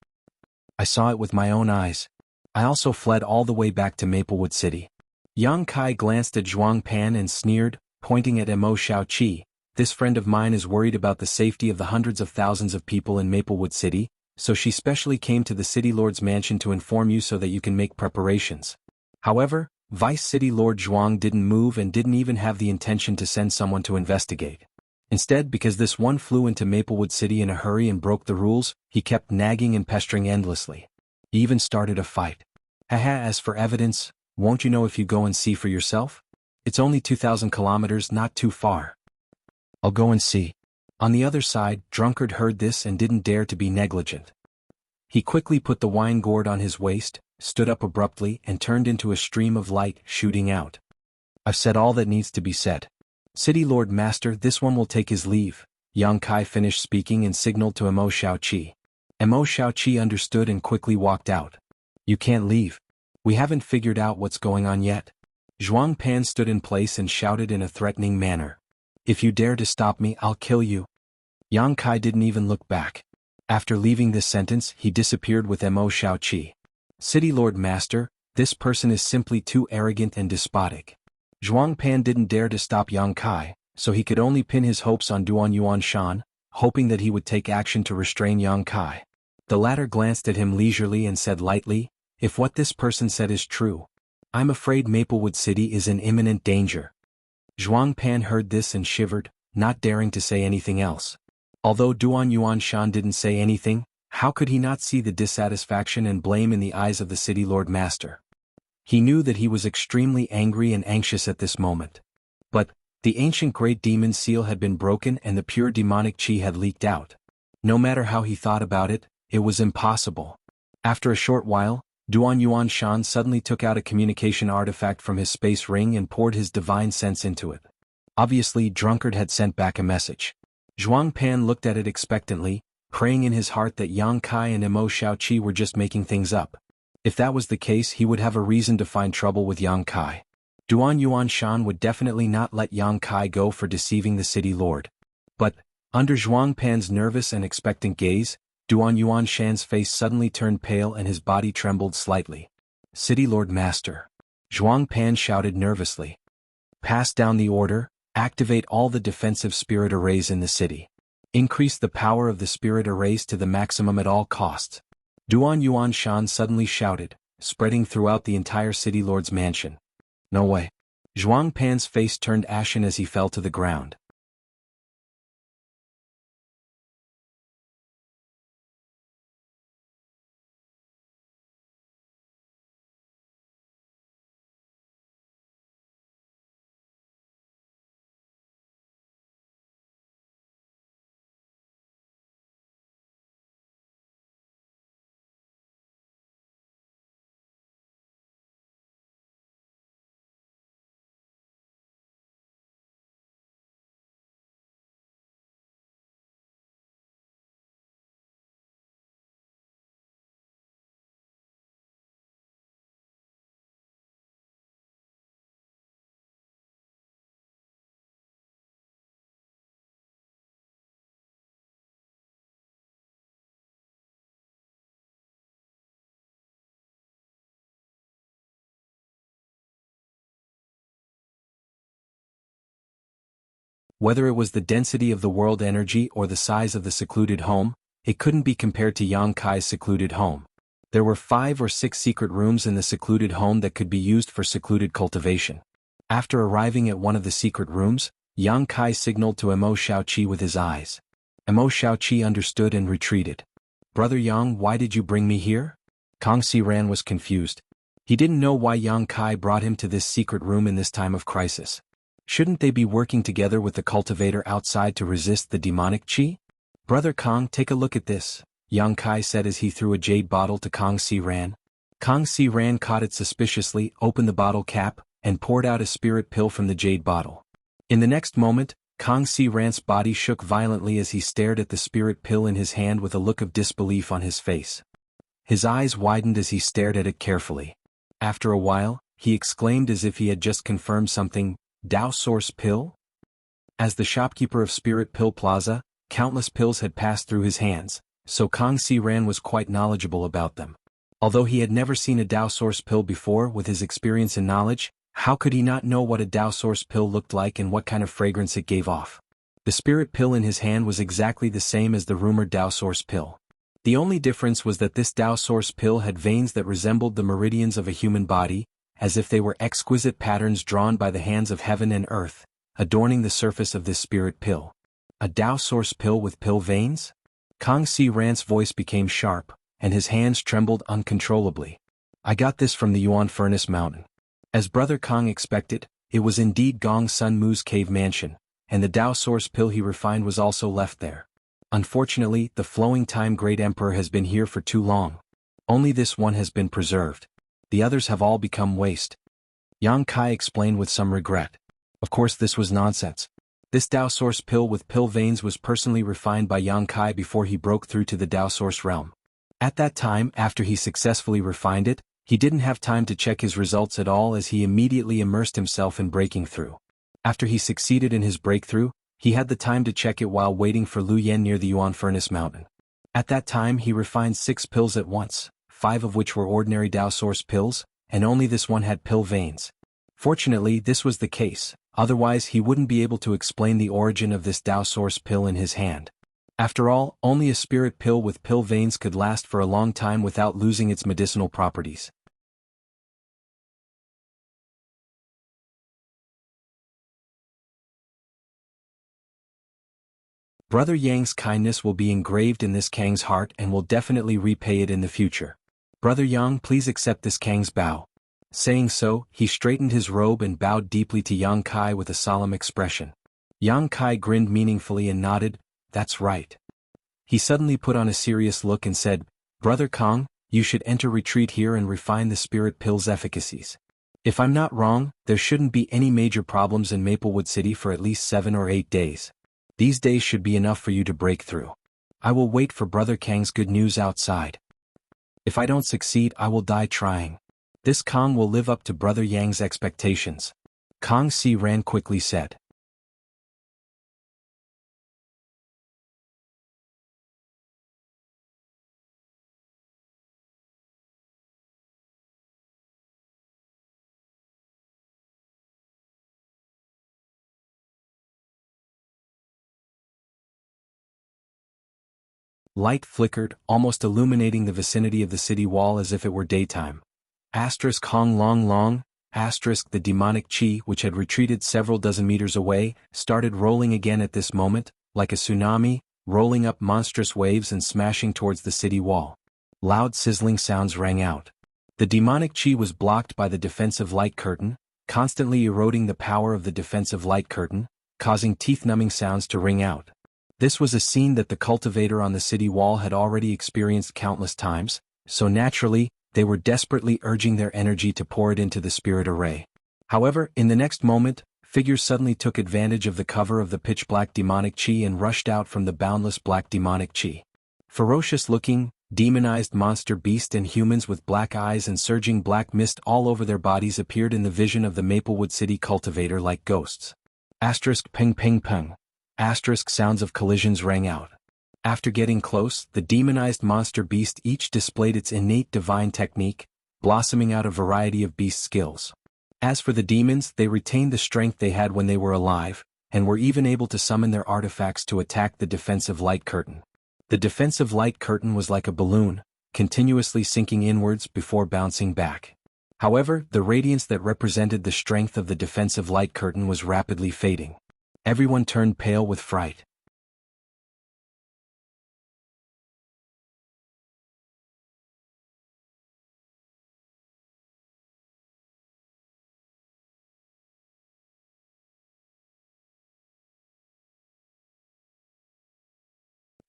I saw it with my own eyes. I also fled all the way back to Maplewood City. Yang Kai glanced at Zhuang Pan and sneered, pointing at Mo Xiaoqi. This friend of mine is worried about the safety of the hundreds of thousands of people in Maplewood City, so she specially came to the City Lord's mansion to inform you so that you can make preparations. However, Vice City Lord Zhuang didn't move and didn't even have the intention to send someone to investigate. Instead, because this one flew into Maplewood City in a hurry and broke the rules, he kept nagging and pestering endlessly. He even started a fight. Haha, as for evidence, won't you know if you go and see for yourself? It's only 2,000 kilometers, not too far. I'll go and see. On the other side, Drunkard heard this and didn't dare to be negligent. He quickly put the wine gourd on his waist, stood up abruptly and turned into a stream of light shooting out. I've said all that needs to be said. City Lord Master, this one will take his leave. Yang Kai finished speaking and signaled to Mo Xiaoqi. Mo Xiaoqi understood and quickly walked out. You can't leave. We haven't figured out what's going on yet. Zhuang Pan stood in place and shouted in a threatening manner. If you dare to stop me, I'll kill you. Yang Kai didn't even look back. After leaving this sentence, he disappeared with Mo Xiaoqi. City Lord Master, this person is simply too arrogant and despotic. Zhuang Pan didn't dare to stop Yang Kai, so he could only pin his hopes on Duan Yuan Shan, hoping that he would take action to restrain Yang Kai. The latter glanced at him leisurely and said lightly, if what this person said is true, I'm afraid Maplewood City is in imminent danger. Zhuang Pan heard this and shivered, not daring to say anything else. Although Duan Yuan Shan didn't say anything, how could he not see the dissatisfaction and blame in the eyes of the City Lord Master? He knew that he was extremely angry and anxious at this moment. But, the ancient Great Demon Seal had been broken and the pure demonic chi had leaked out. No matter how he thought about it, it was impossible. After a short while, Duan Yuan Shan suddenly took out a communication artifact from his space ring and poured his divine sense into it. Obviously, Drunkard had sent back a message. Zhuang Pan looked at it expectantly, praying in his heart that Yang Kai and Mo Xiaoqi were just making things up. If that was the case, he would have a reason to find trouble with Yang Kai. Duan Yuan Shan would definitely not let Yang Kai go for deceiving the city lord. But, under Zhuang Pan's nervous and expectant gaze, Duan Yuan Shan's face suddenly turned pale and his body trembled slightly. City Lord Master. Zhuang Pan shouted nervously. Pass down the order, activate all the defensive spirit arrays in the city. Increase the power of the spirit arrays to the maximum at all costs. Duan Yuan Shan suddenly shouted, spreading throughout the entire City Lord's mansion. No way. Zhuang Pan's face turned ashen as he fell to the ground. Whether it was the density of the world energy or the size of the secluded home, it couldn't be compared to Yang Kai's secluded home. There were 5 or 6 secret rooms in the secluded home that could be used for secluded cultivation. After arriving at one of the secret rooms, Yang Kai signaled to Mo Xiaoqi with his eyes. Mo Xiaoqi understood and retreated. Brother Yang, why did you bring me here? Kang Xiran was confused. He didn't know why Yang Kai brought him to this secret room in this time of crisis. Shouldn't they be working together with the cultivator outside to resist the demonic chi? Brother Kang, take a look at this, Yang Kai said as he threw a jade bottle to Kang Xiran. Kang Xiran caught it suspiciously, opened the bottle cap, and poured out a spirit pill from the jade bottle. In the next moment, Kang Si Ran's body shook violently as he stared at the spirit pill in his hand with a look of disbelief on his face. His eyes widened as he stared at it carefully. After a while, he exclaimed as if he had just confirmed something, "Dao Source pill?" As the shopkeeper of Spirit Pill Plaza, countless pills had passed through his hands, so Kang Si Ran was quite knowledgeable about them. Although he had never seen a Dao Source pill before, with his experience and knowledge, how could he not know what a Dao Source pill looked like and what kind of fragrance it gave off? The spirit pill in his hand was exactly the same as the rumored Dao Source pill. The only difference was that this Dao Source pill had veins that resembled the meridians of a human body, as if they were exquisite patterns drawn by the hands of heaven and earth, adorning the surface of this spirit pill. A Dao Source pill with pill veins? Kang Si Ran's voice became sharp, and his hands trembled uncontrollably. "I got this from the Yuan Furnace Mountain." As Brother Kang expected, it was indeed Gong Sun Mu's cave mansion, and the Dao Source pill he refined was also left there. Unfortunately, the Flowing Time Great Emperor has been here for too long. Only this one has been preserved. The others have all become waste. Yang Kai explained with some regret. Of course this was nonsense. This Dao Source pill with pill veins was personally refined by Yang Kai before he broke through to the Dao Source realm. At that time, after he successfully refined it, he didn't have time to check his results at all as he immediately immersed himself in breaking through. After he succeeded in his breakthrough, he had the time to check it while waiting for Lu Yen near the Yuan Furnace Mountain. At that time he refined 6 pills at once, 5 of which were ordinary Dao Source pills, and only this one had pill veins. Fortunately this was the case, otherwise he wouldn't be able to explain the origin of this Dao Source pill in his hand. After all, only a spirit pill with pill veins could last for a long time without losing its medicinal properties. Brother Yang's kindness will be engraved in this Kang's heart and will definitely repay it in the future. Brother Yang, please accept this Kang's bow. Saying so, he straightened his robe and bowed deeply to Yang Kai with a solemn expression. Yang Kai grinned meaningfully and nodded, "That's right." He suddenly put on a serious look and said, "Brother Kang, you should enter retreat here and refine the spirit pill's efficacies. If I'm not wrong, there shouldn't be any major problems in Maplewood City for at least 7 or 8 days. These days should be enough for you to break through. I will wait for Brother Kang's good news outside. If I don't succeed, I will die trying. This Kang will live up to Brother Yang's expectations." Kang Si Ran quickly said. Light flickered, almost illuminating the vicinity of the city wall as if it were daytime. Hong Long Long, the demonic chi which had retreated several dozen meters away, started rolling again at this moment, like a tsunami, rolling up monstrous waves and smashing towards the city wall. Loud sizzling sounds rang out. The demonic chi was blocked by the defensive light curtain, constantly eroding the power of the defensive light curtain, causing teeth-numbing sounds to ring out. This was a scene that the cultivator on the city wall had already experienced countless times, so naturally, they were desperately urging their energy to pour it into the spirit array. However, in the next moment, figures suddenly took advantage of the cover of the pitch-black demonic chi and rushed out from the boundless black demonic chi. Ferocious-looking, demonized monster beasts and humans with black eyes and surging black mist all over their bodies appeared in the vision of the Maplewood City cultivator like ghosts. Ping ping ping. Sounds of collisions rang out. After getting close, the demonized monster beast each displayed its innate divine technique, blossoming out a variety of beast skills. As for the demons, they retained the strength they had when they were alive, and were even able to summon their artifacts to attack the defensive light curtain. The defensive light curtain was like a balloon, continuously sinking inwards before bouncing back. However, the radiance that represented the strength of the defensive light curtain was rapidly fading. Everyone turned pale with fright.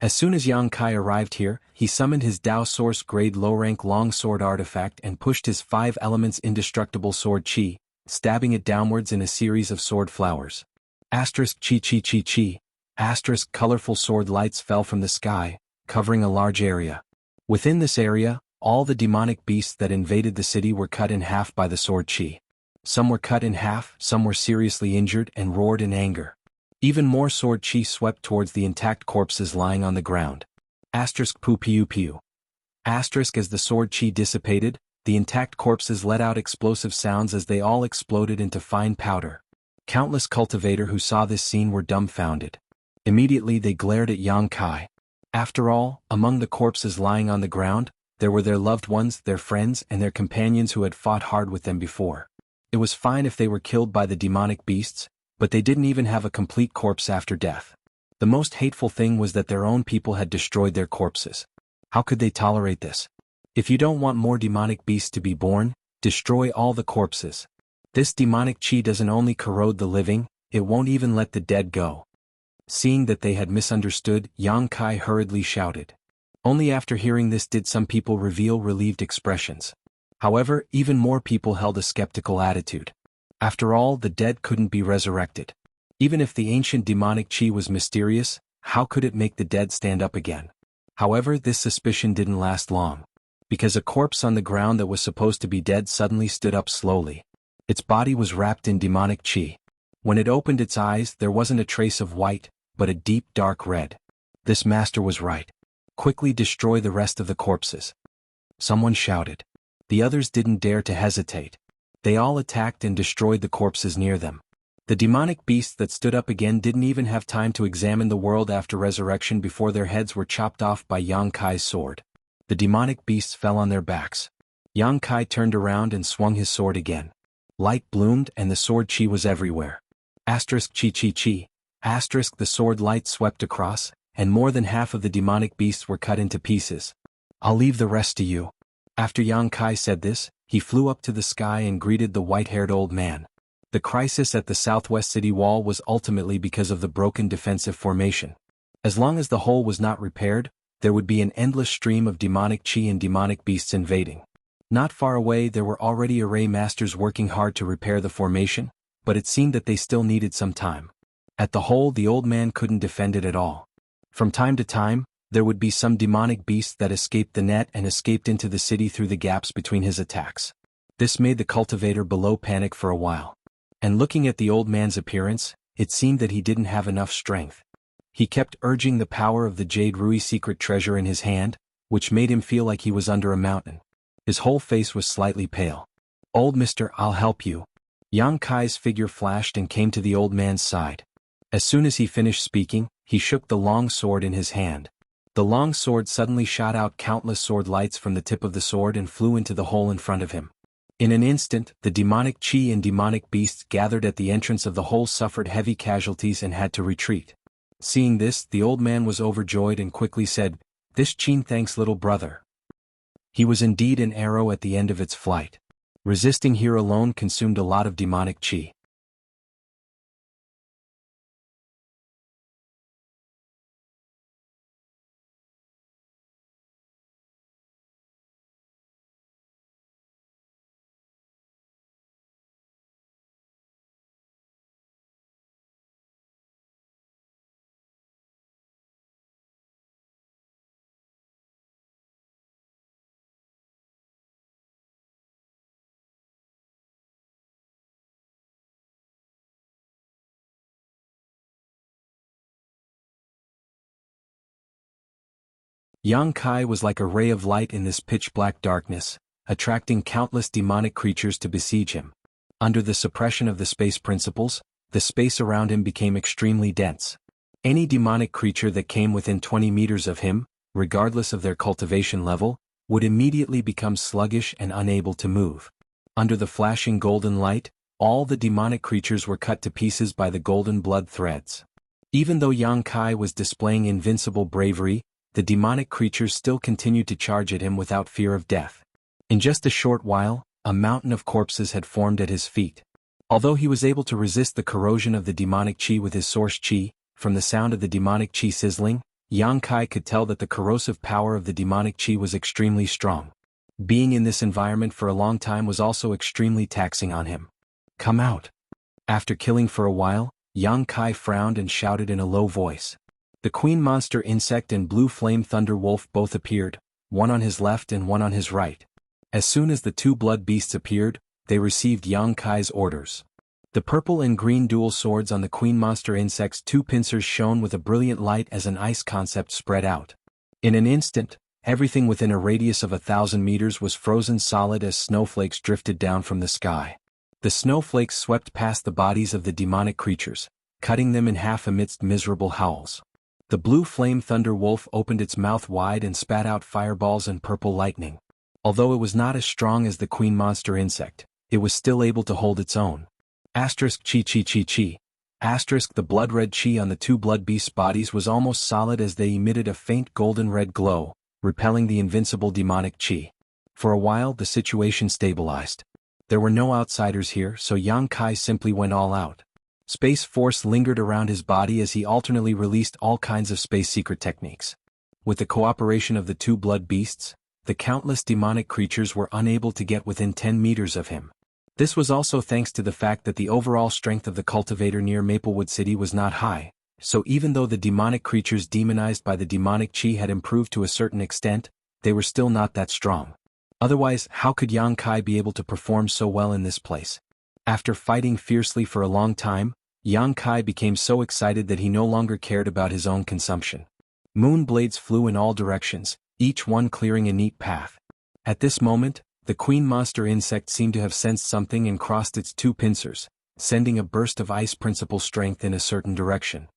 As soon as Yang Kai arrived here, he summoned his Dao Source grade low-rank long sword artifact and pushed his 5 elements indestructible sword chi, stabbing it downwards in a series of sword flowers. Asterisk chi chi chi chi. Asterisk colorful sword lights fell from the sky, covering a large area. Within this area, all the demonic beasts that invaded the city were cut in half by the sword chi. Some were cut in half, some were seriously injured and roared in anger. Even more sword chi swept towards the intact corpses lying on the ground. Asterisk pu piu piu. Asterisk as the sword chi dissipated, the intact corpses let out explosive sounds as they all exploded into fine powder. Countless cultivator who saw this scene were dumbfounded. Immediately they glared at Yang Kai. After all, among the corpses lying on the ground, there were their loved ones, their friends, and their companions who had fought hard with them before. It was fine if they were killed by the demonic beasts, but they didn't even have a complete corpse after death. The most hateful thing was that their own people had destroyed their corpses. How could they tolerate this? If you don't want more demonic beasts to be born, destroy all the corpses. This demonic chi doesn't only corrode the living, it won't even let the dead go. Seeing that they had misunderstood, Yang Kai hurriedly shouted. Only after hearing this did some people reveal relieved expressions. However, even more people held a skeptical attitude. After all, the dead couldn't be resurrected. Even if the ancient demonic chi was mysterious, how could it make the dead stand up again? However, this suspicion didn't last long. Because a corpse on the ground that was supposed to be dead suddenly stood up slowly. Its body was wrapped in demonic chi. When it opened its eyes, there wasn't a trace of white, but a deep dark red. This master was right. Quickly destroy the rest of the corpses. Someone shouted. The others didn't dare to hesitate. They all attacked and destroyed the corpses near them. The demonic beasts that stood up again didn't even have time to examine the world after resurrection before their heads were chopped off by Yang Kai's sword. The demonic beasts fell on their backs. Yang Kai turned around and swung his sword again. Light bloomed and the sword chi was everywhere. Asterisk chi chi chi. Asterisk the sword light swept across, and more than half of the demonic beasts were cut into pieces. I'll leave the rest to you. After Yang Kai said this, he flew up to the sky and greeted the white-haired old man. The crisis at the southwest city wall was ultimately because of the broken defensive formation. As long as the hole was not repaired, there would be an endless stream of demonic chi and demonic beasts invading. Not far away there were already array masters working hard to repair the formation, but it seemed that they still needed some time. At the hole the old man couldn't defend it at all. From time to time, there would be some demonic beasts that escaped the net and escaped into the city through the gaps between his attacks. This made the cultivator below panic for a while. And looking at the old man's appearance, it seemed that he didn't have enough strength. He kept urging the power of the Jade Rui secret treasure in his hand, which made him feel like he was under a mountain. His whole face was slightly pale. Old mister, I'll help you. Yang Kai's figure flashed and came to the old man's side. As soon as he finished speaking, he shook the long sword in his hand. The long sword suddenly shot out countless sword lights from the tip of the sword and flew into the hole in front of him. In an instant, the demonic chi and demonic beasts gathered at the entrance of the hole suffered heavy casualties and had to retreat. Seeing this, the old man was overjoyed and quickly said, "This chin thanks little brother." He was indeed an arrow at the end of its flight. Resisting here alone consumed a lot of demonic chi. Yang Kai was like a ray of light in this pitch-black darkness, attracting countless demonic creatures to besiege him. Under the suppression of the space principles, the space around him became extremely dense. Any demonic creature that came within 20 meters of him, regardless of their cultivation level, would immediately become sluggish and unable to move. Under the flashing golden light, all the demonic creatures were cut to pieces by the golden blood threads. Even though Yang Kai was displaying invincible bravery, the demonic creatures still continued to charge at him without fear of death. In just a short while, a mountain of corpses had formed at his feet. Although he was able to resist the corrosion of the demonic chi with his source chi, from the sound of the demonic chi sizzling, Yang Kai could tell that the corrosive power of the demonic chi was extremely strong. Being in this environment for a long time was also extremely taxing on him. Come out. After killing for a while, Yang Kai frowned and shouted in a low voice. The queen monster insect and blue flame thunder wolf both appeared, one on his left and one on his right. As soon as the two blood beasts appeared, they received Yang Kai's orders. The purple and green dual swords on the queen monster insect's two pincers shone with a brilliant light as an ice concept spread out. In an instant, everything within a radius of 1,000 meters was frozen solid as snowflakes drifted down from the sky. The snowflakes swept past the bodies of the demonic creatures, cutting them in half amidst miserable howls. The blue flame thunder wolf opened its mouth wide and spat out fireballs and purple lightning. Although it was not as strong as the queen monster insect, it was still able to hold its own. Asterisk chi chi chi chi. Asterisk the blood-red chi on the two blood beasts' bodies was almost solid as they emitted a faint golden-red glow, repelling the invincible demonic chi. For a while the situation stabilized. There were no outsiders here, so Yang Kai simply went all out. Space force lingered around his body as he alternately released all kinds of space secret techniques. With the cooperation of the two blood beasts, the countless demonic creatures were unable to get within 10 meters of him. This was also thanks to the fact that the overall strength of the cultivator near Maplewood City was not high, so even though the demonic creatures demonized by the demonic chi had improved to a certain extent, they were still not that strong. Otherwise, how could Yang Kai be able to perform so well in this place? After fighting fiercely for a long time, Yang Kai became so excited that he no longer cared about his own consumption. Moon blades flew in all directions, each one clearing a neat path. At this moment, the queen monster insect seemed to have sensed something and crossed its two pincers, sending a burst of ice principle strength in a certain direction.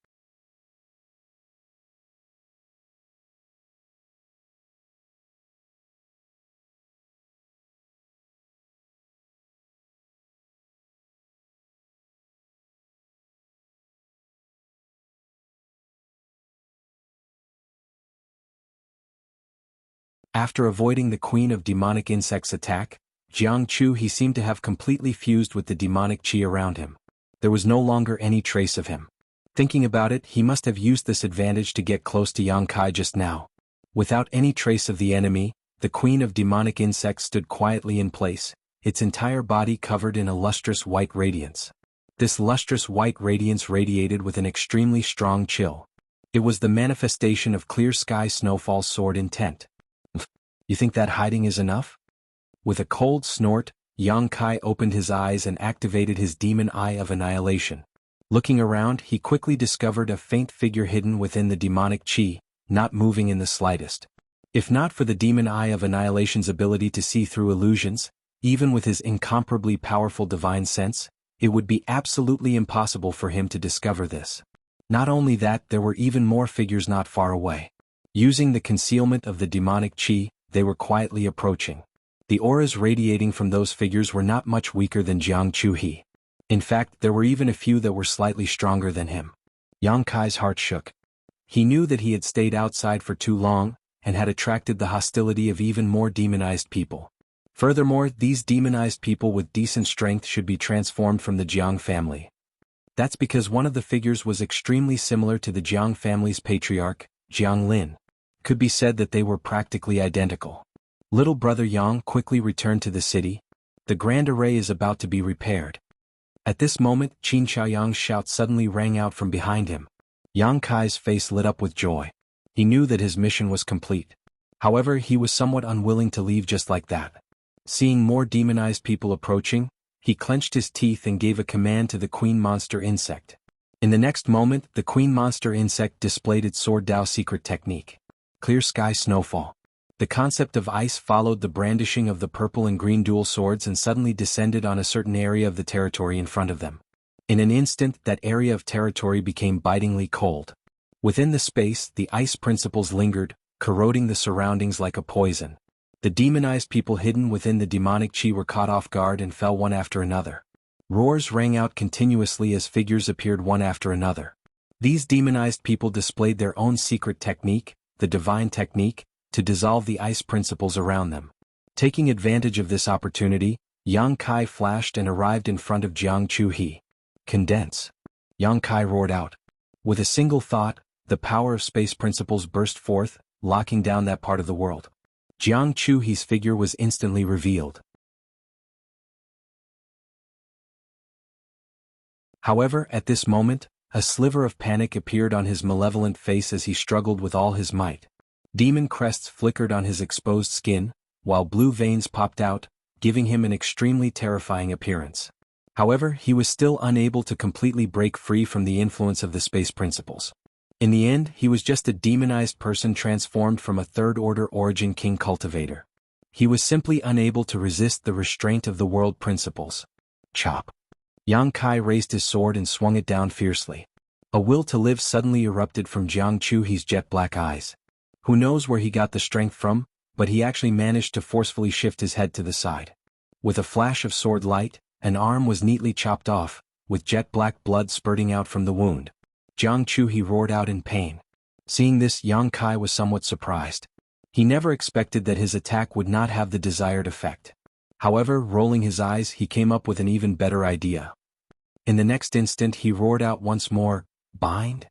After avoiding the queen of demonic insects' attack, Jianghu he seemed to have completely fused with the demonic chi around him. There was no longer any trace of him. Thinking about it, he must have used this advantage to get close to Yang Kai just now. Without any trace of the enemy, the queen of demonic insects stood quietly in place, its entire body covered in a lustrous white radiance. This lustrous white radiance radiated with an extremely strong chill. It was the manifestation of clear sky snowfall's sword intent. You think that hiding is enough? With a cold snort, Yang Kai opened his eyes and activated his demon eye of annihilation. Looking around, he quickly discovered a faint figure hidden within the demonic chi, not moving in the slightest. If not for the demon eye of annihilation's ability to see through illusions, even with his incomparably powerful divine sense, it would be absolutely impossible for him to discover this. Not only that, there were even more figures not far away. Using the concealment of the demonic chi, they were quietly approaching. The auras radiating from those figures were not much weaker than Jianghu. In fact, there were even a few that were slightly stronger than him. Yang Kai's heart shook. He knew that he had stayed outside for too long, and had attracted the hostility of even more demonized people. Furthermore, these demonized people with decent strength should be transformed from the Jiang family. That's because one of the figures was extremely similar to the Jiang family's patriarch, Jiang Lin. Could be said that they were practically identical. Little brother Yang quickly returned to the city. The grand array is about to be repaired. At this moment, Qin Xiaoyang's shout suddenly rang out from behind him. Yang Kai's face lit up with joy. He knew that his mission was complete. However, he was somewhat unwilling to leave just like that. Seeing more demonized people approaching, he clenched his teeth and gave a command to the queen monster insect. In the next moment, the queen monster insect displayed its sword Dao secret technique. Clear sky snowfall. The concept of ice followed the brandishing of the purple and green dual swords and suddenly descended on a certain area of the territory in front of them. In an instant, that area of territory became bitingly cold. Within the space, the ice principles lingered, corroding the surroundings like a poison. The demonized people hidden within the demonic chi were caught off guard and fell one after another. Roars rang out continuously as figures appeared one after another. These demonized people displayed their own secret technique, the divine technique, to dissolve the ice principles around them. Taking advantage of this opportunity, Yang Kai flashed and arrived in front of Jianghu. Condense. Yang Kai roared out. With a single thought, the power of space principles burst forth, locking down that part of the world. Jianghu's figure was instantly revealed. However, at this moment, a sliver of panic appeared on his malevolent face as he struggled with all his might. Demon crests flickered on his exposed skin, while blue veins popped out, giving him an extremely terrifying appearance. However, he was still unable to completely break free from the influence of the space principles. In the end, he was just a demonized person transformed from a third-order origin king cultivator. He was simply unable to resist the restraint of the world principles. Chop. Yang Kai raised his sword and swung it down fiercely. A will to live suddenly erupted from Jianghu's jet-black eyes. Who knows where he got the strength from, but he actually managed to forcefully shift his head to the side. With a flash of sword light, an arm was neatly chopped off, with jet-black blood spurting out from the wound. Jianghu roared out in pain. Seeing this, Yang Kai was somewhat surprised. He never expected that his attack would not have the desired effect. However, rolling his eyes, he came up with an even better idea. In the next instant he roared out once more, "Bind?"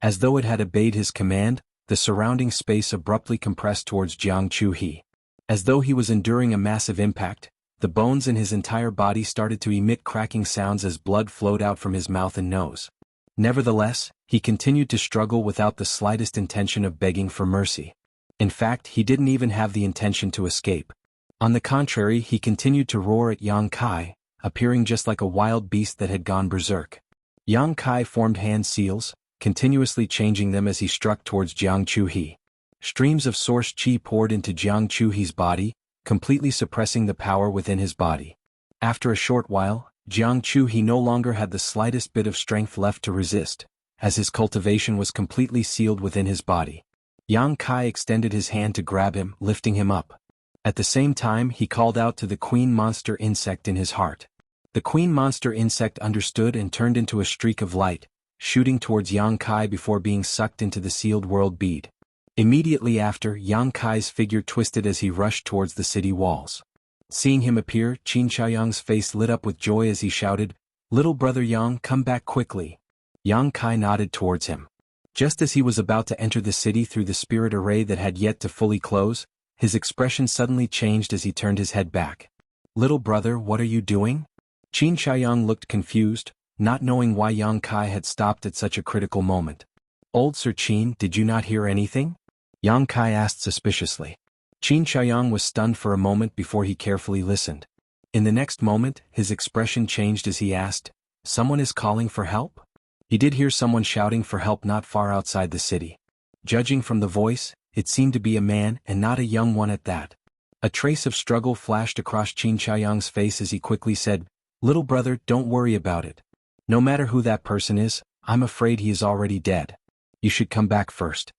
As though it had obeyed his command, the surrounding space abruptly compressed towards Jianghu. As though he was enduring a massive impact, the bones in his entire body started to emit cracking sounds as blood flowed out from his mouth and nose. Nevertheless, he continued to struggle without the slightest intention of begging for mercy. In fact, he didn't even have the intention to escape. On the contrary, he continued to roar at Yang Kai, appearing just like a wild beast that had gone berserk. Yang Kai formed hand seals, continuously changing them as he struck towards Jianghu. Streams of source qi poured into Jianghu's body, completely suppressing the power within his body. After a short while, Jianghu no longer had the slightest bit of strength left to resist, as his cultivation was completely sealed within his body. Yang Kai extended his hand to grab him, lifting him up. At the same time, he called out to the queen monster insect in his heart. The queen monster insect understood and turned into a streak of light, shooting towards Yang Kai before being sucked into the sealed world bead. Immediately after, Yang Kai's figure twisted as he rushed towards the city walls. Seeing him appear, Qin Xiaoyang's face lit up with joy as he shouted, "Little brother Yang, come back quickly." Yang Kai nodded towards him. Just as he was about to enter the city through the spirit array that had yet to fully close, his expression suddenly changed as he turned his head back. "Little brother, what are you doing?" Qin Xiaoyang looked confused, not knowing why Yang Kai had stopped at such a critical moment. "Old Sir Qin, did you not hear anything?" Yang Kai asked suspiciously. Qin Xiaoyang was stunned for a moment before he carefully listened. In the next moment, his expression changed as he asked, "Someone is calling for help?" He did hear someone shouting for help not far outside the city. Judging from the voice, it seemed to be a man and not a young one at that. A trace of struggle flashed across Qin Xiaoyang's face as he quickly said, "Little brother, don't worry about it. No matter who that person is, I'm afraid he is already dead. You should come back first."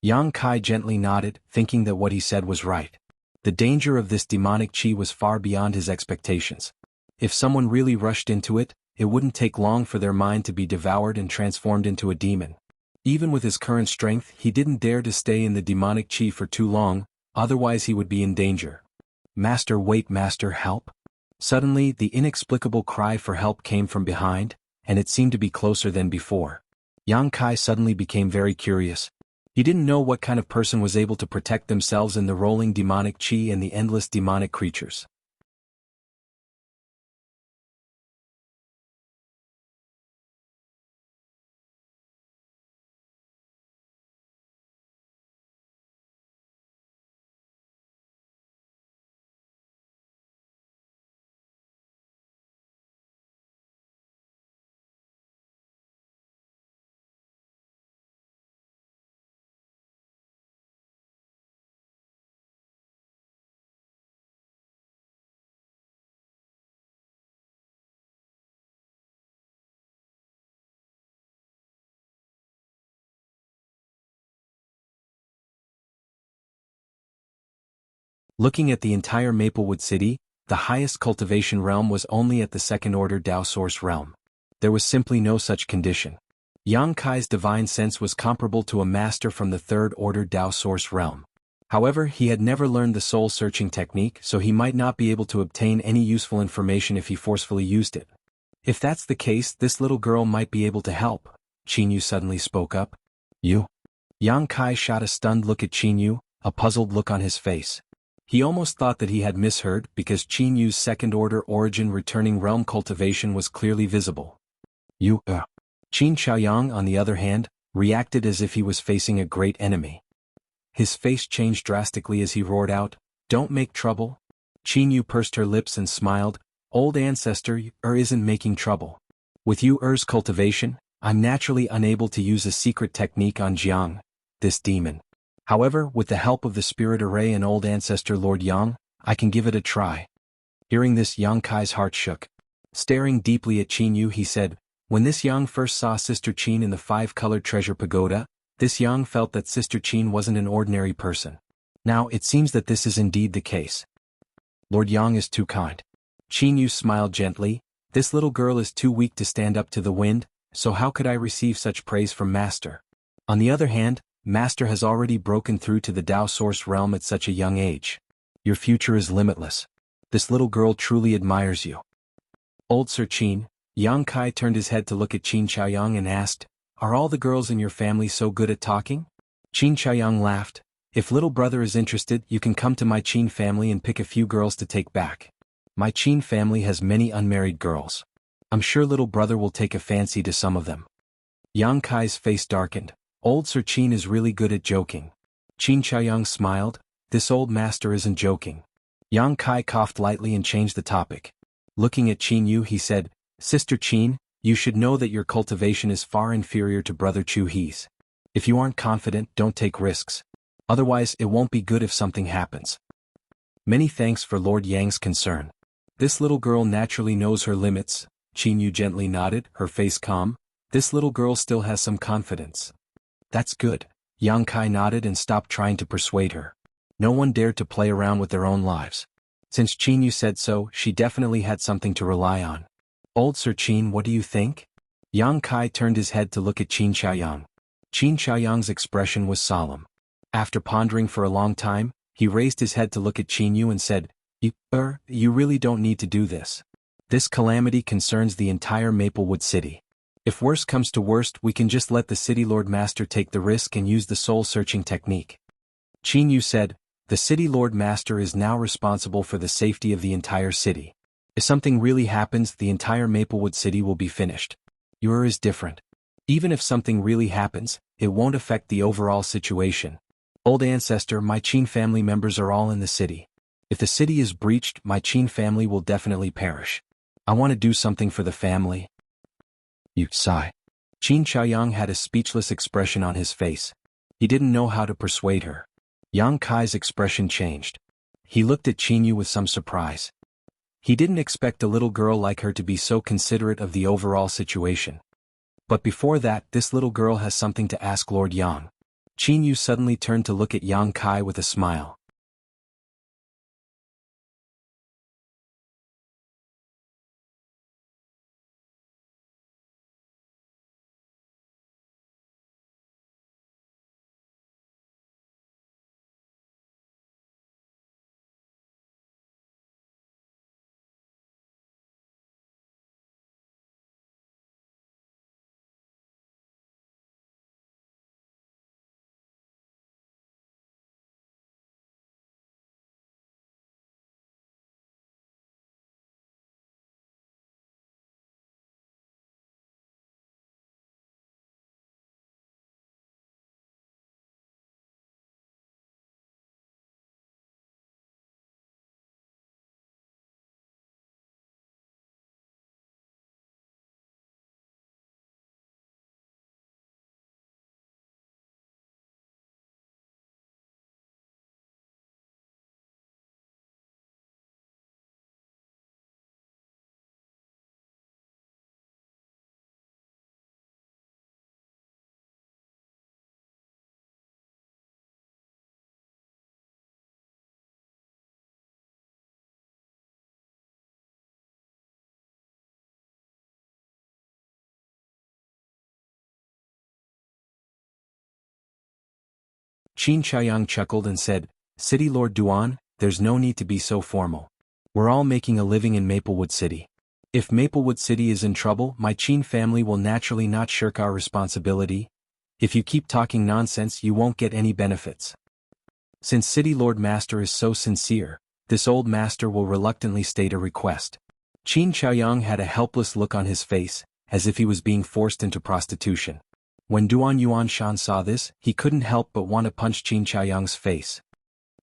Yang Kai gently nodded, thinking that what he said was right. The danger of this demonic qi was far beyond his expectations. If someone really rushed into it, it wouldn't take long for their mind to be devoured and transformed into a demon. Even with his current strength, he didn't dare to stay in the demonic qi for too long, otherwise he would be in danger. "Master, wait, master, help!" Suddenly, the inexplicable cry for help came from behind, and it seemed to be closer than before. Yang Kai suddenly became very curious. He didn't know what kind of person was able to protect themselves in the rolling demonic qi and the endless demonic creatures. Looking at the entire Maplewood City, the highest cultivation realm was only at the second-order Dao Source realm. There was simply no such condition. Yang Kai's divine sense was comparable to a master from the third-order Dao Source realm. However, he had never learned the soul-searching technique, so he might not be able to obtain any useful information if he forcefully used it. "If that's the case, this little girl might be able to help," Qinyu suddenly spoke up. "You?" Yang Kai shot a stunned look at Qinyu, a puzzled look on his face. He almost thought that he had misheard because Qinyu's second-order origin returning realm cultivation was clearly visible. You, Qin Xiaoyang, on the other hand, reacted as if he was facing a great enemy. His face changed drastically as he roared out, "Don't make trouble." Qin Yu pursed her lips and smiled, "Old ancestor, isn't making trouble. With Yu's cultivation, I'm naturally unable to use a secret technique on Jiang, this demon. However, with the help of the spirit array and old ancestor Lord Yang, I can give it a try." Hearing this, Yang Kai's heart shook. Staring deeply at Qin Yu, he said, "When this Yang first saw Sister Qin in the five-colored treasure pagoda, this Yang felt that Sister Qin wasn't an ordinary person. Now it seems that this is indeed the case. Lord Yang is too kind." Qin Yu smiled gently, "This little girl is too weak to stand up to the wind, so how could I receive such praise from Master? On the other hand, Master has already broken through to the Tao Source realm at such a young age. Your future is limitless. This little girl truly admires you." "Old Sir Qin," Yang Kai turned his head to look at Qin Xiaoyang and asked, "Are all the girls in your family so good at talking?" Qin Xiaoyang laughed, "If little brother is interested, you can come to my Qin family and pick a few girls to take back. My Qin family has many unmarried girls. I'm sure little brother will take a fancy to some of them." Yang Kai's face darkened. Old Sir Qin is really good at joking. Qin Xiaoyang smiled, "This old master isn't joking." Yang Kai coughed lightly and changed the topic. Looking at Qin Yu, he said, "Sister Qin, you should know that your cultivation is far inferior to Brother Chu He's. If you aren't confident, don't take risks. Otherwise, it won't be good if something happens." "Many thanks for Lord Yang's concern. This little girl naturally knows her limits." Qin Yu gently nodded, her face calm. "This little girl still has some confidence." "That's good." Yang Kai nodded and stopped trying to persuade her. No one dared to play around with their own lives. Since Qin Yu said so, she definitely had something to rely on. "Old Sir Qin, what do you think?" Yang Kai turned his head to look at Qin Xiaoyang. Qin Xiaoyang's expression was solemn. After pondering for a long time, he raised his head to look at Qin Yu and said, You really don't need to do this. This calamity concerns the entire Maplewood City. If worst comes to worst, we can just let the City Lord Master take the risk and use the soul-searching technique." Qin Yu said, "The City Lord Master is now responsible for the safety of the entire city. If something really happens, the entire Maplewood City will be finished. Your is different. Even if something really happens, it won't affect the overall situation. Old ancestor, my Qin family members are all in the city. If the city is breached, my Qin family will definitely perish. I want to do something for the family." You sigh. Qin Xiaoyang had a speechless expression on his face. He didn't know how to persuade her. Yang Kai's expression changed. He looked at Qin Yu with some surprise. He didn't expect a little girl like her to be so considerate of the overall situation. But before that, this little girl has something to ask Lord Yang. Qin Yu suddenly turned to look at Yang Kai with a smile. Qin Xiaoyang chuckled and said, "City Lord Duan, there's no need to be so formal. We're all making a living in Maplewood City. If Maplewood City is in trouble, my Qin family will naturally not shirk our responsibility. If you keep talking nonsense, you won't get any benefits. Since City Lord Master is so sincere, this old master will reluctantly state a request." Qin Xiaoyang had a helpless look on his face, as if he was being forced into prostitution. When Duan Yuanshan saw this, he couldn't help but want to punch Qin Chaoyang's face.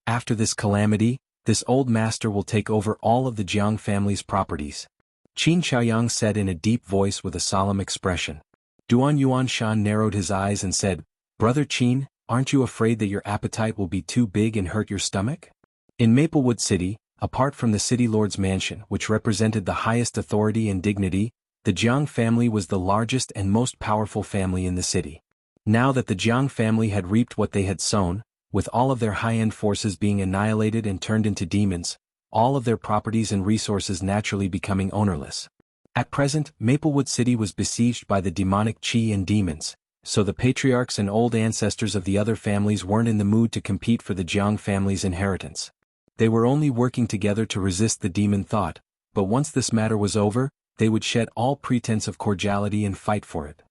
After this calamity, this old master will take over all of the Jiang family's properties. Qin Chaoyang said in a deep voice with a solemn expression. Duan Yuanshan narrowed his eyes and said, "Brother Qin, aren't you afraid that your appetite will be too big and hurt your stomach?" In Maplewood City, apart from the city lord's mansion which represented the highest authority and dignity, the Jiang family was the largest and most powerful family in the city. Now that the Jiang family had reaped what they had sown, with all of their high-end forces being annihilated and turned into demons, all of their properties and resources naturally becoming ownerless. At present, Maplewood City was besieged by the demonic qi and demons, so the patriarchs and old ancestors of the other families weren't in the mood to compete for the Jiang family's inheritance. They were only working together to resist the demon thought, but once this matter was over, they would shed all pretense of cordiality and fight for it.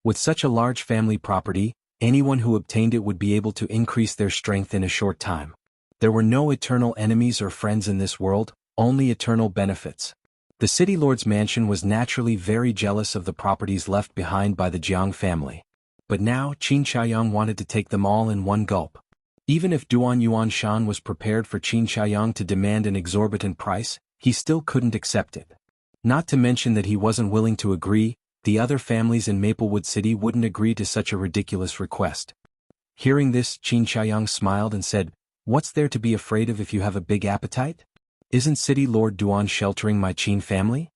With such a large family property, anyone who obtained it would be able to increase their strength in a short time. There were no eternal enemies or friends in this world, only eternal benefits. The city lord's mansion was naturally very jealous of the properties left behind by the Jiang family. But now Qin Chaoyang wanted to take them all in one gulp. Even if Duan Yuanshan was prepared for Qin Chaoyang to demand an exorbitant price, he still couldn't accept it. Not to mention that he wasn't willing to agree, the other families in Maplewood City wouldn't agree to such a ridiculous request. Hearing this, Qin Chaoyang smiled and said, "What's there to be afraid of if you have a big appetite? Isn't City Lord Duan sheltering my Qin family?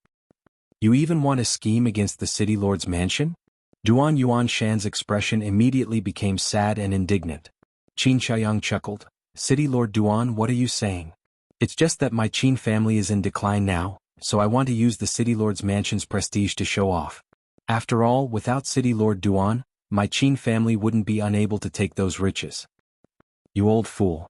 You even want to scheme against the City Lord's mansion?" Duan Yuanshan's expression immediately became sad and indignant. Qin Chaoyang chuckled, "City Lord Duan, what are you saying? It's just that my Qin family is in decline now, so I want to use the City Lord's mansion's prestige to show off. After all, without City Lord Duan, my Qin family wouldn't be unable to take those riches." "You old fool."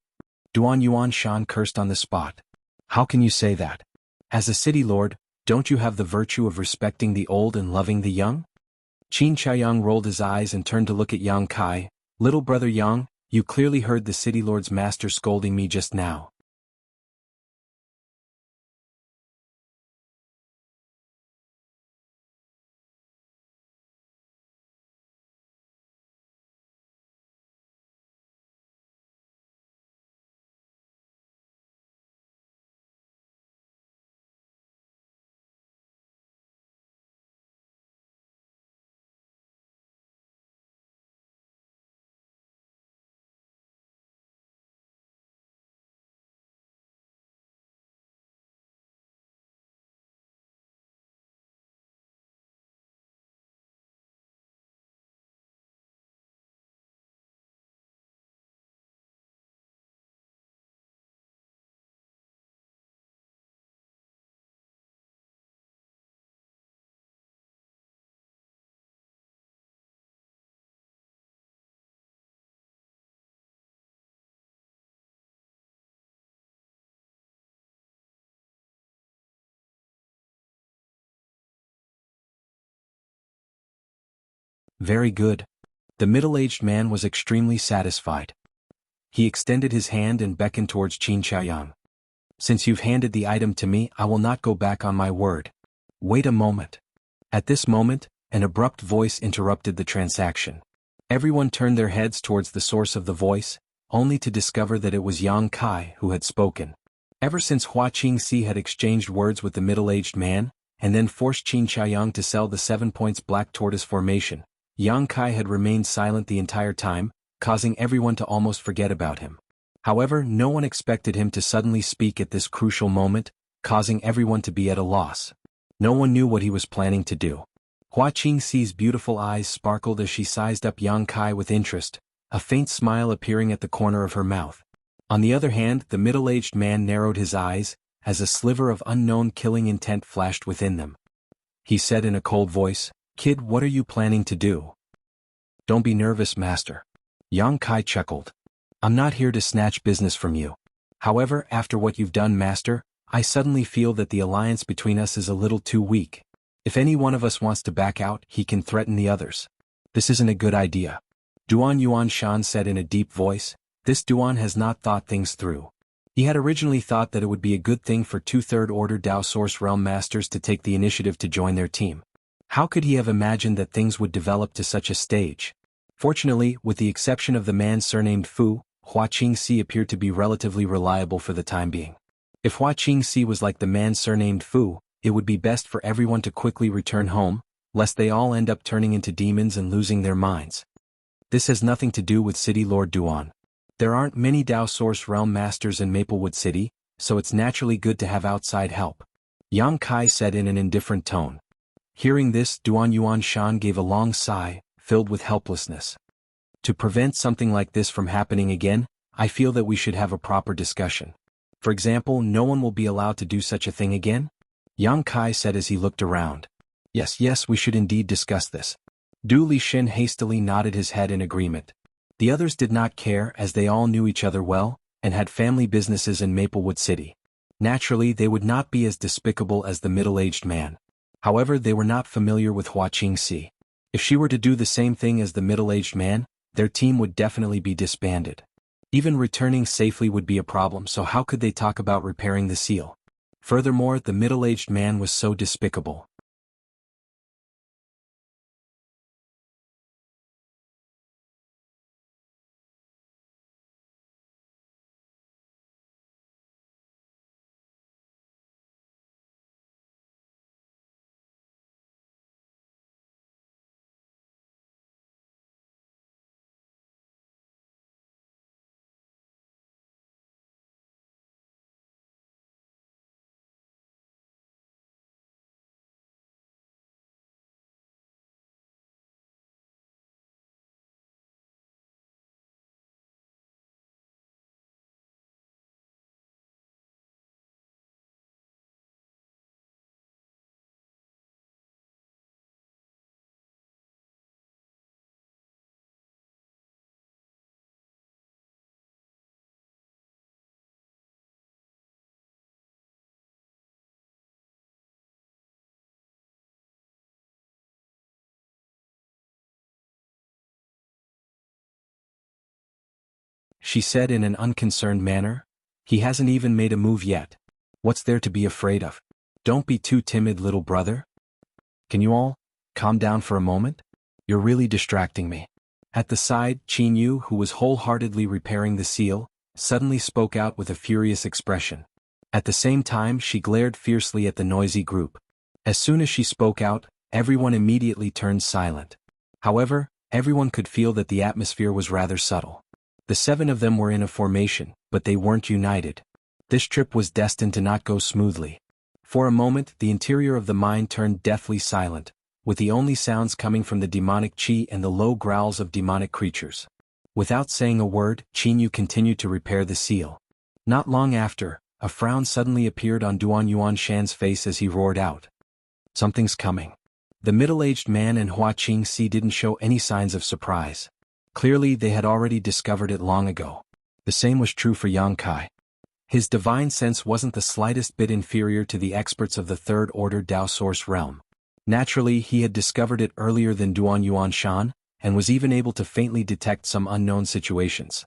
Duan Yuanshan cursed on the spot. "How can you say that? As a city lord, don't you have the virtue of respecting the old and loving the young?" Qin Chaoyang rolled his eyes and turned to look at Yang Kai. "Little brother Yang, you clearly heard the city lord's master scolding me just now." "Very good." The middle-aged man was extremely satisfied. He extended his hand and beckoned towards Qin Chaoyang. "Since you've handed the item to me, I will not go back on my word. Wait a moment." At this moment, an abrupt voice interrupted the transaction. Everyone turned their heads towards the source of the voice, only to discover that it was Yang Kai who had spoken. Ever since Hua Qingxi had exchanged words with the middle-aged man, and then forced Qin Chaoyang to sell the 7 points Black Tortoise formation, Yang Kai had remained silent the entire time, causing everyone to almost forget about him. However, no one expected him to suddenly speak at this crucial moment, causing everyone to be at a loss. No one knew what he was planning to do. Hua Qingxi's beautiful eyes sparkled as she sized up Yang Kai with interest, a faint smile appearing at the corner of her mouth. On the other hand, the middle-aged man narrowed his eyes, as a sliver of unknown killing intent flashed within them. He said in a cold voice, "Kid, what are you planning to do?" "Don't be nervous, master." Yang Kai chuckled. "I'm not here to snatch business from you. However, after what you've done, master, I suddenly feel that the alliance between us is a little too weak. If any one of us wants to back out, he can threaten the others. This isn't a good idea." Duan Yuanshan said in a deep voice, "This Duan has not thought things through. He had originally thought that it would be a good thing for 2/3 Order Dao Source Realm Masters to take the initiative to join their team. How could he have imagined that things would develop to such a stage? Fortunately, with the exception of the man surnamed Fu, Hua Qingxi appeared to be relatively reliable for the time being. If Hua Qingxi was like the man surnamed Fu, it would be best for everyone to quickly return home, lest they all end up turning into demons and losing their minds. This has nothing to do with City Lord Duan. There aren't many Dao Source Realm Masters in Maplewood City, so it's naturally good to have outside help. Yang Kai said in an indifferent tone. Hearing this, Duan Yuan Shan gave a long sigh, filled with helplessness. To prevent something like this from happening again, I feel that we should have a proper discussion. For example, no one will be allowed to do such a thing again? Yang Kai said as he looked around. Yes, we should indeed discuss this. Du Lixin hastily nodded his head in agreement. The others did not care as they all knew each other well, and had family businesses in Maplewood City. Naturally, they would not be as despicable as the middle-aged man. However, they were not familiar with Hua Qingxi. If she were to do the same thing as the middle-aged man, their team would definitely be disbanded. Even returning safely would be a problem, so how could they talk about repairing the seal? Furthermore, the middle-aged man was so despicable. She said in an unconcerned manner. He hasn't even made a move yet. What's there to be afraid of? Don't be too timid, little brother. Can you all calm down for a moment? You're really distracting me. At the side, Qin Yu, who was wholeheartedly repairing the seal, suddenly spoke out with a furious expression. At the same time, she glared fiercely at the noisy group. As soon as she spoke out, everyone immediately turned silent. However, everyone could feel that the atmosphere was rather subtle. The 7 of them were in a formation, but they weren't united. This trip was destined to not go smoothly. For a moment, the interior of the mine turned deathly silent, with the only sounds coming from the demonic qi and the low growls of demonic creatures. Without saying a word, Qin Yu continued to repair the seal. Not long after, a frown suddenly appeared on Duan Yuan Shan's face as he roared out. Something's coming. The middle-aged man and Hua Qingxi didn't show any signs of surprise. Clearly, they had already discovered it long ago. The same was true for Yang Kai. His divine sense wasn't the slightest bit inferior to the experts of the Third Order Dao Source realm. Naturally, he had discovered it earlier than Duan Yuan Shan, and was even able to faintly detect some unknown situations.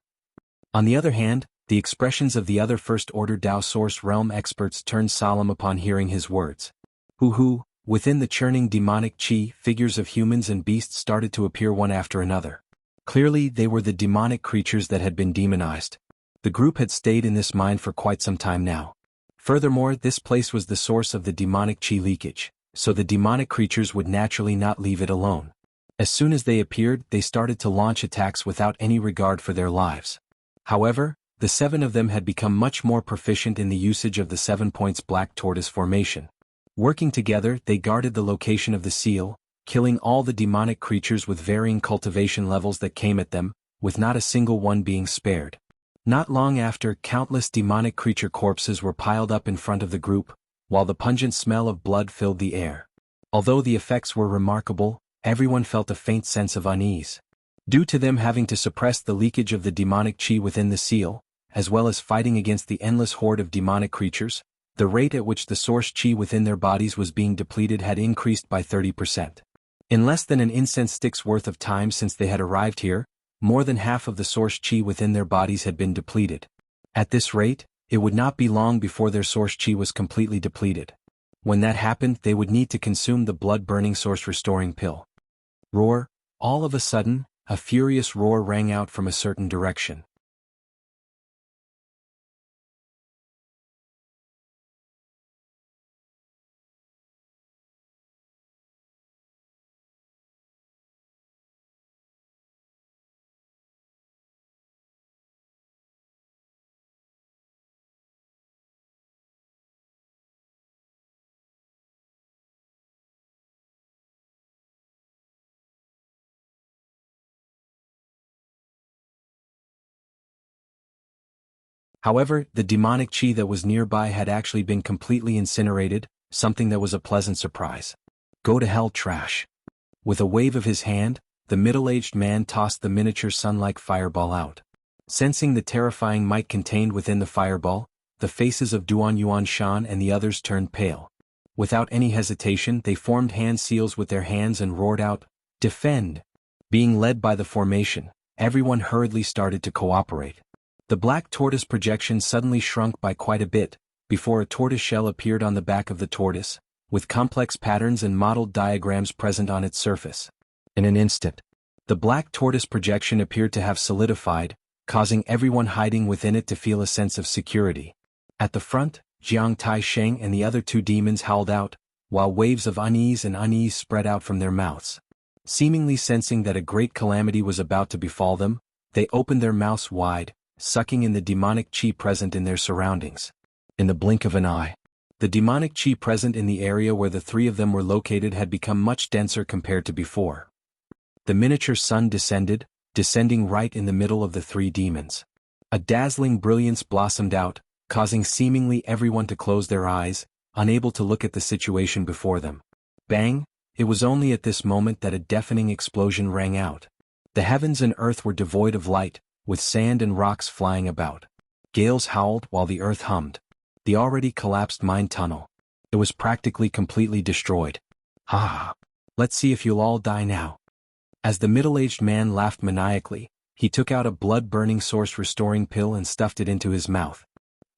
On the other hand, the expressions of the other First Order Dao Source realm experts turned solemn upon hearing his words. Within the churning demonic qi, figures of humans and beasts started to appear one after another. Clearly, they were the demonic creatures that had been demonized. The group had stayed in this mine for quite some time now. Furthermore, this place was the source of the demonic qi leakage, so the demonic creatures would naturally not leave it alone. As soon as they appeared, they started to launch attacks without any regard for their lives. However, the 7 of them had become much more proficient in the usage of the 7 points black tortoise formation. Working together, they guarded the location of the seal, killing all the demonic creatures with varying cultivation levels that came at them, with not a single one being spared. Not long after, countless demonic creature corpses were piled up in front of the group, while the pungent smell of blood filled the air. Although the effects were remarkable, everyone felt a faint sense of unease. Due to them having to suppress the leakage of the demonic qi within the seal, as well as fighting against the endless horde of demonic creatures, the rate at which the source qi within their bodies was being depleted had increased by 30%. In less than an incense stick's worth of time since they had arrived here, more than half of the source qi within their bodies had been depleted. At this rate, it would not be long before their source qi was completely depleted. When that happened, they would need to consume the blood-burning source-restoring pill. Roar! All of a sudden, a furious roar rang out from a certain direction. However, the demonic chi that was nearby had actually been completely incinerated, something that was a pleasant surprise. Go to hell, trash. With a wave of his hand, the middle-aged man tossed the miniature sun-like fireball out. Sensing the terrifying might contained within the fireball, the faces of Duan Yuanshan and the others turned pale. Without any hesitation, they formed hand seals with their hands and roared out, "Defend!" Being led by the formation, everyone hurriedly started to cooperate. The black tortoise projection suddenly shrunk by quite a bit, before a tortoise shell appeared on the back of the tortoise, with complex patterns and modeled diagrams present on its surface. In an instant, the black tortoise projection appeared to have solidified, causing everyone hiding within it to feel a sense of security. At the front, Jiang Tai-sheng and the other two demons howled out, while waves of unease spread out from their mouths. Seemingly sensing that a great calamity was about to befall them, they opened their mouths wide, sucking in the demonic chi present in their surroundings. In the blink of an eye, the demonic chi present in the area where the three of them were located had become much denser compared to before. The miniature sun descending right in the middle of the three demons. A dazzling brilliance blossomed out, causing seemingly everyone to close their eyes, unable to look at the situation before them. Bang! It was only at this moment that a deafening explosion rang out. The heavens and earth were devoid of light, with sand and rocks flying about. Gales howled while the earth hummed. The already collapsed mine tunnel. It was practically completely destroyed. Ha ha! Let's see if you'll all die now. As the middle-aged man laughed maniacally, he took out a blood-burning source-restoring pill and stuffed it into his mouth.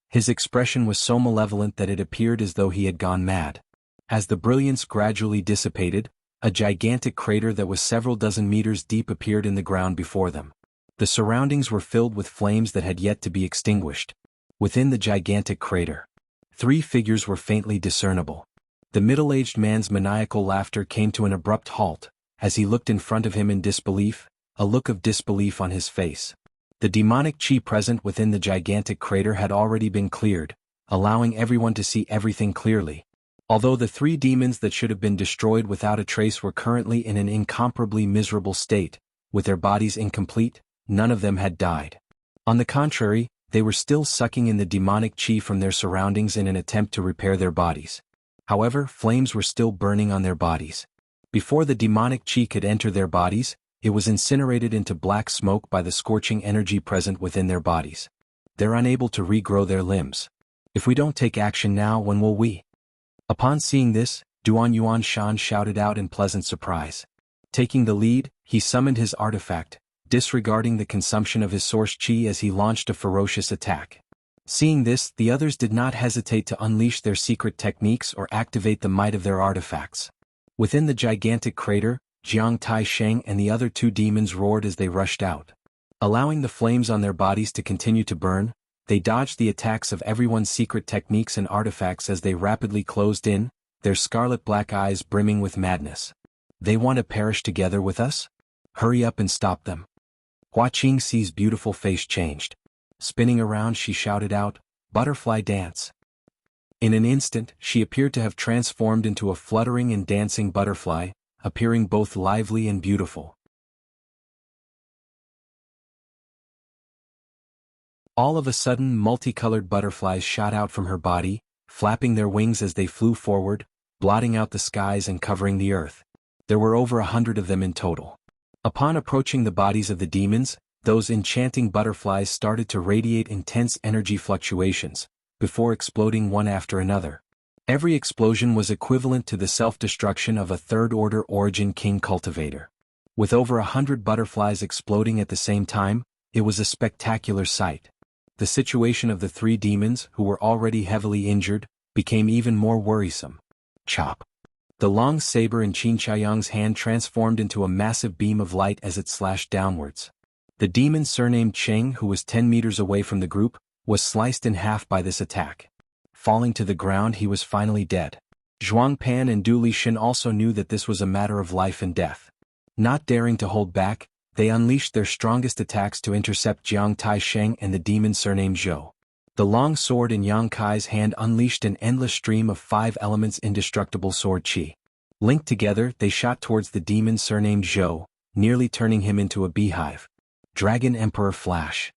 His expression was so malevolent that it appeared as though he had gone mad. As the brilliance gradually dissipated, a gigantic crater that was several dozen meters deep appeared in the ground before them. The surroundings were filled with flames that had yet to be extinguished. Within the gigantic crater, three figures were faintly discernible. The middle-aged man's maniacal laughter came to an abrupt halt, as he looked in front of him in disbelief, a look of disbelief on his face. The demonic chi present within the gigantic crater had already been cleared, allowing everyone to see everything clearly. Although the three demons that should have been destroyed without a trace were currently in an incomparably miserable state, with their bodies incomplete, none of them had died. On the contrary, they were still sucking in the demonic chi from their surroundings in an attempt to repair their bodies. However, flames were still burning on their bodies. Before the demonic chi could enter their bodies, it was incinerated into black smoke by the scorching energy present within their bodies. They're unable to regrow their limbs. If we don't take action now, when will we? Upon seeing this, Duan Yuanshan shouted out in pleasant surprise. Taking the lead, he summoned his artifact, disregarding the consumption of his source chi as he launched a ferocious attack. Seeing this, the others did not hesitate to unleash their secret techniques or activate the might of their artifacts. Within the gigantic crater, Jiang Tai-sheng and the other two demons roared as they rushed out. Allowing the flames on their bodies to continue to burn, they dodged the attacks of everyone's secret techniques and artifacts as they rapidly closed in, their scarlet-black eyes brimming with madness. They want to perish together with us? Hurry up and stop them. Hua Qingxi's beautiful face changed. Spinning around, she shouted out, "Butterfly dance." In an instant, she appeared to have transformed into a fluttering and dancing butterfly, appearing both lively and beautiful. All of a sudden, multicolored butterflies shot out from her body, flapping their wings as they flew forward, blotting out the skies and covering the earth. There were over 100 of them in total. Upon approaching the bodies of the demons, those enchanting butterflies started to radiate intense energy fluctuations, before exploding one after another. Every explosion was equivalent to the self-destruction of a third-order origin king cultivator. With over 100 butterflies exploding at the same time, it was a spectacular sight. The situation of the three demons, who were already heavily injured, became even more worrisome. Chop. The long saber in Qin Chaiyang's hand transformed into a massive beam of light as it slashed downwards. The demon surnamed Cheng, who was 10 meters away from the group, was sliced in half by this attack. Falling to the ground, he was finally dead. Zhuang Pan and Du Lishan also knew that this was a matter of life and death. Not daring to hold back, they unleashed their strongest attacks to intercept Jiang Taisheng and the demon surnamed Zhou. The long sword in Yang Kai's hand unleashed an endless stream of 5 elements indestructible sword qi. Linked together, they shot towards the demon surnamed Zhou, nearly turning him into a beehive. Dragon Emperor Flash.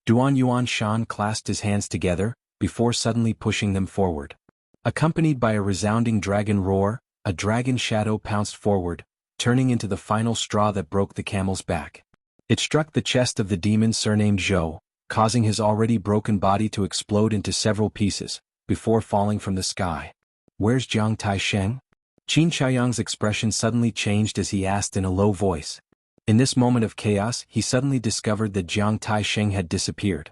Duan Yuan Shan clasped his hands together, before suddenly pushing them forward. Accompanied by a resounding dragon roar, a dragon shadow pounced forward, turning into the final straw that broke the camel's back. It struck the chest of the demon surnamed Zhou, causing his already broken body to explode into several pieces, before falling from the sky. "Where's Jiang Taisheng?" Qin Chaiyang's expression suddenly changed as he asked in a low voice. In this moment of chaos, he suddenly discovered that Jiang Taisheng had disappeared.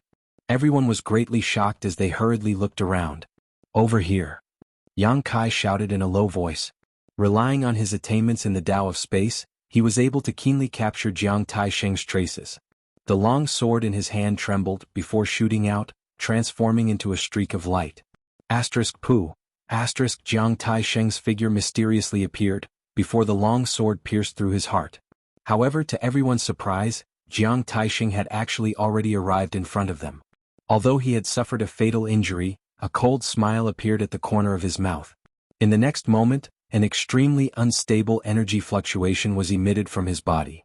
Everyone was greatly shocked as they hurriedly looked around. "Over here!" Yang Kai shouted in a low voice. Relying on his attainments in the Tao of space, he was able to keenly capture Jiang Taisheng's traces. The long sword in his hand trembled before shooting out, transforming into a streak of light. Pu. Jiang Taisheng's figure mysteriously appeared, before the long sword pierced through his heart. However, to everyone's surprise, Jiang Taisheng had actually already arrived in front of them. Although he had suffered a fatal injury, a cold smile appeared at the corner of his mouth. In the next moment, an extremely unstable energy fluctuation was emitted from his body.